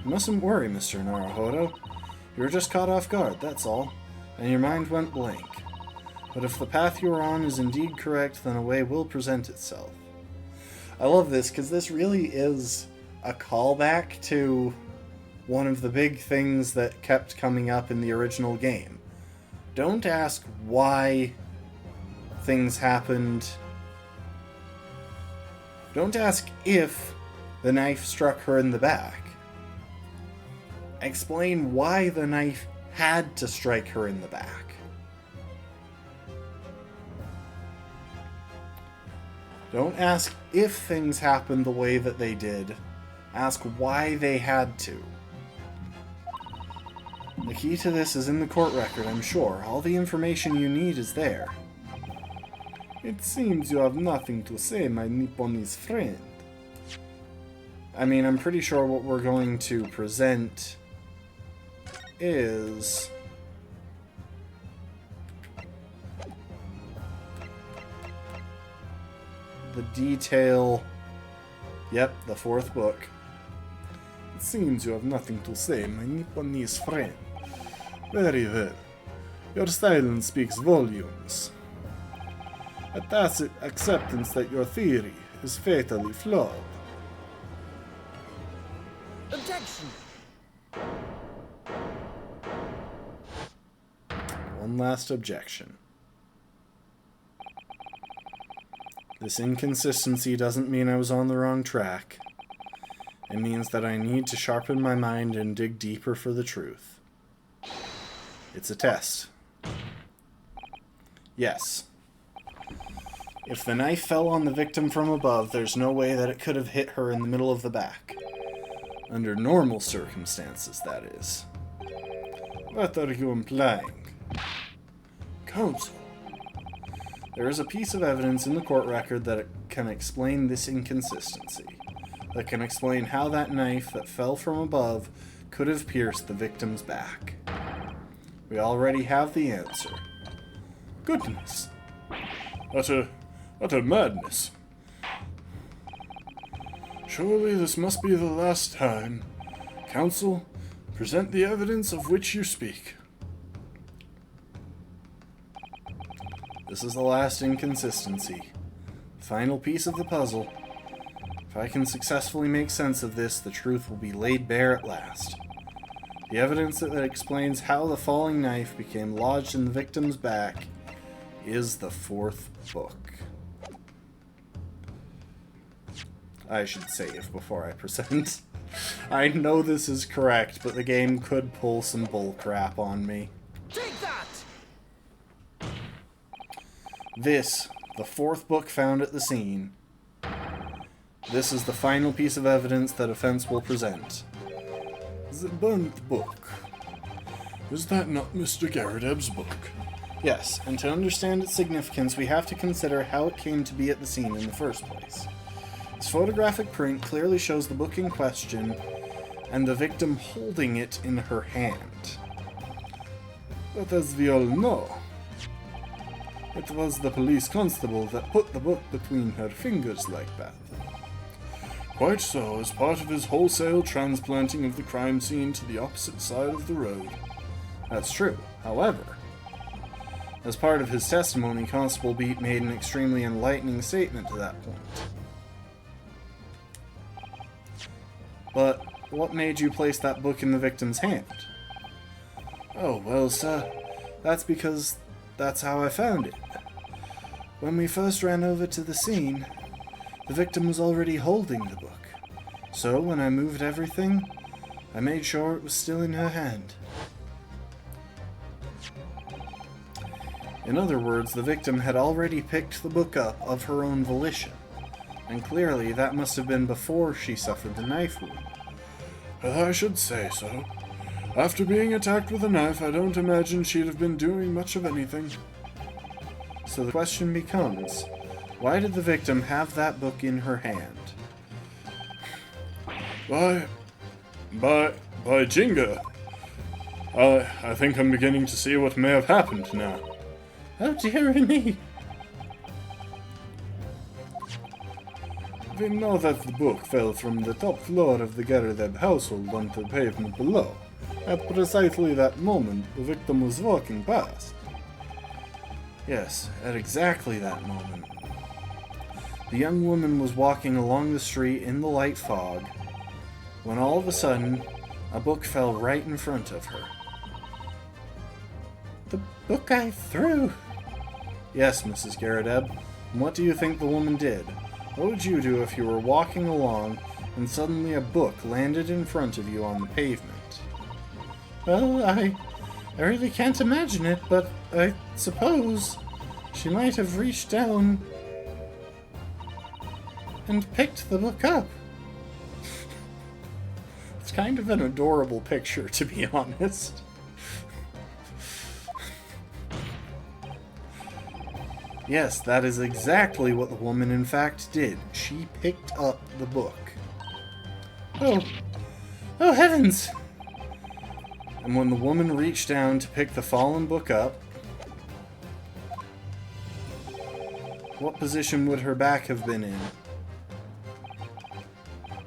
You mustn't worry, Mr. Naruhodo. You were just caught off guard, that's all, and your mind went blank. But if the path you are on is indeed correct, then a way will present itself. I love this, because this really is a callback to one of the big things that kept coming up in the original game. Don't ask why things happened. Don't ask if the knife struck her in the back. Explain why the knife had to strike her in the back. Don't ask if things happened the way that they did. Ask why they had to. The key to this is in the court record, I'm sure. All the information you need is there. It seems you have nothing to say, my Nipponese friend. I mean, I'm pretty sure what we're going to present is... the detail... Yep, the fourth book. It seems you have nothing to say, my Nipponese friend. Very well. Your silence speaks volumes. A tacit acceptance that your theory is fatally flawed. Objection! One last objection. This inconsistency doesn't mean I was on the wrong track. It means that I need to sharpen my mind and dig deeper for the truth. It's a test. Yes. If the knife fell on the victim from above, there's no way that it could have hit her in the middle of the back. Under normal circumstances, that is. What are you implying? Counsel. There is a piece of evidence in the court record that can explain this inconsistency. That can explain how that knife that fell from above could have pierced the victim's back. We already have the answer. Goodness. Utter madness. Surely this must be the last time. Counsel, present the evidence of which you speak. This is the last inconsistency. Final piece of the puzzle. If I can successfully make sense of this, the truth will be laid bare at last. The evidence that explains how the falling knife became lodged in the victim's back is the fourth book. I should save before I present. I know this is correct, but the game could pull some bull crap on me. Take that! This, the fourth book found at the scene. This is the final piece of evidence that offense will present. The burnt book. Is that not Mr. Garrideb's book? Yes, and to understand its significance, we have to consider how it came to be at the scene in the first place. This photographic print clearly shows the book in question, and the victim holding it in her hand. But as we all know, it was the police constable that put the book between her fingers like that. Quite so, as part of his wholesale transplanting of the crime scene to the opposite side of the road. That's true. However, as part of his testimony, Constable Beat made an extremely enlightening statement to that point. But what made you place that book in the victim's hand? Oh, well, sir, that's because that's how I found it. When we first ran over to the scene, the victim was already holding the book. So when I moved everything, I made sure it was still in her hand. In other words, the victim had already picked the book up of her own volition, and clearly that must have been before she suffered the knife wound. I should say so. After being attacked with a knife, I don't imagine she'd have been doing much of anything. So the question becomes, why did the victim have that book in her hand? By Jinga. I think I'm beginning to see what may have happened now. Oh dearie me! We know that the book fell from the top floor of the Garrideb household onto the pavement below. At precisely that moment, the victim was walking past. Yes, at exactly that moment. The young woman was walking along the street in the light fog, when all of a sudden, a book fell right in front of her. The book I threw! Yes, Mrs. Garrideb. And what do you think the woman did? What would you do if you were walking along and suddenly a book landed in front of you on the pavement? Well, I really can't imagine it, but I suppose she might have reached down and picked the book up. It's kind of an adorable picture, to be honest. Yes, that is exactly what the woman in fact did. She picked up the book. Oh. Oh, heavens! And when the woman reached down to pick the fallen book up, what position would her back have been in?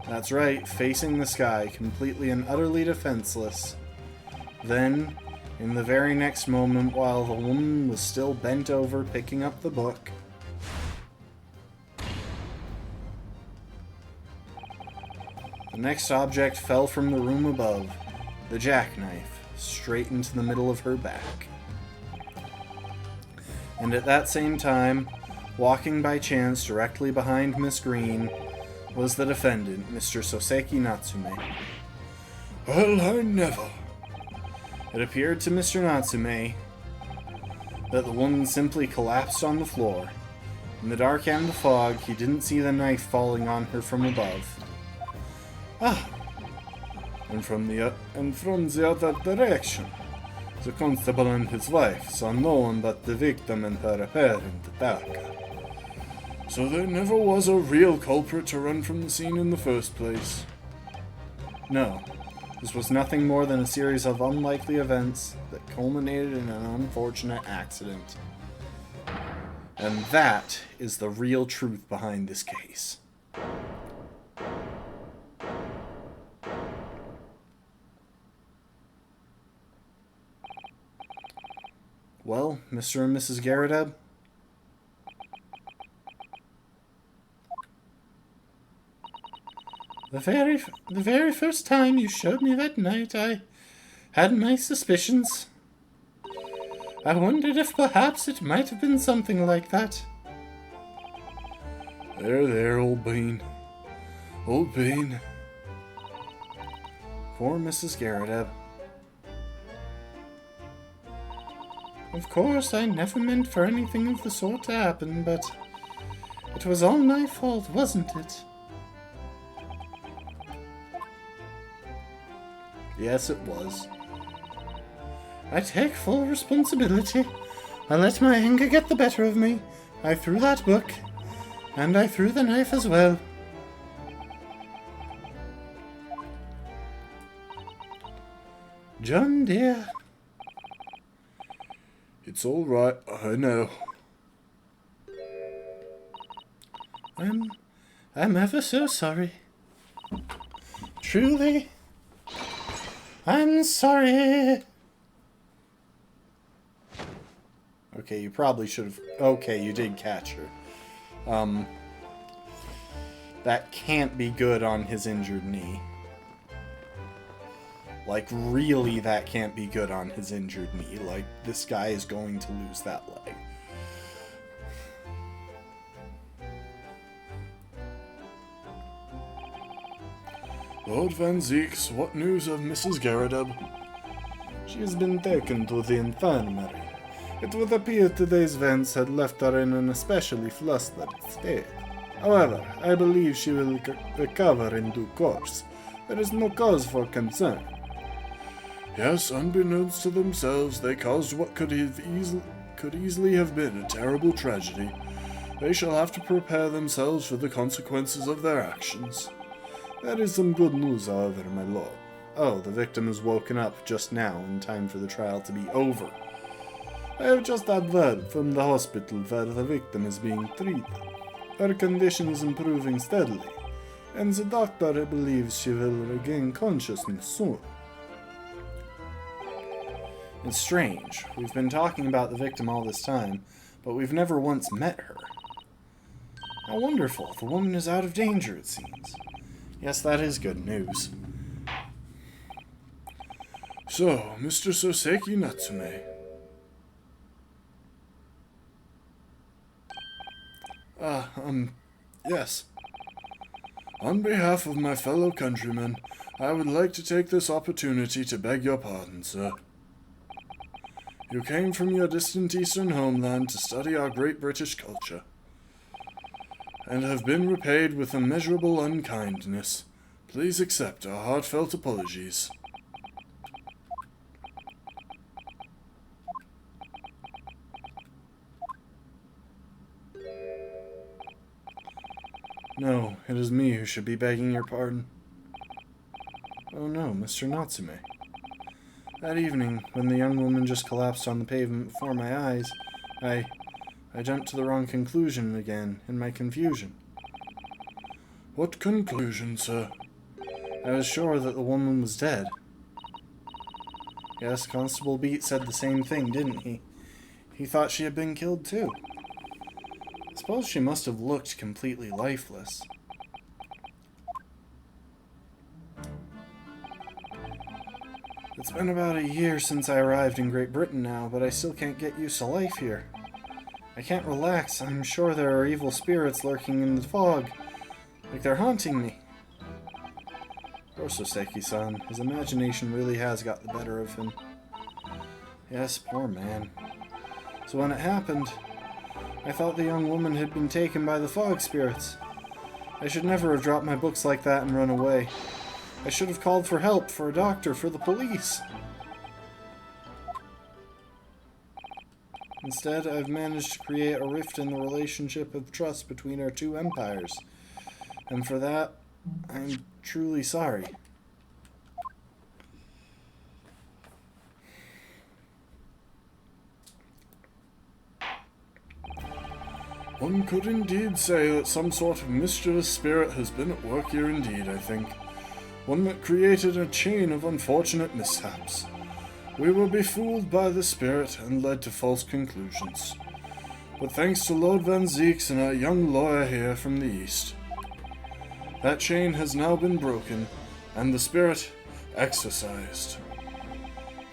That's right, facing the sky, completely and utterly defenseless. Then, in the very next moment, while the woman was still bent over picking up the book, the next object fell from the room above, the jackknife, straight into the middle of her back. And at that same time, walking by chance directly behind Miss Green, was the defendant, Mr. Soseki Natsume. Well, I never. It appeared to Mr. Natsume that the woman simply collapsed on the floor. In the dark and the fog, he didn't see the knife falling on her from above. Ah! And from the other direction, the constable and his wife saw no one but the victim and her apparent attacker. So there never was a real culprit to run from the scene in the first place. No. This was nothing more than a series of unlikely events that culminated in an unfortunate accident. And that is the real truth behind this case. Well, Mr. and Mrs. Garadeb? The very first time you showed me that night, I had my suspicions. I wondered if perhaps it might have been something like that. There, old bean. Old bean. Poor Mrs. Garadeb. Of course, I never meant for anything of the sort to happen, but it was all my fault, wasn't it? Yes, it was. I take full responsibility. I let my anger get the better of me. I threw that book, and I threw the knife as well. John, dear. It's all right, I know. I'm ever so sorry. Truly, I'm sorry. Okay, you probably should have... Okay, you did catch her. That can't be good on his injured knee. Like, really, that can't be good on his injured knee. Like, this guy is going to lose that leg. Lord Van Zeeks, what news of Mrs. Garadeb? She has been taken to the infirmary. It would appear today's events had left her in an especially flustered state. However, I believe she will recover in due course. There is no cause for concern. Yes, unbeknownst to themselves, they caused what could easily have been a terrible tragedy. They shall have to prepare themselves for the consequences of their actions. There is some good news, however, my lord. Oh, the victim has woken up just now in time for the trial to be over. I have just had word from the hospital where the victim is being treated. Her condition is improving steadily, and the doctor believes she will regain consciousness soon. It's strange. We've been talking about the victim all this time, but we've never once met her. How wonderful. The woman is out of danger, it seems. Yes, that is good news. So, Mr. Soseki Natsume. Yes. On behalf of my fellow countrymen, I would like to take this opportunity to beg your pardon, sir. You came from your distant eastern homeland to study our great British culture, and have been repaid with immeasurable unkindness. Please accept our heartfelt apologies. No, it is me who should be begging your pardon. Oh no, Mr. Natsume. That evening, when the young woman just collapsed on the pavement before my eyes, I jumped to the wrong conclusion again, in my confusion. What conclusion, sir? I was sure that the woman was dead. Yes, Constable Beat said the same thing, didn't he? He thought she had been killed too. I suppose she must have looked completely lifeless. It's been about a year since I arrived in Great Britain now, but I still can't get used to life here. I can't relax. I'm sure there are evil spirits lurking in the fog. Like they're haunting me. Poor Soseki-san. His imagination really has got the better of him. Yes, poor man. So when it happened, I thought the young woman had been taken by the fog spirits. I should never have dropped my books like that and run away. I should have called for help, for a doctor, for the police. Instead, I've managed to create a rift in the relationship of trust between our two empires. And for that, I'm truly sorry. One could indeed say that some sort of mischievous spirit has been at work here indeed, I think. One that created a chain of unfortunate mishaps. We were befooled by the spirit and led to false conclusions. But thanks to Lord Van Zeeks and our young lawyer here from the east, that chain has now been broken, and the spirit exorcised.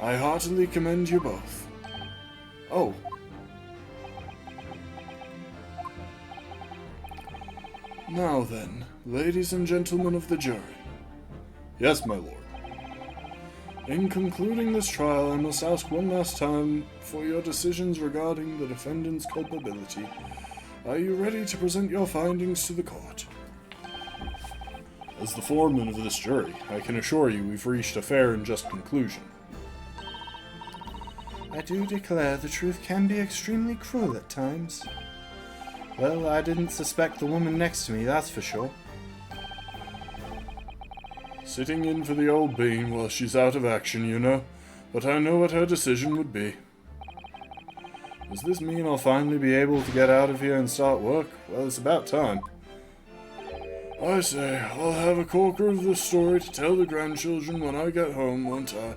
I heartily commend you both. Oh. Now then, ladies and gentlemen of the jury. Yes, my lord. In concluding this trial, I must ask one last time for your decisions regarding the defendant's culpability. Are you ready to present your findings to the court? As the foreman of this jury, I can assure you we've reached a fair and just conclusion. I do declare the truth can be extremely cruel at times. Well, I didn't suspect the woman next to me, that's for sure. Sitting in for the old bean while she's out of action, you know, but I know what her decision would be. Does this mean I'll finally be able to get out of here and start work? Well, it's about time. I say, I'll have a corker of this story to tell the grandchildren when I get home, won't I?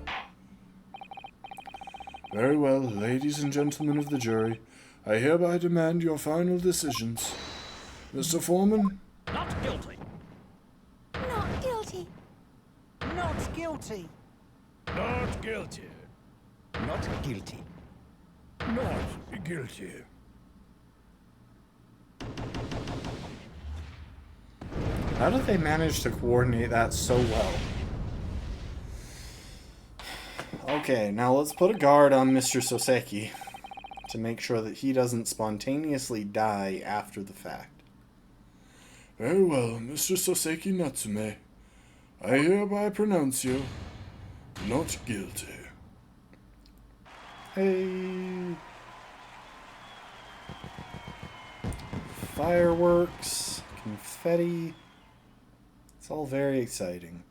Very well, ladies and gentlemen of the jury, I hereby demand your final decisions. Mr. Foreman? Not guilty. Not guilty. Not guilty. Not guilty. Not guilty. Not guilty. How did they manage to coordinate that so well? Okay, now let's put a guard on Mr. Soseki to make sure that he doesn't spontaneously die after the fact. Very well, Mr. Soseki Natsume. I hereby pronounce you not guilty. Hey! Fireworks, confetti. It's all very exciting.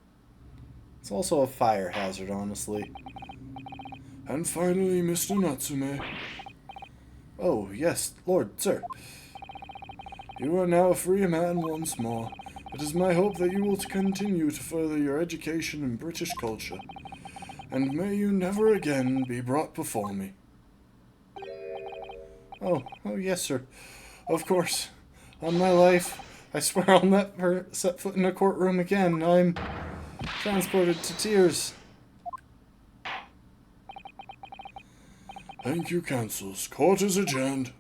It's also a fire hazard, honestly. And finally, Mr. Natsume, Oh, yes, Lord, sir. you are now a free man once more. It is my hope that you will continue to further your education in British culture, and may you never again be brought before me. Oh, yes, sir. Of course. On my life, I swear I'll never set foot in a courtroom again. I'm transported to tears. Thank you, counsels. Court is adjourned.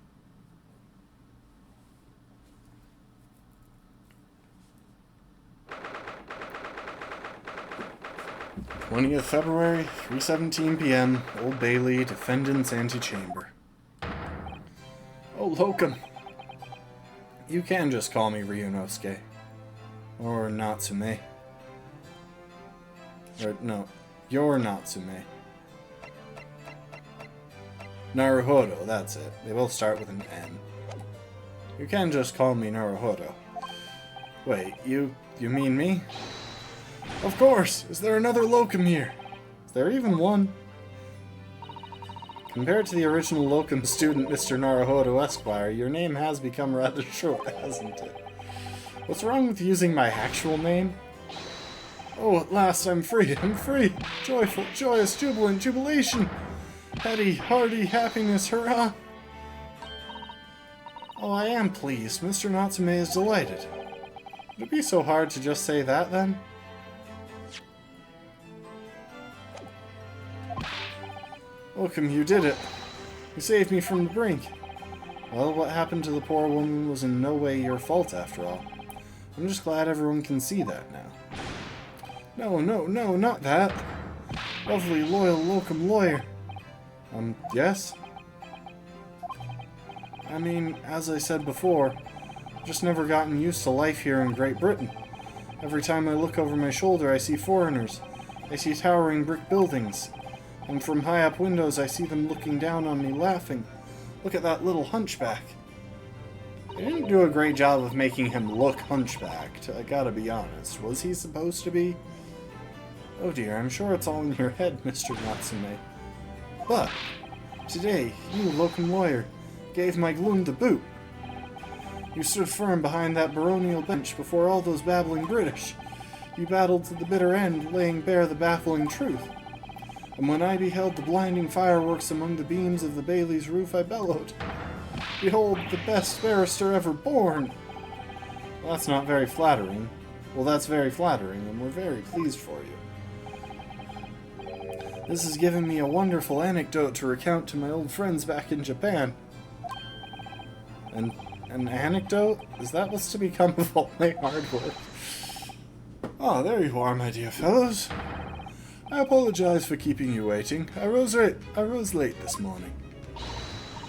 February, 3:17 p.m., Old Bailey, Defendant's Antechamber. Oh, Locum. You can just call me Ryunosuke. Or Natsume. Or, no, you're Natsume. Naruhodo, that's it. They both start with an N. You can just call me Naruhodo. Wait, you mean me? Of course! Is there another locum here? Is there even one? Compared to the original locum student, Mr. Naruhodo Esquire, your name has become rather short, hasn't it? What's wrong with using my actual name? Oh, at last I'm free! I'm free! Joyful, joyous, jubilant, jubilation! Heady, hearty, happiness, hurrah! Oh, I am pleased. Mr. Natsume is delighted. Would it be so hard to just say that, then? Welcome, you did it. You saved me from the brink. Well, what happened to the poor woman was in no way your fault, after all. I'm just glad everyone can see that now. No, not that. Lovely, loyal locum lawyer. Yes? I mean, as I said before, I've just never gotten used to life here in Great Britain. Every time I look over my shoulder, I see foreigners. I see towering brick buildings. And from high up windows, I see them looking down on me, laughing. Look at that little hunchback. They didn't do a great job of making him look hunchbacked, I gotta be honest. Was he supposed to be? Oh dear, I'm sure it's all in your head, Mr. Natsume. But, today, you, locum lawyer, gave my gloom the boot. You stood firm behind that baronial bench before all those babbling British. You battled to the bitter end, laying bare the baffling truth. And when I beheld the blinding fireworks among the beams of the Bailey's roof, I bellowed, "Behold, the best barrister ever born!" Well, that's not very flattering. Well, that's very flattering, and we're very pleased for you. This has given me a wonderful anecdote to recount to my old friends back in Japan. An anecdote? Is that what's to become of all my hard work? Ah, there you are, my dear fellows. I apologize for keeping you waiting. I rose late this morning.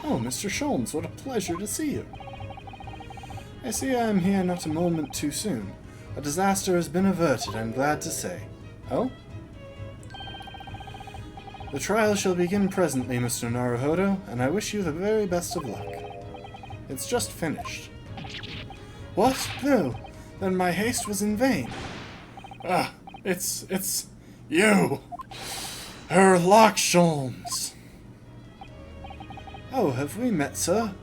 Oh, Mr. Sholmes, what a pleasure to see you. I see I am here not a moment too soon. A disaster has been averted, I'm glad to say. Oh? The trial shall begin presently, Mr. Naruhodo, and I wish you the very best of luck. It's just finished. What? No. Then my haste was in vain. Ah, it's you. Herlock Sholmes. Oh, have we met, sir?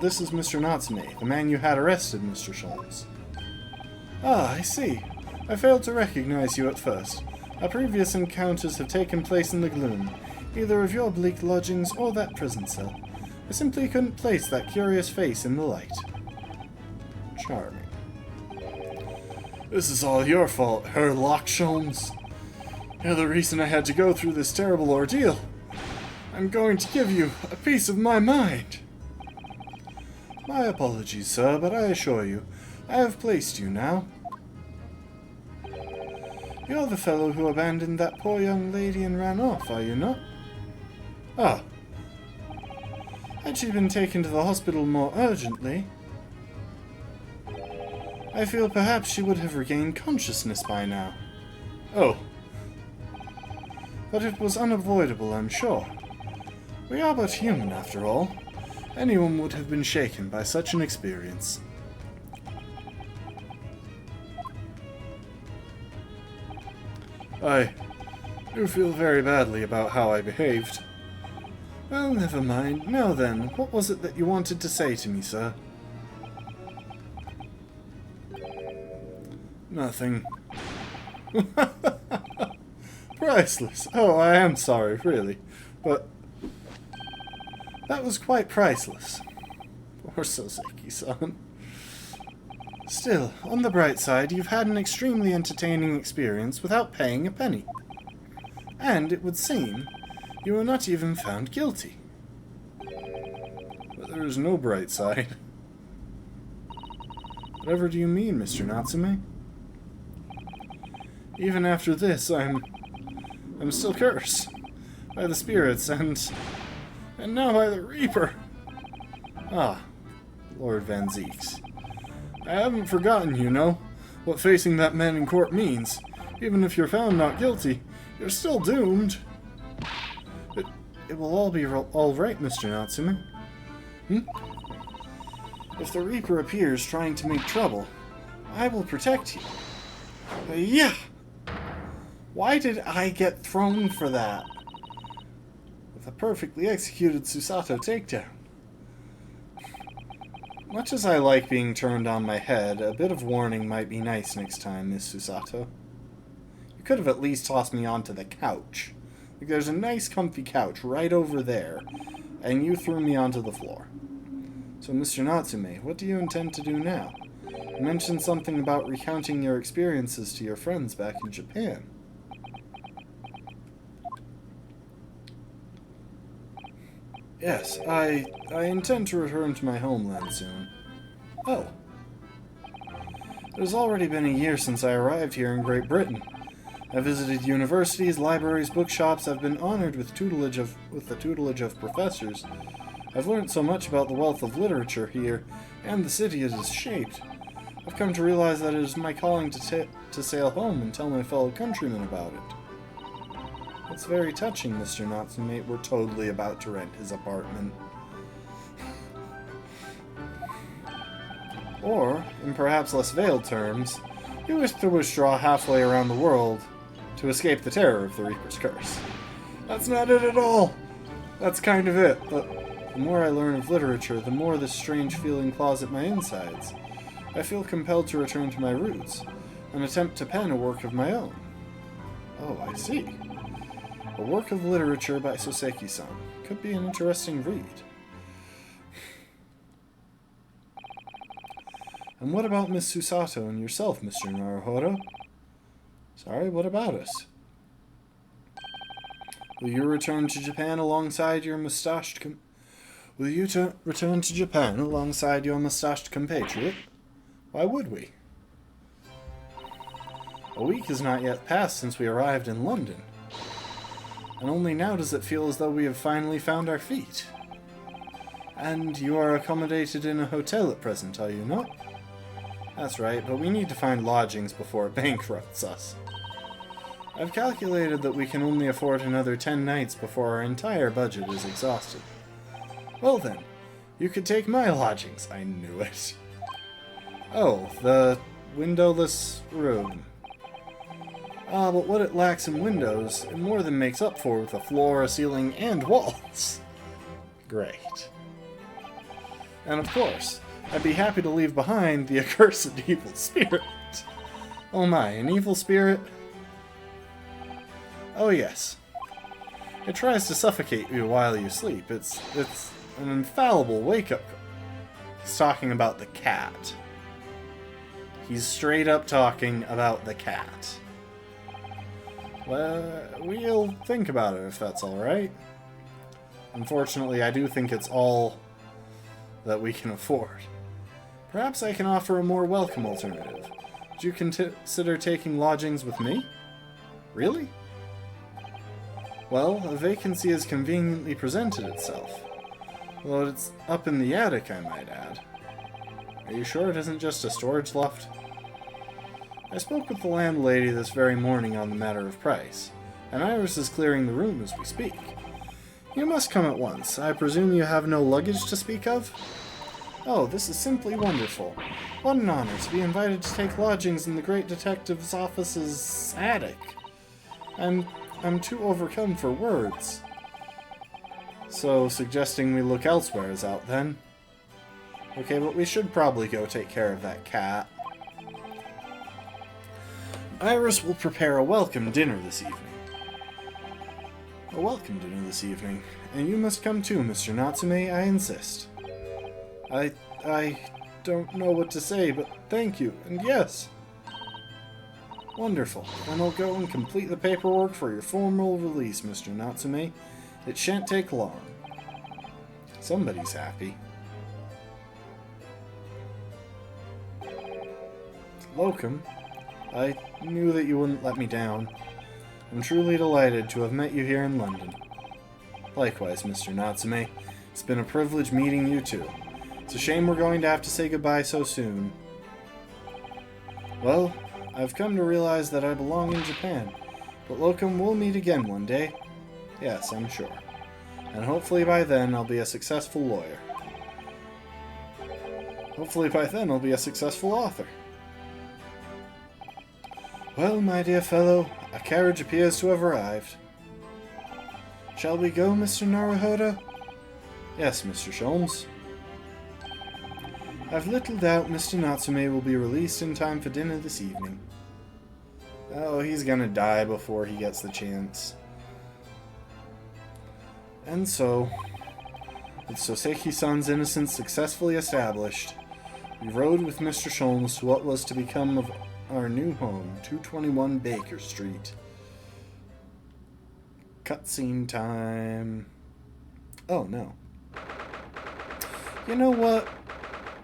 This is Mr. Natsume, the man you had arrested, Mr. Sholmes. Ah, I see. I failed to recognize you at first. Our previous encounters have taken place in the gloom, either of your bleak lodgings or that prison cell. I simply couldn't place that curious face in the light. Charming. This is all your fault, Herlock Sholmes. You're the reason I had to go through this terrible ordeal. I'm going to give you a piece of my mind. My apologies, sir, but I assure you, I have placed you now. You're the fellow who abandoned that poor young lady and ran off, are you not? Ah. Had she been taken to the hospital more urgently, I feel perhaps she would have regained consciousness by now. Oh. But it was unavoidable, I'm sure. We are but human, after all. Anyone would have been shaken by such an experience. I do feel very badly about how I behaved. Well, never mind. Now then, what was it that you wanted to say to me, sir? Nothing. Priceless. Oh, I am sorry, really. But that was quite priceless. Poor Soseki-san. Still, on the bright side, you've had an extremely entertaining experience without paying a penny. And, it would seem, you were not even found guilty. But there is no bright side. Whatever do you mean, Mr. Natsume? Even after this, I'm still cursed. By the spirits, and now by the Reaper. Ah, Lord Van Zeeks. I haven't forgotten, you know, what facing that man in court means. Even if you're found not guilty, you're still doomed. It will all be all right, Mr. Natsume. If the Reaper appears trying to make trouble, I will protect you. Yeah! Why did I get thrown for that? With a perfectly executed Susato takedown. Much as I like being turned on my head, a bit of warning might be nice next time, Miss Susato. You could have at least tossed me onto the couch. Like, there's a nice comfy couch right over there, and you threw me onto the floor. So, Mr. Natsume, what do you intend to do now? You mentioned something about recounting your experiences to your friends back in Japan. Yes, I intend to return to my homeland soon. Oh. It has already been a year since I arrived here in Great Britain. I visited universities, libraries, bookshops. I've been honored with the tutelage of professors. I've learned so much about the wealth of literature here, and the city it has shaped. I've come to realize that it is my calling to sail home and tell my fellow countrymen about it. It's very touching, Mr. Natsume. We're totally about to rent his apartment. Or, in perhaps less veiled terms, you wish to withdraw halfway around the world to escape the terror of the Reaper's curse. That's not it at all! That's kind of it, but the more I learn of literature, the more this strange feeling claws at my insides. I feel compelled to return to my roots, and attempt to pen a work of my own. Oh, I see. A work of literature by Soseki-san. Could be an interesting read. And what about Miss Susato and yourself, Mr. Naruhodo? Sorry, what about us? Will you return to Japan alongside your mustached return to Japan alongside your mustached compatriot? Why would we? A week has not yet passed since we arrived in London. And only now does it feel as though we have finally found our feet. And you are accommodated in a hotel at present, are you not? That's right, but we need to find lodgings before it bankrupts us. I've calculated that we can only afford another 10 nights before our entire budget is exhausted. Well then, you could take my lodgings. I knew it. Oh, the windowless room. Ah, but what it lacks in windows, it more than makes up for with a floor, a ceiling, and walls. Great. And of course, I'd be happy to leave behind the accursed evil spirit. Oh my, an evil spirit? Oh yes. It tries to suffocate you while you sleep. It's an infallible wake-up call. He's talking about the cat. He's straight up talking about the cat. Well, we'll think about it if that's alright. Unfortunately, I do think it's all that we can afford. Perhaps I can offer a more welcome alternative. Would you consider taking lodgings with me? Really? Well, a vacancy has conveniently presented itself. Although it's up in the attic, I might add. Are you sure it isn't just a storage loft? I spoke with the landlady this very morning on the matter of price, and Iris is clearing the room as we speak. You must come at once. I presume you have no luggage to speak of? Oh, this is simply wonderful. What an honor to be invited to take lodgings in the great detective's office's attic. I'm too overcome for words. So, suggesting we look elsewhere is out then? Okay, but we should probably go take care of that cat. Iris will prepare a welcome dinner this evening. A welcome dinner this evening. And you must come too, Mr. Natsume, I insist. I don't know what to say, but thank you, and yes. Wonderful. Then I'll go and complete the paperwork for your formal release, Mr. Natsume. It shan't take long. Somebody's happy. Locum, I knew that you wouldn't let me down. I'm truly delighted to have met you here in London. Likewise, Mr. Natsume. It's been a privilege meeting you too. It's a shame we're going to have to say goodbye so soon. Well, I've come to realize that I belong in Japan, but Locum, we'll meet again one day. Yes, I'm sure. And hopefully by then I'll be a successful lawyer. Hopefully by then I'll be a successful author. Well, my dear fellow, a carriage appears to have arrived. Shall we go, Mr. Naruhodo? Yes, Mr. Sholmes. I've little doubt Mr. Natsume will be released in time for dinner this evening. Oh, he's gonna die before he gets the chance. And so, with Soseki-san's innocence successfully established, we rode with Mr. Sholmes to what was to become of our new home, 221 Baker Street. Cutscene time. Oh, no. You know what?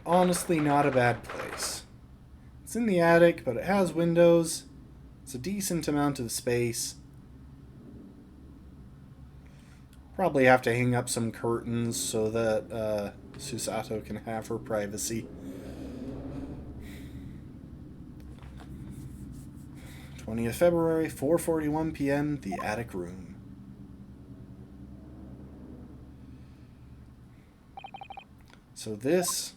Honestly, not a bad place. It's in the attic, but it has windows. It's a decent amount of space. Probably have to hang up some curtains so that Susato can have her privacy. 20th February, 4:41 p.m., the attic room. So this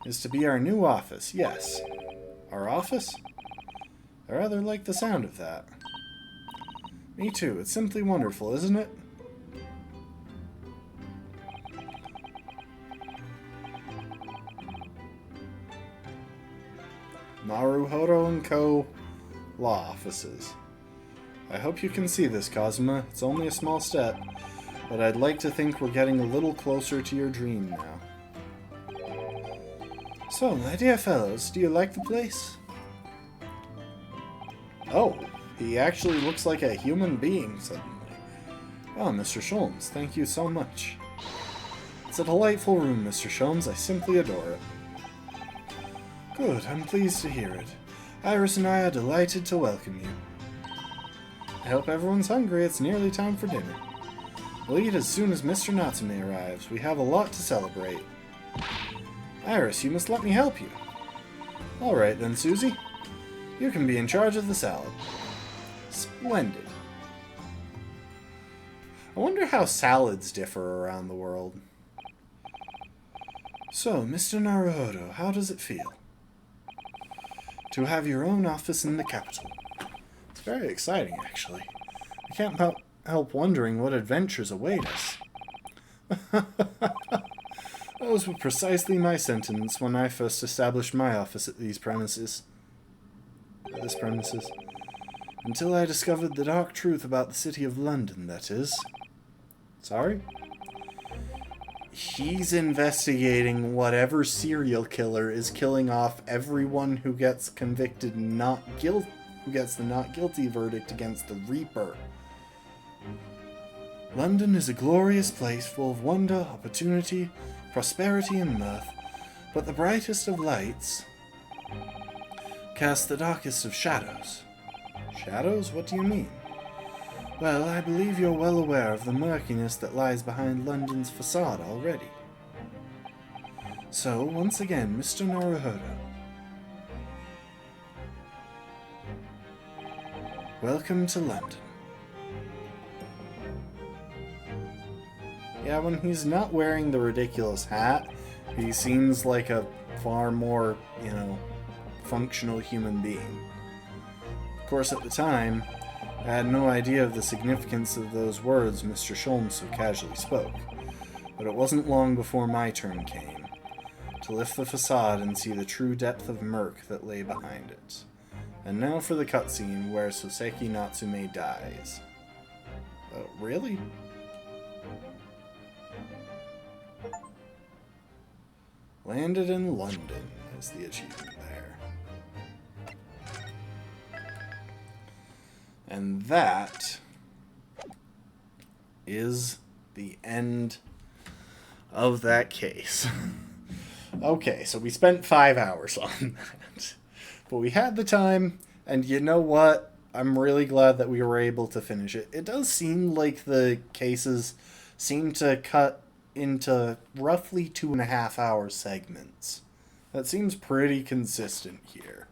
is to be our new office. Yes. Our office? I rather like the sound of that. Me too. It's simply wonderful, isn't it? Naruhodo & Co. Law Offices. I hope you can see this, Kazuma. It's only a small step, but I'd like to think we're getting a little closer to your dream now. So, my dear fellows, do you like the place? Oh, he actually looks like a human being suddenly. Oh, Mr. Sholmes, thank you so much. It's a delightful room, Mr. Sholmes. I simply adore it. Good, I'm pleased to hear it. Iris and I are delighted to welcome you. I hope everyone's hungry. It's nearly time for dinner. We'll eat as soon as Mr. Natsume arrives. We have a lot to celebrate. Iris, you must let me help you. Alright then, Susie. You can be in charge of the salad. Splendid. I wonder how salads differ around the world. So, Mr. Naruhodo, how does it feel to have your own office in the capital? It's very exciting, actually. I can't help wondering what adventures await us. Those were precisely my sentiments when I first established my office at these premises. Until I discovered the dark truth about the city of London, that is. Sorry? He's investigating whatever serial killer is killing off everyone who gets convicted who gets the not guilty verdict against the Reaper. London is a glorious place full of wonder, opportunity, prosperity, and mirth, but the brightest of lights cast the darkest of shadows. Shadows? What do you mean? Well, I believe you're well aware of the murkiness that lies behind London's facade already. So, once again, Mr. Naruhodo, welcome to London. Yeah, when he's not wearing the ridiculous hat, he seems like a far more, functional human being. Of course, at the time, I had no idea of the significance of those words Mr. Sholmes so casually spoke, but it wasn't long before my turn came, to lift the facade and see the true depth of murk that lay behind it. And now for the cutscene where Soseki Natsume dies. Really? Landed in London is the achievement there. And that is the end of that case. Okay, so we spent 5 hours on that. But we had the time, and you know what? I'm really glad that we were able to finish it. It does seem like the cases seem to cut into roughly 2.5 hour segments. That seems pretty consistent here.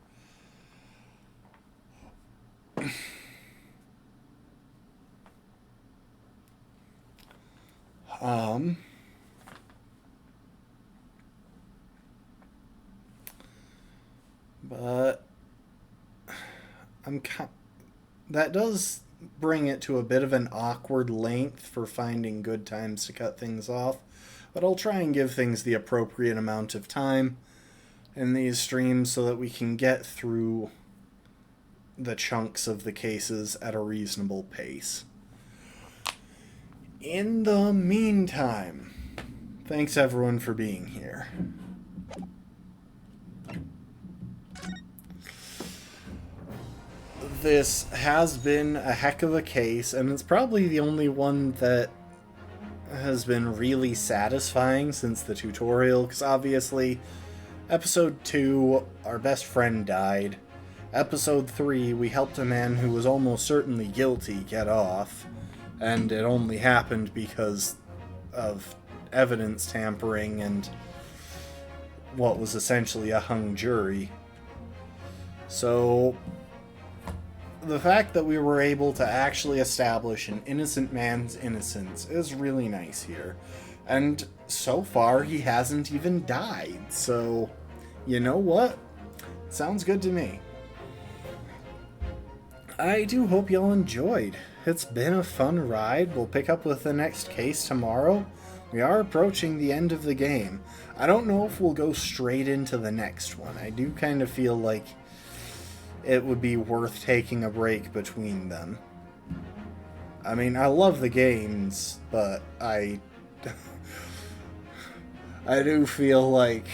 But that does bring it to a bit of an awkward length for finding good times to cut things off. But I'll try and give things the appropriate amount of time in these streams so that we can get through the chunks of the cases at a reasonable pace. In the meantime, thanks everyone for being here. This has been a heck of a case, and it's probably the only one that has been really satisfying since the tutorial, because obviously, Episode 2, our best friend died. Episode 3, we helped a man who was almost certainly guilty get off, and it only happened because of evidence tampering and what was essentially a hung jury. So, the fact that we were able to actually establish an innocent man's innocence is really nice here. And so far, he hasn't even died, so you know what? Sounds good to me. I do hope y'all enjoyed. It's been a fun ride. We'll pick up with the next case tomorrow. We are approaching the end of the game. I don't know if we'll go straight into the next one. I do kind of feel like it would be worth taking a break between them. I mean, I love the games, but I do feel like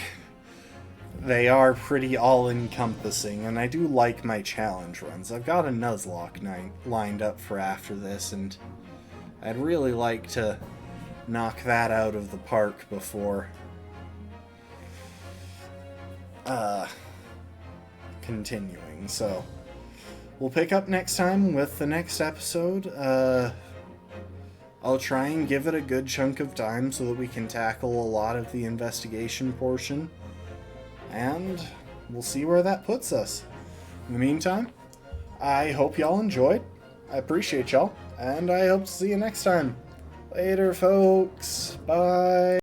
they are pretty all-encompassing, and I do like my challenge runs. I've got a Nuzlocke lined up for after this, and I'd really like to knock that out of the park before continuing. So we'll pick up next time with the next episode. I'll try and give it a good chunk of time so that we can tackle a lot of the investigation portion, and we'll see where that puts us. In the meantime, I hope y'all enjoyed. I appreciate y'all, and I hope to see you next time. Later, folks. Bye.